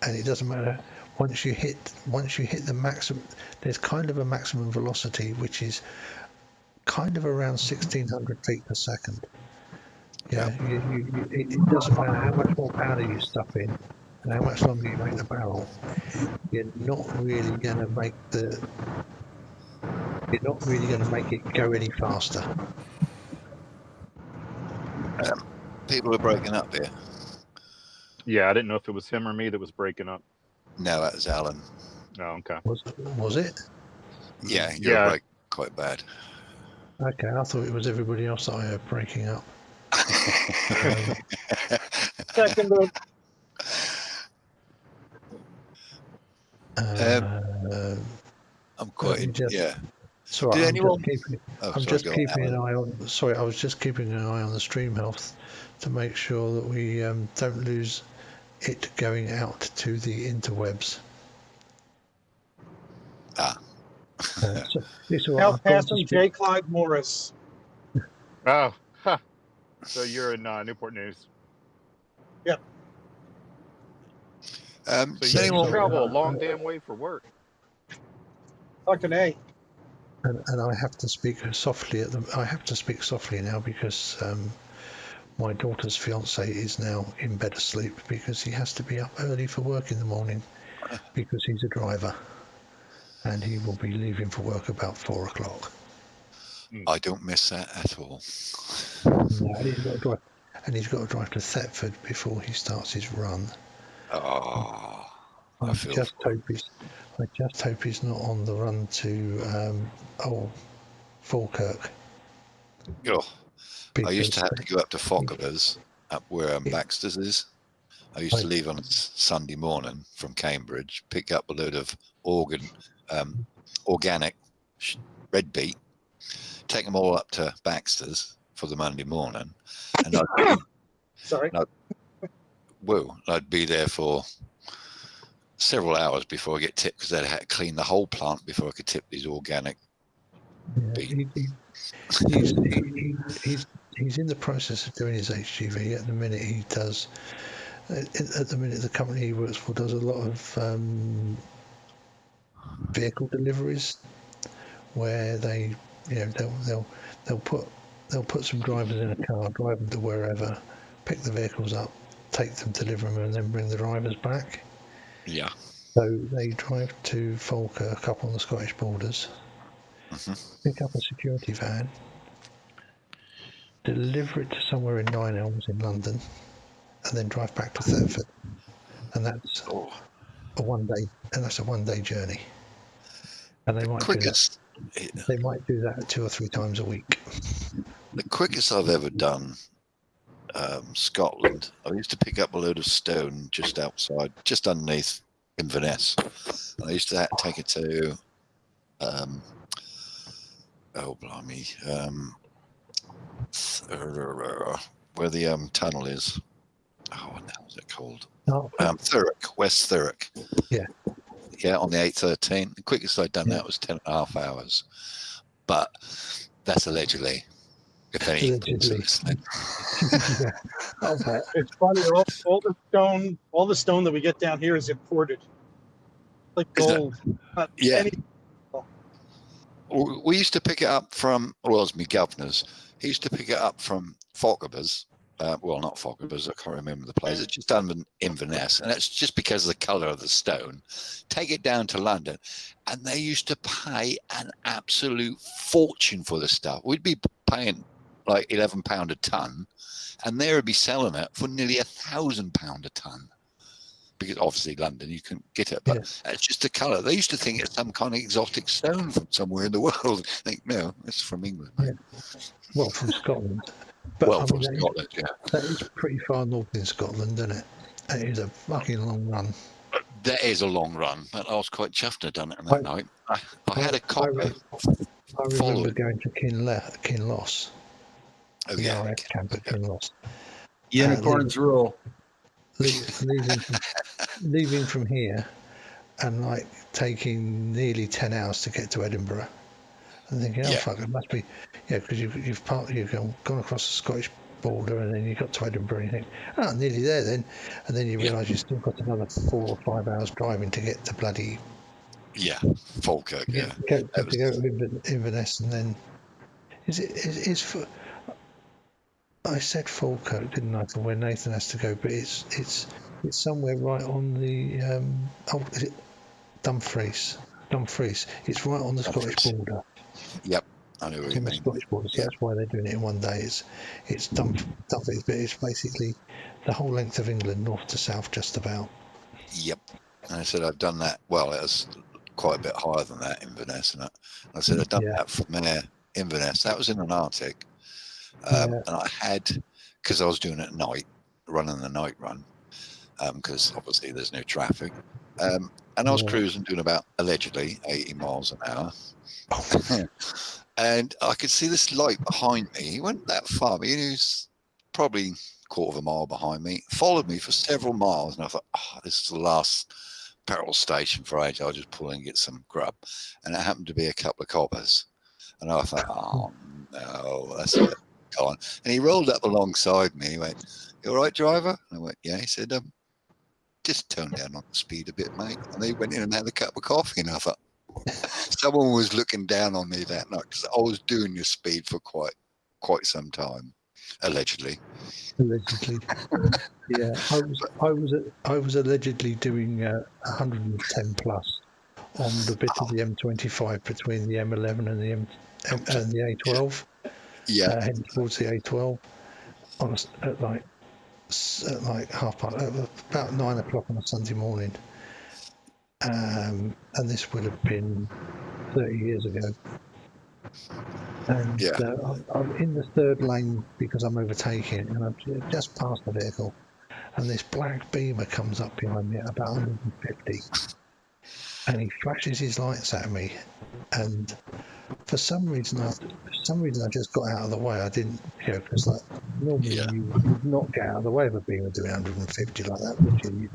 and it doesn't matter once you hit the maximum. There's kind of a maximum velocity which is kind of around 1600 feet per second. Yeah, it doesn't matter how much more powder you stuff in and how much longer you make the barrel. You're not really going to make it go any faster. People are breaking up here. Yeah, I didn't know if it was him or me that was breaking up. No, that was Alan. Oh, okay. Was it? Yeah, you're breaking quite bad. Okay, I thought it was everybody else that I heard breaking up. Second. I'm quite. Sorry, Did I'm anyone? just keeping an eye on. Sorry, I was just keeping an eye on the stream health to make sure that we don't lose it going out to the interwebs. Health passing J. Clyde Morris. Oh, huh. So you're in Newport News. Yep. So you travel a long damn way for work. Fucking A. And I have to speak softly I have to speak softly now because my daughter's fiance is now in bed asleep because he has to be up early for work in the morning because he's a driver, and he will be leaving for work about 4 o'clock. I don't miss that at all. And he's got to drive to Thetford before he starts his run. Oh, I just hope he's not on the run to Falkirk. Oh, I used to have to go up to Focker's, up where Baxter's is. I used to leave on a Sunday morning from Cambridge, pick up a load of organic red beet, take them all up to Baxter's for the Monday morning, and I'd be there for several hours before I get tipped because I had to clean the whole plant before I could tip these organic beet. He's in the process of doing his HGV. At the minute, he does At the minute, the company he works for does a lot of vehicle deliveries, where they, they'll put some drivers in a car, drive them to wherever, pick the vehicles up, take them, deliver them, and then bring the drivers back. Yeah. So they drive to Falkirk up on the Scottish borders, pick up a security van, deliver it to somewhere in Nine Elms in London, and then drive back to Thetford. And that's a one-day journey. And they might do that 2 or 3 times a week. The quickest I've ever done Scotland, I used to pick up a load of stone just outside, just underneath Inverness. And I used to take it to, where the tunnel is. Oh, what the hell is it called? Thurrock, West Thurrock. Yeah. Yeah, on the 813. The quickest I'd done that was 10.5 hours. But that's allegedly. If any listening. Okay. It's funny. All the stone that we get down here is imported, like gold. Yeah. We used to pick it up from, well, it was me governor's. He used to pick it up from Falkirk's. Well, not Falkirk's, I can't remember the place. It's just done in Inverness, and it's just because of the colour of the stone. Take it down to London, and they used to pay an absolute fortune for the stuff. We'd be paying like £11 a ton, and they would be selling it for nearly £1,000 a ton. Because obviously London, you can get it, but it's just the colour. They used to think it's some kind of exotic stone from somewhere in the world. I think, no, it's from England. Yeah. Well, from Scotland. But from Scotland, that is pretty far north in Scotland, isn't it? It is a fucking long run. That is a long run, but I was quite chuffed to have done it on that night. I had a copy. I remember going to Kinloss. Oh, the RF camp at Kinloss. Unicorns rule. Leaving from here and like taking nearly 10 hours to get to Edinburgh. And thinking, fuck, it must be, because you've gone across the Scottish border and then you got to Edinburgh and you think, nearly there then. And then you realise you've still got another 4 or 5 hours driving to get to bloody... Falkirk, to go to Inverness, and then... I said Falkirk, didn't I, for where Nathan has to go, but it's somewhere right on the... is it Dumfries? Dumfries. It's right on the Scottish border. Yep, I know what you mean. The Scottish border, so that's why they're doing it in one day. It's Dumfries, but it's basically the whole length of England, north to south, just about. Yep. And I said I've done that. Well, it was quite a bit higher than that, Inverness, and I said I've done that from there, Inverness. That was in an Arctic, and I had, because I was doing it at night, running the night run, because obviously there's no traffic. And I was cruising, doing about allegedly 80 miles an hour. And I could see this light behind me. He went that far, but he was probably a quarter of a mile behind me, followed me for several miles. And I thought, this is the last petrol station for age. I'll just pull in and get some grub. And it happened to be a couple of coppers. And I thought, oh, no, that's it. Go on. And he rolled up alongside me. He went, "You all right, driver?" And I went, "Yeah." He said, "Just tone down on the speed a bit, mate." And they went in and had a cup of coffee. And I thought, someone was looking down on me that night because I was doing the speed for quite some time, allegedly. Yeah, I was allegedly doing 110 plus on the bit of the M25 between the M11 and the A12. Yeah, heading towards the A12 at like half past, about 9 o'clock on a Sunday morning. And this would have been 30 years ago. And I'm in the third lane because I'm overtaking, and I've just passed the vehicle, and this black Beamer comes up behind me at about 150, and he flashes his lights at me, and for some reason I just got out of the way. I didn't, because like normally you would not get out of the way of a Beamer doing 150 like that, would you?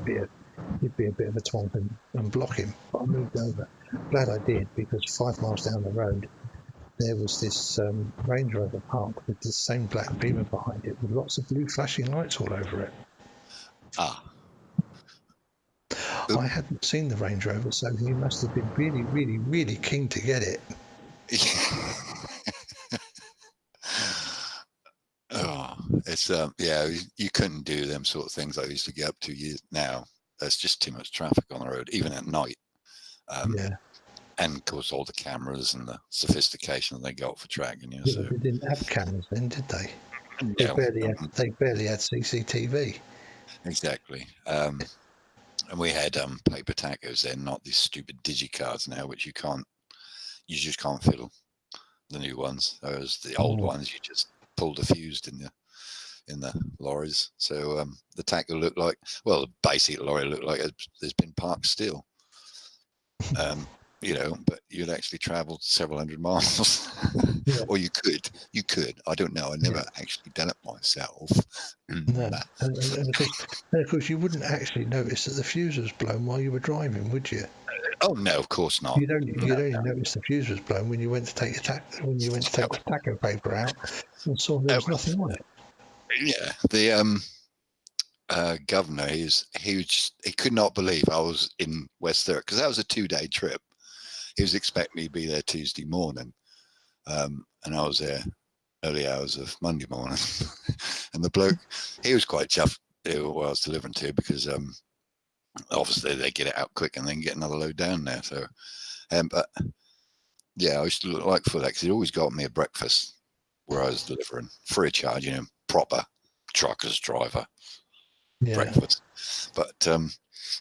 You'd be a bit of a twonk and block him. But I moved over. Glad I did, because 5 miles down the road there was this Range Rover parked with this same black Beamer behind it with lots of blue flashing lights all over it. I hadn't seen the Range Rover, so he must have been really, really, really keen to get it. Oh, it's yeah, you couldn't do them sort of things I used to get up to years now. There's just too much traffic on the road, even at night. Yeah. And of course, all the cameras and the sophistication that they got for tracking you. Yeah, So they didn't have cameras then, did they? No. They barely had CCTV. Exactly. And we had paper tachos then, not these stupid digicards now, which you just can't fiddle. The new ones, whereas the old ones, you just pulled a fuse in the lorries. So the tacho looked like, well, the basic lorry looked like there's been parked still. You know, but you'd actually traveled several hundred miles. Or you could. I don't know. I never actually done it myself. No. And of course, you wouldn't actually notice that the fuse was blown while you were driving, would you? Oh no, of course not. You'd only notice the fuse was blown when you went to take the tacho paper out and saw there was nothing on it. Yeah, the governor, he could not believe I was in West Thurrock, because that was a 2-day trip. He was expecting me to be there Tuesday morning, and I was there early hours of Monday morning. And the bloke, he was quite chuffed who I was delivering to, because obviously they get it out quick and then get another load down there. So, but yeah, I used to look like for that, because he always got me a breakfast where I was delivering free of charge, you know, proper trucker's driver breakfast. But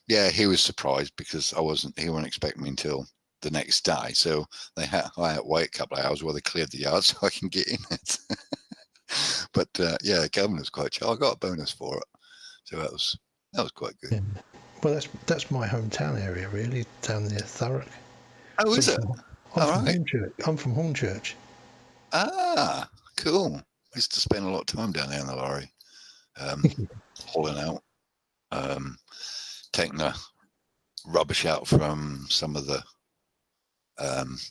yeah, he was surprised because he wasn't expecting me until the next day. So I had to wait a couple of hours while they cleared the yard so I can get in it. But yeah, Kevin was quite chill. I got a bonus for it, so that was quite good. Yeah. Well, that's my hometown area, really, down near Thurrock. Oh, is it? I'm from Hornchurch. Ah, cool. I used to spend a lot of time down there in the lorry, hauling out, taking the rubbish out from some of the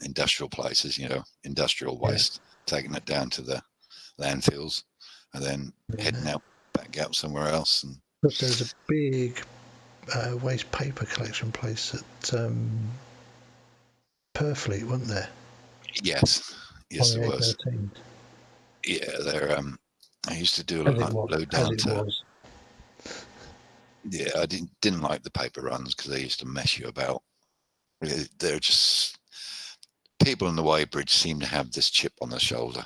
industrial places, you know, industrial waste, taking it down to the landfills, and then heading out back out somewhere else. And there's a big waste paper collection place at Purfleet, wasn't there? Yes, there was. A13. Yeah, they're I used to do a load down to. Yeah, I didn't like the paper runs because they used to mess you about. They're just people in the weighbridge seem to have this chip on their shoulder.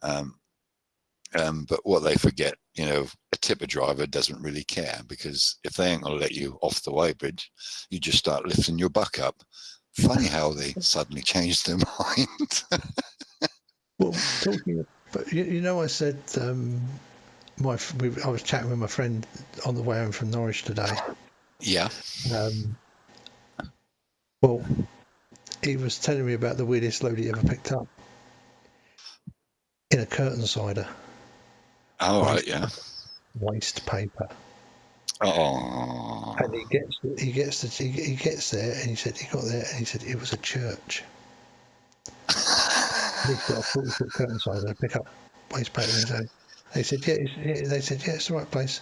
But what they forget, you know, a tipper driver doesn't really care, because if they ain't gonna let you off the weighbridge, you just start lifting your buck up. Funny how they suddenly changed their mind. Well, talking, but you know, I said I was chatting with my friend on the way home from Norwich today. Yeah. Well, he was telling me about the weirdest load he ever picked up in a curtain cider. Oh, right, yeah. Waste paper. Oh. And he gets there, and he said he got there, and he said it was a church. He's got a 40-foot curtain cider to pick up waste paper. And they said, yeah, it's the right place.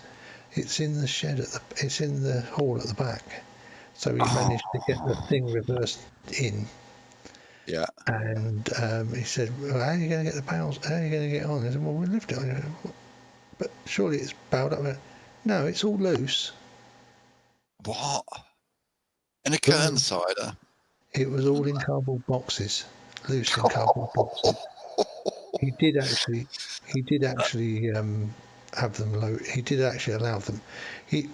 It's in the shed it's in the hall at the back. So he managed to get the thing reversed in. Yeah. And he said, well, how are you going to get the bales? How are you going to get on? I said, well, we'll lift it on. But surely it's bowed up. No, it's all loose. What? In a curtain cider? It was all in cardboard boxes, loose in cardboard boxes. He did actually have them low. He did actually allow them.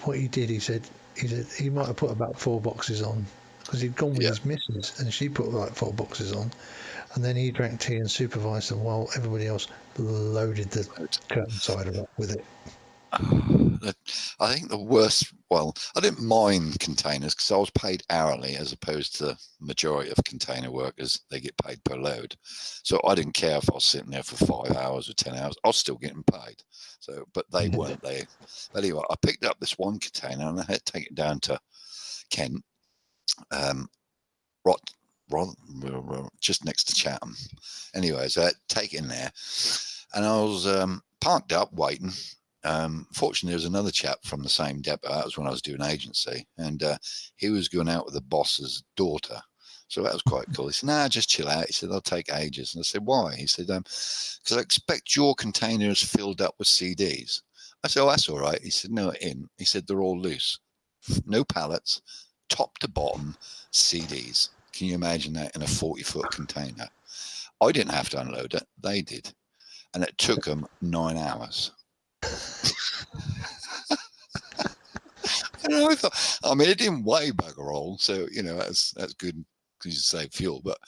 What he did, he said he might have put about 4 boxes on, because he'd gone with his missus and she put like 4 boxes on, and then he drank tea and supervised them while everybody else loaded the curtain cider up with it. I think the worst, well, I didn't mind containers because I was paid hourly, as opposed to the majority of container workers, they get paid per load. So I didn't care if I was sitting there for 5 hours or 10 hours, I was still getting paid. So, but they weren't. But anyway, I picked up this one container and I had to take it down to Kent, just next to Chatham. Anyways, I had to take it in there, and I was parked up waiting. Fortunately, there was another chap from the same depot. That was when I was doing agency, and he was going out with the boss's daughter. So that was quite cool. He said, "Nah, just chill out." He said, "They'll take ages." And I said, "Why?" He said, "Because I expect your container is filled up with CDs." I said, "Oh, that's all right." He said, "No, in." He said, "They're all loose. No pallets, top to bottom, CDs." Can you imagine that in a 40-foot container? I didn't have to unload it. They did. And it took them 9 hours. And I thought, I mean, it didn't weigh bugger all. So, you know, that's good because you save fuel. But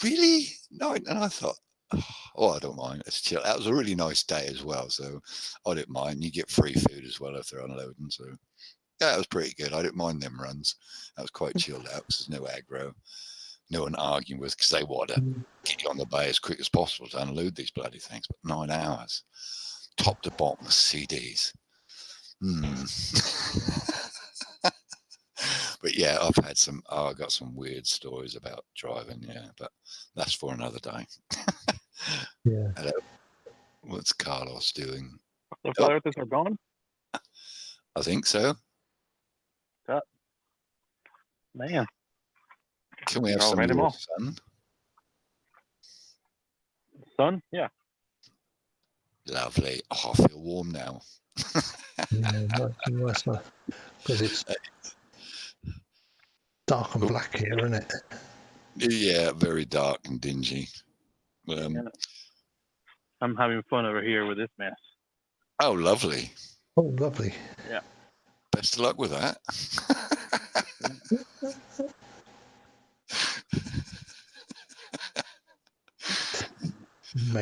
really? No. And I thought, oh, I don't mind. It's chill. That was a really nice day as well. So I didn't mind. You get free food as well if they're unloading. So, yeah, it was pretty good. I didn't mind them runs. That was quite chilled out because there's no aggro. No one arguing with because they want to get you on the bay as quick as possible to unload these bloody things. But 9 hours, top to bottom with CDs. But yeah, I got some weird stories about driving. Yeah, but that's for another day. Yeah. Hello. What's Carlos doing? The flat earthers are gone? I think so. Man. Can we have some of more sun? Sun? Yeah. Lovely. Oh, I feel warm now. Yeah, nice. Because it's dark and black here, isn't it? Yeah, very dark and dingy. I'm having fun over here with this mess. Oh, lovely. Oh, lovely. Yeah. Best of luck with that.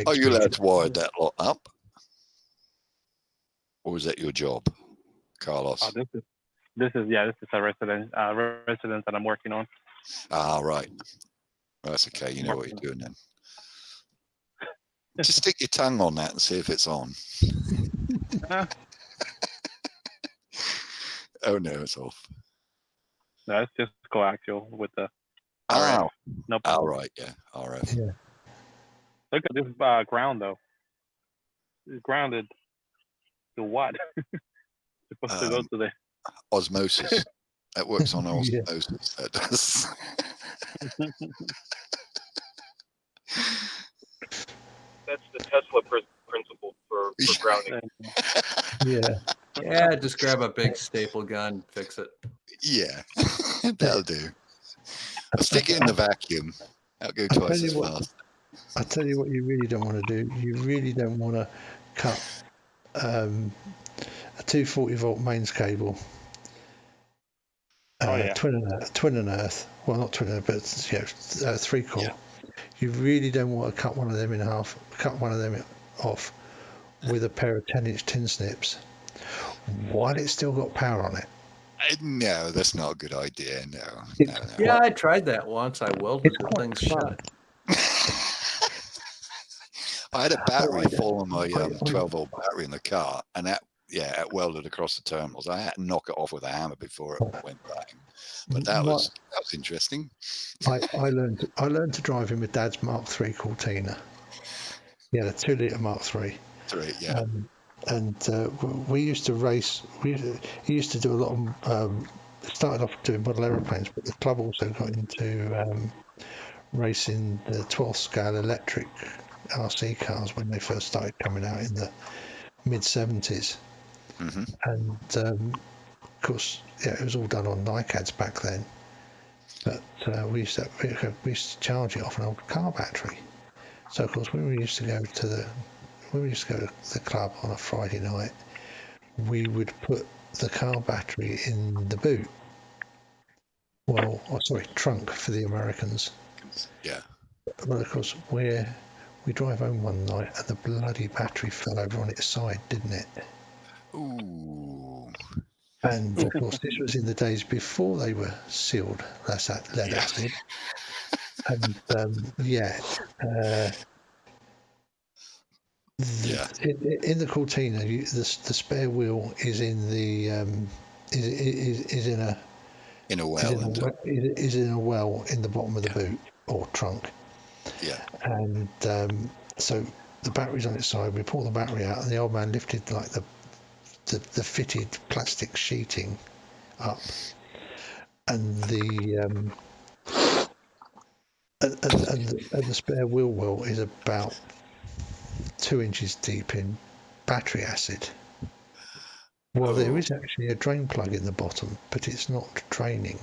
Are you allowed to wire that lot up? Or is that your job, Carlos? This is a residence that I'm working on. Ah, right. That's okay. You know what you're doing then. Just stick your tongue on that and see if it's on. Oh no, it's off. No, it's just coaxial with the. Oh, no. All right, yeah, all right. Yeah. Look at this ground though. It's grounded to what? It's supposed to go to the osmosis. That works on osmosis. That does. That's the Tesla principle for grounding. Yeah, just grab a big staple gun, fix it. Yeah, that'll do. I'll stick it in the vacuum. That'll go twice as fast. I tell you what you really don't want to do. You really don't want to cut a 240-volt mains cable. Twin and earth. Well, not twin and earth, but 3-core. Yeah. You really don't want to cut one of them in half. Cut one of them off with a pair of 10-inch tin snips while it's still got power on it. No, that's not a good idea. No. Yeah, I tried that once. I welded the thing shut. I had a battery fall on my 12-volt battery in the car, and it welded across the terminals. I had to knock it off with a hammer before it went bang. But that was interesting. I learned to drive in my dad's Mark III Cortina. He had a 2-litre Mark III. Yeah. And we used to race. He used to do a lot of. Started off doing model aeroplanes, but the club also got into racing the 12th scale electric RC cars when they first started coming out in the mid-70s. Mm-hmm. And of course, it was all done on NiCads back then. But we used to charge it off an old car battery. So of course, when we used to go to the club on a Friday night, we would put the car battery in the boot. Trunk for the Americans. Yeah. But of course, we drive home one night and the bloody battery fell over on its side, didn't it? Ooh. And of course, this was in the days before they were sealed. That's that lead acid. And in the Cortina, the spare wheel is in the is in a well. Is in a well in the bottom of the boot or trunk. Yeah. And so the battery's on its side. We pull the battery out, and the old man lifted like the fitted plastic sheeting up, and the and the spare wheel well is about 2 inches deep in battery acid. Well, there is actually a drain plug in the bottom, but it's not draining.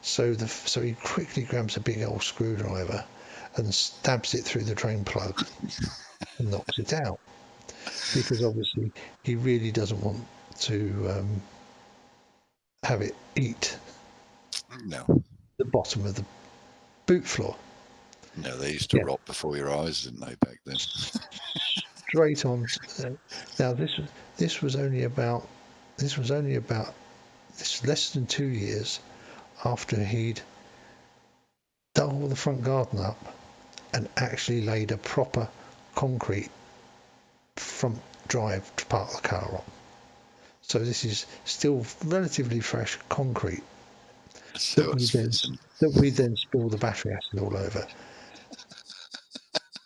So he quickly grabs a big old screwdriver and stabs it through the drain plug and knocks it out. Because obviously he really doesn't want to have it eat the bottom of the boot floor. No, they used to rot before your eyes, didn't they, back then? Straight on. Now this was less than 2 years after he'd dug all the front garden up and actually laid a proper concrete front drive to park the car on. So this is still relatively fresh concrete that we then spill the battery acid all over.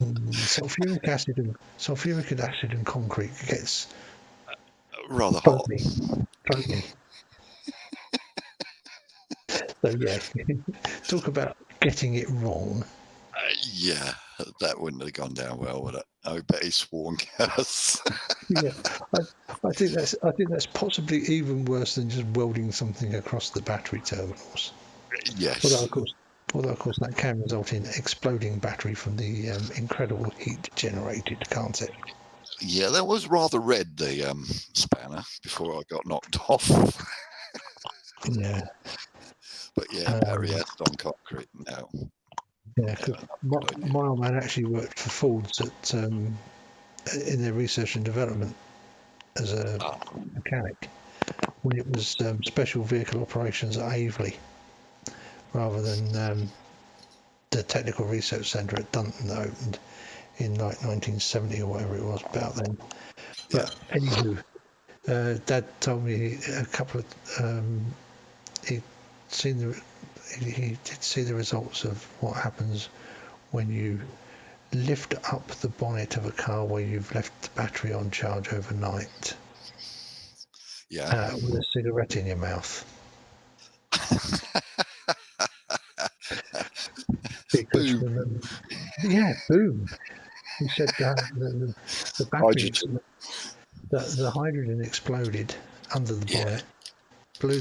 Sulfuric acid and concrete gets rather hot. Totally. So yeah, talk about getting it wrong. Yeah, that wouldn't have gone down well, would it? I bet he swore and cursed. Yeah, I think that's possibly even worse than just welding something across the battery terminals. Yes. Although of course that can result in exploding battery from the incredible heat generated, can't it? Yeah, that was rather red, the spanner, before I got knocked off. Yeah. But yeah, battery acid on concrete, no. Yeah, because my old man actually worked for Ford's in their research and development as a mechanic when it was special vehicle operations at Aveley rather than the Technical Research Centre at Dunton that opened in like 1970 or whatever it was about then. But anywho, Dad told me a couple of he did see the results of what happens when you lift up the bonnet of a car where you've left the battery on charge overnight. Yeah. With a cigarette in your mouth. Because boom. Boom. He said the battery, the hydrogen exploded under the bonnet, blew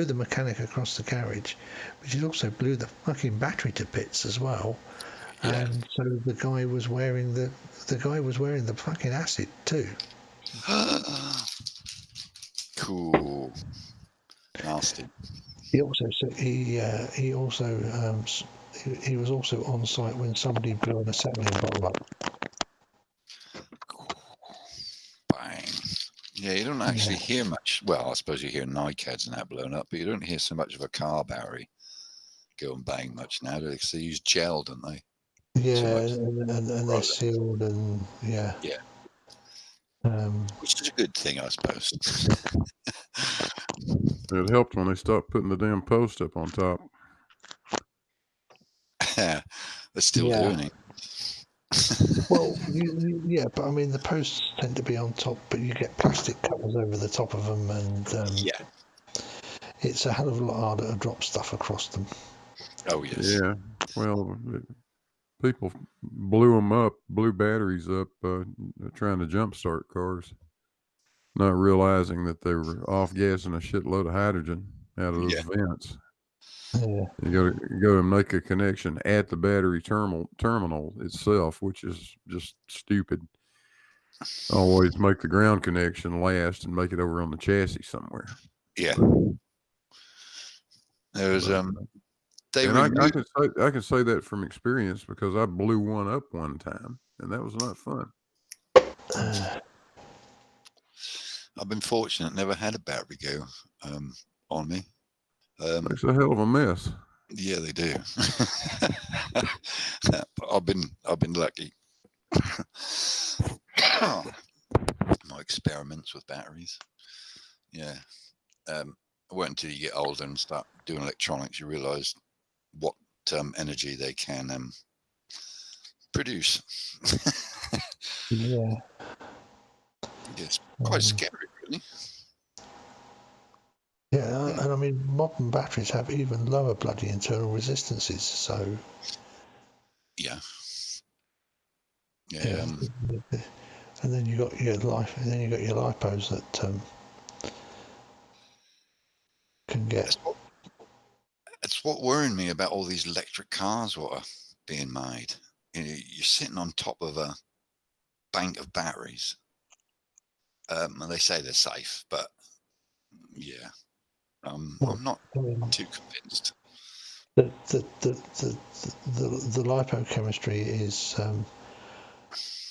the mechanic across the carriage, but it also blew the fucking battery to bits as well. Yeah. And so the guy was wearing the fucking acid too. Cool. Nasty. He was also on site when somebody blew an acetylene bottle up. Bang. Yeah, you don't actually hear much. Well, I suppose you hear NICADs and that blown up, but you don't hear so much of a car battery go and bang much now. They use gel, don't they? Yeah, and they're sealed and yeah. Yeah. Which is a good thing, I suppose. It helped when they stopped putting the damn post up on top. They're still doing it. Well, yeah, but I mean the posts tend to be on top, but you get plastic covers over the top of them, and it's a hell of a lot harder to drop stuff across them. Oh yes. Yeah. Well, people blew batteries up, trying to jumpstart cars, not realizing that they were off gassing a shitload of hydrogen out of those vents. Yeah. You go and make a connection at the battery terminal itself, which is just stupid. Always make the ground connection last and make it over on the chassis somewhere. Yeah. There was I can say that from experience because I blew one up one time, and that was not fun. I've been fortunate; never had a battery go on me. It's a hell of a mess. Yeah, they do. I've been lucky. My experiments with batteries. Yeah. It weren't until you get older and start doing electronics you realise what energy they can produce. Yeah. Yes, quite scary, really. Yeah, and I mean, modern batteries have even lower bloody internal resistances. So. Yeah. Yeah. And then you got your life, and then you got your lipos that can get. It's what worrying me about all these electric cars what are being made. You know, you're sitting on top of a bank of batteries, and they say they're safe, but yeah, I'm not too convinced. The lipochemistry is.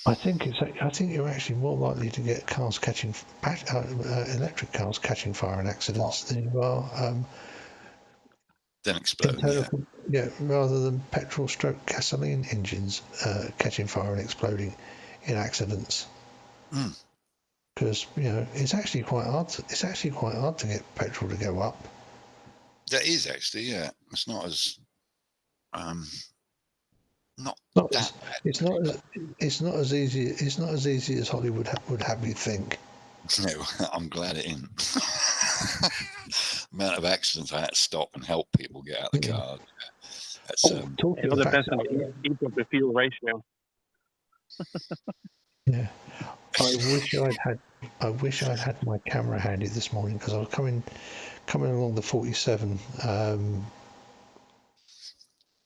I think you're actually more likely to get cars catching electric cars catching fire in accidents than you are. Then exploding. Rather than petrol-stroke gasoline engines catching fire and exploding in accidents. Because it's actually quite hard. It's actually quite hard to get petrol to go up. That is actually, yeah. It's not as It's not as easy. It's not as easy as Hollywood would have you think. No, I'm glad it isn't. The amount of accidents I had to stop and help people get out of the car. That's, it all depends on the heat of the fuel ratio. Yeah, I wish I'd had my camera handy this morning because I was coming along the 47.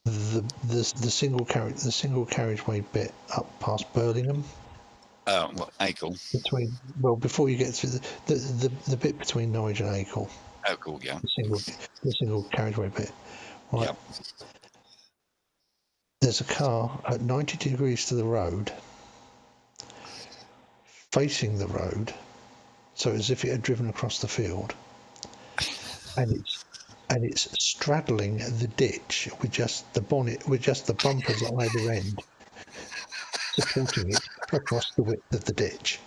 The single carriageway bit up past Burlingham. What, Acle? Before you get to the bit between Norwich and Acle. Acle, yeah. The single carriageway bit. Right. Yep. There's a car at 90 degrees to the road, facing the road, so as if it had driven across the field, and it's straddling the ditch with just the bonnet, with just the bumpers on either end, supporting it across the width of the ditch.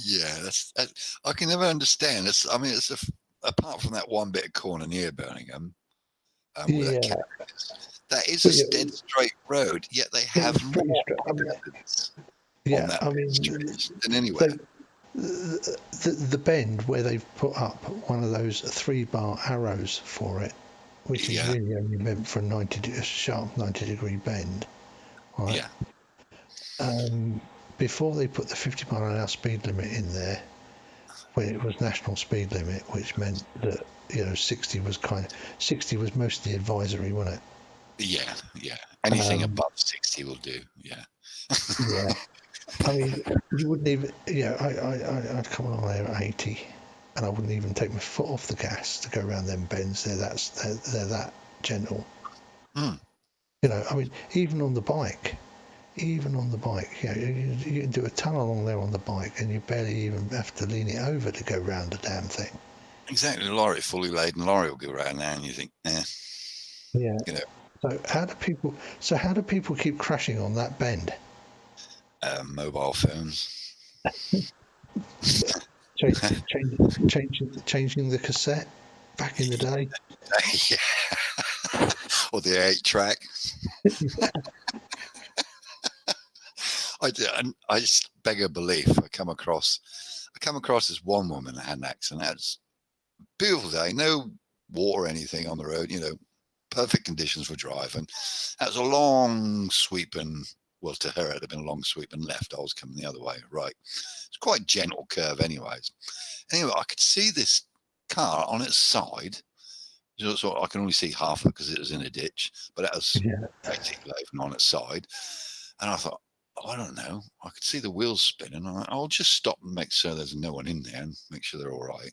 Yeah, I can never understand. It's apart from that one bit of corner near Birmingham, that is a dead straight road. Yet they have more evidence on that stretch than anywhere. The bend where they've put up one of those 3-bar arrows for it, which is really only meant for a sharp 90-degree bend, right? Yeah. Before they put the 50-mile-an-hour speed limit in there, when it was national speed limit, which meant that 60 was mostly advisory, wasn't it? Yeah. Anything above 60 will do. Yeah. Yeah. I mean, you wouldn't even. I'd come along there at 80, and I wouldn't even take my foot off the gas to go around them bends. They're that gentle. I mean, even on the bike, you can do a ton along there on the bike, and you barely even have to lean it over to go round the damn thing. Exactly, a lorry, fully laden lorry will go around there, and you think, Yeah. So how do people keep crashing on that bend? Mobile phones. Changing the cassette back in the day. Yeah. Or the 8-track. I just beg a belief. I come across this one woman that had an accident. It was a beautiful day, no water or anything on the road, perfect conditions for driving. That was a long sweeping, well, to her it had been a long sweeping left. I was coming the other way, right. It's quite a gentle curve anyways. Anyway, I could see this car on its side. So I can only see half of it because it was in a ditch, but that was basically on its side. And I thought, I don't know. I could see the wheels spinning. I'll just stop and make sure there's no one in there and make sure they're all right.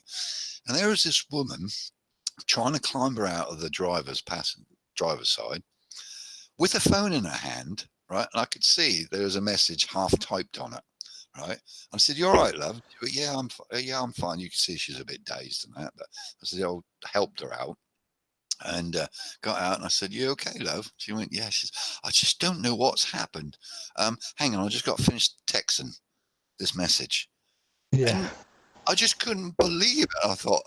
And there was this woman trying to climb her out of the driver's side with a phone in her hand, right? And I could see there was a message half typed on it, right? I said, "You all right, love?" But I'm fine. You can see she's a bit dazed and that. But I said, I helped her out. And got out and I said, "You okay, love?" She went, "Yeah." She said, "I just don't know what's happened. Hang on, I just got finished texting this message." Yeah. And I just couldn't believe it. I thought,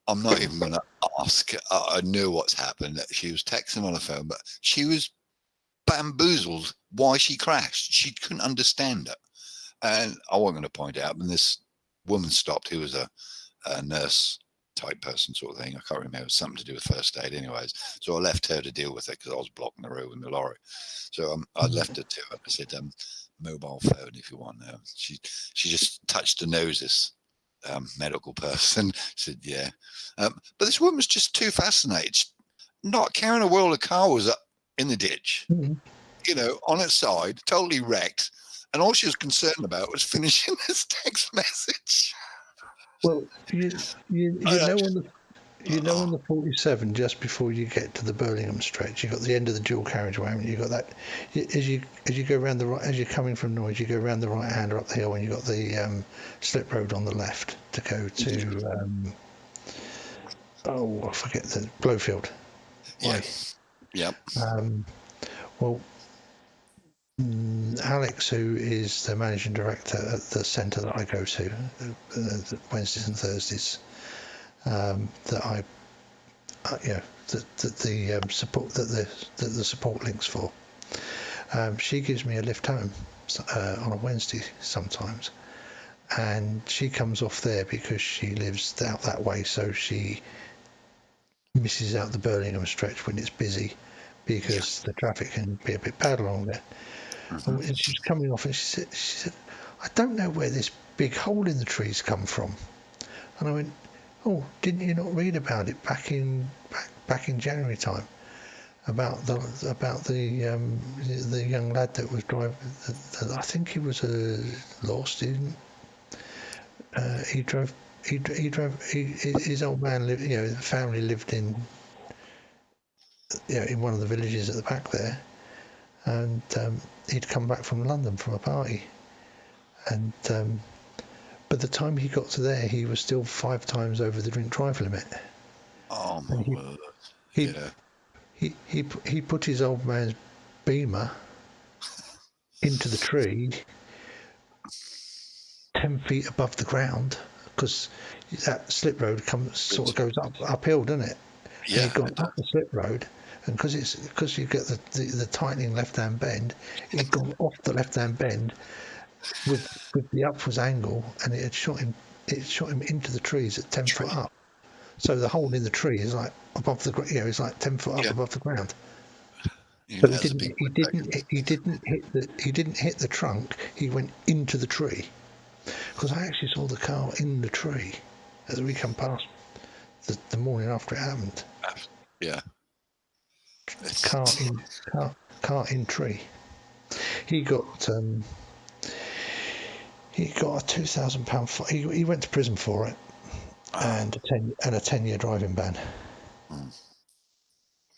I'm not even going to ask. I know what's happened. She was texting on the phone, but she was bamboozled why she crashed. She couldn't understand it. And I wasn't going to point it out. And this woman stopped, who was a nurse type person sort of thing. I can't remember. It was something to do with first aid anyways. So I left her to deal with it because I was blocking the road with my lorry. So I left it to her. I said, mobile phone if you want. She just touched the noses. Medical person said, yeah. But this woman was just too fascinated, not caring a world. A car was up in the ditch, you know, on its side, totally wrecked. And all she was concerned about was finishing this text message. Well, you know on the 47, just before you get to the Birmingham stretch, you've got the end of the dual carriageway, haven't you? You've got that as you go around the right, as you're coming from Noise, you go around the right hand or up the hill, and you've got the slip road on the left to go to I forget the Blowfield. Yes. Yep. Well, Alex, who is the managing director at the centre that I go to, Wednesdays and Thursdays, that the support that the support links for. She gives me a lift home on a Wednesday sometimes, and she comes off there because she lives out that way, so she misses out the Birmingham stretch when it's busy because the traffic can be a bit bad along there. And she's coming off, and she said, I don't know where this big hole in the trees come from. And I went, oh, didn't you not read about it back in January time about the young lad that was driving? I think he was a law student. His old man lived, you know, the family lived in, you know, in one of the villages at the back there, and he'd come back from London from a party, and by the time he got to there, he was still 5 times over the drink drive limit. Oh my word! He put his old man's Beamer into the tree 10 feet above the ground, because that slip road goes uphill, doesn't it? Yeah. And he'd gone up the slip road, and because you get the tightening left hand bend, he'd gone off the left hand bend with the upwards angle, and it shot him into the trees at 10 foot up. So the hole in the tree is like above the, you know, it's like 10 foot up above the ground. So he didn't hit the trunk. He went into the tree, because I actually saw the car in the tree as we come past the morning after it happened. Yeah. Car in tree. He got a £2,000 fine. He went to prison for it, and a 10-year driving ban,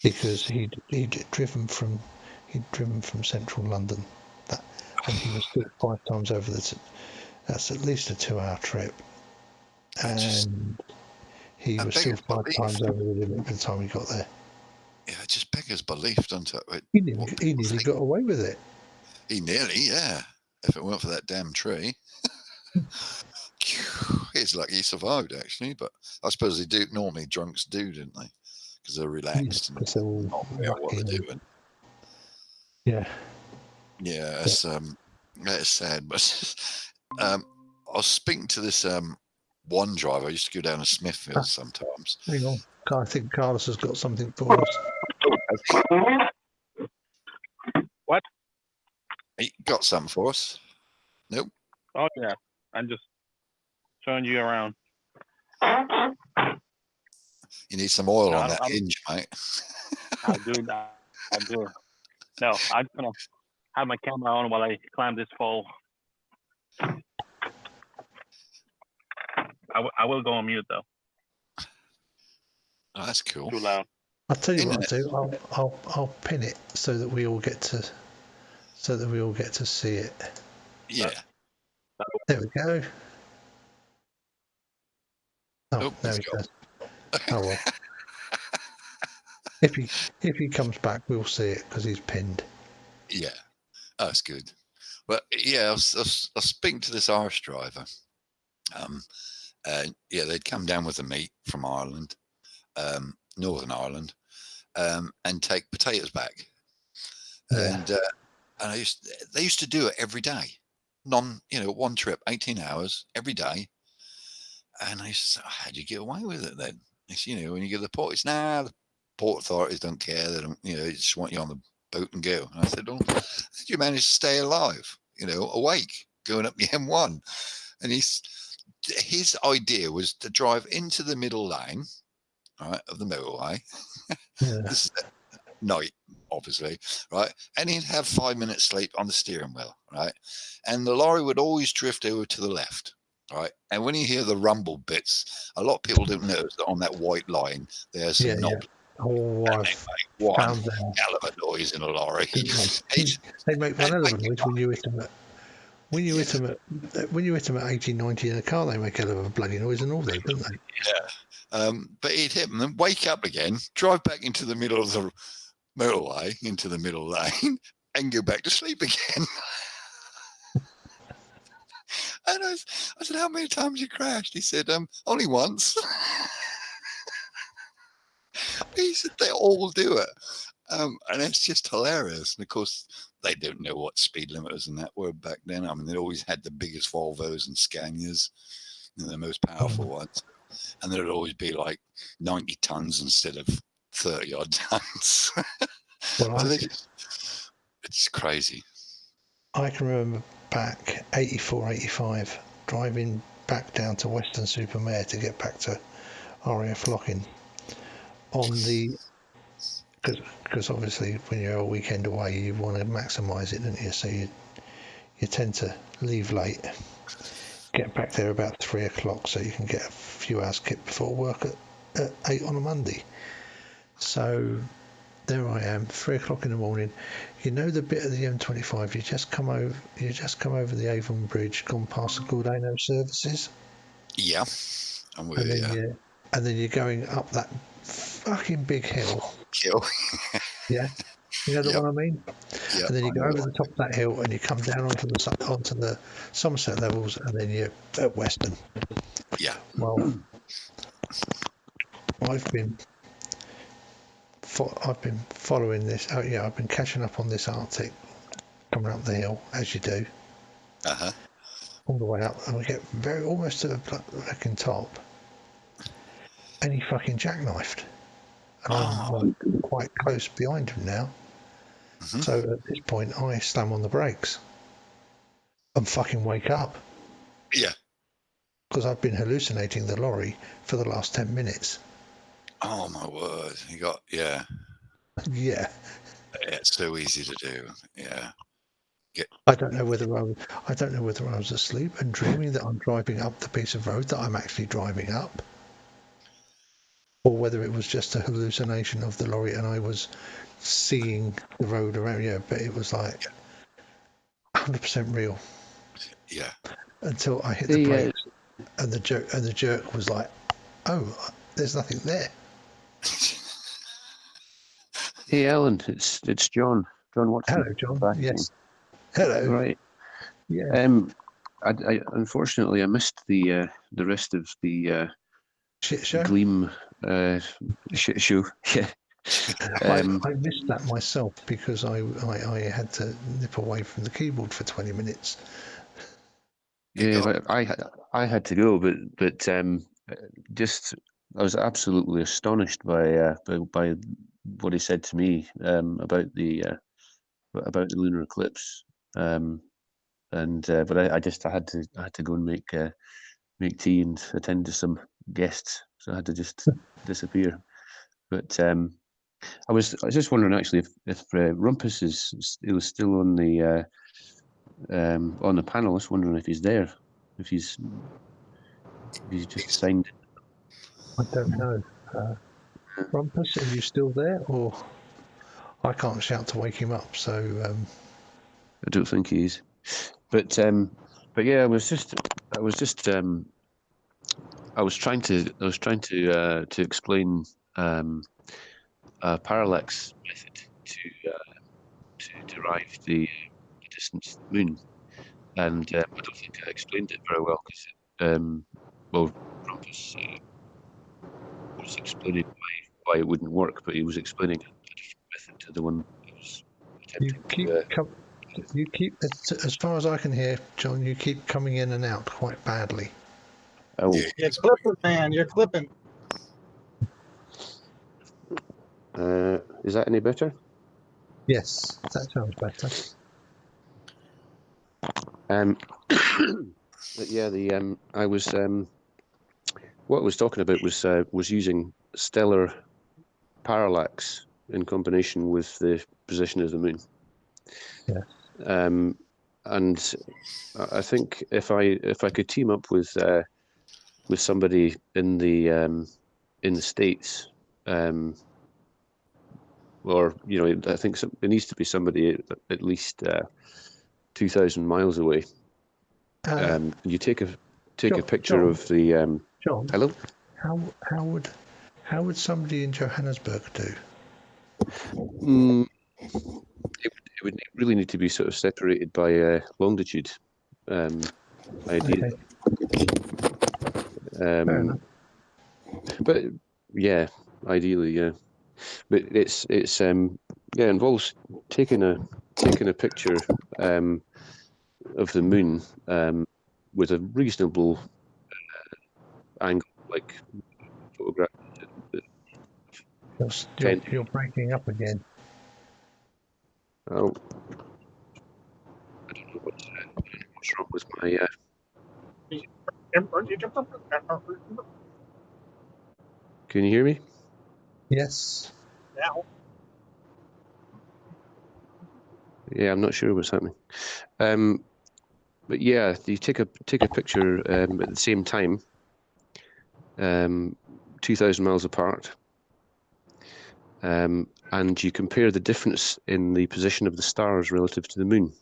because he'd driven from central London, and he was still 5 times over that's at least a 2-hour trip, and he was still 5 times over the limit by the time he got there. Yeah, it just beggars belief, doesn't it? He nearly got away with it. He nearly, yeah. If it weren't for that damn tree. He's lucky he survived, actually. But I suppose they do. Normally, drunks do, didn't they? Because they're relaxed and not aware what they're doing. Yeah. Yeah, it's sad. But I was speaking to this one driver. I used to go down to Smithfield sometimes. Hang on. I think Carlos has got something for us. What? He got something for us. Nope. Oh yeah, I'm just showing you around. You need some oil on that hinge, mate. I do. No, I'm gonna have my camera on while I climb this pole. I will go on mute though. Oh, that's cool. Too loud. I'll tell you what I'll do. I'll pin it so that we all get to see it. Yeah. There we go. Oh, there he goes. Oh well. If he comes back, we'll see it because he's pinned. Yeah, that's good. But yeah, I was speaking to this Irish driver. Yeah, they'd come down with the meat from Ireland, Northern Ireland, and take potatoes back. and they used to do it every day, one trip, 18 hours every day. And I said, how do you get away with it then? It's, when you get to the port, it's the port authorities don't care. They don't, they just want you on the boat and go. And I said, how did you manage to stay alive, awake, going up the M1? And his idea was to drive into the middle lane, right, of the motorway. This is at night, obviously, right? And he'd have 5 minutes sleep on the steering wheel, right? And the lorry would always drift over to the left, right? And when you hear the rumble bits, a lot of people don't notice that on that white line, there's some knobs. Oh, I've One hell of a noise in a lorry. They make one hell of a noise when you hit them at. When you hit them at 80, 90 in a car, they make a hell of a bloody noise and all that, don't they? Yeah. But he'd hit them and wake up again, drive back into the middle of the motorway, into the middle lane, and go back to sleep again. And I said, how many times you crashed? He said, only once. He said, they all do it. And it's just hilarious. And of course, they don't know what speed limiters and that were back then. I mean, they always had the biggest Volvos and Scanias, the most powerful ones. And there'd always be like 90 tons instead of 30 odd tons. It's crazy. I can remember back 84, 85, driving back down to Weston-super-Mare to get back to RAF Locking on the, because obviously when you're a weekend away, you want to maximise it, don't you? So you tend to leave late, get back there about 3 o'clock so you can get a few hours kit before work at 8 on a Monday. So there I am, 3 o'clock in the morning. The bit of the M25, you just come over the Avon Bridge, gone past the Gordano services. Yeah, I'm with you. And then you're going up that fucking big hill. Yeah, you know the one I mean. Yeah. And then you go over the top of that hill and you come down onto the Somerset levels, and then you're at Weston. Yeah. Well, I've been following this. Oh yeah, I've been catching up on this Arctic coming up the hill as you do. All the way up, and we get almost to the fucking top, and he fucking jackknifed. And I'm quite close behind him now. So at this point, I slam on the brakes and fucking wake up. Yeah. because I've been hallucinating the lorry for the last 10 minutes. Oh my word! You got yeah. It's so easy to do. Yeah. I don't know whether I was asleep and dreaming that I'm driving up the piece of road that I'm actually driving up, or whether it was just a hallucination of the lorry and I was seeing the road around. Yeah, but it was like 100% real. Yeah. Until I hit the brakes, and the jerk was like, "Oh, there's nothing there." Hey, Alan, it's John. John Watson. Hello, John. Yes. Hello. Right. Yeah. I unfortunately I missed the rest of the shit show. Gleam shit show. Yeah. I missed that myself because I had to nip away from the keyboard for 20 minutes. Yeah, I had to go, but just I was absolutely astonished by what he said to me about the lunar eclipse, but I had to go and make tea and attend to some guests, so I had to just disappear. But I was just wondering actually if Rumpus is still on the panel. I was wondering if he's there, if he's just signed. I don't know. Rumpus, are you still there, or I can't shout to wake him up? So I don't think he is. But yeah, I was trying to explain a parallax method to derive the distance of the moon, and I don't think I explained it very well because Rumpus was explaining why it wouldn't work, but he was explaining a different method to the one I was You keep, as far as I can hear, John, you keep coming in and out quite badly. Oh, You're clipping, man. You're clipping. is that any better? Yes, that sounds better. But yeah, I was what I was talking about was using stellar parallax in combination with the position of the moon. Yeah. And I think if I could team up with somebody in the States, or I think it needs to be somebody at least 2,000 miles away. You take a picture John, of the John. Hello. How would somebody in Johannesburg do? It would really need to be sort of separated by longitude, ideally. Okay. But yeah, ideally, yeah. But it's involves taking a picture of the moon with a reasonable angle, like photograph. You're breaking up again. Oh, I don't know what's wrong with my. Can you hear me? Yes. Now. Yeah, I'm not sure what's happening. But yeah, you take a picture at the same time, 2,000 miles apart, and you compare the difference in the position of the stars relative to the moon.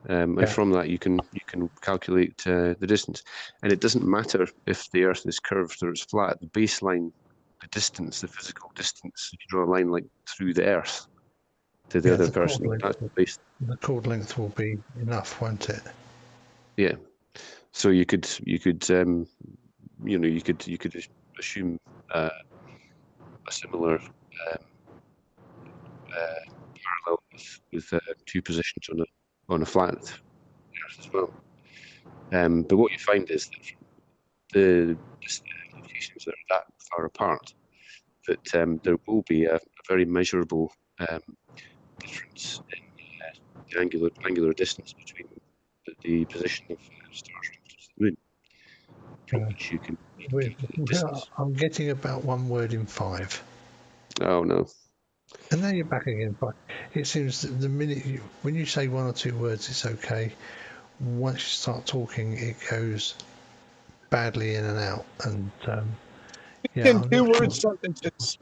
And from that, you can calculate the distance, and it doesn't matter if the Earth is curved or it's flat. The baseline, the distance, the physical distance. If you draw a line like through the Earth to the other person, that's the base. The chord length will be enough, won't it? Yeah. So you could assume a similar parallel with two positions on a flat Earth as well. But what you find is that the locations that are that far apart, that there will be a very measurable difference in the angular distance between the position of stars relative to the moon, from which you can calculate the distance. I'm getting about one word in 5. Oh no. And now you're back again. It seems that the minute when you say 1 or 2 words, it's okay. Once you start talking, it goes badly in and out. And In 2 word sentences.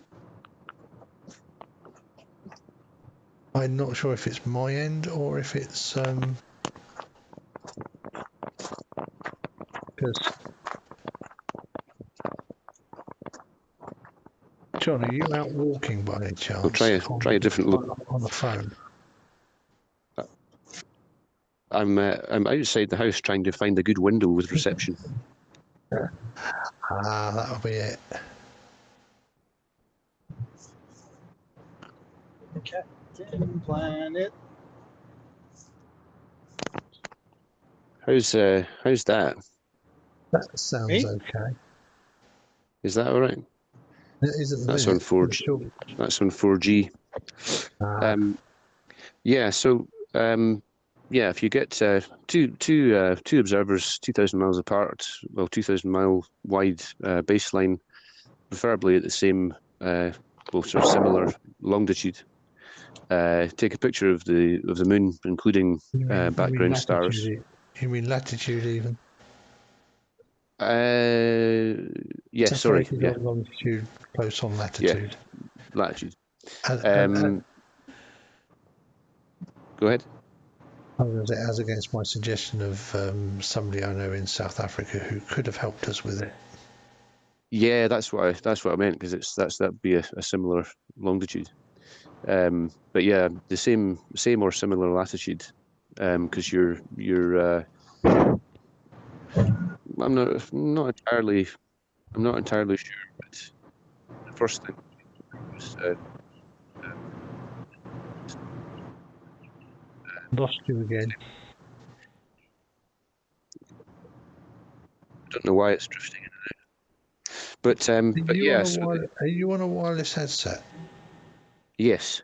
I'm not sure if it's my end or if it's because John, are you out walking by any chance? I'll try a different look on the phone. I'm outside the house trying to find a good window with reception. That'll be it. Captain Planet. How's that? That sounds okay. Is that all right? That's on 4G. Sure. That's on 4G. Yeah. So if you get two observers 2,000 miles apart, 2,000 mile wide baseline, preferably at the same, sort of similar longitude. Take a picture of the moon, including background stars. You mean latitude even? Yeah, sorry. Yeah. Longitude, close on latitude. Yeah, latitude. Go ahead. As against my suggestion of somebody I know in South Africa who could have helped us with it. Yeah, that's what I meant, because that'd be a similar longitude. But yeah, the same or similar latitude, because you're I'm not entirely sure, but the first thing was Lost you again. I don't know why it's drifting in and out. But yeah, Are you on a wireless headset? yes.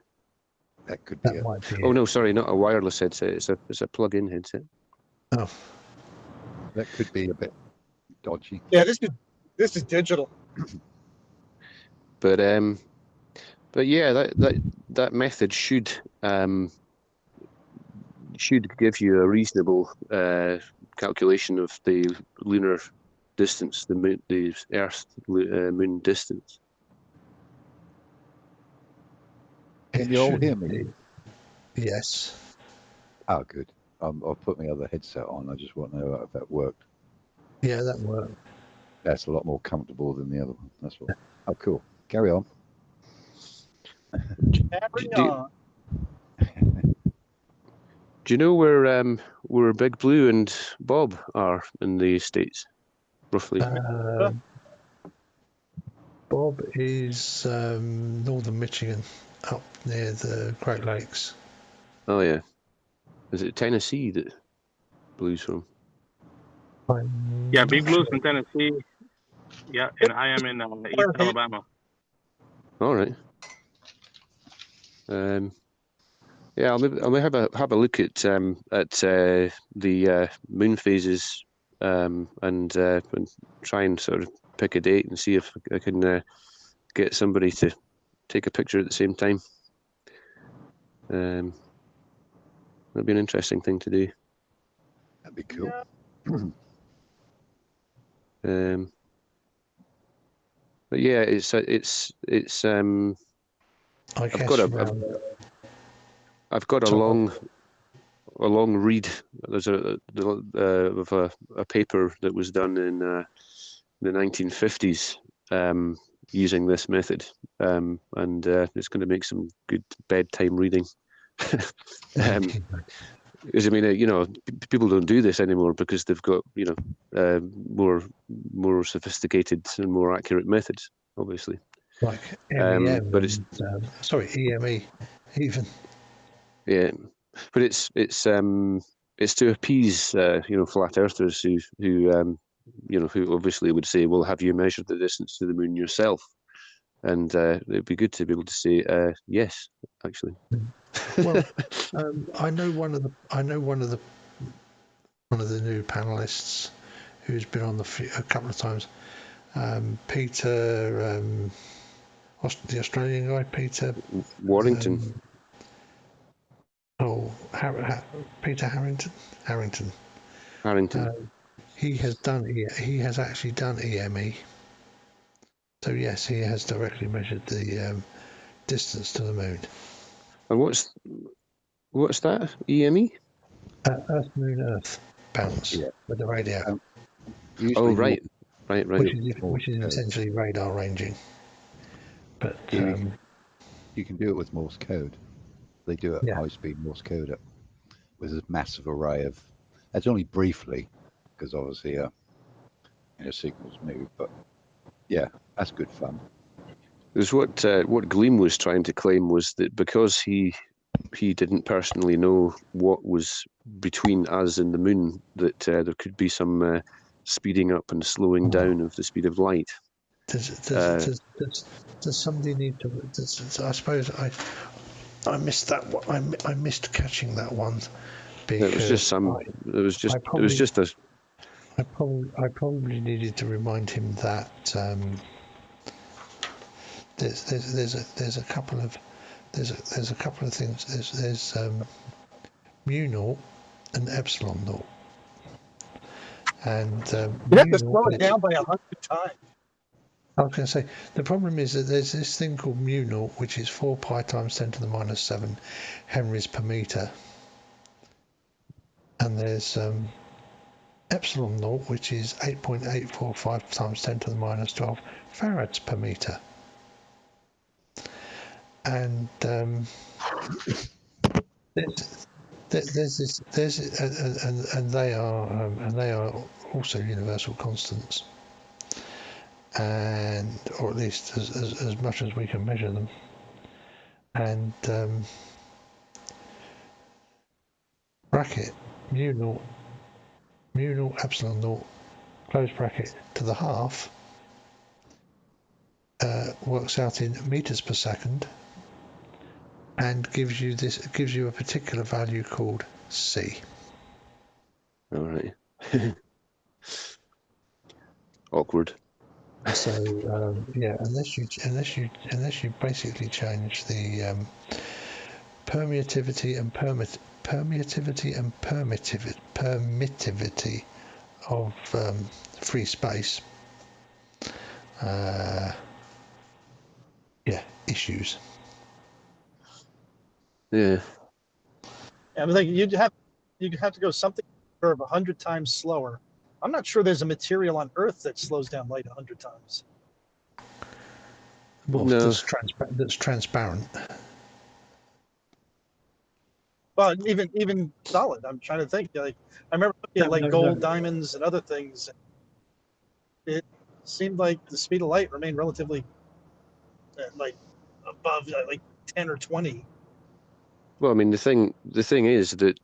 That could be That might be Oh it. no, sorry, not a wireless headset. It's a plug-in headset. Oh, that could be a bit dodgy. Yeah, this is digital. But yeah, that method should give you a reasonable calculation of the lunar distance, the Earth moon distance. Can you all hear me? Yes. Oh, good. I'll put my other headset on. I just want to know if that worked. Yeah, that worked. That's a lot more comfortable than the other one. That's what. Oh, cool. Carry on. Carry on. Do you know where Big Blue and Bob are in the States, roughly? Bob is northern Michigan, up near the Great Lakes. Oh yeah, is it Tennessee that Blue's from? Yeah, Big Blue's from Tennessee. Yeah, and I am in East Alabama. All right. Yeah, I'll have a look at the moon phases and try and sort of pick a date and see if I can get somebody to take a picture at the same time. That'd be an interesting thing to do. That'd be cool. But yeah, it's I've got a long read. There's of a paper that was done in the 1950s using this method, and it's going to make some good bedtime reading. Because I mean, people don't do this anymore because they've got more sophisticated and more accurate methods, obviously. Like MEM, but it's EME, even. Yeah, but it's to appease flat earthers who obviously would say, well, have you measured the distance to the moon yourself? And it'd be good to be able to say yes, actually. Well, I know one of the new panelists who's been on a couple of times. Peter, the Australian guy, Peter Warrington. Peter Harrington. He has actually done EME. So yes, he has directly measured the distance to the moon. And what's that? EME? Earth, Moon, Earth balance with the radio. Oh, right. Which is essentially radar ranging. But you can do it with Morse code. They do it high-speed Morse code with a massive array of. That's only briefly, because obviously, signals move. But yeah, that's good fun. Because what Gleam was trying to claim was that because he didn't personally know what was between us and the moon, that there could be some speeding up and slowing down of the speed of light. Does somebody need to? I suppose I missed that one. I missed catching that one. Because it was just some. It was just a. I probably needed to remind him that there's a couple of things. There's mu naught and epsilon naught. And you have to slow it down by 100 times. I was going to say, the problem is that there's this thing called mu naught, which is 4 pi times 10 to the minus 7 henries per meter. And there's epsilon naught, which is 8.845 times 10 to the minus 12 farads per meter. And they are also universal constants, or at least as much as we can measure them. And bracket mu naught epsilon naught close bracket to the half works out in meters per second and gives you a particular value called C. All right. Awkward. So yeah, unless you basically change the permittivity and permittivity of free space. Yeah, issues. Yeah. I'm thinking you'd have to go something curve 100 times slower. I'm not sure there's a material on Earth that slows down light 100 times. Well, No. that's transparent. Well, even solid. I'm trying to think. Like I remember looking at gold, diamonds, and other things. It seemed like the speed of light remained relatively above like 10 or 20. Well, I mean, the thing is that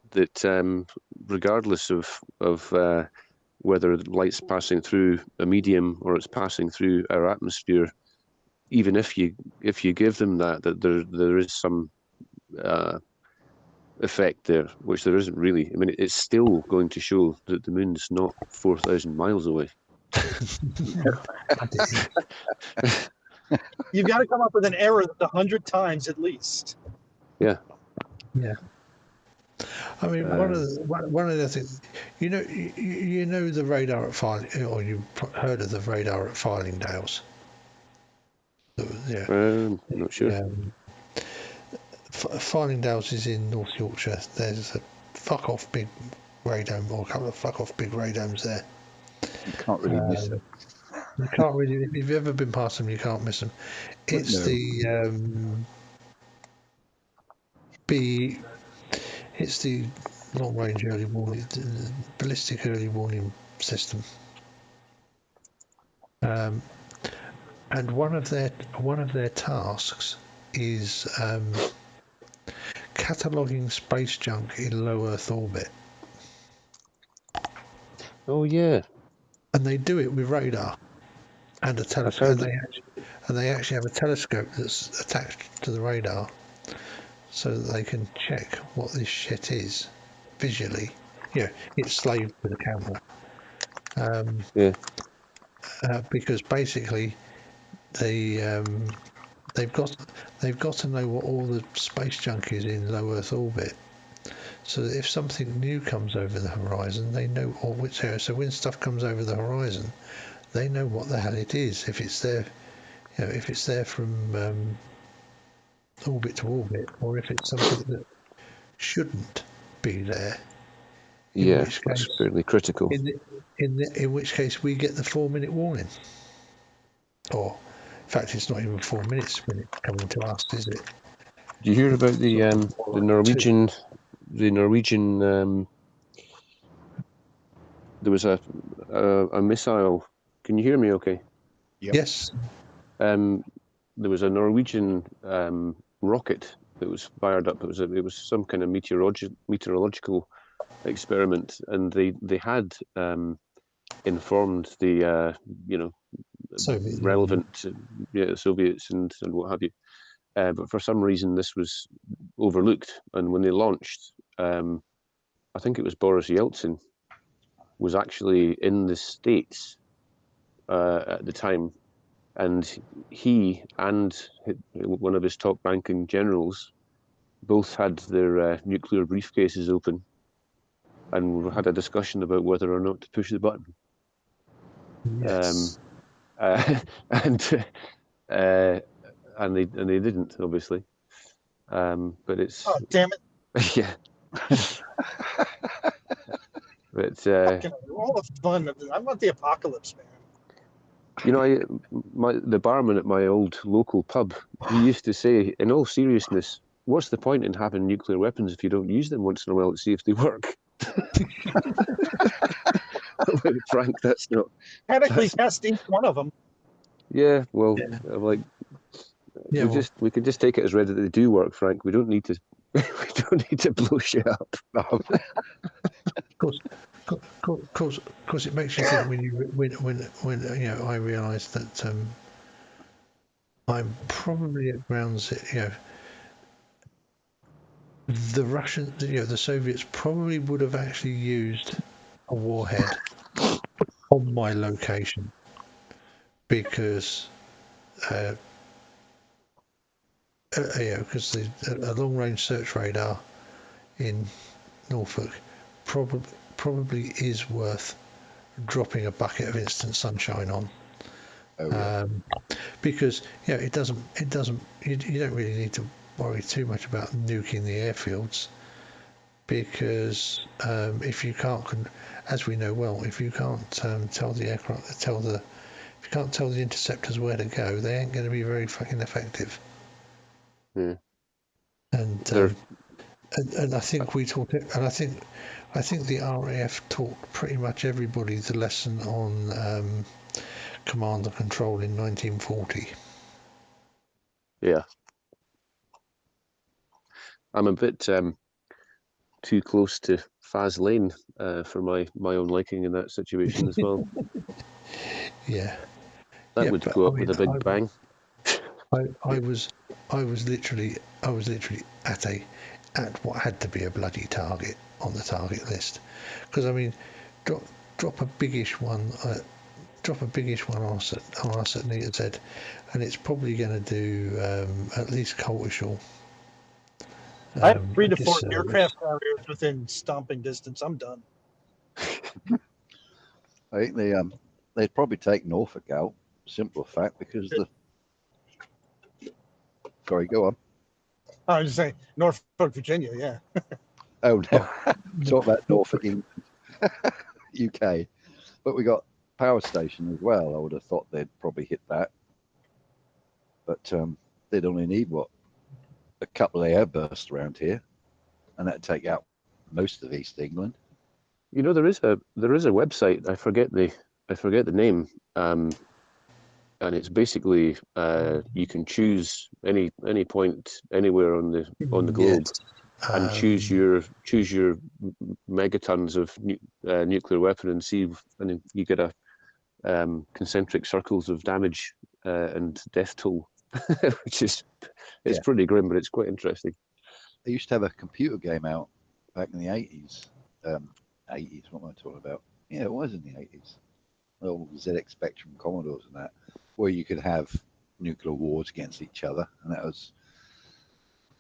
regardless of whether light's passing through a medium or it's passing through our atmosphere, even if you give them that there is some effect there, which there isn't really. I mean, it's still going to show that the moon's not 4,000 miles away. You've got to come up with an error that's 100 times at least. Yeah. Yeah. I mean, one of the things, you know the radar at Farling, or you've heard of the radar at Farlingdales. Yeah. Not sure. Yeah. Farlingdales is in North Yorkshire. There's a fuck off big radome, or a couple of fuck off big radomes there. You can't really miss them. You can't really. If you've ever been past them, you can't miss them. It's it's the long range early warning, ballistic early warning system. And one of their tasks is cataloguing space junk in low Earth orbit. Oh yeah. And they do it with radar and a telescope. And they actually have a telescope that's attached to the radar, so that they can check what this shit is visually. Yeah, it's slaved with a camera. Because basically they've got to know what all the space junk is in low Earth orbit, so that if something new comes over the horizon, they know which area. So when stuff comes over the horizon, they know what the hell it is. If it's there, if it's there from orbit to orbit, or if it's something that shouldn't be there. Yeah, that's fairly critical. In which case we get the 4-minute warning. Or, in fact, it's not even 4 minutes when it's coming to us, is it? Do you hear about the Norwegian? The Norwegian. There was a missile. Can you hear me? Okay. Yep. Yes. There was a Norwegian rocket that was fired up. It was some kind of meteorological experiment, and they had informed the relevant Soviets and what have you. But for some reason, this was overlooked, and when they launched, I think it was Boris Yeltsin was actually in the States at the time, and he and one of his top-ranking generals both had their nuclear briefcases open, and had a discussion about whether or not to push the button. Yes. And they didn't, obviously. But it's damn it. Yeah. But all the fun. I want the apocalypse, man. You know, the barman at my old local pub, he used to say, in all seriousness, what's the point in having nuclear weapons if you don't use them once in a while to see if they work? Frank, that's not... Technically test each one of them. Yeah, well, I'm like, we could just take it as read that they do work, Frank. We don't need to We don't need to blow shit up. No. Of course, it makes you think when you know I realise that I'm probably at grounds. The Russian, the Soviets probably would have actually used a warhead on my location because because a long-range search radar in Norfolk probably is worth dropping a bucket of instant sunshine on. Oh, yeah. Because it doesn't you don't really need to worry too much about nuking the airfields because if you can't, as we know well, if you can't tell the aircraft if you can't tell the interceptors where to go, they ain't going to be very fucking effective. Yeah. And I think we taught it, and I think the RAF taught pretty much everybody the lesson on command and control in 1940. Yeah. I'm a bit too close to Faz Lane for my own liking in that situation as well. Yeah. That would go up with a big bang. I was literally at what had to be a bloody target on the target list, because I mean, drop a biggish one on us at Neater's Head, and it's probably going to do at least Coltishall. I have 3 to 4 aircraft carriers within stomping distance. I'm done. I think they'd probably take Norfolk out. Simple fact, because the. Sorry, go on. I was just saying Norfolk, Virginia. Yeah. Oh no, talk about Norfolk in UK, but we got power station as well. I would have thought they'd probably hit that, but they'd only need a couple of airbursts around here, and that'd take out most of East England. You know, there is a website. I forget the name, and it's basically you can choose any point anywhere on the globe, and choose your megatons of nuclear weapon and see, and you get a concentric circles of damage and death toll, which is pretty grim, but it's quite interesting. They used to have a computer game out back in the 80s. 80s, what am I talking about? Yeah, it was in the 80s. Well, ZX Spectrum Commodores and that, where you could have nuclear wars against each other, and that was,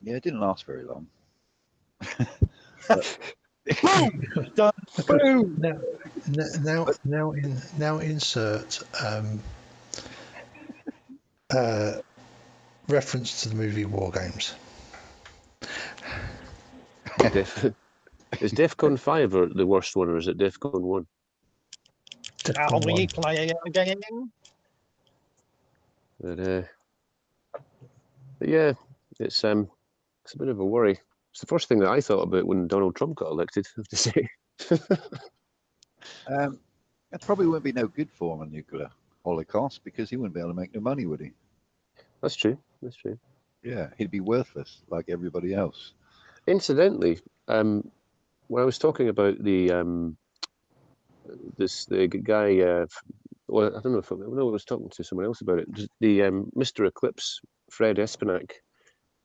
it didn't last very long. Boom! Now insert reference to the movie War Games. Is DEFCON 5 or the worst one, or is it DEFCON 1? Are we playing again? But yeah, it's a bit of a worry. It's the first thing that I thought about when Donald Trump got elected, I have to say. That probably wouldn't be no good for him, a nuclear holocaust, because he wouldn't be able to make no money, would he? That's true. That's true. Yeah, he'd be worthless like everybody else. Incidentally, when I was talking about the guy, well, I don't know if I was talking to someone else about it. The Mr. Eclipse, Fred Espenac,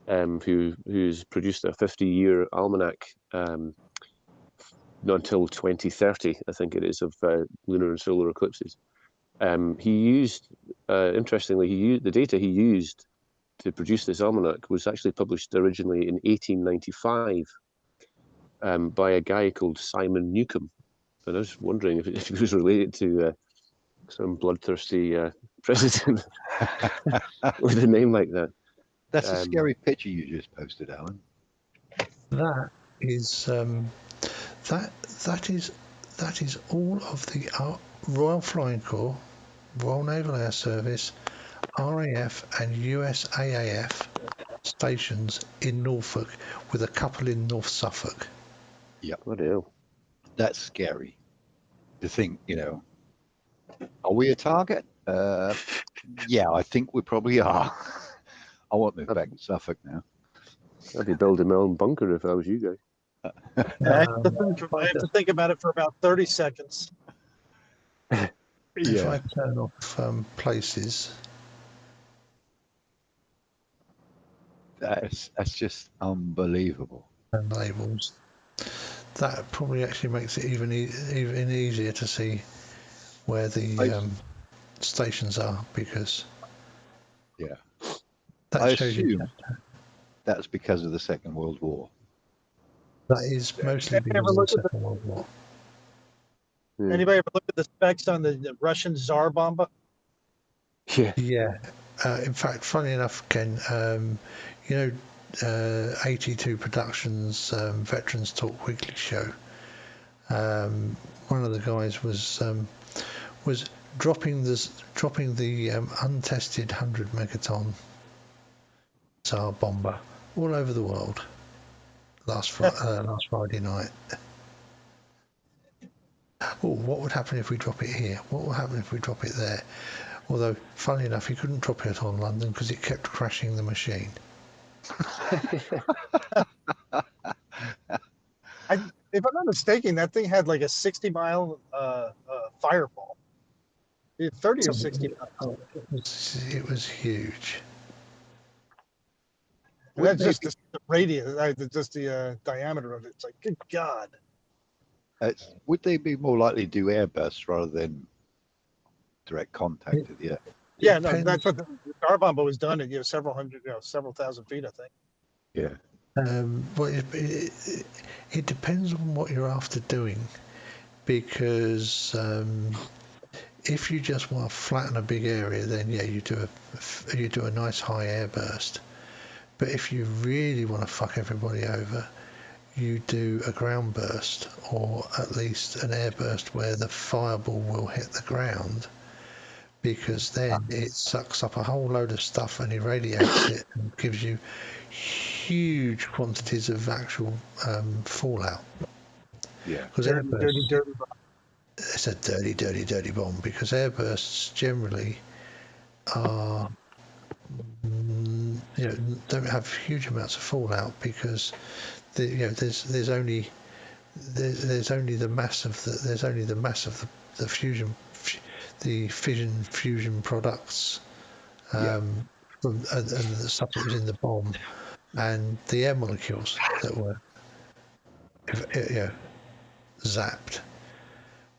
who's produced a 50-year almanac, not until 2030, I think it is, of lunar and solar eclipses. He used, interestingly, the data he used to produce this almanac was actually published originally in 1895 by a guy called Simon Newcomb. And I was wondering if he was related to some bloodthirsty president with a name like that. That's a scary picture you just posted, Alan. That is that is all of the Royal Flying Corps, Royal Naval Air Service, RAF and USAAF stations in Norfolk, with a couple in North Suffolk. Yeah. What hell? That's scary. To think, are we a target? Yeah, I think we probably are. I won't move back to Suffolk now. I'd be building my own bunker if I was you guys. I have to think about it for about 30 seconds. If I turn off places, that's just unbelievable. And labels, that probably actually makes it even easier to see where the stations are, because that I shows assume you that's because of the Second World War. that is mostly because of the Second World War. Anybody ever look at the specs on the Russian Tsar bomber? Yeah. In fact, funny enough, Ken, you know, 82 Productions Veterans Talk Weekly show. One of the guys was dropping the untested 100 megaton Tsar bomber all over the world last Friday night. Oh, what would happen if we drop it here? What will happen if we drop it there? Although, funnily enough, he couldn't drop it on London because it kept crashing the machine. If I'm not mistaken, that thing had like a 60-mile fireball. 30 or 60 miles. It was huge. And that's just the radius, just the diameter of it. It's like, good God. Would they be more likely to do airbursts rather than direct contact at the air? Yeah, no, that's what the Tsar bomber was done at several hundred, several thousand feet, I think. Yeah. Well, it depends on what you're after doing, because if you just want to flatten a big area, then yeah, you do a nice high air burst. But if you really want to fuck everybody over, you do a ground burst, or at least an air burst where the fireball will hit the ground, because then it sucks up a whole load of stuff and irradiates it and gives you huge quantities of actual fallout. Yeah. Because dirty bomb. It's a dirty bomb, because airbursts generally are, don't have huge amounts of fallout, because there's only the mass of the fusion, the fission fusion products, from and the stuff that was in the bomb, and the air molecules that were zapped.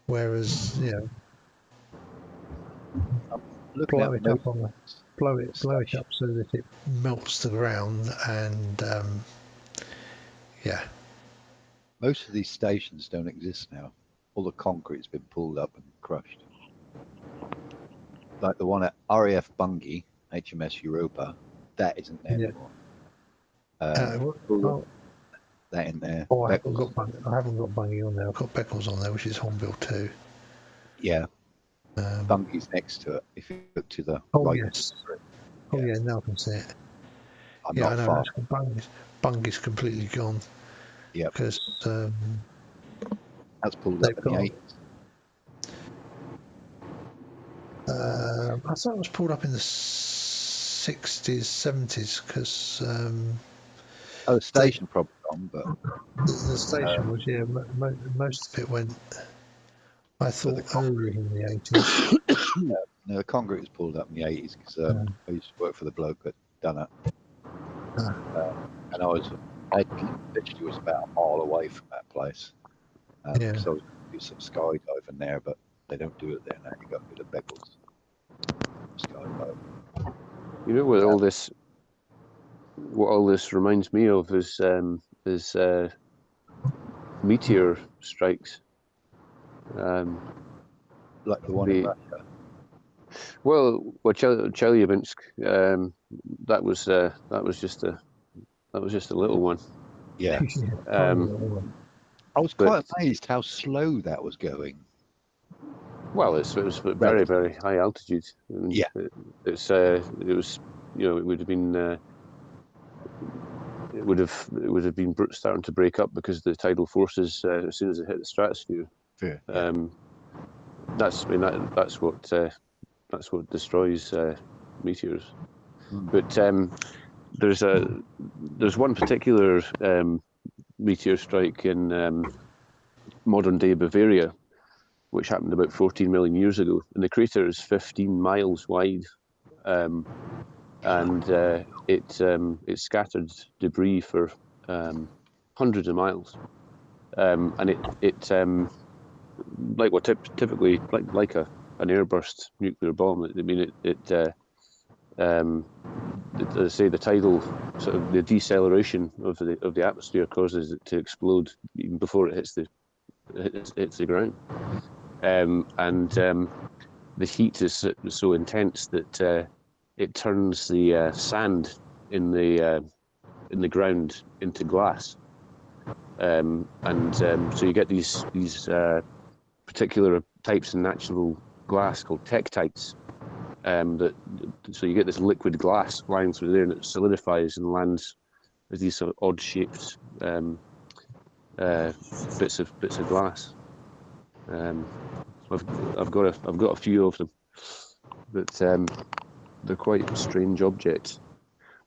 Whereas blow it up so that it melts the ground, and Most of these stations don't exist now. All the concrete's been pulled up and crushed. Like the one at RAF Bungie, HMS Europa, that isn't there anymore. That in there. Oh, I haven't got Bungie on there. I've got Beckles on there, which is Hornbill 2. Yeah. Bungie's next to it. If you look to the oh, right. Yes. Oh, yeah, now I can see it. I'm yeah, not I know. far. Bungie's completely gone. Yeah. Because that's pulled up in the 80s. I thought it was pulled up in the 60s, 70s, because the station probably gone, but the station was most of it went. I thought earlier in the 80s. No, the concrete was pulled up in the 80s because I used to work for the bloke that done it, and I literally was about a mile away from that place. So I was going to do some skydiving there, but they don't do it there now. You got to go to Beckles. Skydive. You know what all this reminds me of is meteor strikes. Like the one in Russia. Well, Chelyabinsk, that was just a little one. Yeah. I was quite amazed how slow that was going. Well, it was very, very high altitude. And yeah. It was it would have been it would have been starting to break up because the tidal forces as soon as it hit the stratosphere. Yeah. That's what destroys meteors. But there's one particular meteor strike in modern day Bavaria, which happened about 14 million years ago, and the crater is 15 miles wide, and it scattered debris for hundreds of miles, and it like what typically like an airburst nuclear bomb. I mean, as I say, the tidal sort of the deceleration of the atmosphere causes it to explode even before it hits the ground, and the heat is so intense that it turns the sand in the ground into glass, and so you get these particular types of natural glass called tektites. So you get this liquid glass flying through there, and it solidifies and lands as these sort of odd-shaped bits of glass. I've got a few of them, but they're quite strange objects.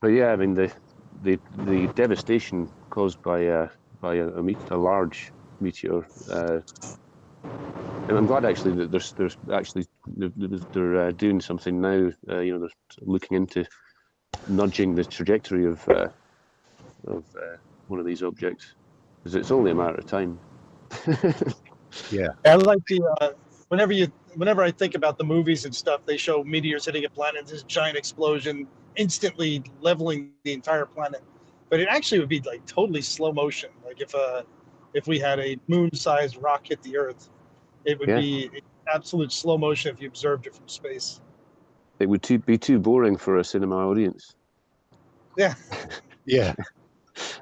But yeah, I mean the devastation caused by a large meteor. And I'm glad actually that they're doing something now. They're looking into nudging the trajectory of one of these objects, because it's only a matter of time. Yeah. I like the whenever I think about the movies and stuff, they show meteors hitting a planet, this giant explosion, instantly leveling the entire planet. But it actually would be like totally slow motion. Like if we had a moon-sized rock hit the Earth, it would be absolute slow motion if you observed it from space. It would be too boring for a cinema audience. Yeah. Yeah.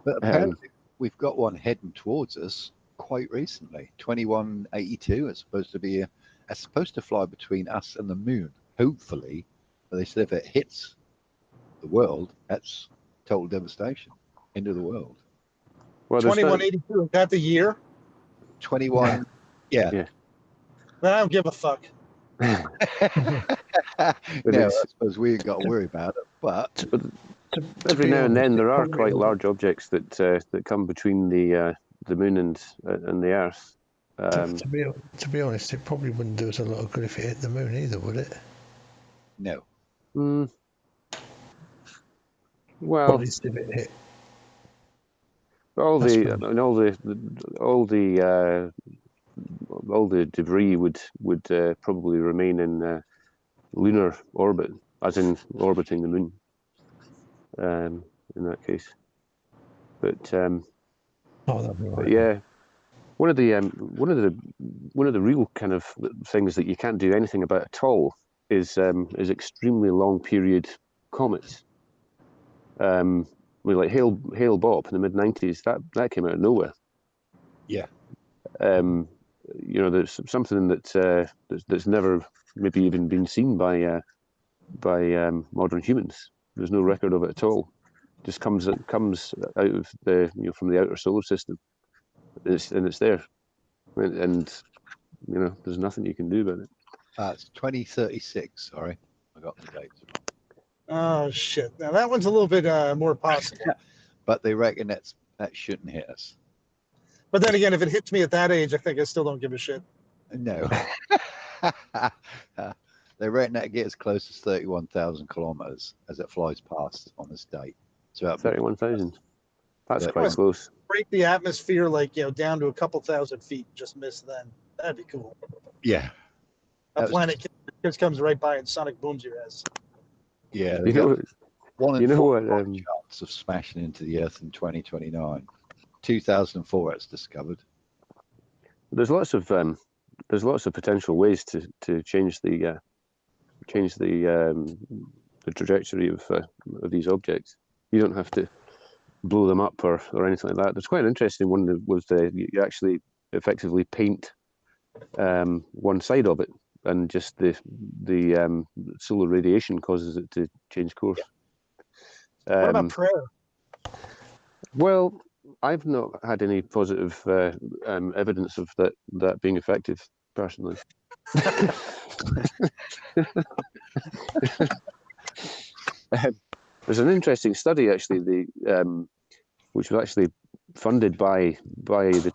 But apparently we've got one heading towards us quite recently. 2182. It's supposed to fly between us and the moon. Hopefully, but they said if it hits the world, that's total devastation. End of the world. Well, 2182. Is that the year? 21. Yeah. Then I don't give a fuck. No, I suppose we ain't got to worry about it. But every now and then there are quite large objects that come between the moon and the Earth. To be honest, it probably wouldn't do us a lot of good if it hit the moon either, would it? No. Well, at least if it hit. All the debris would probably remain in lunar orbit, as in orbiting the moon. In that case, but yeah, one of the real kind of things that you can't do anything about at all is extremely long period comets. Like Hale Bopp in the mid-90s, that came out of nowhere. Yeah. There's something that's never maybe even been seen by modern humans. There's no record of it at all. It just comes out of from the outer solar system. It's there, and there's nothing you can do about it. It's 2036. Sorry, I got the dates. Oh shit! Now that one's a little bit more possible. But they reckon that shouldn't hit us. But then again, if it hits me at that age, I think I still don't give a shit. No. They reckon that gets close as 31,000 kilometers as it flies past on this date. So 31,000. That's quite close. Break the atmosphere down to a couple thousand feet. Just miss then. That'd be cool. Yeah. A planet just comes right by and sonic booms your ass. Yeah. One in 4 chance of smashing into the Earth in 2029. 2004, it's discovered. There's lots of potential ways to change the trajectory of these objects. You don't have to blow them up or anything like that. There's quite an interesting one that was you actually effectively paint one side of it, and just the solar radiation causes it to change course. What about prayer? Well, I've not had any positive evidence of that being effective personally. There's an interesting study actually, which was actually funded by the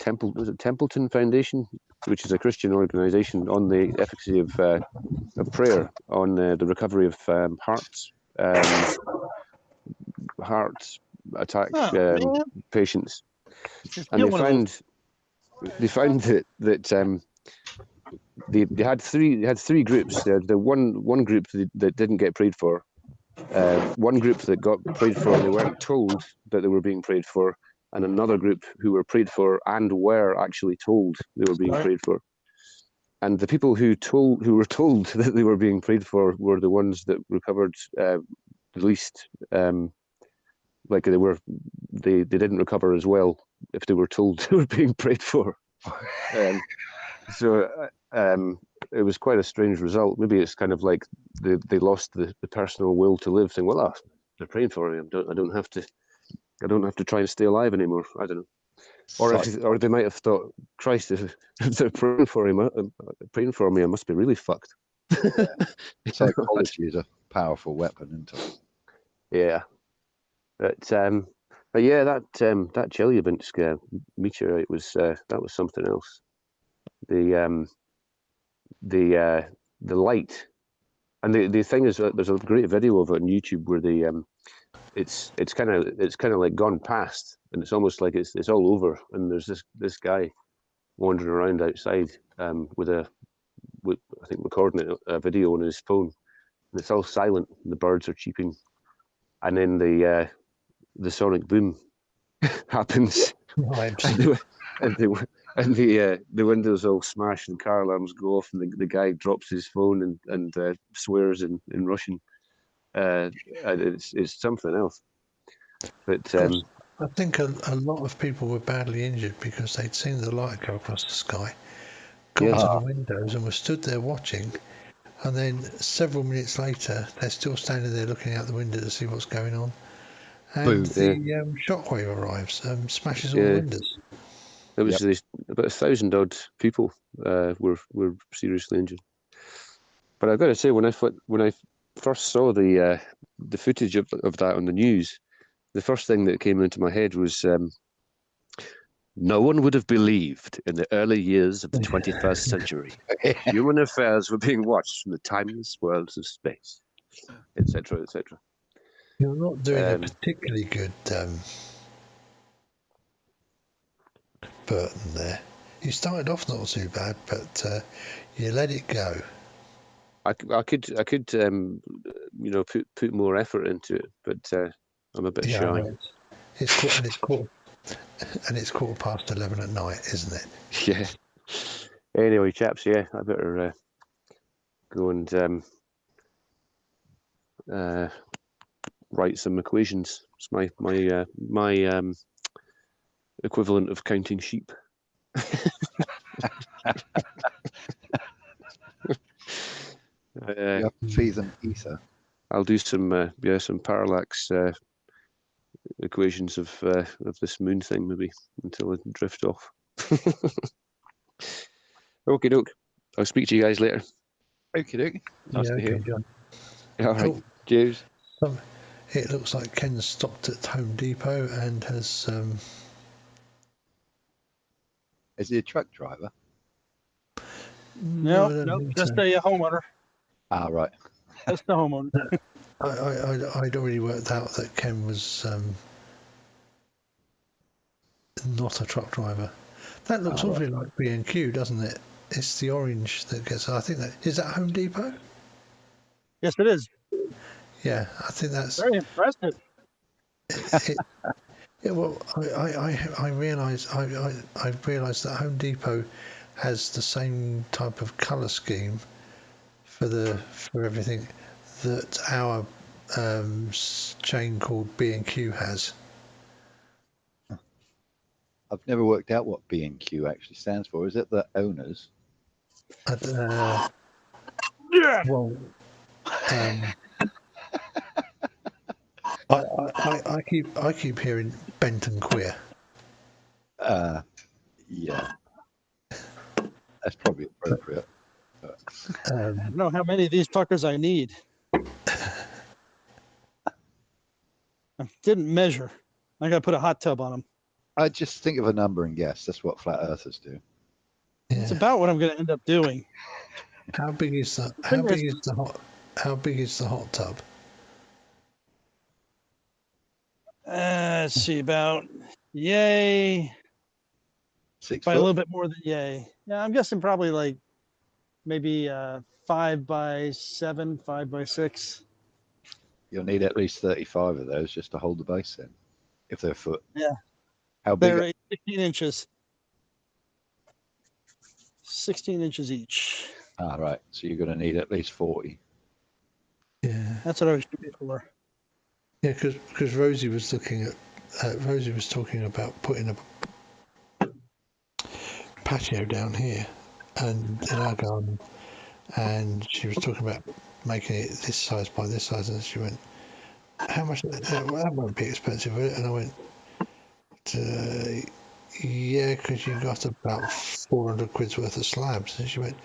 Templeton Foundation, which is a Christian organisation, on the efficacy of prayer on the recovery of heart attack patients, and they found that they had three groups. They had the one group that didn't get prayed for, one group that got prayed for and they weren't told that they were being prayed for, and another group who were prayed for and were actually told they were being prayed for. And the people who were told that they were being prayed for were the ones that recovered the least. Like they didn't recover as well if they were told they were being prayed for. So it was quite a strange result. Maybe it's kind of like they lost the personal will to live. Saying, "Well, they're praying for me. I don't have to try and stay alive anymore." I don't know. Or they might have thought, "Christ, if they're praying for me, I must be really fucked." Psychology is a powerful weapon, isn't it? Yeah. But yeah, that Chelyabinsk meteorite was that was something else. The light, and the thing is, there's a great video of it on YouTube where it's kind of like gone past, and it's almost like it's all over, and there's this guy wandering around outside with I think recording a video on his phone, and it's all silent, and the birds are cheeping, and then the sonic boom happens, and the windows all smash and car alarms go off, and the guy drops his phone and swears in Russian. And it's something else. But I think a lot of people were badly injured because they'd seen the light go across the sky, gone to the windows, and were stood there watching. And then several minutes later, they're still standing there looking out the window to see what's going on. And the shockwave arrives, smashes all the windows. It was about 1,000 odd people were seriously injured. But I've got to say, when I first saw the footage of that on the news, the first thing that came into my head was, no one would have believed in the early years of the 21st century human affairs were being watched from the timeless worlds of space, etc., etc. You're not doing a particularly good Burton there. You started off not too bad, but you let it go. I could put more effort into it, but I'm a bit shy. It's 11:15 at night, isn't it? Yeah. Anyway, chaps, I better go and write some equations. It's my equivalent of counting sheep. You have to feed them ether. I'll do some parallax equations of this moon thing maybe until I drift off. Okie doke. I'll speak to you guys later. Okie doke. Nice to hear. John. All right. Cheers. It looks like Ken's stopped at Home Depot and has. Is he a truck driver? No, just a homeowner. Ah, right. Just a homeowner. I'd already worked out that Ken was not a truck driver. That looks awfully like B&Q, doesn't it? It's the orange that gets. I think is that Home Depot? Yes, it is. Yeah, I think that's very impressive. Well, I realised that Home Depot has the same type of colour scheme for everything that our chain called B&Q has. I've never worked out what B&Q actually stands for. Is it the owners? Well, I keep hearing bent and queer. Yeah, that's probably appropriate. I don't know how many of these fuckers I need. I didn't measure. I got to put a hot tub on them. I just think of a number and guess. That's what flat earthers do. It's about what I'm going to end up doing. How big is that? How big is the hot tub? Let's see, about yay. 6 by foot? a little bit more than yay. Yeah, I'm guessing probably like maybe 5 by 7, 5 by 6. You'll need at least 35 of those just to hold the base in, if they're a foot. Yeah. How big? They're 16 inches. 16 inches each. Ah, right. So you're going to need at least 40. Yeah. That's what I was shooting for. Yeah, because Rosie was looking at Rosie was talking about putting a patio down here and in our garden, and she was talking about making it this size by this size, and she went, "How much? Well, that won't be expensive, will it?" And I went, "Yeah, because you got about 400 quid's worth of slabs." And she went,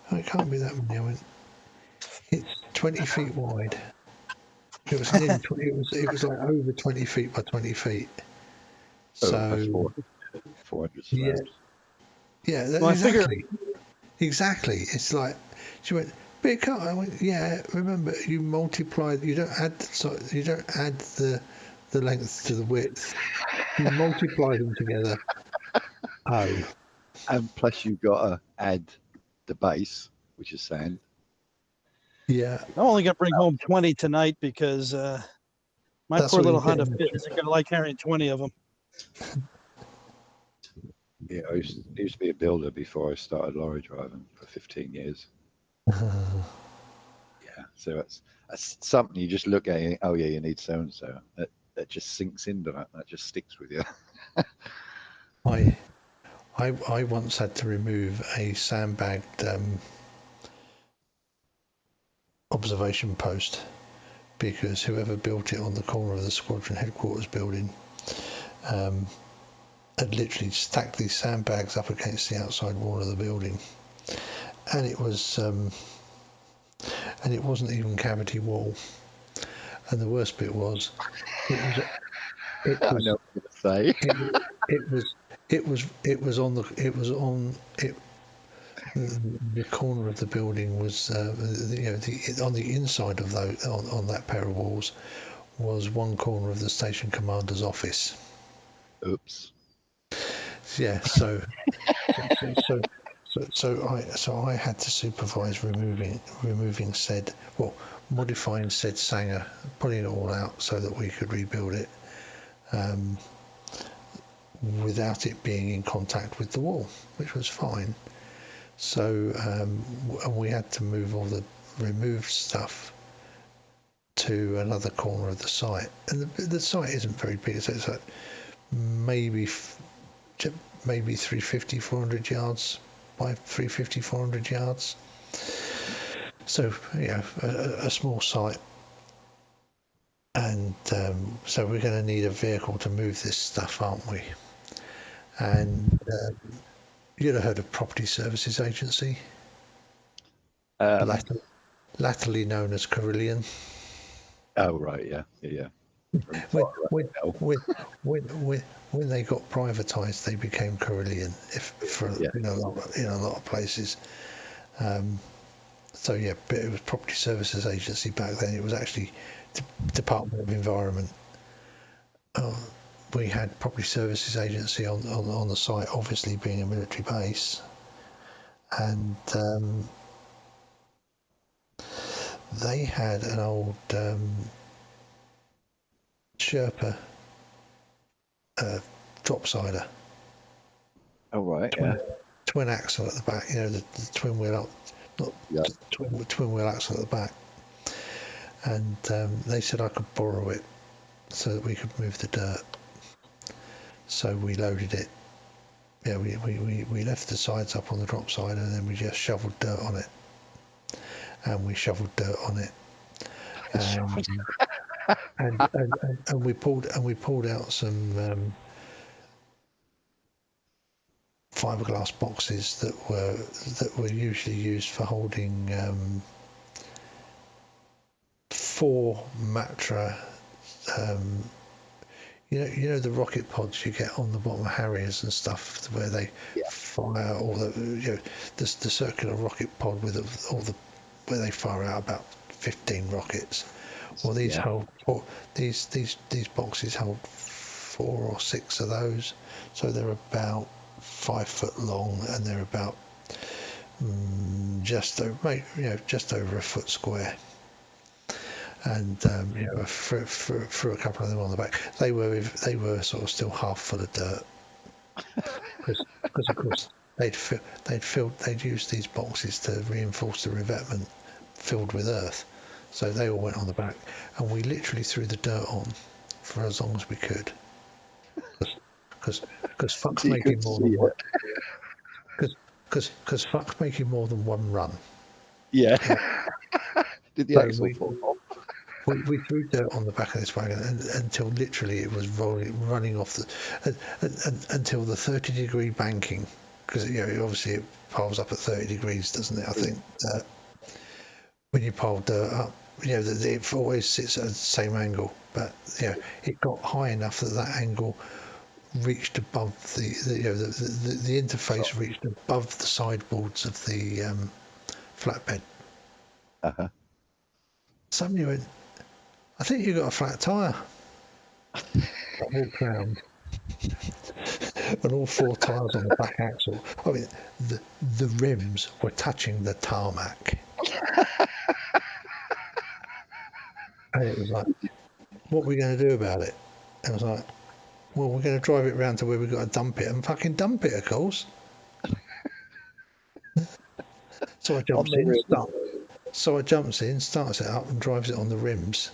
"Oh, it can't be that many." I went, "It's 20 feet wide." It was nearly 20, it was like over 20 feet by 20 feet. So 400 yeah, slabs. yeah, Well, exactly. It's like she went, "But it can't." I went, "Yeah, remember you multiply. You don't add the length to the width. You multiply them together." Oh, and plus you've got to add the base, which is sand. Yeah, I'm only going to bring home 20 tonight because my That's poor what little he's Honda getting Fit isn't going to like carrying 20 of them. Yeah, I used to be a builder before I started lorry driving for 15 years. Yeah, so that's something you just look at it, oh yeah, you need so and so. That just sinks into that. That just sticks with you. I once had to remove a sandbagged observation post because whoever built it on the corner of the squadron headquarters building had literally stacked these sandbags up against the outside wall of the building, and it wasn't even cavity wall. And the worst bit was, it was on the corner of the building was on the inside of on that pair of walls was one corner of the station commander's office. Oops. Yeah, so I had to supervise removing said, modifying said Sanger, pulling it all out so that we could rebuild it without it being in contact with the wall, which was fine. So and we had to move all the removed stuff to another corner of the site, and the site isn't very big, so it's like maybe 350, 400 yards by 350, 400 yards. So, a small site. And so we're going to need a vehicle to move this stuff, aren't we? And you'd have heard of Property Services Agency? Latterly known as Carillion. Oh, right, yeah. When they got privatised, they became Carillion. In a lot of places. So yeah, but it was Property Services Agency back then. It was actually Department of Environment. We had Property Services Agency on the site, obviously being a military base, and they had an old Sherpa topsider. Oh right, yeah. Twin axle at the back. The twin wheel twin wheel axle at the back. And they said I could borrow it so that we could move the dirt. So we loaded it. Yeah, we left the sides up on the drop side, and then we just shoveled dirt on it. And we shoveled dirt on it. And we pulled out some fiberglass boxes that were usually used for holding 4 Matra you know the rocket pods you get on the bottom of Harriers and stuff, where they fire all the the circular rocket pod with all the where they fire out about 15 rockets. Well, these hold these boxes hold 4 or 6 of those, so they're about 5 foot long and they're about just over a foot square. And for a couple of them on the back, they were sort of still half full of dirt, because of course they'd used these boxes to reinforce the revetment filled with earth, so they all went on the back, and we literally threw the dirt on for as long as we could, because fuck's making more than one, because fuck's making more than one run. Yeah. Did the So axle fall off? We threw dirt on the back of this wagon until literally it was running off until the 30-degree banking, because obviously it piles up at 30 degrees, doesn't it? I think when you pile dirt up, it always sits at the same angle, but it got high enough that angle reached above the interface reached above the sideboards of the flatbed. Somebody went, I think you got a flat tyre. I walked round, and all 4 tyres on the back axle. I mean, the rims were touching the tarmac. And it was like, what are we going to do about it? And I was like, well, we're going to drive it round to where we've got to dump it and fucking dump it, of course. So I jumps in, starts it up and drives it on the rims.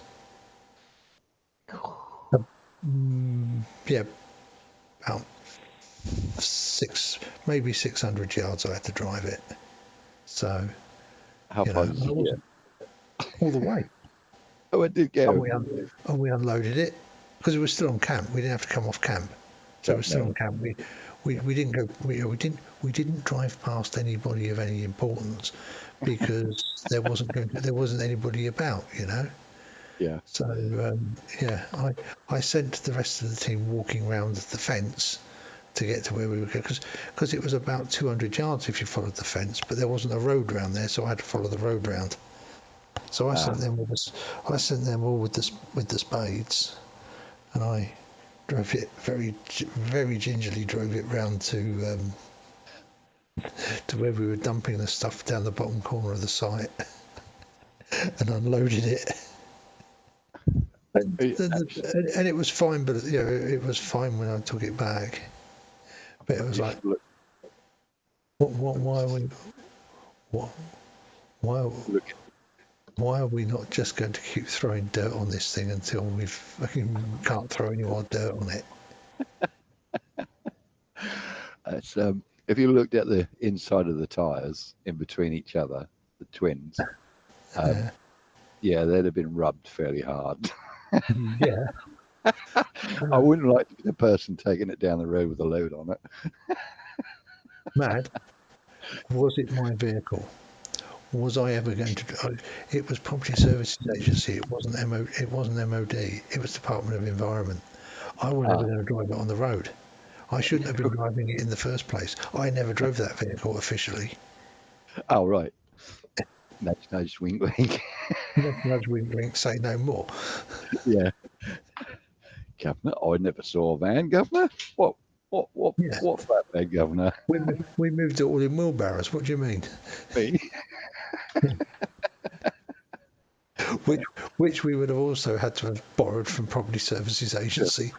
About 600 yards I had to drive it. So how far did you get? All the way. Oh, it did go. And we unloaded it because it was still on camp. We didn't have to come off camp, so it was still on camp. We didn't go. We didn't drive past anybody of any importance because there wasn't anybody about, Yeah. So I sent the rest of the team walking round the fence to get to where we were going, because it was about 200 yards if you followed the fence, but there wasn't a road round there, so I had to follow the road round. So I sent them all with the spades, and I drove it very gingerly. Drove it round to where we were dumping the stuff down the bottom corner of the site, and unloaded it. And it was fine, but it was fine when I took it back. But it was like, why are we not just going to keep throwing dirt on this thing until we fucking can't throw any more dirt on it? It's, if you looked at the inside of the tyres in between each other, the twins, they'd have been rubbed fairly hard. Yeah. I wouldn't like to be the person taking it down the road with a load on it. Mad. Was it my vehicle? Was I ever going to? It was Property Services Agency. It wasn't MOD. It was Department of Environment. I was never going to drive it on the road. I shouldn't have been driving it in the first place. I never drove that vehicle officially. Oh, right. Nudge, nudge, wink, wink. Nudge, wink, wink, say no more. Yeah. Governor, I never saw a van, Governor. What flatbed, Governor? We moved it all in wheelbarrows. What do you mean? Me? which we would have also had to have borrowed from Property Services Agency.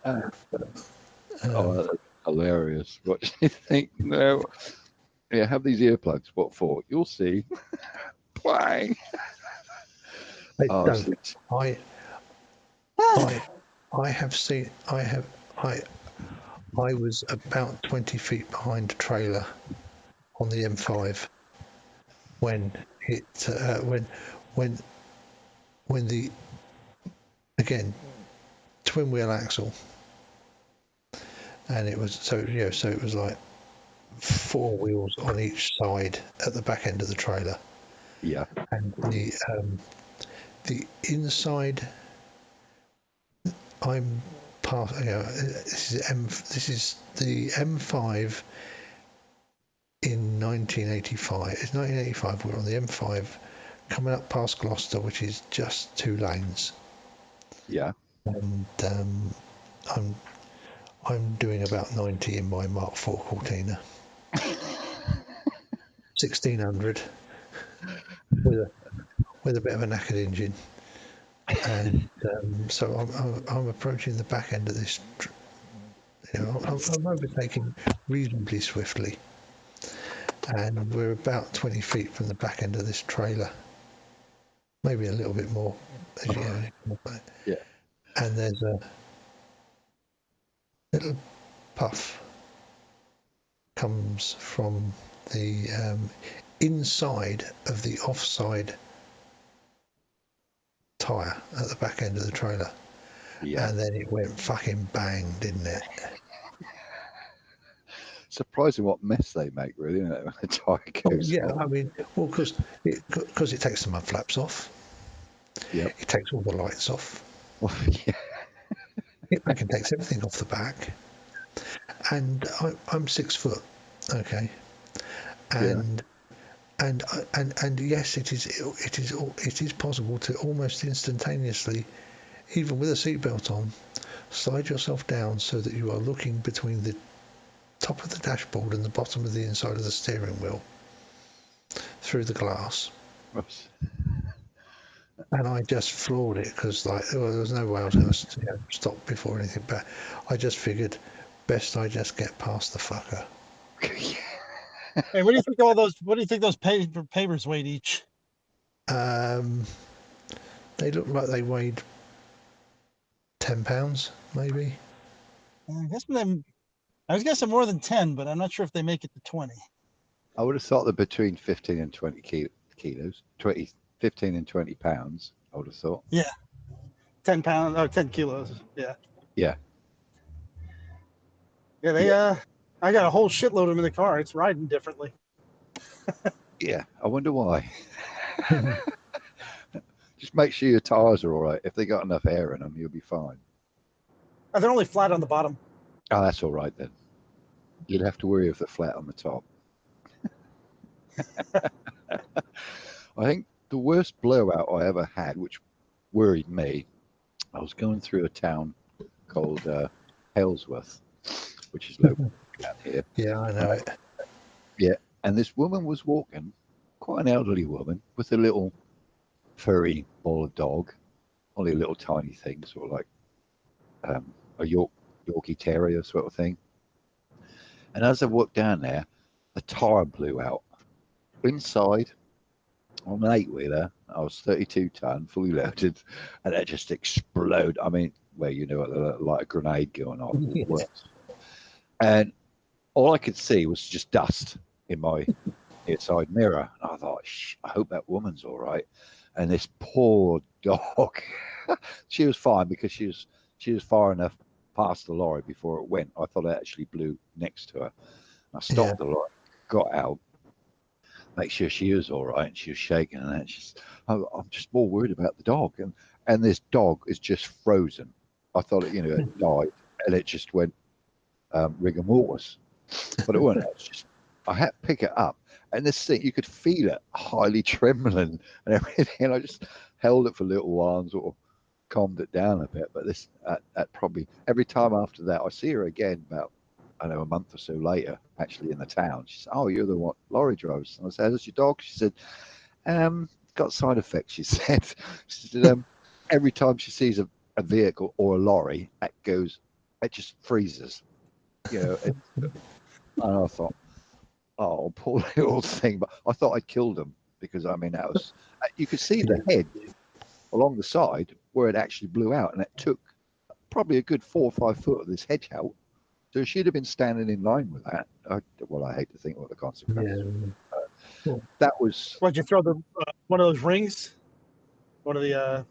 That's hilarious. What do you think? No. Yeah, have these earplugs. What for? You'll see. Why? I was about 20 feet behind a trailer on the M5 when the twin wheel axle, and it was it was like 4 wheels on each side at the back end of the trailer. Yeah. And the inside I'm past. This is the M5 in 1985. It's 1985. We're on the M5 coming up past Gloucester, which is just 2 lanes. Yeah. And I'm doing about 90 in my Mark IV Cortina. 1600 with a bit of a knackered engine. And so I'm approaching the back end of this. I'm overtaking reasonably swiftly, and we're about 20 feet from the back end of this trailer, maybe a little bit more. Yeah. And there's a little puff comes from the inside of the offside tyre at the back end of the trailer. Yeah. And then it went fucking bang, didn't it? Surprising what mess they make, really, isn't it, when a tyre goes off. I mean, well, because it takes the mud flaps off. Yep. It takes all the lights off. Well, yeah. It fucking takes everything off the back. And I'm 6 foot, okay, and yes, it is possible to almost instantaneously, even with a seatbelt on, slide yourself down so that you are looking between the top of the dashboard and the bottom of the inside of the steering wheel through the glass. Oops. And I just floored it because there was no way I was going to stop before anything. But I just figured, best I just get past the fucker. Hey, what do you think all those? What do you think those papers weighed each? They looked like they weighed 10 pounds, maybe. I guess I was guessing more than 10, but I'm not sure if they make it to 20. I would have thought they're between 15 and 20 kilos. 15 and 20 pounds, I would have thought. Yeah. 10 pounds, or 10 kilos. Yeah. Yeah. Yeah, I got a whole shitload of them in the car. It's riding differently. Yeah, I wonder why. Just make sure your tires are all right. If they got enough air in them, you'll be fine. Oh, they're only flat on the bottom. Oh, that's all right then. You'd have to worry if they're flat on the top. I think the worst blowout I ever had, which worried me, I was going through a town called Halesworth, which is local down here. Yeah, I know it. Yeah, and this woman was walking, quite an elderly woman, with a little furry ball of dog, only a little tiny thing, sort of like a Yorkie Terrier sort of thing. And as I walked down there, the tire blew out. Inside, on an 8-wheeler, I was 32 ton, fully loaded, and it just exploded. I mean, like a grenade going off. Yeah. And all I could see was just dust in my inside mirror. And I thought, I hope that woman's all right. And this poor dog, she was fine because she was far enough past the lorry before it went. I thought it actually blew next to her. I stopped the lorry, got out, make sure she was all right, and she was shaking. And I'm just more worried about the dog. And this dog is just frozen. I thought it died, and it just went rigor mortis. But it wasn't. I had to pick it up, and this thing, you could feel it highly trembling and everything. And I just held it for a little while and sort of calmed it down a bit. But this, at probably every time after that, I see her again about, I don't know, a month or so later, actually in the town. She said, "Oh, you're the one lorry drivers." And I said, "How's your dog?" She said, "Got side effects." She said, every time she sees a vehicle or a lorry, it just freezes. And I thought, oh, poor little thing. But I thought I'd killed him because, I mean, that was, you could see the head along the side where it actually blew out, and it took probably a good 4 or 5 foot of this hedge out. So she'd have been standing in line with that. I hate to think what the consequences. Yeah. That was. Why'd you throw one of those rings? One of the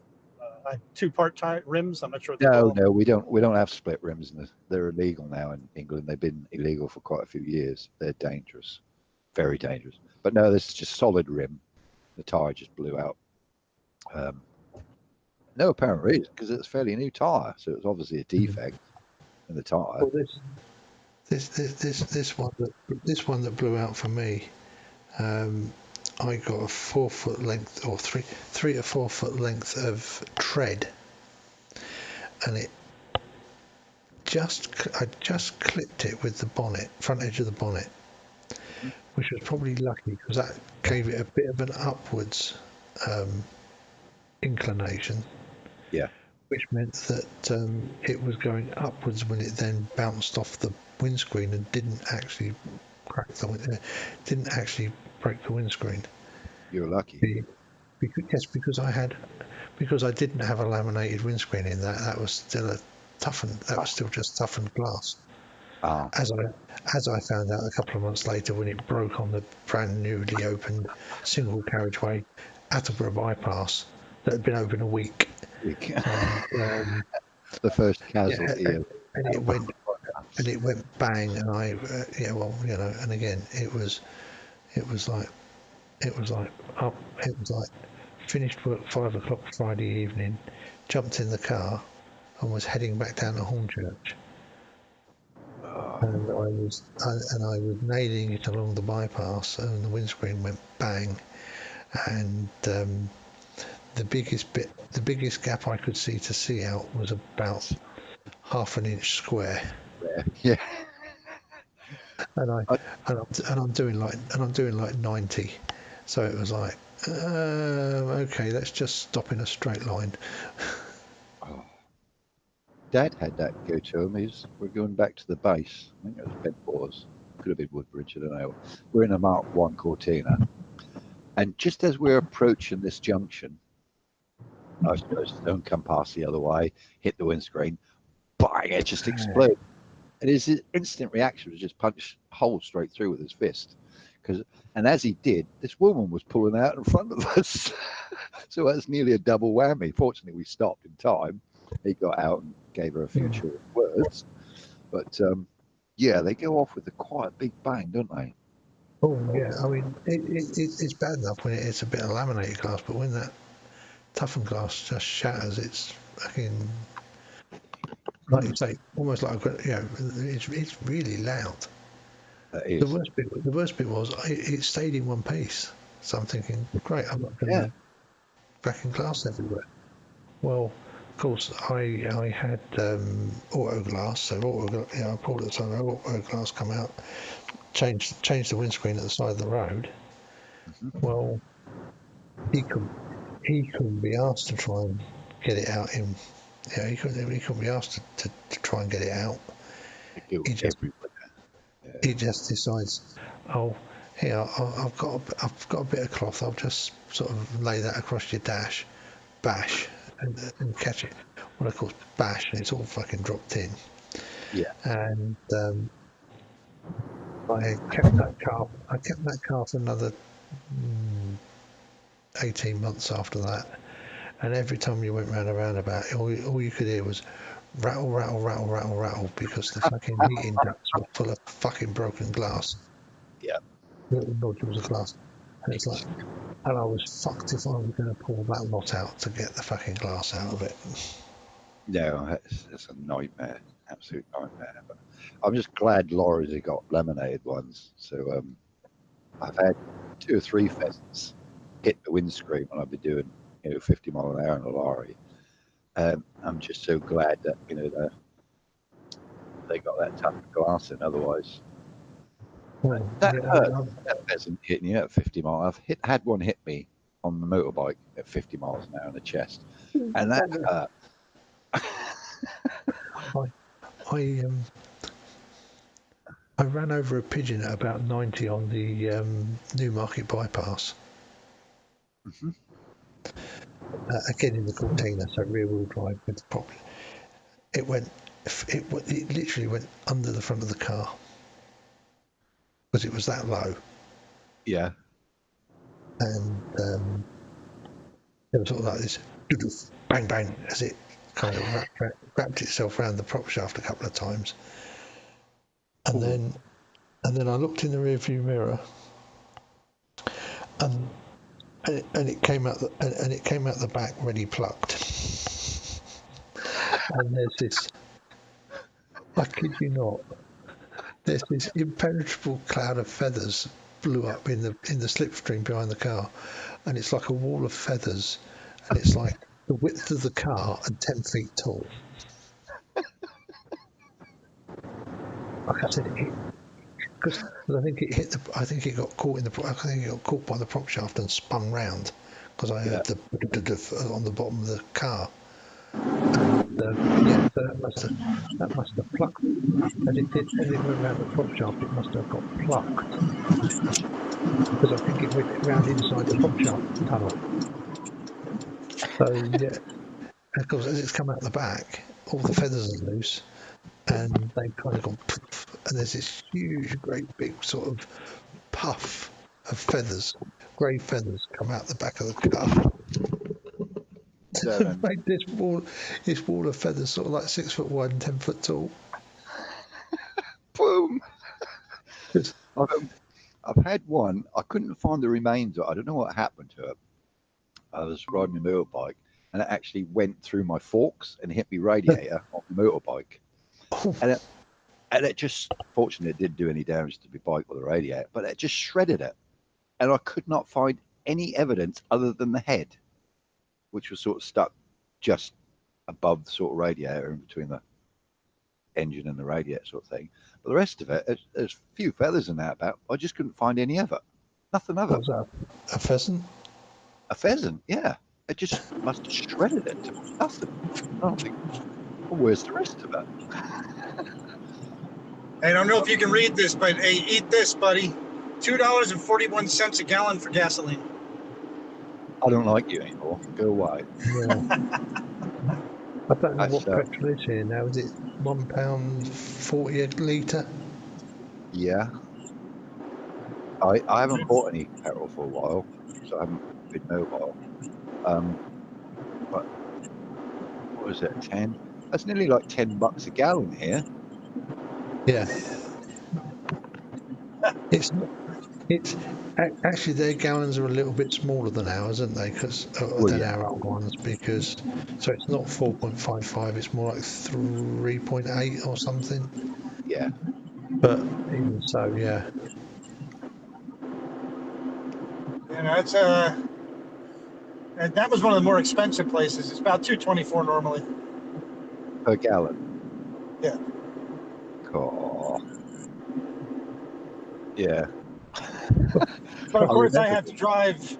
2-part rims? I'm not sure. No, we don't have split rims. They're illegal now in England. They've been illegal for quite a few years. They're dangerous, very dangerous. But no, this is just solid rim. The tire just blew out. No apparent reason, because it's a fairly new tyre, so it's obviously a defect in the tyre. Well, this one that blew out for me, I got a 4 foot length or 3 to 4 foot length of tread, and I just clipped it with the bonnet, front edge of the bonnet, which was probably lucky because that gave it a bit of an upwards inclination. Yeah. Which meant that it was going upwards when it then bounced off the windscreen and didn't actually break the windscreen. You're lucky. Because I didn't have a laminated windscreen in that was still just toughened glass. Oh. As I found out a couple of months later when it broke on the brand newly opened single carriageway Attleborough bypass that had been open a week. The first casualty. Yeah, and it went bang, and and again it was like finished work 5 o'clock Friday evening, jumped in the car, and was heading back down to Hornchurch. And I was nailing it along the bypass, and the windscreen went bang, and the biggest gap I could see out was about half an inch square. Yeah. And I'm doing like 90, so it was like, okay, let's just stop in a straight line. Dad had that go to him. We're going back to the base. I think it was Bedfors. Could have been Woodbridge, I don't know. We're in a Mark 1 Cortina. And just as we're approaching this junction, I was supposed to don't come past the other way, hit the windscreen, bang, it just exploded. And his instant reaction was just punch a hole straight through with his fist. And as he did, this woman was pulling out in front of us. So that's nearly a double whammy. Fortunately, we stopped in time. He got out and gave her a few short words. But yeah, they go off with a quite big bang, don't they? Oh yeah, I mean it's bad enough when it's a bit of laminated glass, but when that toughened glass just shatters, it's fucking, like you say, almost like it's really loud. The worst bit was it stayed in one piece. So I'm thinking, great, I'm not going to cracking glass everywhere. Well, of course, I had auto glass, so I pulled it, so auto glass come out, changed the windscreen at the side of the road. Well, he couldn't be asked to try and get it out in. Yeah, he couldn't be asked to try and get it out. He just decides, oh, here I've got a bit of cloth. I'll just sort of lay that across your dash, bash, and catch it. Well, of course, bash, and it's all fucking dropped in. Yeah. And I kept that car for another 18 months after that. And every time you went round a roundabout, all you could hear was rattle, rattle, rattle, rattle, rattle, because the fucking heating ducts were full of fucking broken glass. Yeah. Little nodules of glass. And it's like, and I was fucked if I was going to pull that lot out to get the fucking glass out of it. No, it's a nightmare, absolute nightmare. But I'm just glad Laura's have got laminated ones. So I've had 2 or 3 pheasants hit the windscreen when I've been doing 50 mile an hour in a lorry. I'm just so glad that they got that tough glass in. Otherwise, that pheasant hitting you at 50 miles. I've had one hit me on the motorbike at 50 miles an hour in the chest, and that hurt. I ran over a pigeon at about 90 on the Newmarket bypass. Mm-hmm. Again in the Cortina, so rear wheel drive with the prop. It literally went under the front of the car because it was that low. Yeah. And it was sort of like this bang bang as it kind of wrapped itself around the prop shaft a couple of times. And then I looked in the rear view mirror, and it came out the back ready plucked. and there's this. I kid you not. There's this impenetrable cloud of feathers blew up in the slipstream behind the car, and it's like a wall of feathers, and it's like the width of the car and 10 feet tall. Like I said, because I think it hit the. I think it got caught in the. I think it got caught by the prop shaft and spun round because I heard the on the bottom of the car. And, yeah, so that must have plucked. As it went around the prop shaft, it must have got plucked because I think it went round inside the prop shaft tunnel. So yeah, of course, as it's come out the back, all the feathers are loose, and they've kind of gone, and there's this huge, great big sort of puff of feathers, grey feathers, come out the back of the car. Made this wall of feathers sort of like 6 foot wide and 10 foot tall. Boom! I've had one. I couldn't find the remains of it. I don't know what happened to it. I was riding a motorbike, and it actually went through my forks and hit my radiator on the motorbike. And it just, fortunately, it didn't do any damage to my bike or the radiator, but it just shredded it. And I could not find any evidence other than the head, which was sort of stuck just above the sort of radiator in between the engine and the radiator sort of thing. But the rest of it, there's a few feathers in that about. I just couldn't find any of it. Nothing of it. Was that a pheasant? A pheasant, yeah. It just must have shredded it to nothing. I don't think, well, where's the rest of it? I don't know if you can read this, but hey, eat this, buddy. $2.41 a gallon for gasoline. I don't like you anymore. Go away. Yeah. I don't know what petrol is here now. Is it £1.40 a litre? Yeah. I haven't bought any petrol for a while, so I haven't been mobile. But what was it? 10? That's nearly like $10 a gallon here. Yeah. It's actually their gallons are a little bit smaller than ours, aren't they? Than our old ones, because so it's not 4.55. It's more like 3.8 or something. Yeah. But even so, yeah. And that's and that was one of the more expensive places. It's about $2.24 normally. Per gallon. Yeah. Oh. Yeah. But of course, I have to drive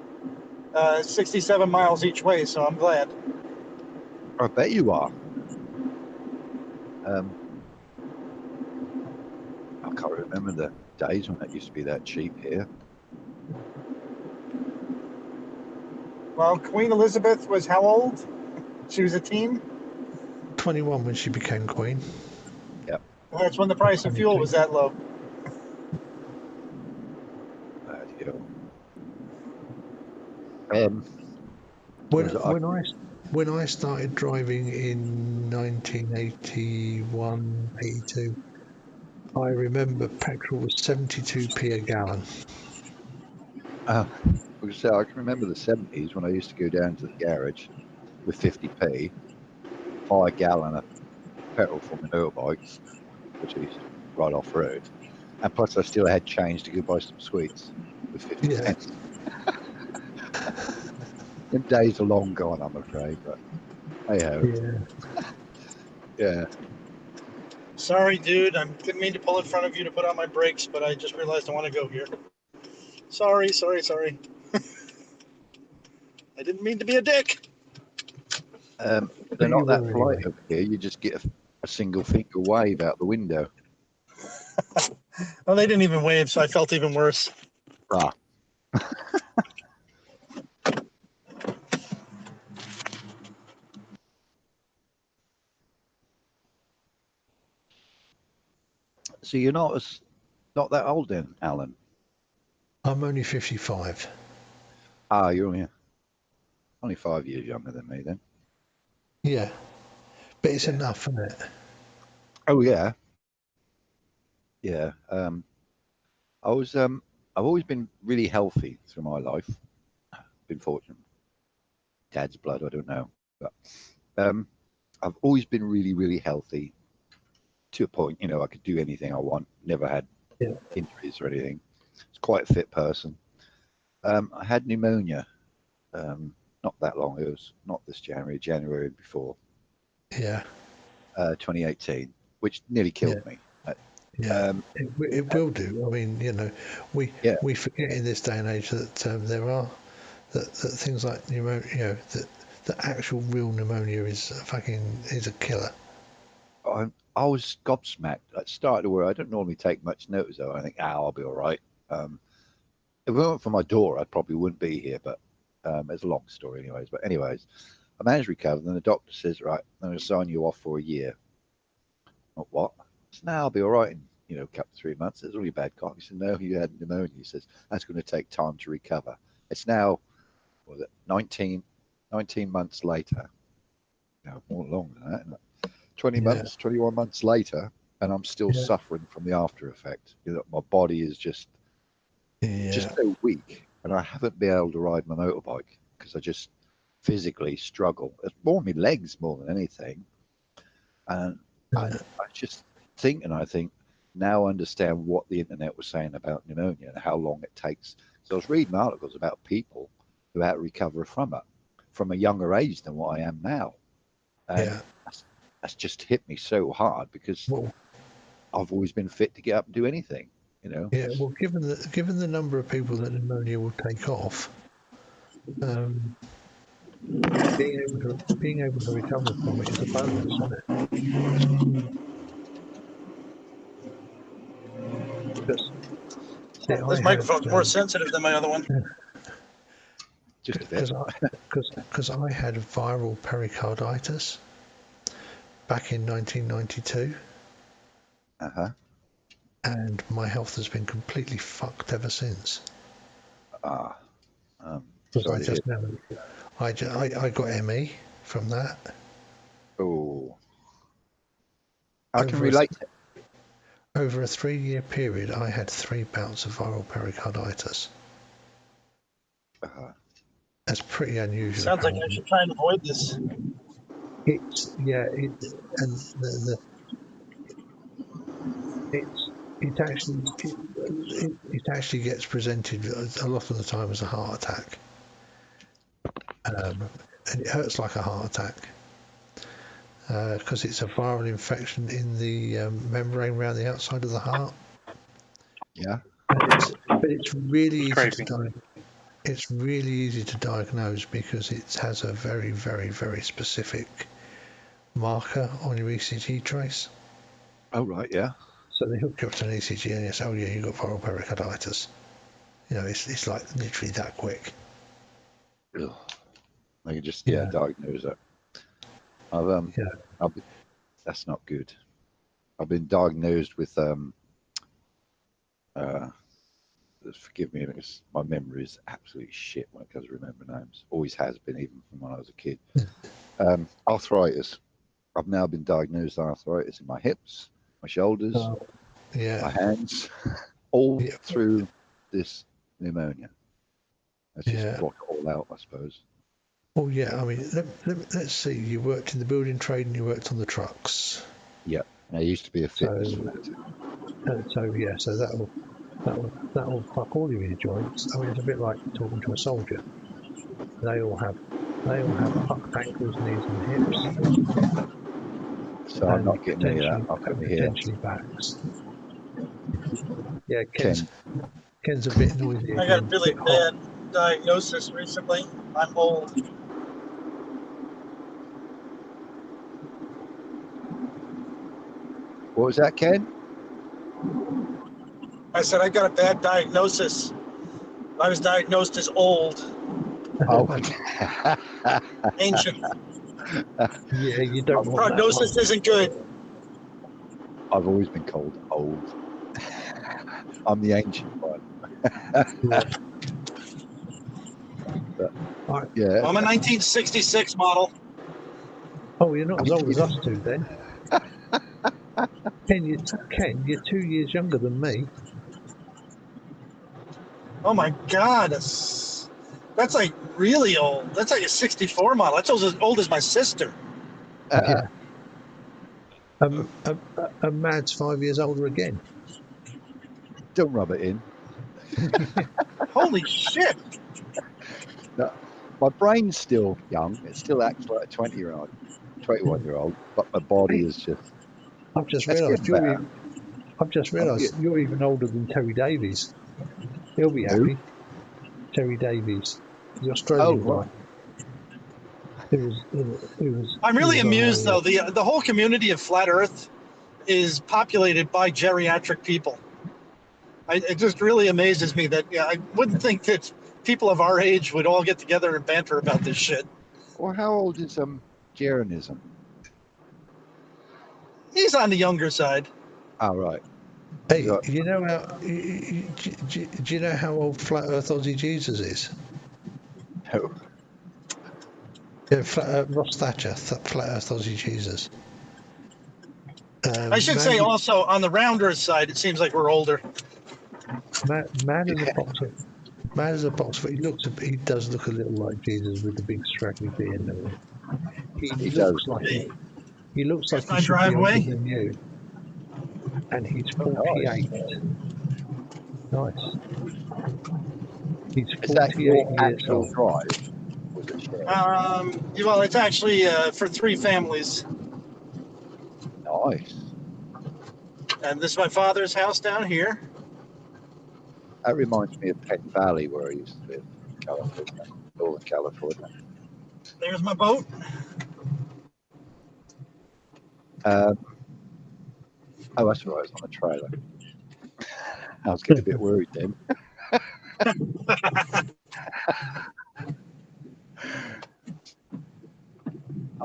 67 miles each way, so I'm glad. I bet you are. I can't remember the days when it used to be that cheap here. Well, Queen Elizabeth was how old? She was a teen? 21 when she became queen. Yep. That's when the price of fuel was that low. When I started driving in 1981, 82, I remember petrol was 72p a gallon. So I can remember the 70s when I used to go down to the garage with 50p, buy a gallon of petrol for my motorbike, which I used to ride off road, and plus I still had change to go buy some sweets with 50 cents. Them days are long gone, I'm afraid, but hey ho. Yeah. Sorry, dude. I didn't mean to pull in front of you to put on my brakes, but I just realized I want to go here. Sorry. I didn't mean to be a dick. They're not that polite over here. You just get a single finger wave out the window. Well, they didn't even wave, so I felt even worse. Ah. So you're not that old then, Alan? I'm only 55. Ah, you're only 5 years younger than me then. Yeah, but it's enough, isn't it? Oh yeah. Yeah. I've always been really healthy through my life. Been fortunate. Dad's blood, I don't know, but I've always been really, really healthy to a point. You know, I could do anything I want. Never had injuries or anything. It's quite a fit person. I had pneumonia not that long. It was not this January before. Yeah. 2018, which nearly killed me. Yeah, it will do. I mean, you know, we forget in this day and age that there are that things like pneumonia, you know, that actual real pneumonia is a killer. I was gobsmacked. I started where I don't normally take much notice of. I think, I'll be all right. If it weren't for my door, I probably wouldn't be here. But it's a long story, anyways. But anyways, I managed to recover. Then the doctor says, right, I'm going to sign you off for a year. What? So now I'll be all right in, you know, a couple of 3 months. It's really bad cough. He said, no, you had pneumonia. He says, that's going to take time to recover. It's now, what was it, 19 months later. No, more longer than that, isn't it? 20 months, 21 months later, and I'm still suffering from the after effect. You know, my body is just so weak, and I haven't been able to ride my motorbike because I just physically struggle. It's more my legs more than anything. And I just think, and I think now I understand what the internet was saying about pneumonia and how long it takes. So I was reading articles about people who had to recover from it from a younger age than what I am now. And that's just hit me so hard because I've always been fit to get up and do anything, you know. Yeah, well, given the number of people that pneumonia will take off, being able to recover from it is a bonus, isn't it? This microphone's more sensitive than my other one. Just a bit. Because I had viral pericarditis back in 1992. And my health has been completely fucked ever since. Sorry I got ME from that. Oh, I can relate. Over a 3-year period, I had 3 bouts of viral pericarditis. That's pretty unusual. Sounds like I should try and avoid this. It actually gets presented a lot of the time as a heart attack, and it hurts like a heart attack because it's a viral infection in the membrane around the outside of the heart. Yeah, but it's really easy to it's really easy to diagnose because it has a very, very, very specific marker on your ECG trace. Oh right, yeah. So they hook you up to an ECG and they say, oh yeah, you've got viral pericarditis. You know, it's like literally that quick. Ugh. They can just diagnose it. That's not good. I've been diagnosed with forgive me, my memory is absolutely shit when it comes to remember names. Always has been, even from when I was a kid. Arthritis. I've now been diagnosed with arthritis in my hips, my shoulders, my hands, all through this pneumonia. That's just brought it all out, I suppose. Well, yeah, I mean, let's see. You worked in the building trade and you worked on the trucks. Yeah, I used to be a fitness fanatic. So that'll fuck all of your joints. I mean, it's a bit like talking to a soldier. They all have fucked ankles, knees, and hips. So I'm not getting any of that. I'll come here. Potentially backs. Yeah, Ken's a bit noisy. I got a really bad diagnosis recently. I'm old. What was that, Ken? I said I got a bad diagnosis. I was diagnosed as old. Oh. Ancient. Yeah, you don't want prognosis that isn't good. I've always been called old. I'm the ancient one. But, yeah. I'm a 1966 model. Oh, you're not as old as us two then. Ken, you're 2 years younger than me. Oh my God, that's like really old. That's like a 64 model. That's as old as my sister. Yeah. Mad's 5 years older again. Don't rub it in. Holy shit! No, my brain's still young. It still acts like a 20-year-old, 21-year-old, but my body is just. I've just That's realised getting you're. better. I've just realised you're even older than Terry Davies. He'll be happy. Terry Davies, the Australian guy. It was. I'm really amused though. The whole community of flat Earth is populated by geriatric people. It just really amazes me that I wouldn't think that people of our age would all get together and banter about this shit. Or how old is Jeranism? He's on the younger side. Oh, right. Hey, you know how? Do you know how old Flat Earth Aussie Jesus is? No. Yeah, Ross Thatcher, Flat Earth Aussie Jesus. I should say also on the Rounders side, it seems like we're older. Man is a boxer. Man is a boxer. He does look a little like Jesus with the big straggly beard and everything. He looks like he should be older than you. And he's 48. Nice. He's 48 years old. Drive? Was it shared? Well, it's actually for 3 families. Nice. And this is my father's house down here. That reminds me of Penn Valley, where I used to live in California, Northern California. There's my boat. Oh, that's right. I was on a trailer. I was getting a bit worried then.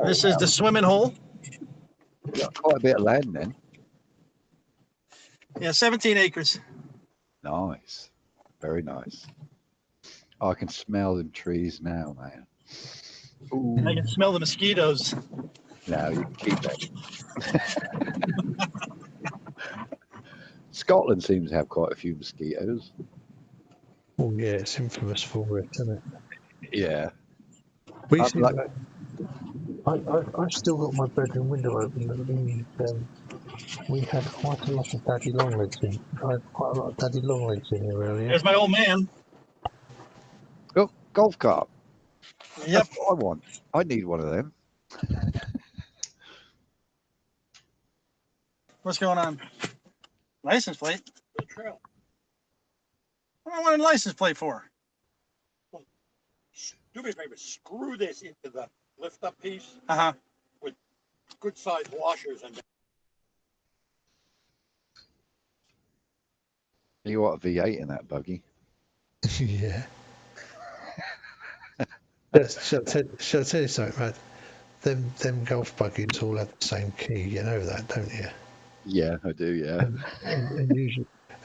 This is the swimming hole. You got quite a bit of land then. Yeah, 17 acres. Nice. Very nice. Oh, I can smell them trees now, man. Ooh. I can smell the mosquitoes. No, you can keep that. Scotland seems to have quite a few mosquitoes. Oh yeah, it's infamous for it, isn't it? Yeah. I've still got my bedroom window open. We had quite a lot of daddy longlegs in. I had quite a lot of daddy longlegs in here earlier. There's my old man. Oh, golf cart. Yep. That's what I want. I need one of them. What's going on? License plate? What do I want a license plate for? Do me a favor, screw this into the lift up piece with good sized washers and You want a V8 in that buggy? Yeah. Shall I tell you something, Matt? Them golf buggies all have the same key. You know that, don't you? Yeah, I do. Yeah.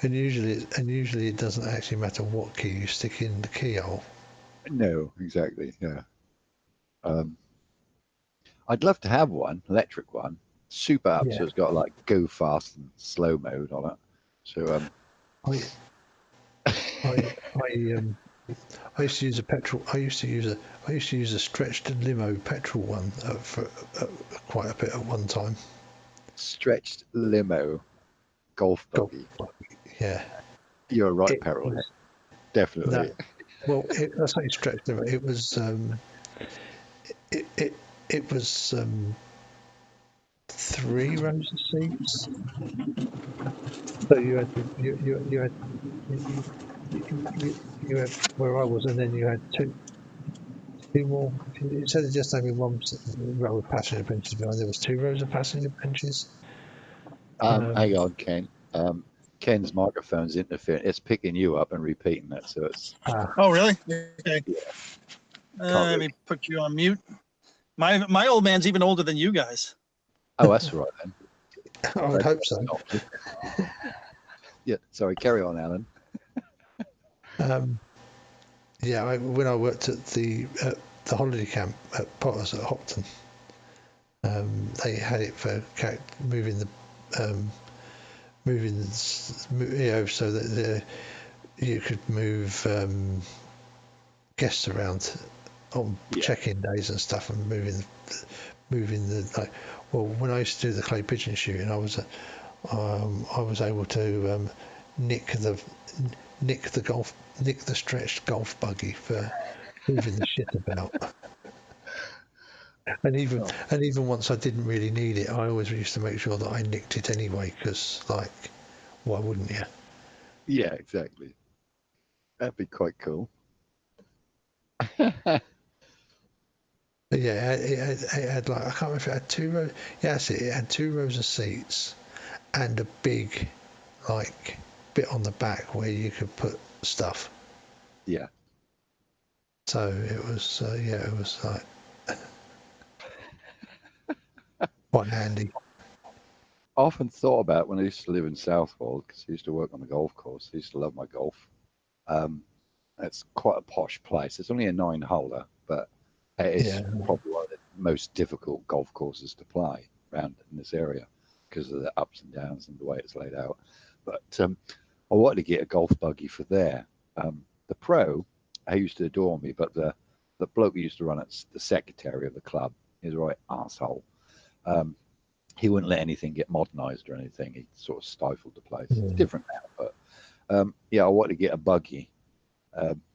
And usually it doesn't actually matter what key you stick in the keyhole. No, exactly. Yeah. I'd love to have one, electric one, super up, so it's got like go fast and slow mode on it. So I used to use a petrol. I used to use a stretched limo petrol one for quite a bit at one time. Stretched limo golf buggy. Yeah. You're right, Peril. Definitely. No, well, that's not stretched limo. It was it was 3 rows of seats. So you had where I was, and then you had two more. Instead of just having 1 row of passenger benches behind, there was 2 rows of passenger benches. Hang on, Ken. Ken's microphone's interfering. It's picking you up and repeating it, so it's. Oh, really? Okay. Yeah. Let me put you on mute. My old man's even older than you guys. Oh, that's right then. I would hope so. Yeah, sorry. Carry on, Alan. Yeah, when I worked at the holiday camp at Potters at Hopton, they had it for moving so that you could move guests around on check-in days and stuff, and moving moving the like. Well, when I used to do the clay pigeon shooting, I was able to nick the stretched golf buggy for moving the shit about. And even once I didn't really need it, I always used to make sure that I nicked it anyway, because like, why wouldn't you? Yeah, exactly. That'd be quite cool. Yeah, it had like, I can't remember if it had 2 rows. Yeah, that's it. It had 2 rows of seats and a big like bit on the back where you could put stuff. Yeah. So it was it was like quite handy. I often thought about when I used to live in Southwold, because I used to work on the golf course. I used to love my golf. It's quite a posh place. It's only a 9-holer, but it is probably one of the most difficult golf courses to play around in this area because of the ups and downs and the way it's laid out. But I wanted to get a golf buggy for there. The pro, he used to adore me, but the bloke who used to run it, the secretary of the club, he's a right arsehole. He wouldn't let anything get modernized or anything. He sort of stifled the place. It's different now, but yeah, I wanted to get a buggy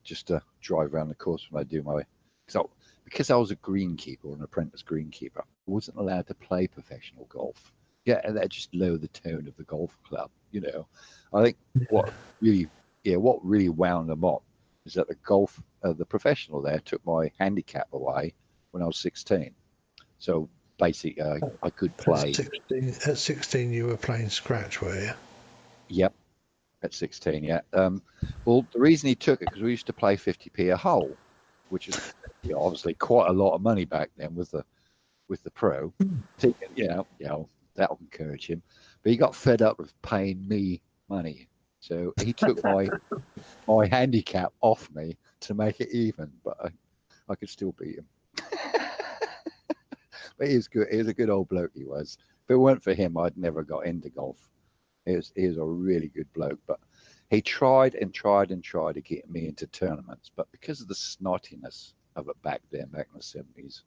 just to drive around the course when I do my. Because I was a greenkeeper or an apprentice greenkeeper, I wasn't allowed to play professional golf. Yeah, and that just lowered the tone of the golf club. You know, I think what really wound them up is that the professional there took my handicap away when I was 16. So basically, I could play. At 16, you were playing scratch, were you? Yep, at 16. Yeah. Well, the reason he took it because we used to play 50p a hole, which is obviously quite a lot of money back then with the pro. That'll encourage him. But he got fed up with paying me money, so he took my handicap off me to make it even. But I could still beat him. But he was good. He was a good old bloke. He was. If it weren't for him, I'd never got into golf. He was a really good bloke. But he tried and tried and tried to get me into tournaments. But because of the snottiness of it back then, back in the 70s,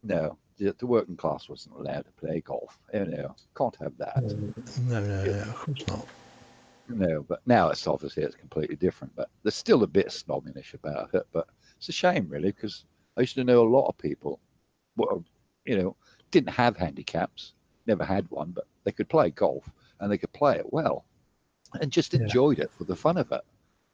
no, the working class wasn't allowed to play golf. Can't have that. No, of course not. No, but now it's completely different. But there's still a bit snobbinish about it. But it's a shame, really, because I used to know a lot of people didn't have handicaps, never had one, but they could play golf and they could play it well and just enjoyed it for the fun of it,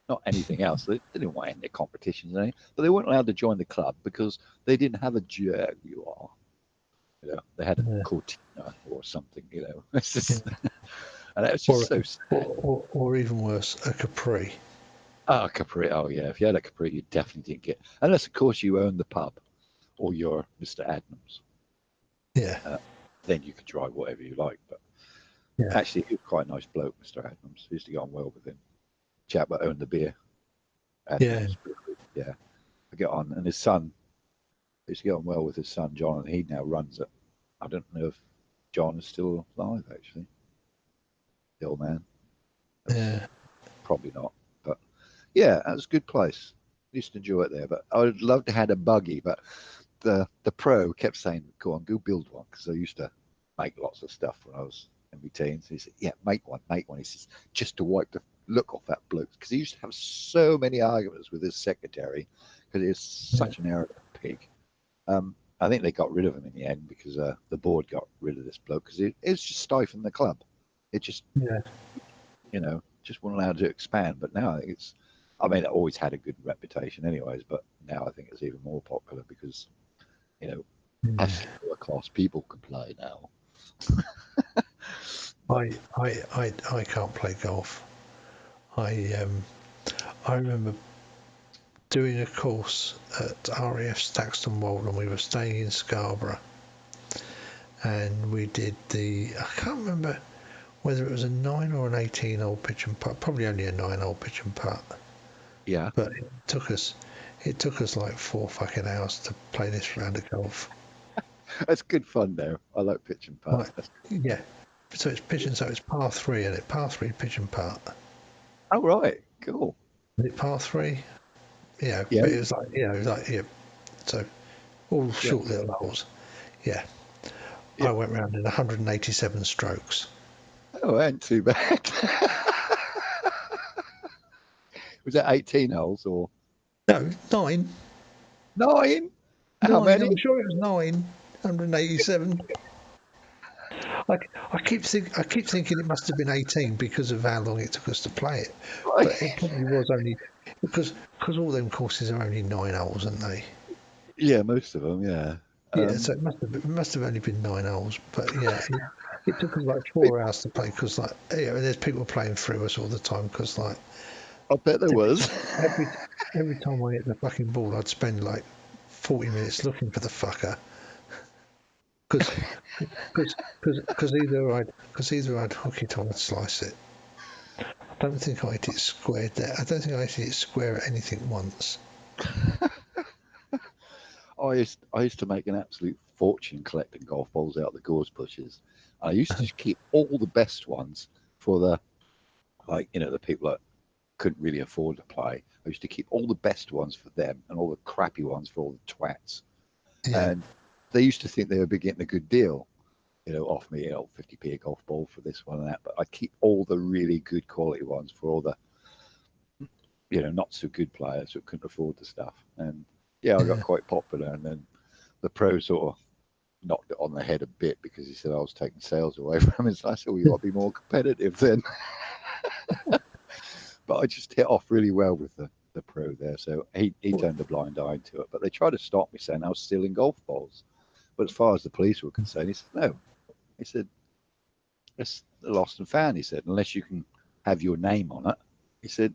not anything else. They didn't want any competitions or anything, but they weren't allowed to join the club because they didn't have a Jaguar. They had a Cortina or something. It's just, and it was just so sad. Or even worse, a Capri. Oh, Capri. Oh, yeah. If you had a Capri, you definitely didn't get, unless, of course, you owned the pub or you're Mr. Adnams. Yeah. Then you could drive whatever you like. But actually, he was quite a nice bloke, Mr. Adnams. I used to get on well with him. Chap that owned the beer. Adnams. Yeah. I get on. And his son, I used to get on well with his son, John, and he now runs it. I don't know if John is still alive, actually. The old man. Probably not. But yeah, that was a good place. I used to enjoy it there. But I would love to have had a buggy, but the pro kept saying, go build one, because I used to make lots of stuff when I was in my teens. He said, yeah, make one. He says, just to wipe the look off that bloke, because he used to have so many arguments with his secretary because he was such an arrogant pig. I think they got rid of him in the end because the board got rid of this bloke because it was just stifling the club. It just just wasn't allowed to expand. But now I think it always had a good reputation anyways, but now I think it's even more popular because us lower class people can play now. I can't play golf. I remember doing a course at RAF Staxton Wold, and we were staying in Scarborough, and we did I can't remember whether it was a 9 or an 18-hole pitch and putt, probably only a 9-hole pitch and putt. Yeah. But it took us like 4 fucking hours to play this round of golf. It's good fun though. I like pitch and putt. Yeah. So it's pitching, so it's par 3, and par 3 pitch and putt. Oh right, cool. Is it par 3? Yeah. Yeah. But it was like so all short little holes. Yeah. I went round in 187 strokes. Oh, ain't too bad. Was that 18 holes or? No, 9. 9? How 9, many? I'm sure it was 9. 187. I keep thinking it must have been 18 because of how long it took us to play it, but it probably was only because all them courses are only 9 holes, aren't they? Yeah, most of them. Yeah. Yeah, so it must have only been 9 holes, but yeah, it took us like 4 hours to play because there's people playing through us all the time because I bet there was. every time I hit the fucking ball, I'd spend like 40 minutes looking for the fucker. Because either I'd hook it or I'd slice it. I don't think I hit it squared there. I don't think I hit it square at anything once. I used to make an absolute fortune collecting golf balls out of the gorse bushes. I used to keep all the best ones for the people that couldn't really afford to play. I used to keep all the best ones for them and all the crappy ones for all the twats. Yeah. And they used to think they would be getting a good deal, off me, 50p a golf ball for this one and that. But I'd keep all the really good quality ones for all the, not so good players who couldn't afford the stuff. And yeah, I got quite popular. And then the pro sort of knocked it on the head a bit because he said I was taking sales away from him. So I said, well, you got to be more competitive then. But I just hit off really well with the pro there. So he turned a blind eye to it. But they tried to stop me saying I was stealing golf balls. But as far as the police were concerned, he said, no. He said, it's a lost and found. He said, unless you can have your name on it. He said,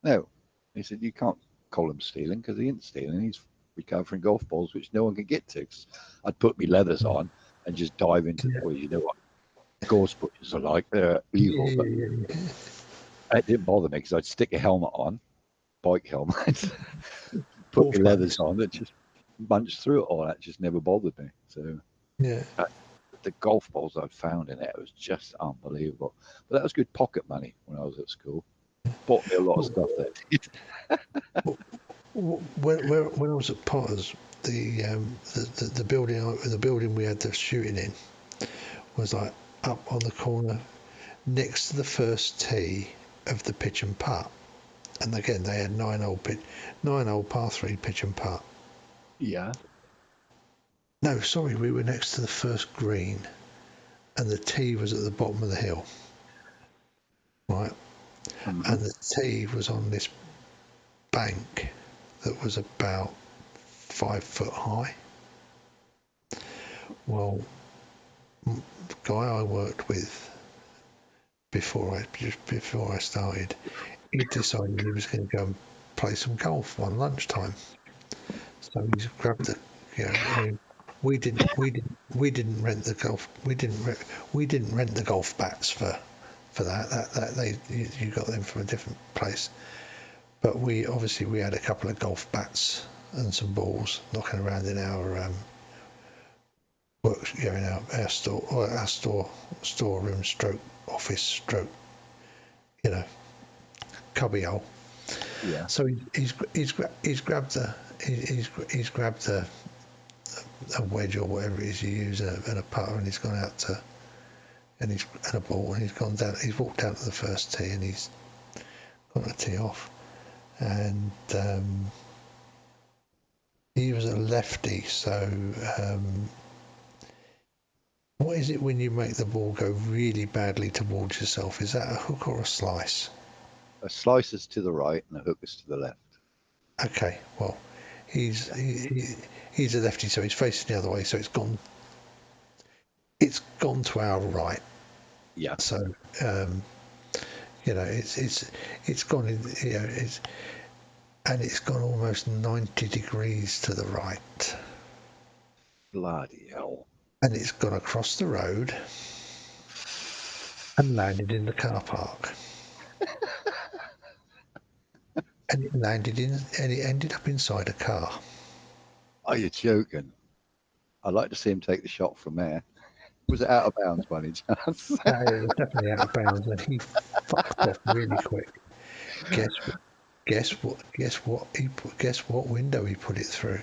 no. He said, you can't call him stealing because he ain't stealing. He's recovering golf balls, which no one can get to. I'd put my leathers on and just dive into well, you know what gorse bushes are like. They're evil. But it didn't bother me because I'd stick a helmet on, bike helmet, put my leathers on and just munch through it all. That just never bothered me. So yeah. The golf balls I'd found in it was just unbelievable. But that was good pocket money when I was at school. Bought me a lot of stuff there. When I was at Potter's, the building we had the shooting in was like up on the corner next to the first tee of the pitch and putt. And again, they had 9-hole par 3 pitch and putt. Yeah. No, sorry, we were next to the first green, and the tee was at the bottom of the hill, right? Mm-hmm. And the tee was on this bank that was about 5 foot high. Well, the guy I worked with before I started, he decided he was going to go and play some golf one lunchtime. So he grabbed the, we didn't rent the golf. We didn't rent the golf bats for that. You got them from a different place. But we had a couple of golf bats and some balls knocking around in our our storeroom stroke office stroke, cubby hole. Yeah. So he's grabbed a wedge or whatever it is you use and a putter, and he's gone out to and a ball, and he's gone down. He's walked down to the first tee, and he's got a tee off, and he was a lefty. So what is it when you make the ball go really badly towards yourself? Is that a hook or a slice? A slice is to the right and a hook is to the left. Okay, well, he's a lefty, so he's facing the other way. So it's gone to our right. Yeah. So it's gone in, it's gone almost 90 degrees to the right. Bloody hell. And it's gone across the road and landed in the car park. And it ended up inside a car. Are you joking? I'd like to see him take the shot from there. Was it out of bounds by any chance? It was definitely out of bounds, and he fucked off really quick. Guess what window he put it through?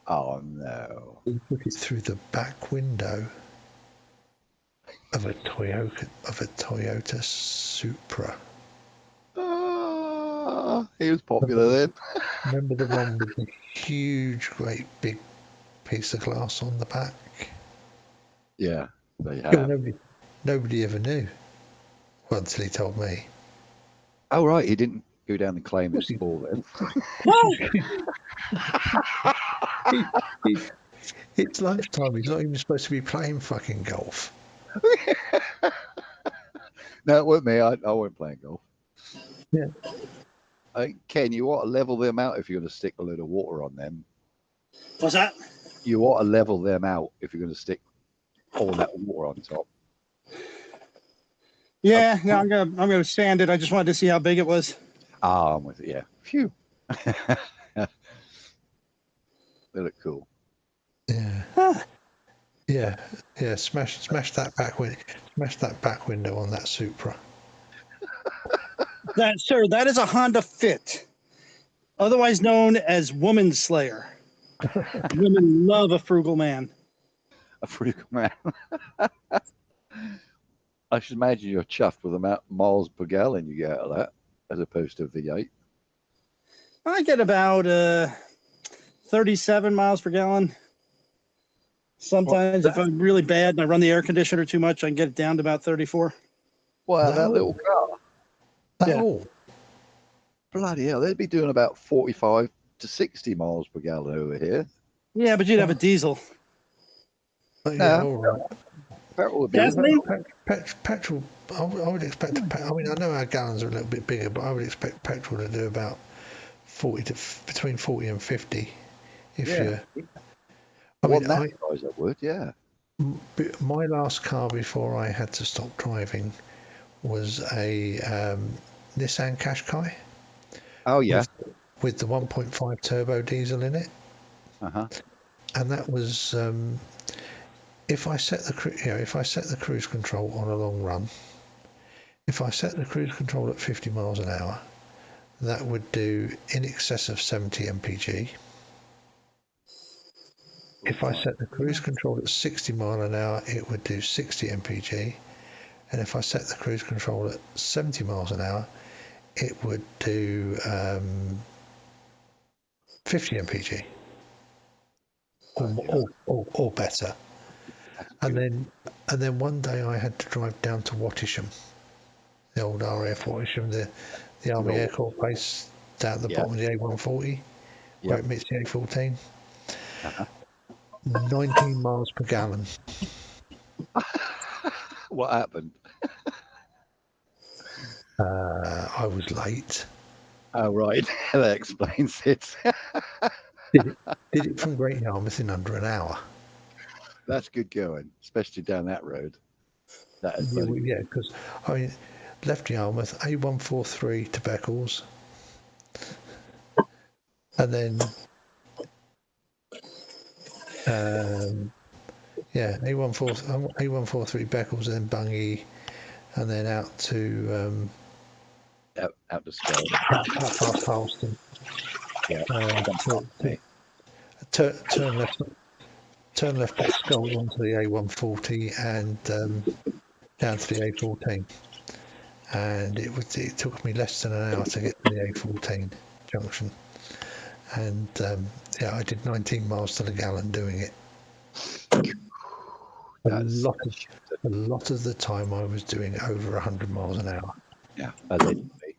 Oh no! He put it through the back window of a Toyota Supra. He was popular then. Remember the one with the huge, great big piece of glass on the back? Yeah, they Yeah, have. well, nobody ever knew. Well, until he told me. Oh right, he didn't go down and claim his ball then. It's lunchtime. He's not even supposed to be playing fucking golf. No, it wasn't me. I wasn't playing golf. Yeah. Ken, you ought to level them out if you're going to stick a load of water on them. What's that? You ought to level them out if you're going to stick all that water on top. Yeah, no, I'm gonna sand it. I just wanted to see how big it was. Ah, I'm with it. Yeah. Phew. They look cool. Yeah. Yeah. Smash that back window on that Supra. That, sir, that is a Honda Fit, otherwise known as Woman Slayer. Women love a frugal man. A frugal man. I should imagine you're chuffed with the amount of miles per gallon you get out of that, as opposed to a V8. I get about 37 miles per gallon. Sometimes, if I'm really bad and I run the air conditioner too much, I can get it down to about 34. Wow, that little car. Oh, bloody hell! They'd be doing about 45 to 60 miles per gallon over here. Yeah, but you'd have a diesel. Yeah, all right. Petrol would be. Petrol. I would expect. I mean, I know our gallons are a little bit bigger, but I would expect petrol to do about between 40 and 50. If Yeah. you. I mean, that size I would. Yeah. My last car before I had to stop driving was a Nissan Qashqai. Oh yeah. With the 1.5 turbo diesel in it. And that was if I set the cruise control on a long run, if I set the cruise control at 50 miles an hour, that would do in excess of 70 mpg. If I set the cruise control at 60 mile an hour, it would do 60 mpg. And if I set the cruise control at 70 miles an hour, it would do 50 mpg. Or better. And then one day I had to drive down to Wattisham, the old RAF Wattisham, the Army Air Corps base down at the bottom of the A140, where it meets the A14. 19 miles per gallon. What happened? I was late. Oh right, that explains it. Did it from Great Yarmouth in under an hour. That's good going, especially down that road. That is Yeah, because I mean, left Yarmouth, A143 to Beccles, and then A143 Beccles, and then Bungie, and then out to out to Skull, out past Harleston. Yeah. Turn left at Skull onto the A140 and down to the A14, and it took me less than an hour to get to the A14 junction, and I did 19 miles to the gallon doing it. A lot of the time I was doing over 100 miles an hour. Yeah, allegedly.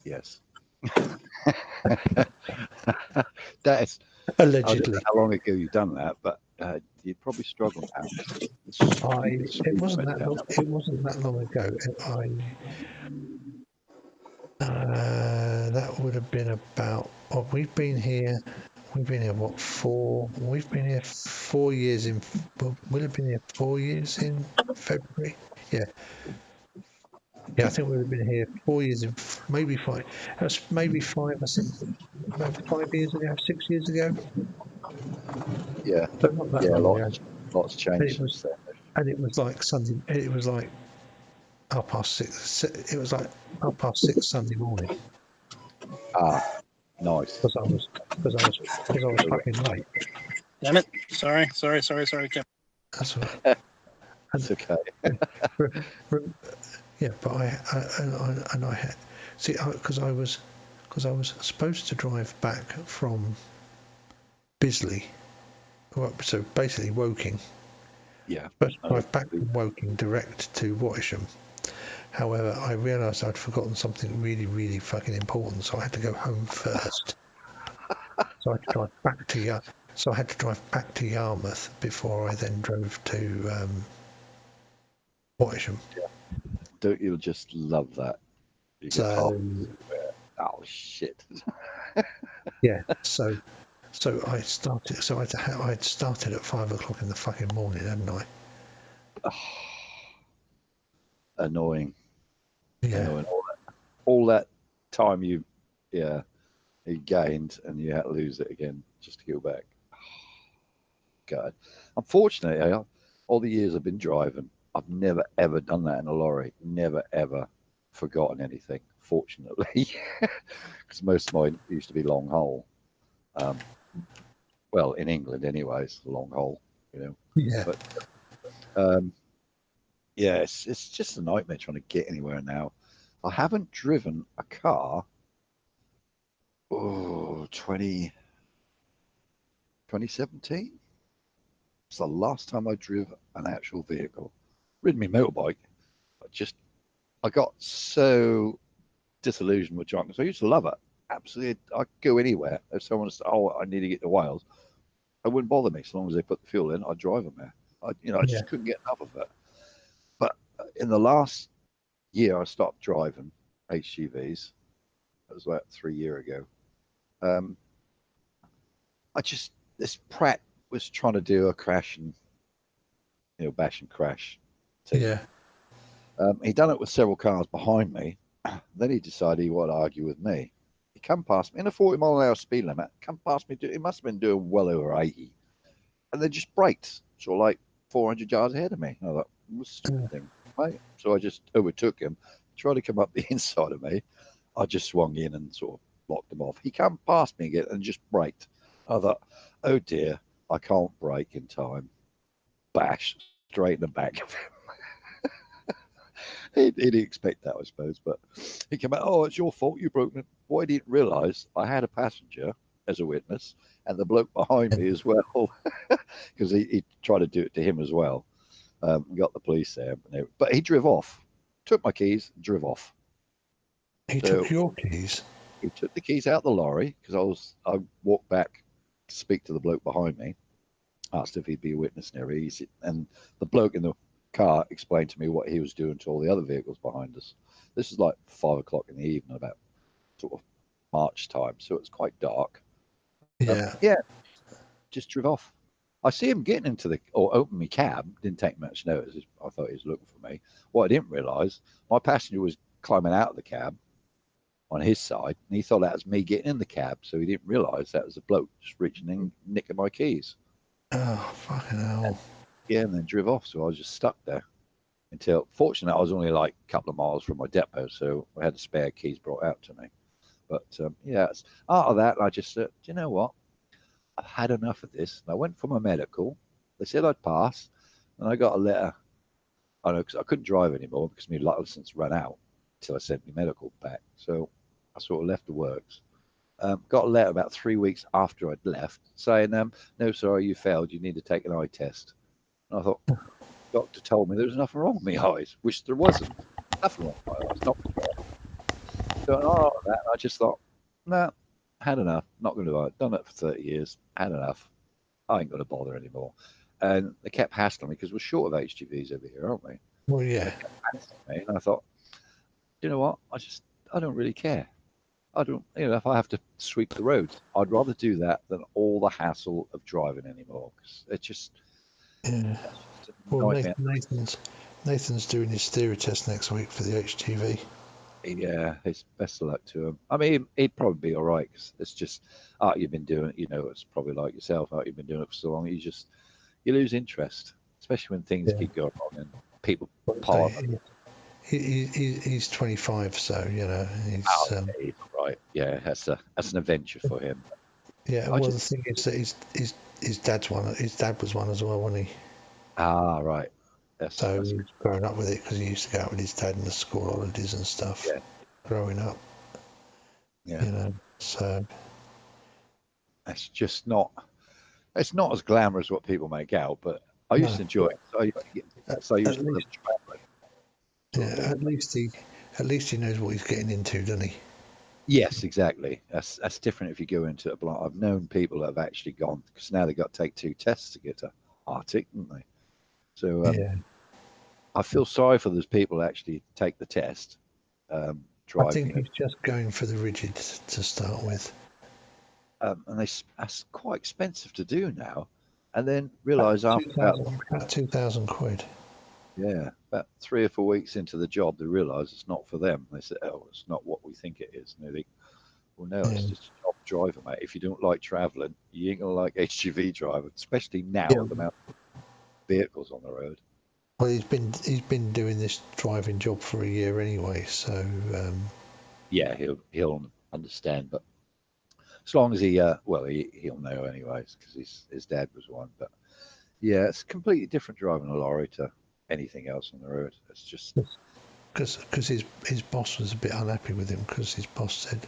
Yes. That is allegedly. I don't know how long ago you've done that, but you'd probably struggle now. It wasn't that long ago. That would have been about. We've been here what 4? We've been here 4 years in. We'll have been here 4 years in February. Yeah. Yeah, I think we've been here 4 years in, maybe 5. That's maybe 5. I think maybe 5 years ago, 6 years ago. Yeah. But not that long ago. Lots changed. And it was like Sunday. It was like 6:30. It was like 6:30 Sunday morning. Ah, nice. Because I was fucking late. Damn it! Sorry, Kim. That's all right. That's okay. Yeah, but I had see because I was supposed to drive back from Bisley, well, so basically Woking. Yeah. Supposed to drive back from Woking direct to Wattisham. However, I realised I'd forgotten something really, really fucking important, so I had to go home first. So I had to drive back to Yarmouth before I then drove to Wattisham. Yeah. Don't you just love that? You get oh shit. Yeah. So I started. So I'd started at 5 o'clock in the fucking morning, hadn't I? Annoying. Yeah. Annoying. All that time you gained, and you had to lose it again just to go back. God. Unfortunately, all the years I've been driving, I've never ever done that in a lorry. Never ever forgotten anything. Fortunately, because most of mine used to be long haul. Well, in England, anyways, long haul. Yeah. But yeah, it's just a nightmare trying to get anywhere now. I haven't driven a car. 2017. It's the last time I drove an actual vehicle. Ridden my motorbike. I got so disillusioned with driving. So I used to love it. Absolutely, I'd go anywhere. If someone said, "Oh, I need to get to Wales," it wouldn't bother me as long as they put the fuel in. I'd drive them there. I just couldn't get enough of it. But in the last year, I stopped driving HGVs. That was about 3 years ago. This Pratt was trying to do a crash and bash and crash thing. Yeah. He done it with several cars behind me. Then he decided he wanted to argue with me. He come past me in a 40-mile-an-hour speed limit. Come past me. He must have been doing well over 80, and then just braked, sort of like 400 yards ahead of me. And I thought, what's a stupid thing, mate? So I just overtook him. Tried to come up the inside of me. I just swung in and sort of blocked him off. He come past me again and just braked. I thought, oh dear, I can't brake in time. Bash straight in the back of him. He didn't expect that, I suppose, but he came out, oh, it's your fault, you broke it. What I didn't realise, I had a passenger as a witness and the bloke behind me as well, because he tried to do it to him as well. Got the police there, but he drove off, took my keys, drove off. He took your keys? He took the keys out of the lorry, because I walked back to speak to the bloke behind me, asked if he'd be a witness and everything, and the bloke in the car explained to me what he was doing to all the other vehicles behind us. This is like 5 o'clock in the evening, about sort of March time, so it's quite dark. Yeah. Just drove off. I see him getting into or open my cab. Didn't take much notice. I thought he was looking for me. What I didn't realise, my passenger was climbing out of the cab on his side, and he thought that was me getting in the cab, so he didn't realise that was a bloke just reaching in, nicking my keys. Oh, fucking hell. Yeah, and then drove off, so I was just stuck there until, fortunately, I was only like a couple of miles from my depot, so I had the spare keys brought out to me. But it's out of that, I just said, do you know what? I've had enough of this. And I went for my medical. They said I'd pass, and I got a letter. I know, because I couldn't drive anymore because my license ran out until I sent my medical back. So I sort of left the works. Got a letter about 3 weeks after I'd left saying, no, sorry, you failed. You need to take an eye test. And I thought, doctor told me there was nothing wrong with my eyes, which there wasn't. Nothing wrong with my eyes. Not so that, I just thought, nah, had enough. Not going to do it. Done it for 30 years. Had enough. I ain't going to bother anymore. And they kept hassling me because we're short of HGVs over here, aren't we? Well, yeah. And I thought, you know what? I don't really care. I don't, if I have to sweep the roads, I'd rather do that than all the hassle of driving anymore. Because it's just, yeah. Well, Nathan's doing his theory test next week for the HGV. Yeah, it's best of luck to him. I mean, he'd probably be all right, because it's just, you've been doing it, it's probably like yourself, you've been doing it for so long, you lose interest, especially when things keep going wrong and people pile up. He's 25, so he's right. Yeah, that's an adventure for him. Yeah, well, the thing is that his dad was one as well, wasn't he? Ah, right. So he's grown up with it because he used to go out with his dad in the school holidays and stuff. Yeah. Growing up. Yeah. You know, so it's just not. It's not as glamorous as what people make out, but I used to enjoy it. So I used to love traveling. Yeah, at least he knows what he's getting into, doesn't he? Yes, exactly. That's different if you go into it. I've known people that have actually gone because now they've got to take 2 tests to get to Arctic, don't they? So yeah. I feel sorry for those people who actually take the test. I think he's just going for the rigid to start with. And that's quite expensive to do now. And then realise after about 2,000 quid. Yeah, about 3 or 4 weeks into the job, they realise it's not for them. They say, "Oh, it's not what we think it is." And they think, "Well, no, it's just a job driver, mate. If you don't like travelling, you ain't gonna like HGV driving, especially now with the amount of vehicles on the road." Well, he's been doing this driving job for a year anyway, so yeah, he'll understand. But as long as he'll know anyways because his dad was one. But yeah, it's completely different driving a lorry to anything else on the road. It's just because his boss was a bit unhappy with him because his boss said,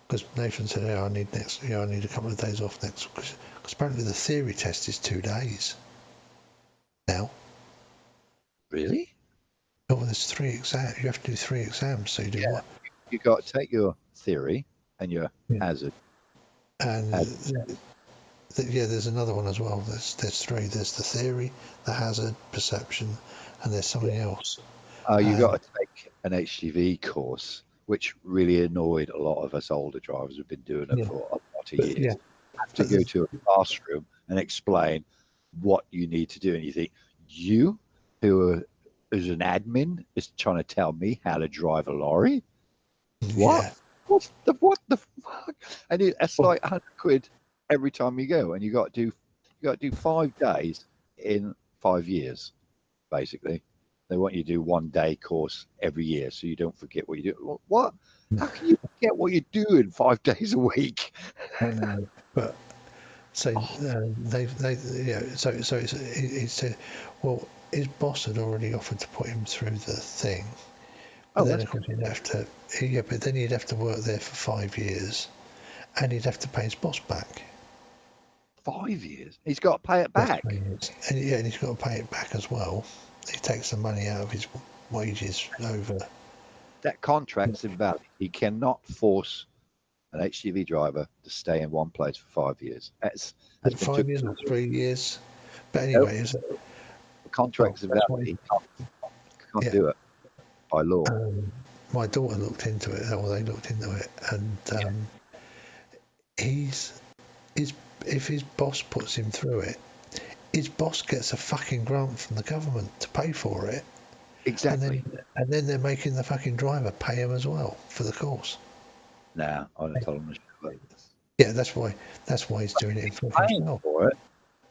because Nathan said, "Yeah, I need a couple of days off next," because apparently the theory test is 2 days now. Really? Oh, well, there's 3 exams. You have to do 3 exams. So you do what? You got to take your theory and your hazard. And there's another one as well. There's 3. There's the theory, the hazard, perception, and there's something else. You got to take an HGV course, which really annoyed a lot of us older drivers who've been doing it for a lot of years. Yeah. You have to go to a classroom and explain what you need to do. And you think, you, who is an admin, is trying to tell me how to drive a lorry? What? Yeah. What the fuck? And it's like 100 quid every time you go, and you got to do 5 days in 5 years, basically. They want you to do 1 day course every year, so you don't forget what you do. What? How can you forget what you do in 5 days a week? I know, but so they so he said, well, his boss had already offered to put him through the thing. But then of course he'd have to, but then he'd have to work there for 5 years, and he'd have to pay his boss back. 5 years? He's got to pay it back. And he's got to pay it back as well. He takes the money out of his wages over. That contract's invalid. He cannot force an HGV driver to stay in one place for 5 years. That's 5 years or 3 years. But anyway, the contract's invalid. He can't do it by law. My daughter looked into it, or they looked into it, and if his boss puts him through it, his boss gets a fucking grant from the government to pay for it. Exactly. And then they're making the fucking driver pay him as well for the course. Nah, I don't tell him. Yeah, that's why he's doing it for himself. For it.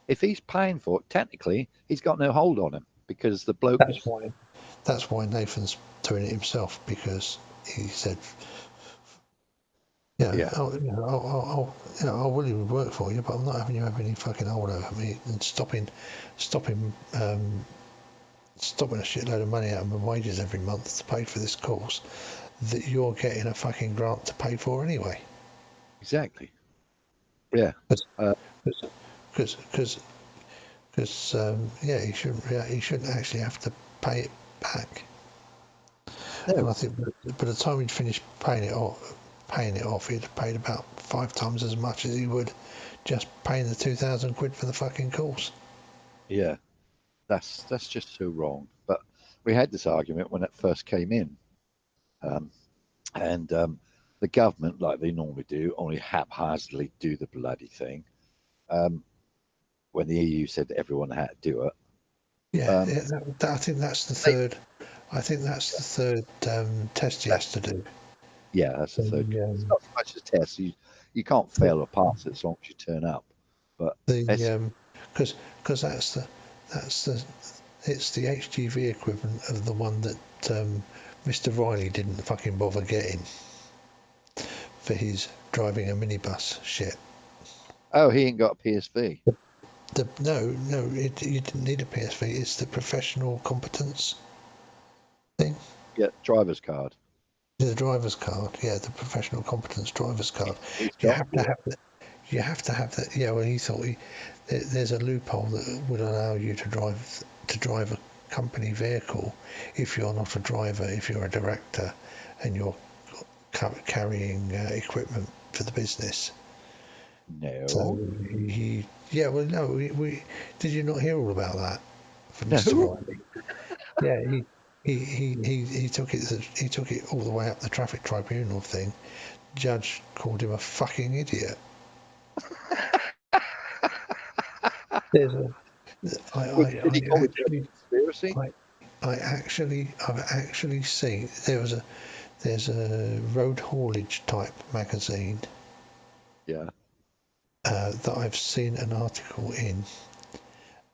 If he's paying for it, technically, he's got no hold on him because the bloke. That's why Nathan's doing it himself, because he said, I'll willingly work for you, but I'm not having you have any fucking hold over me and stopping a shitload of money out of my wages every month to pay for this course that you're getting a fucking grant to pay for anyway. Exactly. Yeah. Because he shouldn't actually have to pay it back. No. And I think by the time he'd finished paying it off, he'd have paid about 5 times as much as he would just paying the 2,000 quid for the fucking course. Yeah, that's just so wrong. But we had this argument when it first came in, and the government, like they normally do, only haphazardly do the bloody thing. When the EU said that everyone had to do it. Yeah, I think that's the third. I think that's the third test he has to do. Yeah, that's the third. It's not so much a test. You can't fail or pass it as long as you turn up. But because it's the HGV equivalent of the one that Mr. Riley didn't fucking bother getting for his driving a minibus shit. Oh, he ain't got a PSV. No, you didn't need a PSV. It's the professional competence thing. Yeah, driver's card. The driver's card. Yeah, the professional competence driver's card. He's You got have to have that. You have to have that. Yeah. Well, he thought there's a loophole that would allow you to drive a company vehicle if you're not a driver, if you're a director, and you're carrying equipment for the business. No. So yeah. Well, no. We did you not hear all about that from Mr. No. Riley? Yeah. He took it all the way up the traffic tribunal thing. Judge called him a fucking idiot. There's a I've actually seen there's a road haulage type magazine. Yeah. That I've seen an article in,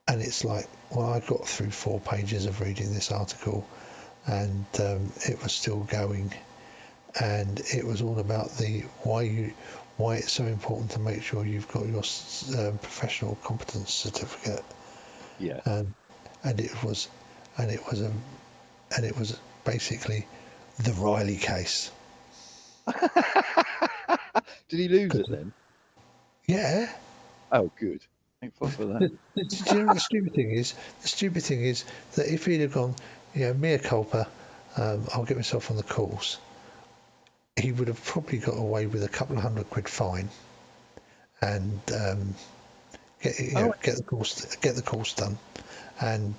and it's like, well, I got through 4 pages of reading this article, and it was still going, and it was all about why it's so important to make sure you've got your professional competence certificate. Yeah. And it was basically the Riley case. Did he lose it then? Yeah. Oh, good. Thank God for that. Do you know what the stupid thing is? The stupid thing is that if he'd have gone, mea culpa, I'll get myself on the course, he would have probably got away with a couple of £100 fine, and get the course done, and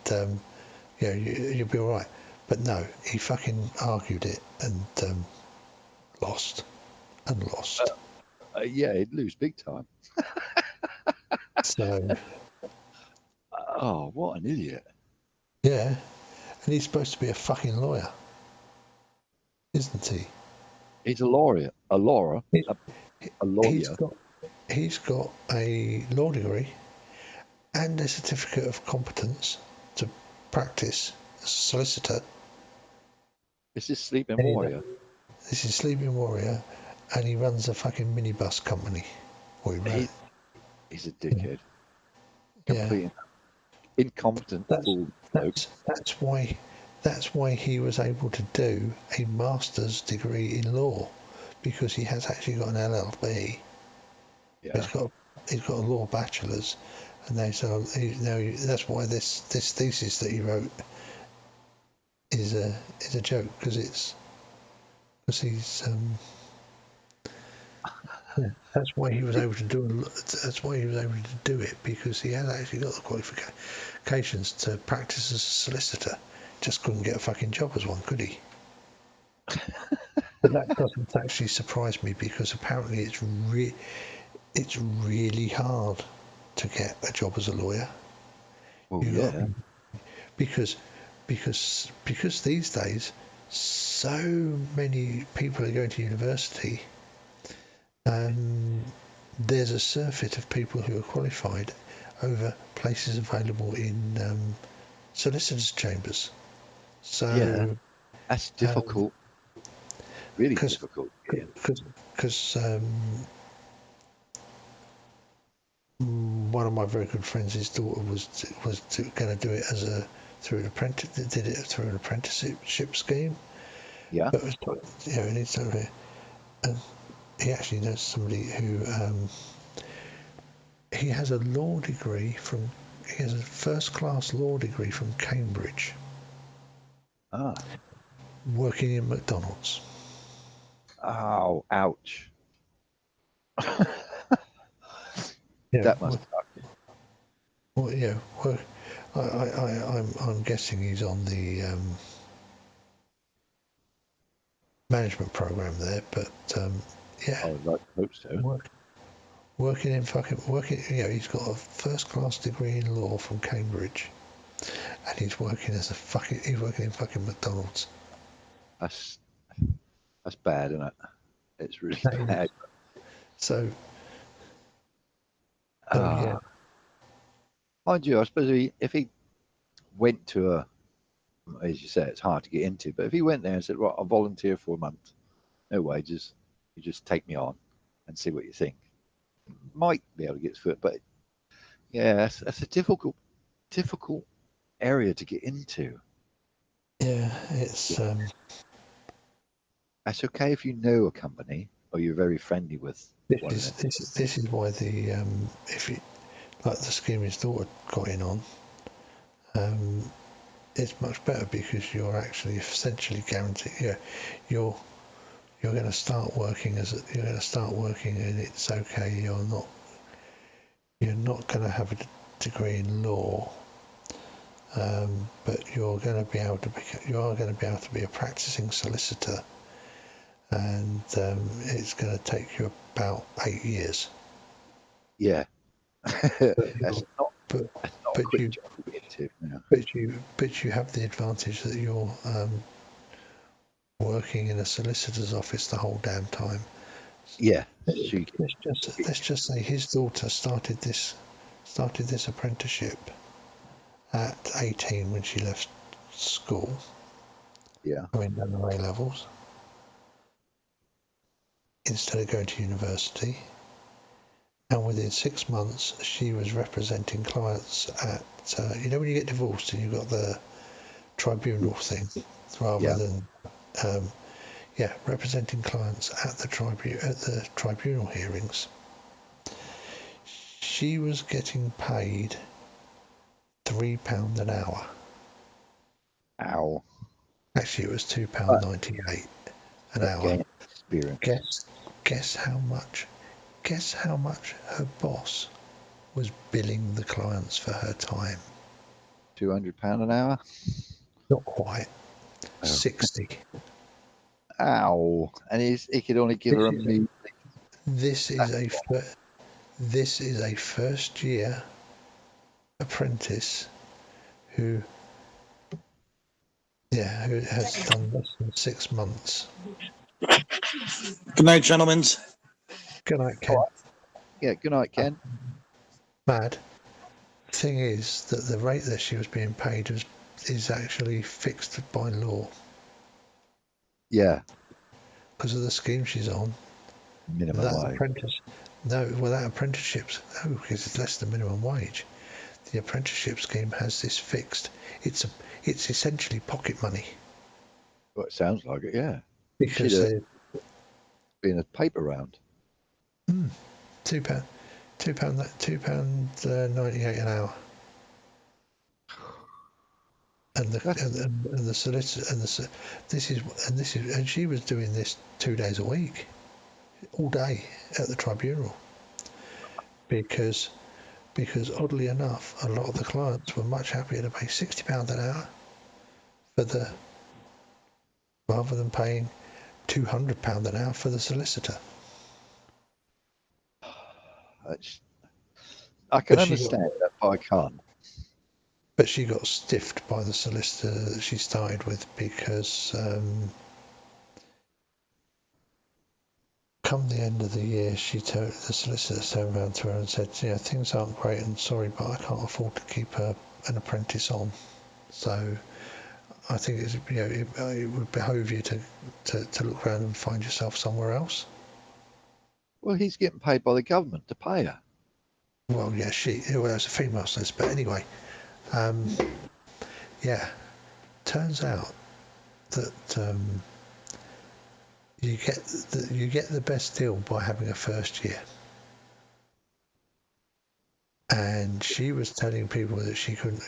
you'll be all right. But no, he fucking argued it and lost. Yeah, he'd lose big time. So. Oh, what an idiot! Yeah, and he's supposed to be a fucking lawyer, isn't he? He's a lawyer. A lawyer. He's got a law degree and a certificate of competence to practice as a solicitor. This is Sleeping Warrior. This is Sleeping Warrior, and he runs a fucking minibus company. He's a dickhead. Yeah. Incompetent fool. That's why he was able to do a master's degree in law, because he has actually got an LLB. Yeah. He's got a law bachelor's, and that's why this thesis that he wrote is a joke, because he's that's why he was able to do it, because he had actually got the qualifications to practice as a solicitor. Just couldn't get a fucking job as one, could he? But that doesn't actually surprise me, because apparently it's really hard to get a job as a lawyer. Well, because these days so many people are going to university. There's a surfeit of people who are qualified over places available in solicitors' chambers. So that's difficult. Really difficult. Because one of my very good friends, his daughter was going to do it through an apprenticeship scheme. Yeah. But it was, and he actually knows somebody who he has a first-class law degree from Cambridge. Working in McDonald's. Oh, ouch. Yeah, that must suck. Well, yeah. I'm guessing he's on the management program there, but yeah. I would like to hope so. He's got a first-class degree in law from Cambridge, and he's working in fucking McDonald's. That's bad, isn't it? It's really bad. So, yeah. Mind you, I suppose if he went to as you say, it's hard to get into, but if he went there and said, right, I'll volunteer for a month, no wages, you just take me on and see what you think. might be able to get through it, but yeah, that's a difficult area to get into. Yeah, it's That's okay if you know a company or you're very friendly with one of them. this is why the if you like the scheme his daughter got in on, it's much better because you're actually essentially guaranteed. Yeah, you're going to start working and it's okay. You're not going to have a degree in law, but you are going to be able to be a practicing solicitor, and it's going to take you about 8 years. Yeah, that's not a quick job to get into. No. But you have the advantage that you're working in a solicitor's office the whole damn time. Yeah. Let's just say his daughter started this apprenticeship at 18 when she left school. Yeah. I mean, done the A levels instead of going to university. And within 6 months, she was representing clients at, when you get divorced and you've got the tribunal thing, rather than, representing clients at the tribunal hearings. She was getting paid £3 an hour. Ow. Actually, it was £2.98 an hour. Experience. Guess how much? Guess how much her boss was billing the clients for her time? £200 an hour? Not quite. 60. Ow! And he could only give her a measly. This is a first year apprentice who has done less than 6 months. Good night, gentlemen. Good night, Ken. Yeah, good night, Ken. Mad. Thing is that the rate that she was being paid is actually fixed by law. Yeah. Because of the scheme she's on. Minimum wage. That apprenticeships, because it's less than minimum wage. The apprenticeship scheme has this fixed. It's essentially pocket money. Well, it sounds like it, yeah. Because being a paper round. £2.98 an hour. And the solicitor and she was doing this 2 days a week, all day at the tribunal, because oddly enough, a lot of the clients were much happier to pay £60 an hour rather than paying £200 an hour for the solicitor. I can understand that, but I can't. But she got stiffed by the solicitor that she started with because come the end of the year, the solicitor turned around to her and said, things aren't great and sorry, but I can't afford to keep an apprentice on. So I think it would behove you to look around and find yourself somewhere else. Well, he's getting paid by the government to pay her. Well, yeah, it was a female solicitor, but anyway. Turns out that you get the best deal by having a first year. And she was telling people that she couldn't.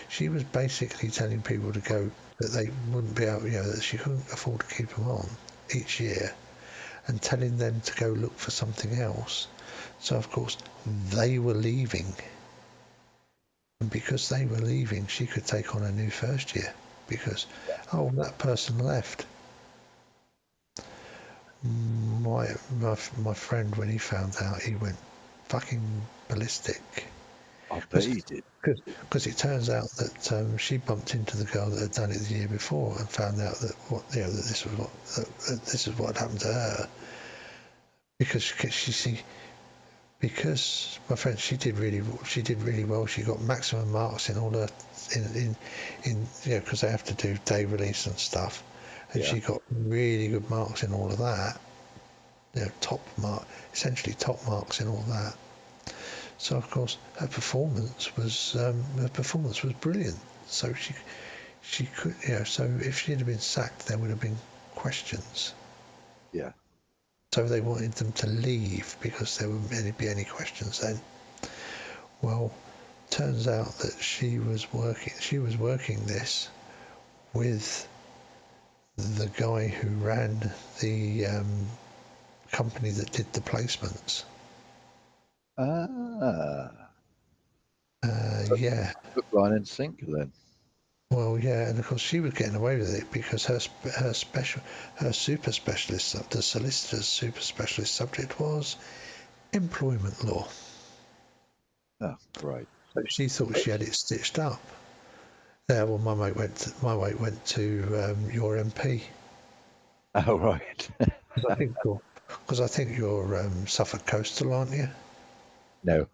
She was basically telling people to go, that they wouldn't be able, that she couldn't afford to keep them on each year, and telling them to go look for something else. So of course they were leaving. And because they were leaving, she could take on a new first year because, that person left. My friend, when he found out, he went fucking ballistic. I bet he did. Because it turns out that she bumped into the girl that had done it the year before and found out that this is what had happened to her. Because because my friend, she did really well. She got maximum marks in all her because they have to do day release and stuff, and she got really good marks in all of that. essentially top marks in all that. So of course her performance was brilliant. So she could, so if she'd have been sacked, there would have been questions. Yeah. So they wanted them to leave because there wouldn't be any questions then. Well, turns out that she was working this with the guy who ran the company that did the placements. Yeah. Hook, line, and sinker then. Well, yeah, and of course she was getting away with it because her super specialist, the solicitor's super specialist subject was employment law. Oh, right. So she thought she had it stitched up. Yeah, well, my mate went to your MP. Oh, right. Because I think you're Suffolk Coastal, aren't you? No,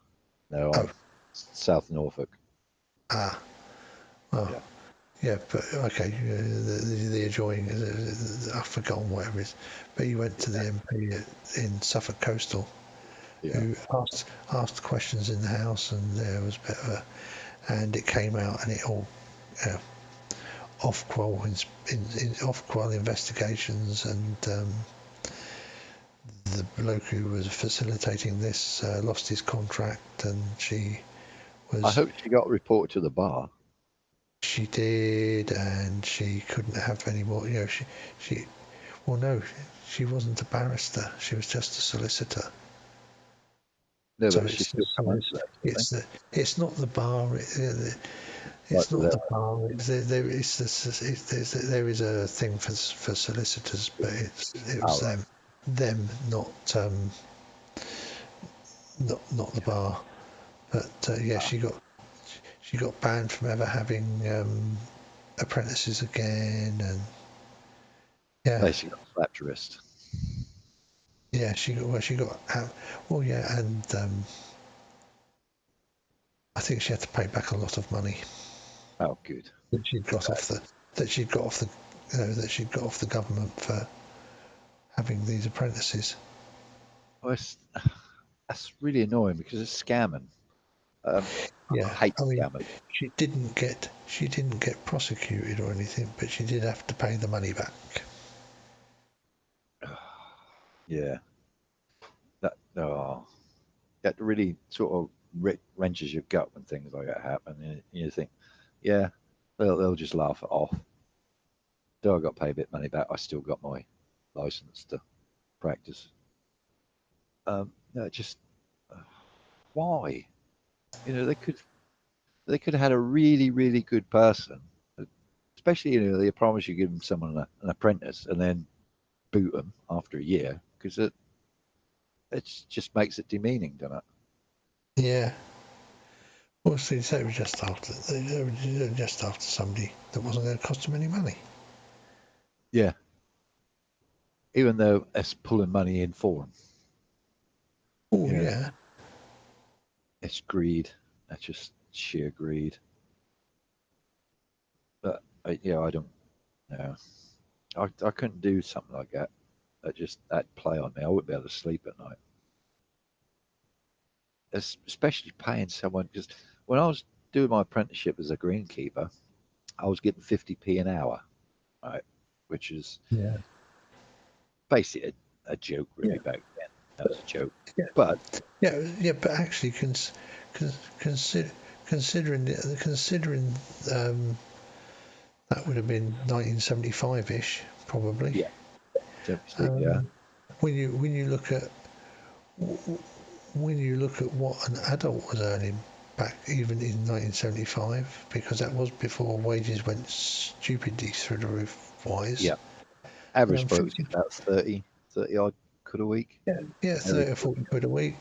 I'm South Norfolk. Ah, well, yeah, but okay, the adjoining, I've forgotten whatever it is, but you went to the MP in Suffolk Coastal, who asked questions in the House, and there was a bit of and it came out, and it all, off-qual investigations, and the bloke who was facilitating this lost his contract, and she was. I hope she got reported to the bar. She did, and she couldn't have any more. Well, no, she wasn't a barrister. She was just a solicitor. No, So but she still come under that. it's not the bar. It's not the bar. There is a thing for solicitors, but it was them, not the bar. But yeah, she got banned from ever having apprentices again, and yeah, she got slapped wrist. Yeah, she got well, yeah, and I think she had to pay back a lot of money. Oh, good. That she'd got off the government for having these apprentices. Well, that's really annoying because it's scamming. Yeah, I hate scamming. She didn't get prosecuted or anything, but she did have to pay the money back. Yeah. That really sort of wrenches your gut when things like that happen. And you think, yeah, they'll just laugh it off. Though I got to pay a bit of money back, I still got my license to practice. Just why? They could have had a really, really good person, especially they promise you give them someone an apprentice and then boot them after a year because it just makes it demeaning, doesn't it? Yeah. Well, see, so it was just after somebody that wasn't going to cost them any money. Yeah. Even though it's pulling money in for them. Oh, yeah. It's greed. That's just sheer greed. But I don't know. I couldn't do something like that. That'd play on me. I wouldn't be able to sleep at night. Especially paying someone, because when I was doing my apprenticeship as a greenkeeper, I was getting 50p an hour, right? Which is basically a joke, really, back then. That was a joke. Yeah. But but actually, considering that would have been 1975-ish, probably. Yeah. 76, yeah. When you look at what an adult was earning back even in 1975, because that was before wages went stupidly through the roof wise. Yeah. Average folks about 30 odd quid a week. Yeah, 30 or 40 quid a week.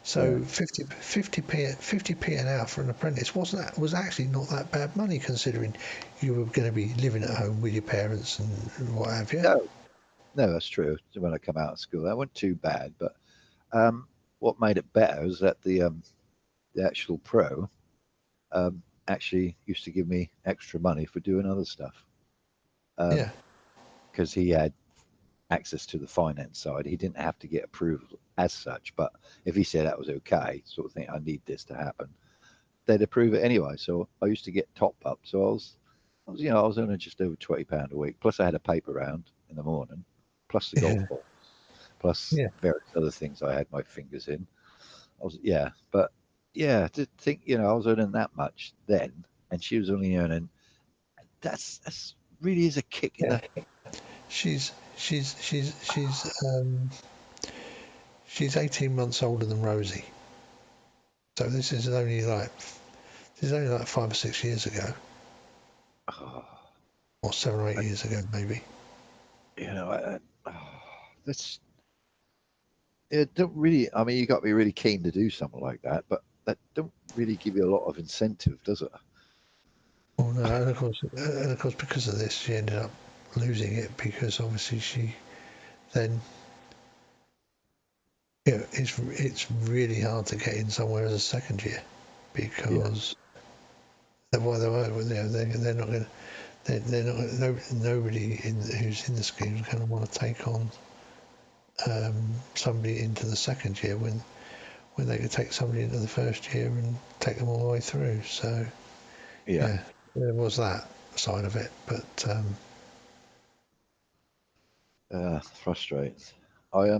So 50p an hour for an apprentice was actually not that bad money, considering you were going to be living at home with your parents and what have you. No, that's true. When I come out of school, that wasn't too bad. But what made it better was that the actual pro actually used to give me extra money for doing other stuff. Because he had access to the finance side. He didn't have to get approval as such, but if he said that was okay, sort of thing, I need this to happen, they'd approve it anyway. So I used to get top up. So I was earning just over £20 a week. Plus I had a paper round in the morning, plus the golf ball, plus various other things I had my fingers in. But to think, I was earning that much then, and she was only earning. That's really is a kick in the. She's 18 months older than Rosie. So this is only like 5 or 6 years ago. Or 7 or 8 years ago, maybe. That's it. Don't really. I mean, you got to be really keen to do something like that, but that don't really give you a lot of incentive, does it? Well, no, and of course, because of this, she ended up losing it because obviously she then. It's really hard to get in somewhere as a second year because they're not going. They're not. Nobody who's in the scheme is going to want to take on somebody into the second year when they could take somebody into the first year and take them all the way through. So there was that side of it, but frustrating. I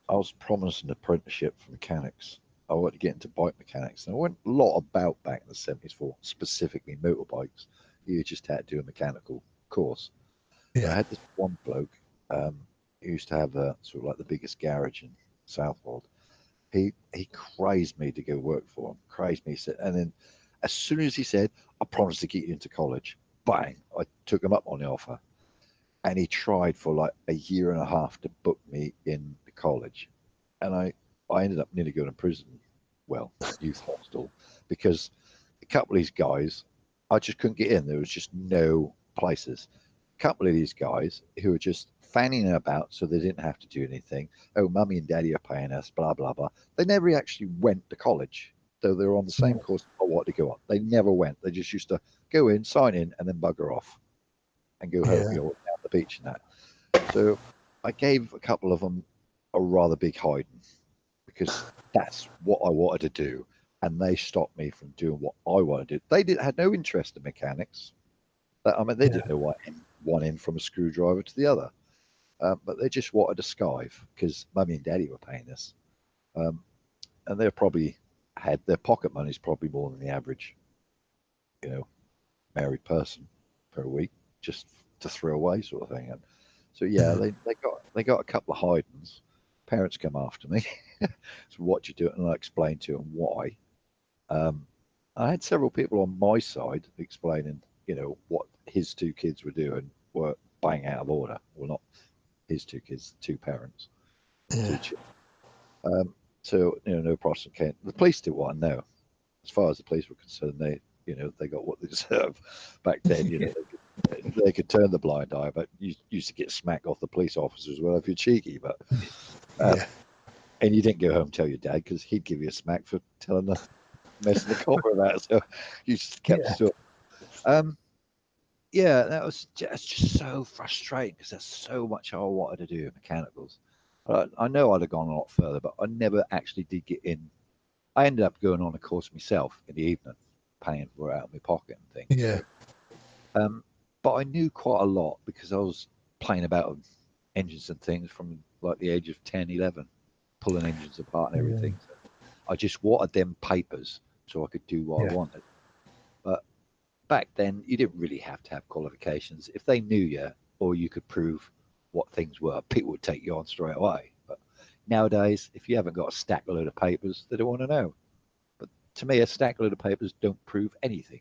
was promised an apprenticeship for mechanics. I wanted to get into bike mechanics, and I went a lot about back in the 70s for specifically motorbikes. You just had to do a mechanical course. I had this one bloke who used to have sort of like the biggest garage in Southwold. He crazed me to go work for him. Crazed me, and then as soon as he said, "I promise to get you into college," bang! I took him up on the offer, and he tried for like a year and a half to book me in the college, and I ended up nearly going to prison, well, youth hostel, because a couple of these guys, I just couldn't get in. There was just no places. A couple of these guys who were just fanning about so they didn't have to do anything. Oh, mummy and daddy are paying us, blah, blah, blah. They never actually went to college, though they were on the same course I wanted to go on. They never went. They just used to go in, sign in, and then bugger off and go home, down the beach and that. So I gave a couple of them a rather big hiding because that's what I wanted to do. And they stopped me from doing what I wanted to do. They had no interest in mechanics. I mean, they didn't know what one end from a screwdriver to the other. But they just wanted to skive because mummy and daddy were paying us. And they probably had their pocket money's probably more than the average, married person per week, just to throw away sort of thing. And so they got a couple of hidings. Parents come after me. So what you do, and I explained to them why. I had several people on my side explaining, what his two kids were doing were bang out of order. Well, not his two kids, two parents. So no Protestant came. The police did what I know. As far as the police were concerned, they got what they deserve. Back then, they could turn the blind eye, but you used to get smacked off the police officers as well if you're cheeky. But and you didn't go home and tell your dad because he'd give you a smack for telling the messing the copper about. So you just kept still. That was just so frustrating because there's so much I wanted to do in mechanicals. I know I'd have gone a lot further, but I never actually did get in. I ended up going on a course myself in the evening, paying for it out of my pocket and things. But I knew quite a lot because I was playing about with engines and things from like the age of 10, 11, pulling engines apart and everything. So I just wanted them papers so I could do what I wanted. But back then, you didn't really have to have qualifications. If they knew you or you could prove what things were, people would take you on straight away. But nowadays, if you haven't got a stack load of papers, they don't want to know. But to me, a stack load of papers don't prove anything.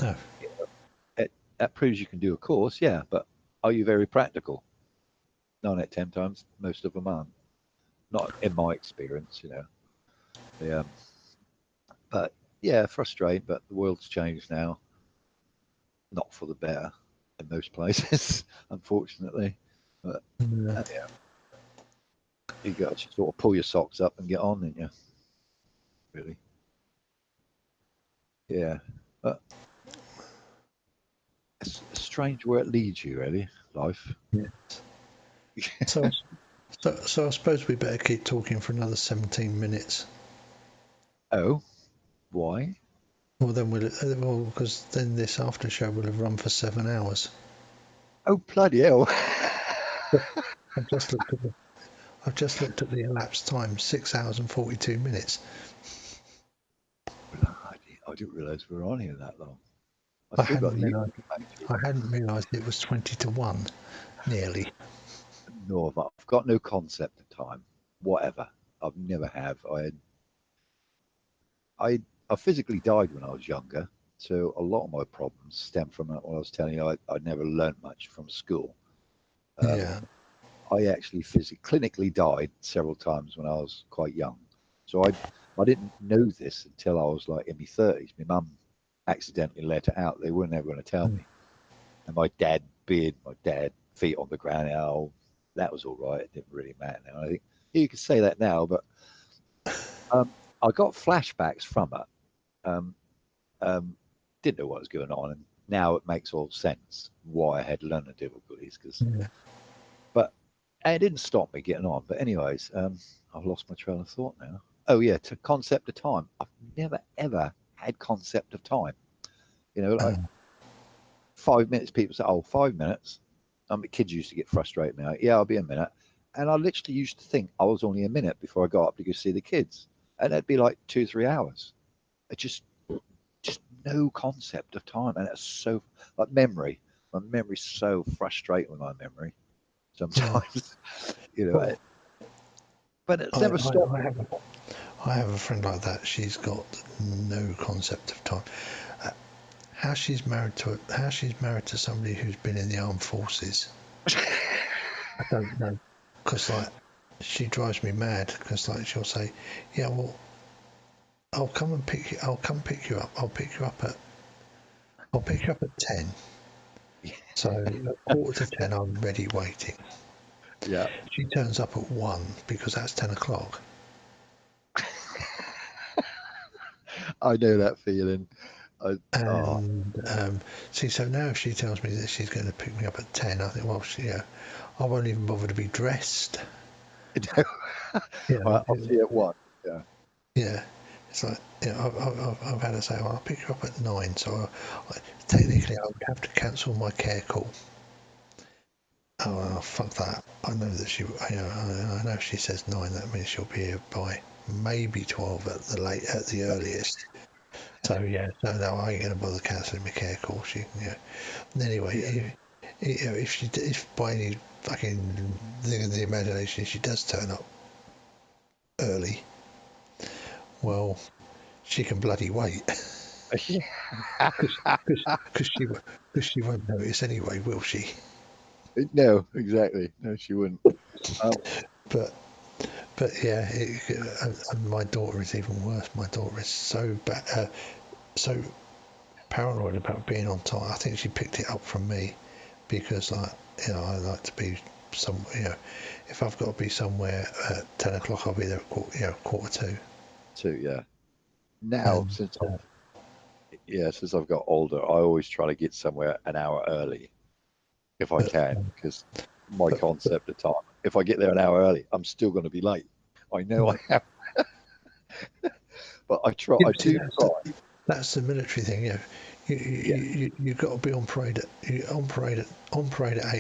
No. That proves you can do a course, but are you very practical? 9 out of 10 times, most of them aren't. Not in my experience, But frustrating, but the world's changed now. Not for the better in most places, unfortunately. But you got to sort of pull your socks up and get on, didn't you? Really. But it's strange where it leads you, really. life. Yes. So I suppose we better keep talking for another 17 minutes. Oh, why? Well, then because then this after show will have run for 7 hours. Oh, bloody hell! I've just looked at the elapsed time, 6 hours and 42 minutes. I didn't realise we were on here that long. I hadn't realised it was 20 to 1, nearly. No, I've got no concept of time. Whatever. I've never have. I physically died when I was younger, so a lot of my problems stem from what I was telling you. I never learned much from school. Yeah. I actually clinically died several times when I was quite young. So I didn't know this until I was like in my 30s. My mum accidentally let it out. They weren't ever going to tell me. And my dad feet on the ground. That was all right. It didn't really matter now. I think you could say that now, but I got flashbacks from it. Didn't know what was going on, and now it makes all sense why I had learning difficulties. But it didn't stop me getting on. But anyways, I've lost my trail of thought now. Oh yeah, to concept of time. I've never ever had concept of time. You know, like 5 minutes. People say, "Oh, 5 minutes." The kids used to get frustrated now. Yeah, I'll be a minute. And I literally used to think I was only a minute before I got up to go see the kids. And it'd be like 2-3 hours. It just no concept of time. And it's so like memory. My memory's so frustrating with my memory sometimes. You know, but it's never stopped. I have a friend like that. She's got no concept of time. How she's married to somebody who's been in the armed forces, I don't know. Because like she drives me mad. Because like she'll say, "Yeah, well, I'll come pick you up. I'll pick you up at 10. So at 9:45, I'm ready waiting." Yeah. She turns up at 1 because that's 10 o'clock. I know that feeling. See, so now if she tells me that she's going to pick me up at 10, I think, well, I won't even bother to be dressed. I'll see you at 1. Yeah. Yeah. It's like, I've had to say, well, I'll pick you up at 9, so technically I would have to cancel my care call. Oh, well, fuck that. I know that I know if she says 9, that means she'll be here by maybe 12 at the earliest. So no, I ain't gonna bother cancelling my care call. Anyway, if by any fucking thing of the imagination she does turn up early, well, she can bloody wait. Because she won't notice anyway, will she? No, exactly. No, she wouldn't. But yeah, and my daughter is even worse. My daughter is so bad, so paranoid about being on time. I think she picked it up from me because, I like to be if I've got to be somewhere at 10 o'clock, I'll be there at 1:45. 2, yeah. Now, since I've got older, I always try to get somewhere an hour early if I can, because my concept of time. If I get there an hour early, I'm still going to be late. I know I am. But I try. I do try. That's the military thing, You've got to be on parade at 8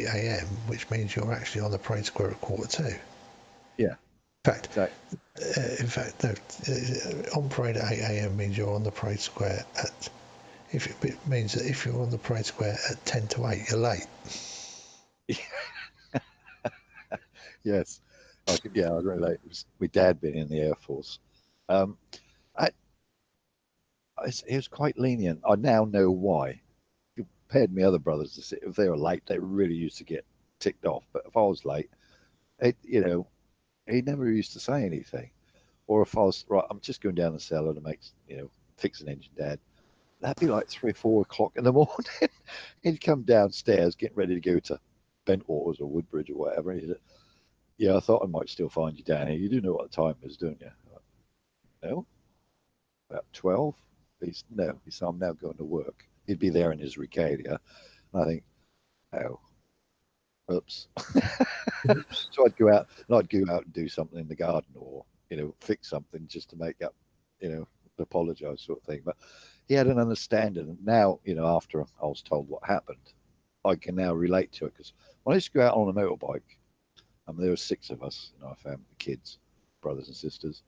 a.m., which means you're actually on the parade square at 1:45. Yeah. In fact, no. On parade at 8 a.m. means you're on the parade square at. It means that if you're on the parade square at 10 to 8, you're late. Yes. I was really late. It was my dad being in the Air Force. It was quite lenient. I now know why. Compared to my other brothers, if they were late, they really used to get ticked off. But if I was late, he never used to say anything. Or if I was right, I'm just going down the cellar to fix an engine, Dad. That'd be like 3 or 4 o'clock in the morning. He'd come downstairs, getting ready to go to Bentwaters or Woodbridge or whatever. He said, "Yeah, I thought I might still find you down here. You do know what the time is, don't you?" No. About 12. He said, "I'm now going to work." He'd be there in his regalia. And I think, oh, Oops. So I'd go out and do something in the garden, or fix something just to make up, apologize sort of thing. But he had an understanding, and now after I was told what happened, I can now relate to it, because when I used to go out on a motorbike, there were 6 of us in our family, kids, brothers and sisters.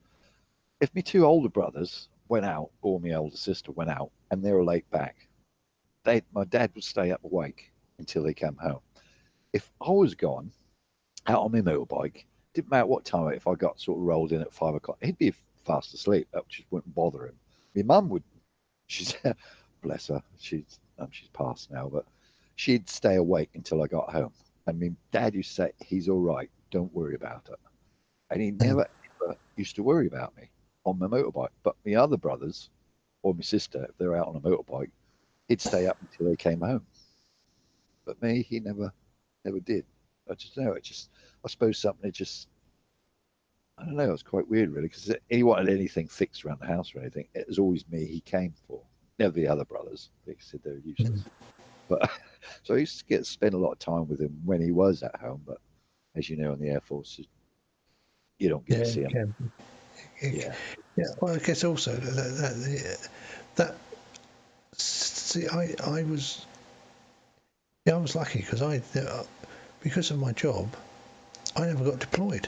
If my 2 older brothers went out, or my older sister went out, and they were late back, my dad would stay up awake until they came home. If I was gone out on my motorbike, didn't matter what time, if I got sort of rolled in at 5 o'clock, he'd be fast asleep. That just wouldn't bother him. My mum would, she's bless her, she's passed now, but she'd stay awake until I got home. I mean, Dad used to say, he's all right, don't worry about it. And he never ever used to worry about me on my motorbike. But my other brothers or my sister, if they're out on a motorbike, he'd stay up until they came home. But me, he never did. I just know it. I suppose something. I don't know. It was quite weird, really, because he wanted anything fixed around the house or anything. It was always me he came for. Never the other brothers. They said they were useless. But so I used to spend a lot of time with him when he was at home. But as you know, in the Air Force, you don't get to see him. Yeah. Well, I guess also that see, I was lucky because of my job, I never got deployed,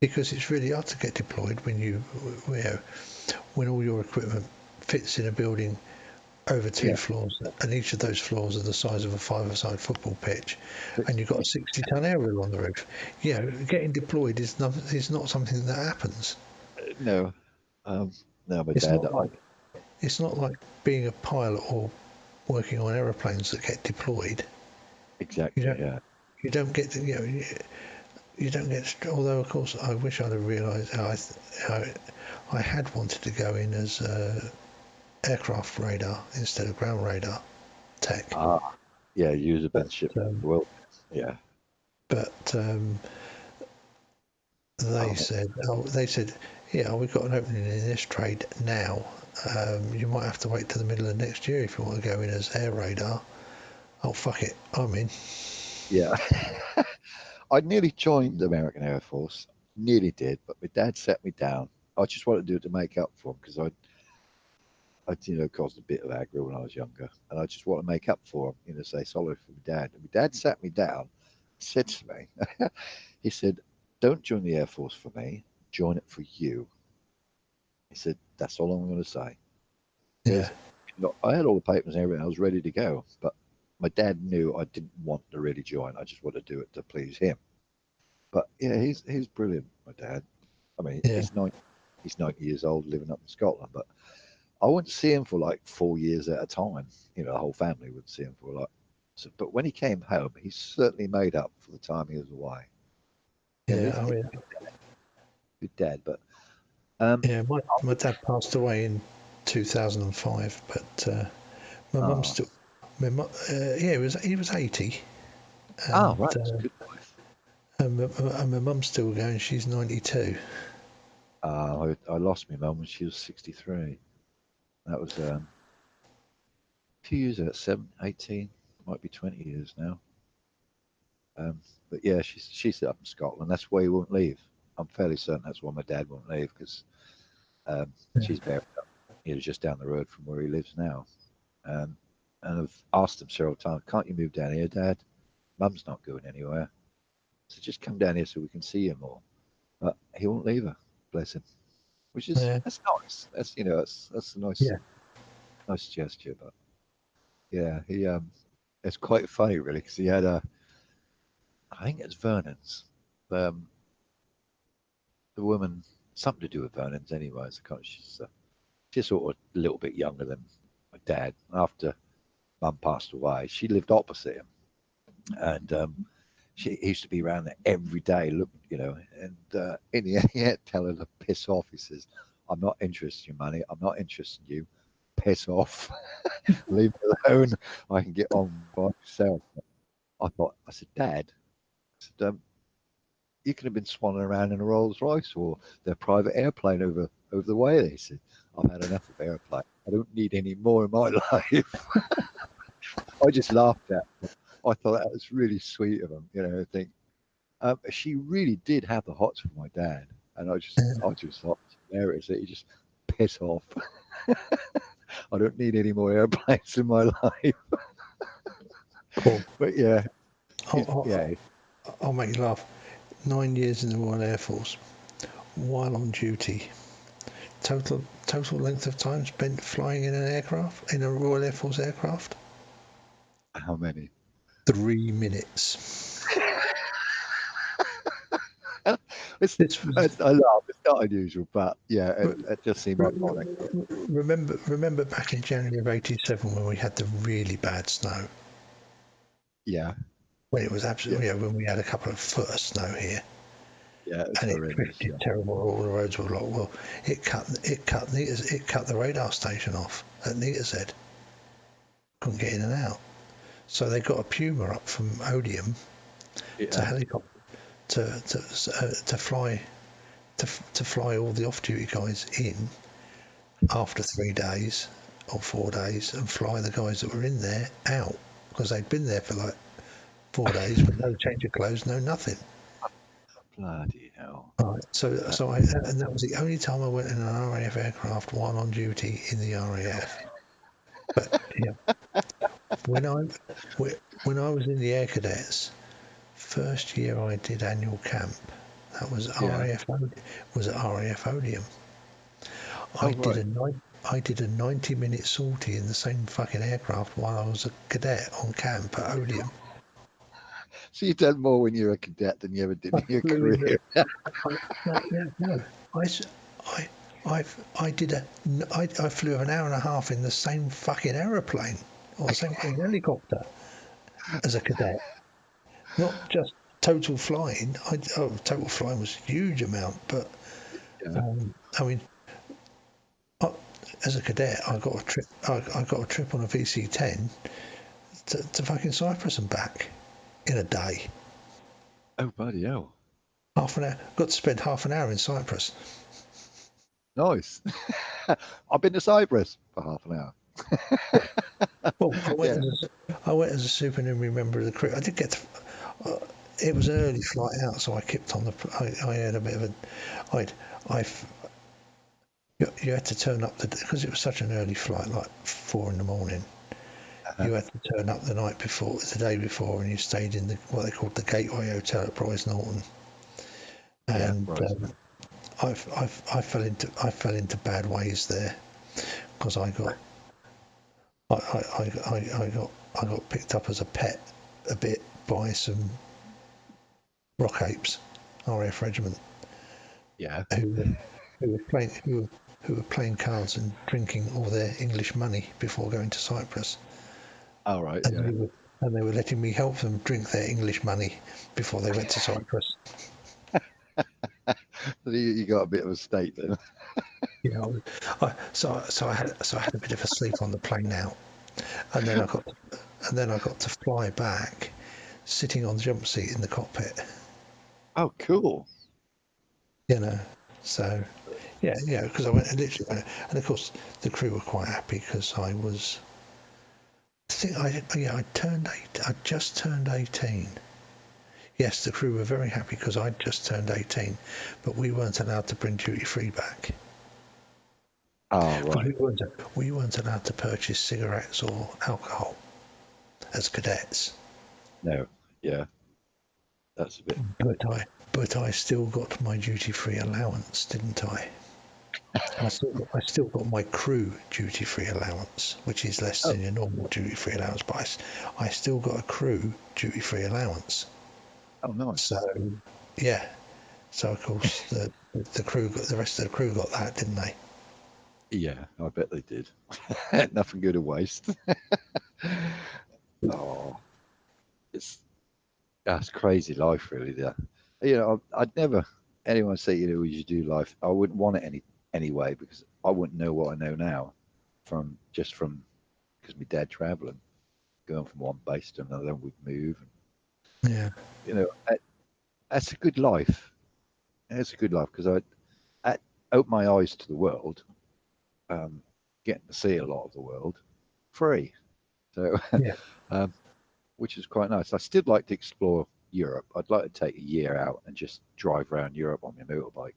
because it's really hard to get deployed when all your equipment fits in a building over 2 floors, and each of those floors are the size of a 5-a-side football pitch, and you've got a 60-ton aerial on the roof. Getting deployed is not something that happens. No, no, my It's dad. It's not like being a pilot or working on aeroplanes that get deployed. Exactly. You don't get to, you don't get. Although, of course, I wish I'd have realised I had wanted to go in as aircraft radar instead of ground radar tech. User bench ship. Well, yeah. But they said, we've got an opening in this trade now. You might have to wait till the middle of next year if you want to go in as air radar. Oh, fuck it, I'm in. Yeah. I nearly joined the American Air Force. Nearly did, but my dad set me down. I just wanted to do it to make up for him, because I caused a bit of aggro when I was younger, and I just want to make up for him, say sorry for my dad. And my dad sat me down, said to me, he said, don't join the Air Force for me, join it for you. He said, that's all I'm going to say. Because I had all the papers and everything, I was ready to go, but my dad knew I didn't want to really join. I just wanted to do it to please him. But yeah, he's brilliant, my dad. I mean, he's 90 years old, living up in Scotland, but I wouldn't see him for like 4 years at a time. The whole family would see him for but when he came home, he certainly made up for the time he was away. Good dad, but my dad passed away in 2005, but my mum still. He was 80. And, right. That's good. And my mum's still going. She's 92. I lost my mum when she was 63. That was a few years ago, 18, might be 20 years now. But yeah, she's up in Scotland. That's why he won't leave. I'm fairly certain that's why my dad won't leave, because she's buried up, just down the road from where he lives now. And I've asked him several times, can't you move down here, Dad? Mum's not going anywhere. So just come down here so we can see you more. But he won't leave her, bless him. Which is that's nice. That's that's a nice gesture. But yeah, he it's quite funny really, because he had I think it's Vernon's. The woman, something to do with Vernon's anyway. She's sort of a little bit younger than my dad. After Mum passed away, she lived opposite him, and he used to be around there every day, and in the end, he had to tell her to piss off. He says, I'm not interested in your money. I'm not interested in you. Piss off. Leave me alone. I can get on by myself. I said, Dad, you could have been swanning around in a Rolls Royce or their private airplane over the way. He said, I've had enough of airplane. I don't need any more in my life. I just laughed at him. I thought that was really sweet of him. You know, I think she really did have the hots for my dad, and I just thought hilarious that he just piss off. I don't need any more airplanes in my life. Cool. But yeah, I'll make you laugh. 9 years in the Royal Air Force, while on duty. Total length of time spent flying in an aircraft, in a Royal Air Force aircraft? How many? 3 minutes. I laugh. It's not unusual, but yeah, it just seemed ironic. Remember back in January of '87 when we had the really bad snow? Yeah. When it was absolutely, when we had a couple of foot of snow here. Yeah, it's and horrendous. It drifted terrible. All the roads were locked. Well, it cut the radar station off at Neatershead. Couldn't get in and out. So they got a Puma up from Odium to helicopter to fly all the off-duty guys in after 3 days or 4 days and fly the guys that were in there out because they'd been there for like 4 days with no change of clothes, no nothing. Bloody hell! Right, and that was the only time I went in an RAF aircraft while on duty in the RAF. But yeah, when I was in the Air Cadets, first year I did annual camp. That was RAF. Was at RAF Odium. I did a 90-minute sortie in the same fucking aircraft while I was a cadet on camp at Odium. So you've done more when you're a cadet than you ever did in your career. I flew an hour and a half in the same fucking aeroplane or the same fucking helicopter as a cadet. Not just total flying. Total flying was a huge amount, but I mean, as a cadet, I got a trip. I got a trip on a VC-10 to fucking Cyprus and back in a day. Oh, bloody hell! Half an hour. Got to spend half an hour in Cyprus. Nice. I've been to Cyprus for half an hour. Well, I went as a supernumerary member of the crew. I did get to, it was an early flight out, so I kept on I had a bit of a. You had to turn up because it was such an early flight, like 4 a.m. You had to turn up the day before, and you stayed in what they called the Gateway Hotel at Bryce Norton. And I fell into bad ways there because I got picked up as a pet a bit by some rock apes, RAF regiment. Yeah. Who were playing cards and drinking all their English money before going to Cyprus. All right. And they were letting me help them drink their English money before they went to Cyprus. You got a bit of a state then. So I had a bit of a sleep on the plane now, and then I got to fly back, sitting on the jump seat in the cockpit. Oh, cool. So because I went literally, and of course the crew were quite happy because I was. I just turned 18. Yes, the crew were very happy because I'd just turned 18, but we weren't allowed to bring duty free back. Oh, right. We weren't allowed to purchase cigarettes or alcohol as cadets. No, yeah, that's a bit. But I still got my duty free allowance, didn't I? I still got my crew duty free allowance, which is less than your normal duty free allowance, but I still got a crew duty free allowance. Oh, nice. So, yeah. So of course the rest of the crew got that, didn't they? Yeah, I bet they did. Nothing good to waste. That's crazy life, really. That I'd never anyone say we should do life. I wouldn't want it anyway because I wouldn't know what I know now from because my dad traveling, going from one base to another, we'd move. And, that's a good life. It's a good life because I opened my eyes to the world. Getting to see a lot of the world free. So which is quite nice. I still like to explore Europe. I'd like to take a year out and just drive around Europe on my motorbike.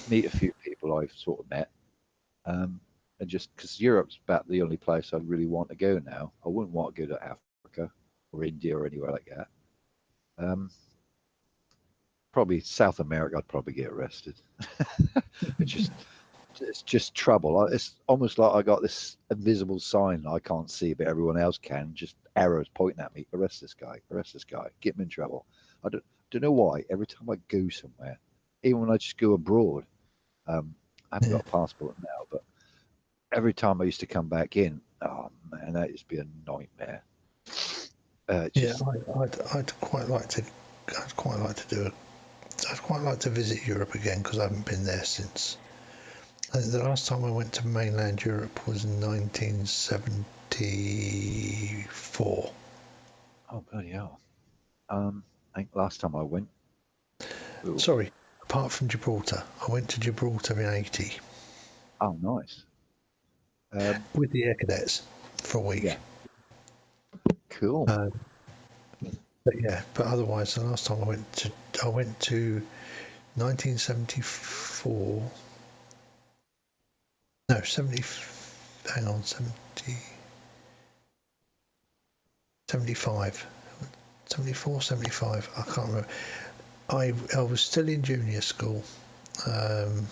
Meet a few people I've sort of met. And just because Europe's about the only place I really want to go now. I wouldn't want to go to Africa or India or anywhere like that. Probably South America, I'd probably get arrested. It's just trouble. It's almost like I got this invisible sign I can't see, but everyone else can. Just arrows pointing at me. Arrest this guy. Arrest this guy. Get him in trouble. I don't know why. Every time I go somewhere, even when I just go abroad, I haven't got a passport now, but every time I used to come back in, oh man, that used to be a nightmare. Yeah, I'd quite like to. I'd quite like to visit Europe again because I haven't been there since. I think the last time I went to mainland Europe was in 1974. Oh bloody hell! I think last time I went. Ooh. Sorry, apart from Gibraltar, I went to Gibraltar in '80. Oh, nice. With the Air Cadets for a week. Yeah. Cool. But otherwise, the last time I went to 1974. No, 70. Hang on, 75. 74, 75. I can't remember. I was still in junior school, and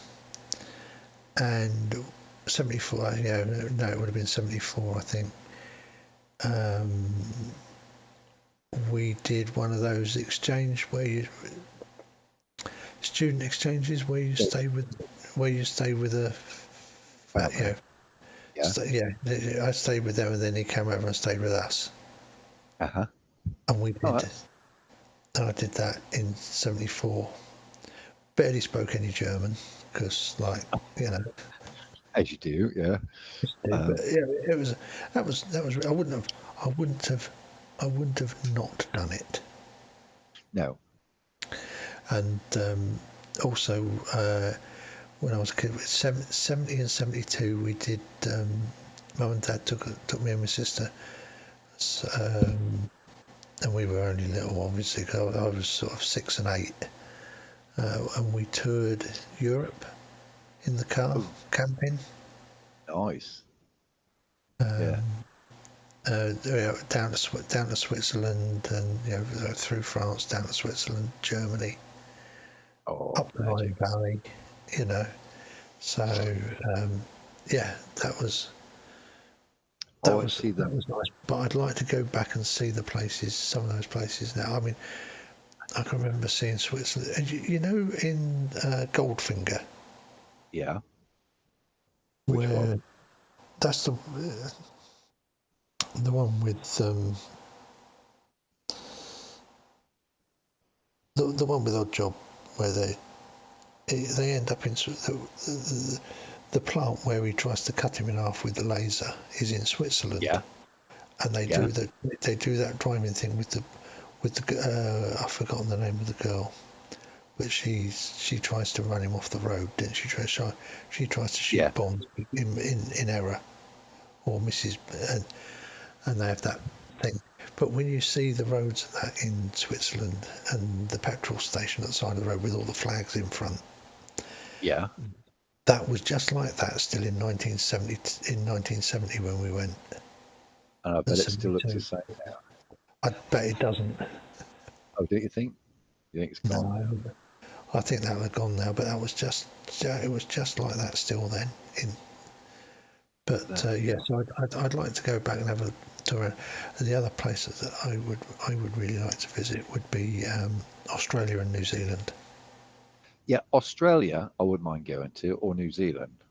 74. Yeah, no, it would have been 74, I think. We did one of those student exchanges where you stay with a family. I stayed with them, and then he came over and stayed with us. And we did. And I did that in 74. Barely spoke any German because, as you do, yeah. But it was. That was. I wouldn't have not done it. No. And also, when I was a kid, 70 and 72, we did. Mum and Dad took me and my sister, and we were only little, obviously, because I was sort of 6 and 8, and we toured Europe in the car, camping. Nice. Down to Switzerland, and through France, down to Switzerland, Germany, up the Rhine Valley, So that was nice. But I'd like to go back and see some of those places now. I mean, I can remember seeing Switzerland. And in Goldfinger. Yeah. Which one? That's the one with the one with Oddjob, where they end up in the plant where he tries to cut him in half with the laser is in Switzerland. Yeah. And they do that driving thing with the I've forgotten the name of the girl, but she tries to run him off the road, didn't she? She tries to shoot bombs in error, or misses, and they have that thing. But when you see the roads of that in Switzerland and the petrol station at the side of the road with all the flags in front, that was just like that still in 1970. In 1970 when we went. And I bet it still looks the same now. I bet it doesn't. Oh, do you think? You think it's gone? No, I think that was gone now. But it was just like that still then. So I'd like to go back and have a tour. And the other places that I would really like to visit would be Australia and New Zealand. Yeah, Australia I wouldn't mind going to, or New Zealand.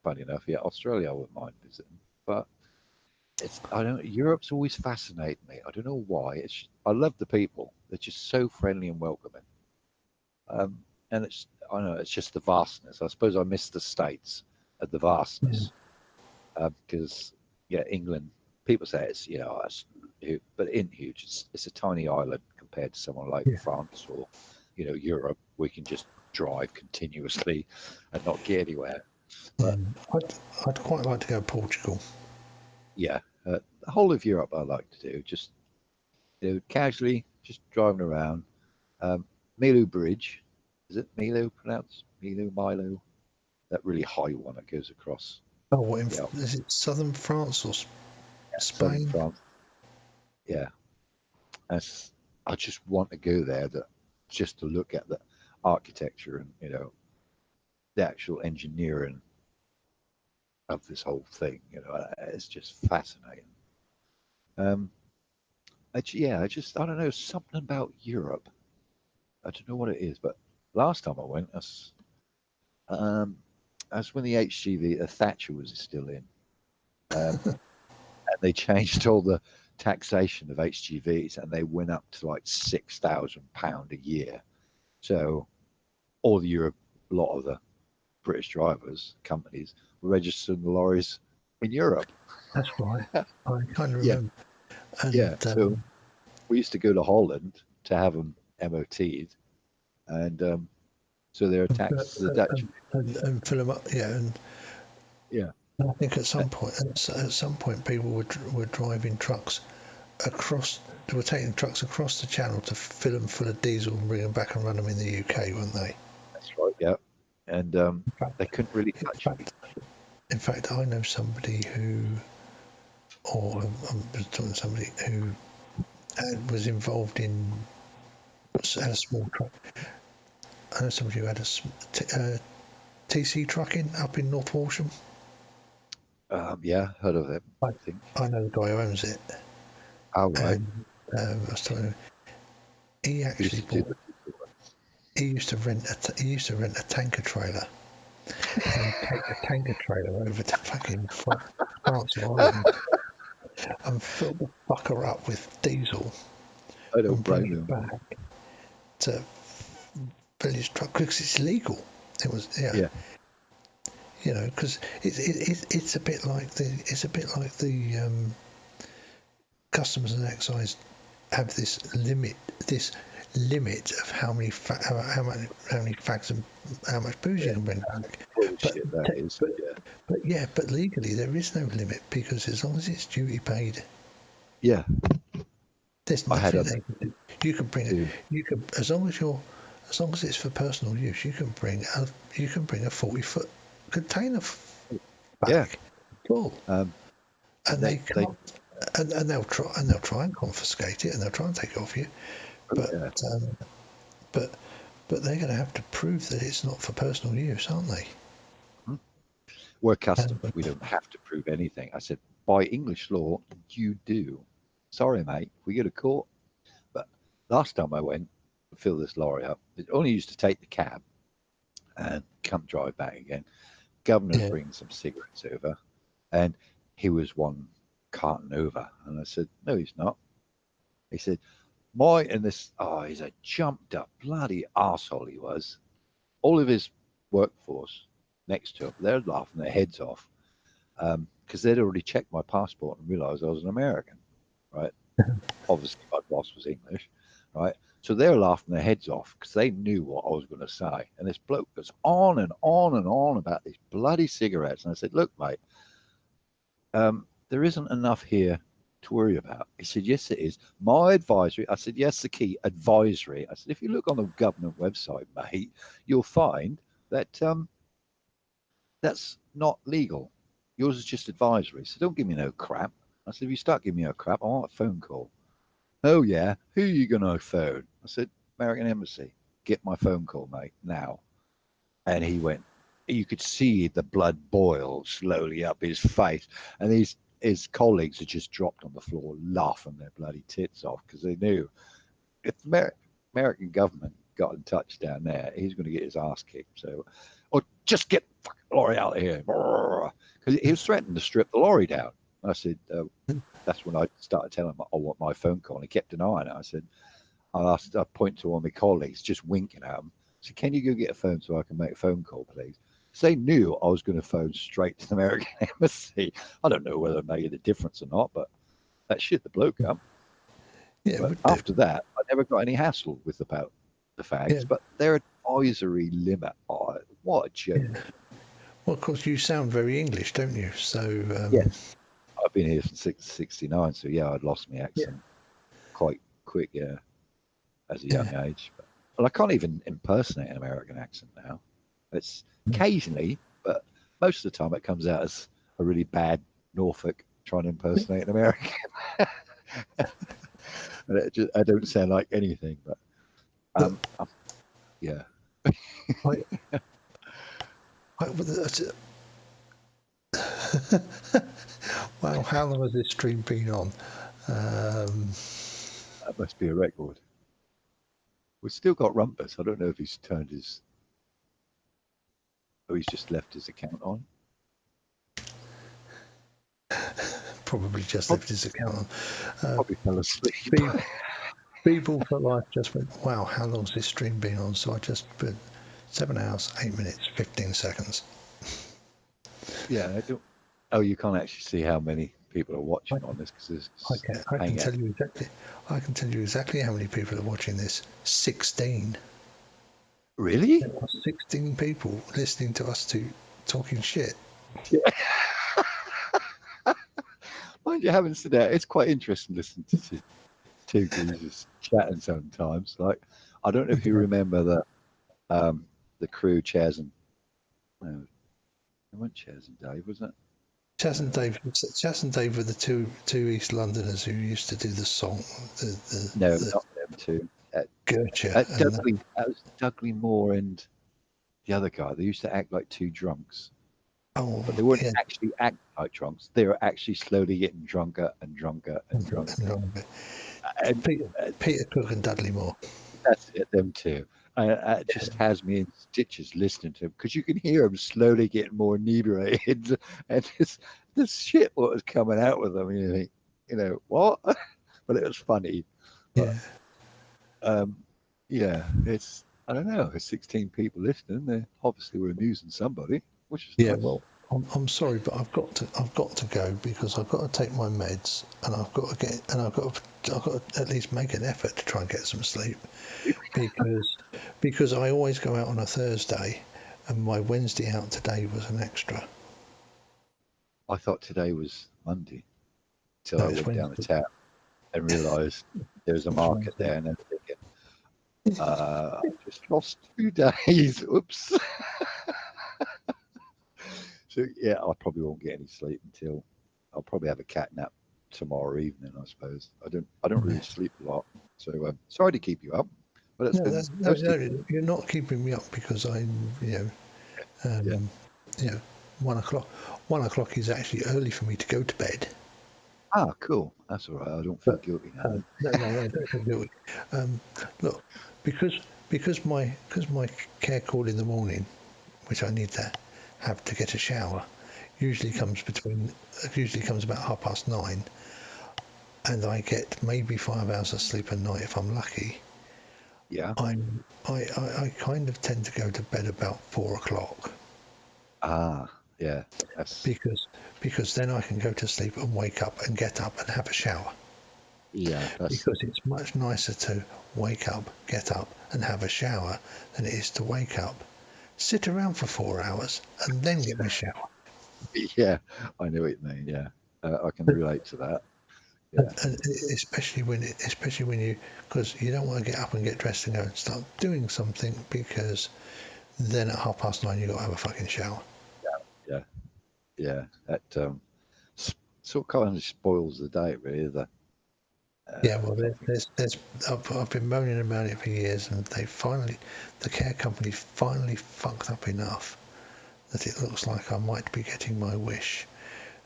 Funny enough, Australia I wouldn't mind visiting, but Europe's always fascinated me. I don't know why. I love the people. They're just so friendly and welcoming. And it's just the vastness. I suppose I miss the States at the vastness. Because England, people say it's but it isn't huge. It's a tiny island compared to someone like France or Europe. We can just drive continuously and not get anywhere. But I'd quite like to go to Portugal. Yeah, the whole of Europe I like to do, just casually, just driving around. Milo Bridge, is it Milo pronounced? Milo, that really high one that goes across. Oh, what is it? Southern France or Spain? Southern France. Yeah, I just want to go there just to look at the architecture and the actual engineering of this whole thing. It's just fascinating. I don't know, something about Europe. I don't know what it is, but last time I went, that's when the HGV, Thatcher was still in, and they changed all the taxation of HGVs, and they went up to like £6,000 a year. So all the Europe, a lot of the British drivers companies were registering the lorries in Europe. That's right. I kind of remember. And, so we used to go to Holland to have them MOT'd, and so they're taxed to the Dutch and fill them up. Yeah. I think at some point, people were driving trucks across. They were taking trucks across the channel to fill them full of diesel and bring them back and run them in the UK, weren't they? That's right. Yeah. And they couldn't really touch it. In fact, I know somebody who, or I'm talking to somebody who was involved in had a small truck. I know somebody who had a TC trucking up in North Walsham. Yeah, heard of it. I think I know the guy who owns it. Oh, right. I was telling him, he actually bought. He used to rent a tanker trailer. And he'd take the tanker trailer over to fucking France or Ireland and fill the fucker up with diesel. I don't and bring blame it him. back to fill his truck because it's illegal. It was because it's a bit like the customs and excise have this limit of how many fags and how much booze you can bring back. But legally there is no limit because as long as it's duty paid. Yeah. There's nothing they can do. You can bring it. You can as long as it's for personal use. You can bring a 40-foot container back. Yeah. Full. And they can't. And they'll try and confiscate it and they'll try and take it off you. But they're going to have to prove that it's not for personal use, aren't they? We're customs. We don't have to prove anything. I said, by English law, you do. Sorry, mate. We go to court. But last time I went to fill this lorry up, it only used to take the cab and come drive back again. Governor brings some cigarettes over, and he was one carton over. And I said, no, he's not. He said, he's a jumped up bloody arsehole he was. All of his workforce next to him, they're laughing their heads off because they'd already checked my passport and realised I was an American, right? Obviously, my boss was English, right? So they're laughing their heads off because they knew what I was going to say. And this bloke goes on and on and on about these bloody cigarettes. And I said, look, mate, there isn't enough here to worry about. He said, yes, it is. My advisory. I said, yes, the key, advisory. I said, if you look on the government website, mate, you'll find that that's not legal. Yours is just advisory. So don't give me no crap. I said, if you start giving me a crap, I want a phone call. Oh, yeah. Who are you going to phone? I said, American Embassy. Get my phone call, mate, now. And he went, you could see the blood boil slowly up his face. And his colleagues had just dropped on the floor laughing their bloody tits off because they knew if the American government got in touch down there, he's going to get his ass kicked. So, or just get the fucking lorry out of here. Because he was threatening to strip the lorry down. I said, that's when I started telling him I want my phone call. And he kept denying it. I said, I point to one of my colleagues, just winking at him. I said, can you go get a phone so I can make a phone call, please? So they knew I was going to phone straight to the American Embassy. I don't know whether it made a difference or not, but that shit the bloke up. Yeah. But after that, I never got any hassle with about the fags. Yeah. But their advisory limit, what a joke. Yeah. Well, of course, you sound very English, don't you? So yes, I've been here since 69, so yeah, I'd lost my accent quite quick, yeah, as a young age. Well, I can't even impersonate an American accent now. It's occasionally, but most of the time it comes out as a really bad Norfolk trying to impersonate an American. And I don't sound like anything, but yeah. Wow, how long has this stream been on? That must be a record. We've still got Rumpus. I don't know if he's turned his... Oh, he's just left his account on. Probably just left his account on. Probably fell asleep. People for Life just went, wow, how long's this stream been on? So I just put 7 hours, 8 minutes, 15 seconds. Yeah, I don't... Oh, you can't actually see how many people are watching on this because I can tell you exactly. I can tell you exactly how many people are watching this. 16. Really? There are 16 people listening to us talking shit. Yeah. Mind you, having said that, it's quite interesting listening to two geezers chatting sometimes. Like, I don't know if you remember the crew, Chaz and it wasn't Chaz and Dave, was it? Chaz and Dave were the two East Londoners who used to do the song. No, not them two. Curvature. That was Dudley Moore and the other guy. They used to act like two drunks. Oh, but they weren't actually acting like drunks. They were actually slowly getting drunker and drunker and drunker. And Peter Cook and Dudley Moore. That's it, them two. It just has me in stitches listening to them because you can hear them slowly getting more inebriated, and this shit what was coming out with them. And you think, what? But it was funny. But, yeah, it's I don't know. There's 16 people listening. They obviously were amusing somebody, which is nice. Well, I'm sorry, but I've got to go because I've got to take my meds and I've got to at least make an effort to try and get some sleep because I always go out on a Thursday and my Wednesday out today was an extra. I thought today was Monday till I went down the tap and realised there was a market there, and then thinking, I just lost 2 days. Oops. So yeah, I probably won't get any sleep until I'll probably have a cat nap tomorrow evening, I suppose. I don't really sleep a lot, so sorry to keep you up. But you're not keeping me up because I'm 1 o'clock. 1 o'clock is actually early for me to go to bed. Ah, cool. That's all right. I don't feel guilty now. No, don't feel guilty. Look, because my care call in the morning, which I need to have to get a shower, usually comes about 9:30, and I get maybe 5 hours of sleep a night if I'm lucky. Yeah. I kind of tend to go to bed about 4 o'clock. Ah, yeah. Because then I can go to sleep and wake up and get up and have a shower. Yeah. Because it's much nicer to wake up, get up and have a shower than it is to wake up, sit around for 4 hours and then get my shower. Yeah, I know what you mean. Yeah, I can relate to that. Yeah. And especially when you, because you don't want to get up and get dressed and go and start doing something, because then at 9:30 you got to have a fucking shower. Yeah. That sort of kind of spoils the day, really. I've been moaning about it for years, and the care company finally fucked up enough that it looks like I might be getting my wish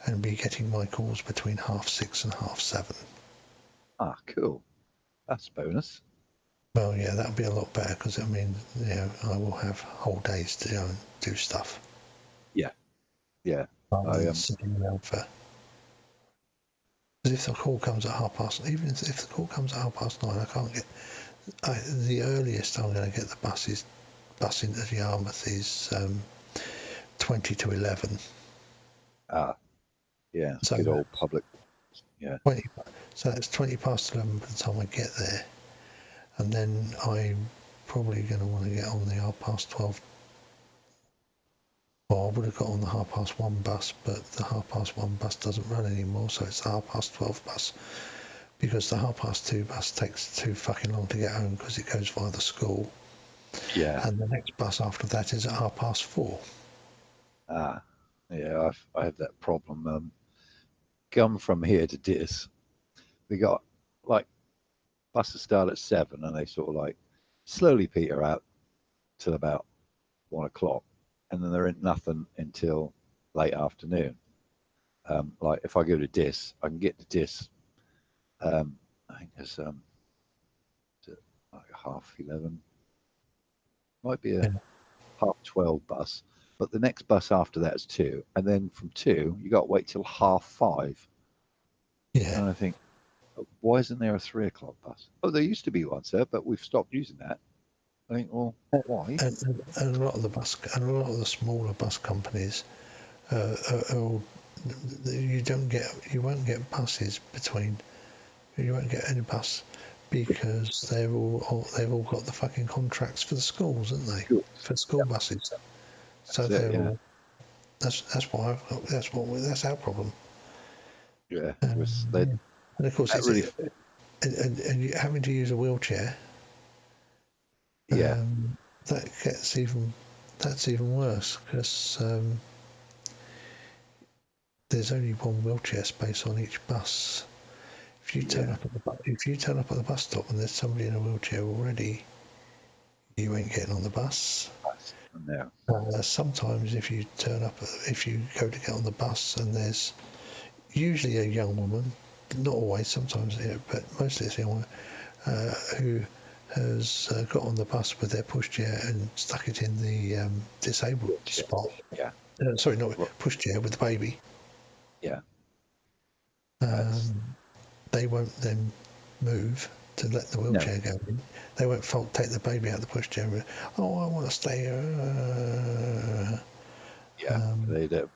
and be getting my calls between 6:30 and 7:30. Ah, cool. That's a bonus. Well, yeah, that'll be a lot better because I will have whole days to go and do stuff. Yeah. I am sitting around for. Because if the call comes at 9:30, even if the call comes at 9:30, I can't get. The earliest I'm going to get the bus into the Yarmouth is 20 to 11. Ah, yeah. So good old public. Yeah. So that's 20 past 11 by the time I get there, and then I'm probably going to want to get on the 12:30 Well, I would have got on the 1:30 bus, but the 1:30 bus doesn't run anymore, so it's the 12:30 bus. Because the 2:30 bus takes too fucking long to get home because it goes via the school. Yeah. And the next bus after that is at 4:30. Ah, yeah, I have that problem. Come from here to Dis, we got like buses start at 7 and they sort of like slowly peter out till about 1 o'clock, and then there ain't nothing until late afternoon. Like if I go to Dis, I can get to Dis. I think there's like 11:30. Might be a 12:30 bus, but the next bus after that is 2, and then from 2 you got to wait till 5:30. Yeah. And I think, why isn't there a 3 o'clock bus? Oh, there used to be one, sir, but we've stopped using that. I think, well, why? And a lot of the smaller bus companies, you won't get buses between. You won't get any bus because they've all got the fucking contracts for the schools, haven't they? For school buses. So That's it, they're yeah. all. That's our problem. Yeah, And of course, that it's really, and you having to use a wheelchair. yeah. That's even worse because there's only one wheelchair space on each bus. If you turn up at the bus stop and there's somebody in a wheelchair already, you ain't getting on the bus. No. Sometimes if you go to get on the bus and there's usually a young woman, not always, sometimes, but mostly it's a young woman who has got on the bus with their pushchair and stuck it in the disabled spot. Yeah. Sorry, not pushchair, with the baby. Yeah. They won't then move to let the wheelchair go in. They won't take the baby out of the pushchair. Oh, I want to stay here. Yeah, they do.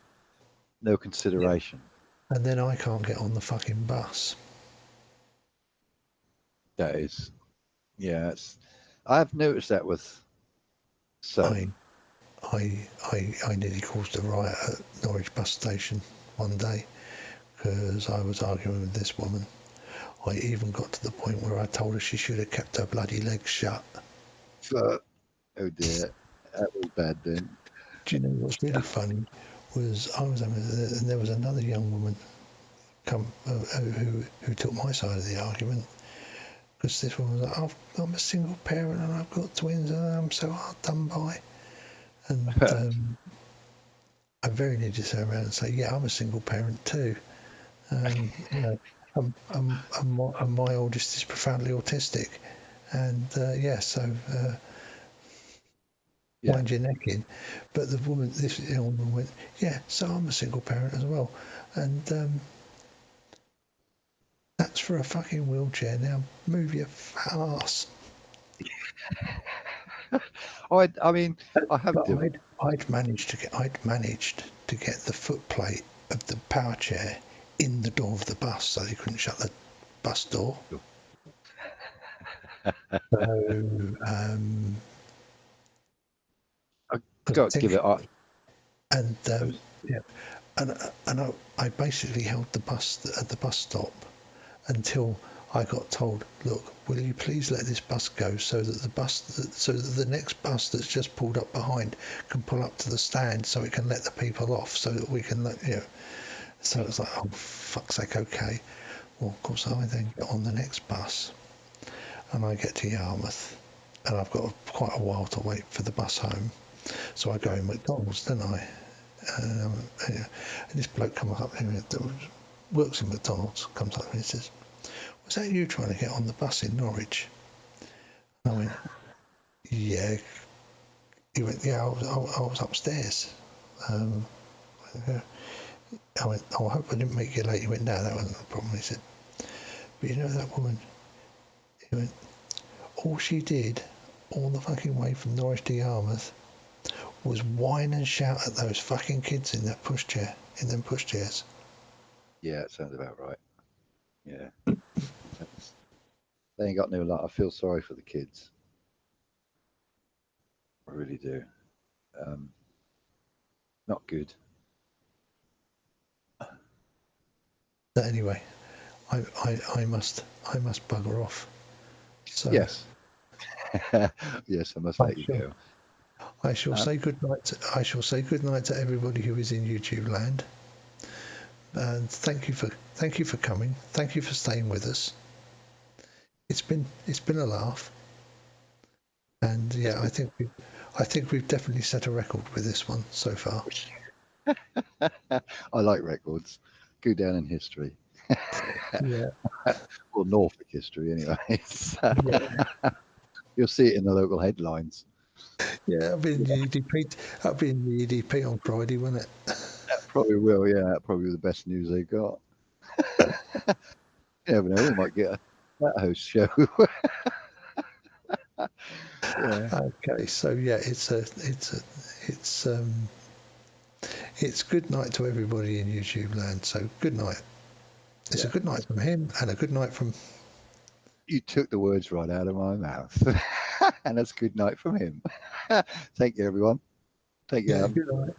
No consideration. And then I can't get on the fucking bus. That is, yeah. I've noticed that with some. I nearly caused a riot at Norwich bus station one day because I was arguing with this woman. I even got to the point where I told her she should have kept her bloody legs shut. Oh dear, that was bad then. Do you know what's really funny was and there was another young woman who took my side of the argument because this woman was like, I'm a single parent and I've got twins and I'm so hard done by. And I very nearly just turn around and say, yeah, I'm a single parent too. My oldest is profoundly autistic, and wind your neck in. But this young woman went, yeah, so I'm a single parent as well, and that's for a fucking wheelchair. Now move your fat ass. I mean, I have. I'd managed to get the footplate of the power chair in the door of the bus, so they couldn't shut the bus door. So, I've got to give it up. And I basically held the bus at the bus stop until I got told, look, will you please let this bus go so that the next bus that's just pulled up behind can pull up to the stand so it can let the people off so that we can So it's like, oh, fuck's sake, okay. Well, of course, I then get on the next bus and I get to Yarmouth and I've got quite a while to wait for the bus home. So I go in McDonald's, don't I? And this bloke comes up to me, works in McDonald's, comes up to me and says, was that you trying to get on the bus in Norwich? And I went, yeah. He went, yeah, I was upstairs. I went, oh, I hope I didn't make you late. He went, no, that wasn't the problem. He said, but you know that woman? He went, all she did all the fucking way from Norwich to Yarmouth was whine and shout at those fucking kids in them pushchairs. Yeah, it sounds about right. Yeah. They ain't got no luck. I feel sorry for the kids. I really do. not good. But anyway, I must bugger off. So Yes. Yes, I must let you go. I shall say good night. I shall say good night to everybody who is in YouTube land. And thank you for coming. Thank you for staying with us. It's been a laugh. And yeah, I think we've definitely set a record with this one so far. I like records. Go down in history. Yeah. Well, Norfolk history, anyway. Yeah. You'll see it in the local headlines. Yeah, I'll be in the EDP on Friday, won't it? That probably will. Yeah, that probably the best news they got. You never know. They might get that host show. Yeah. Okay, so yeah, it's good night to everybody in YouTube land. So good night. It's a good night from him and a good night from. You took the words right out of my mouth, and that's good night from him. Thank you, everyone. Take care. Good night.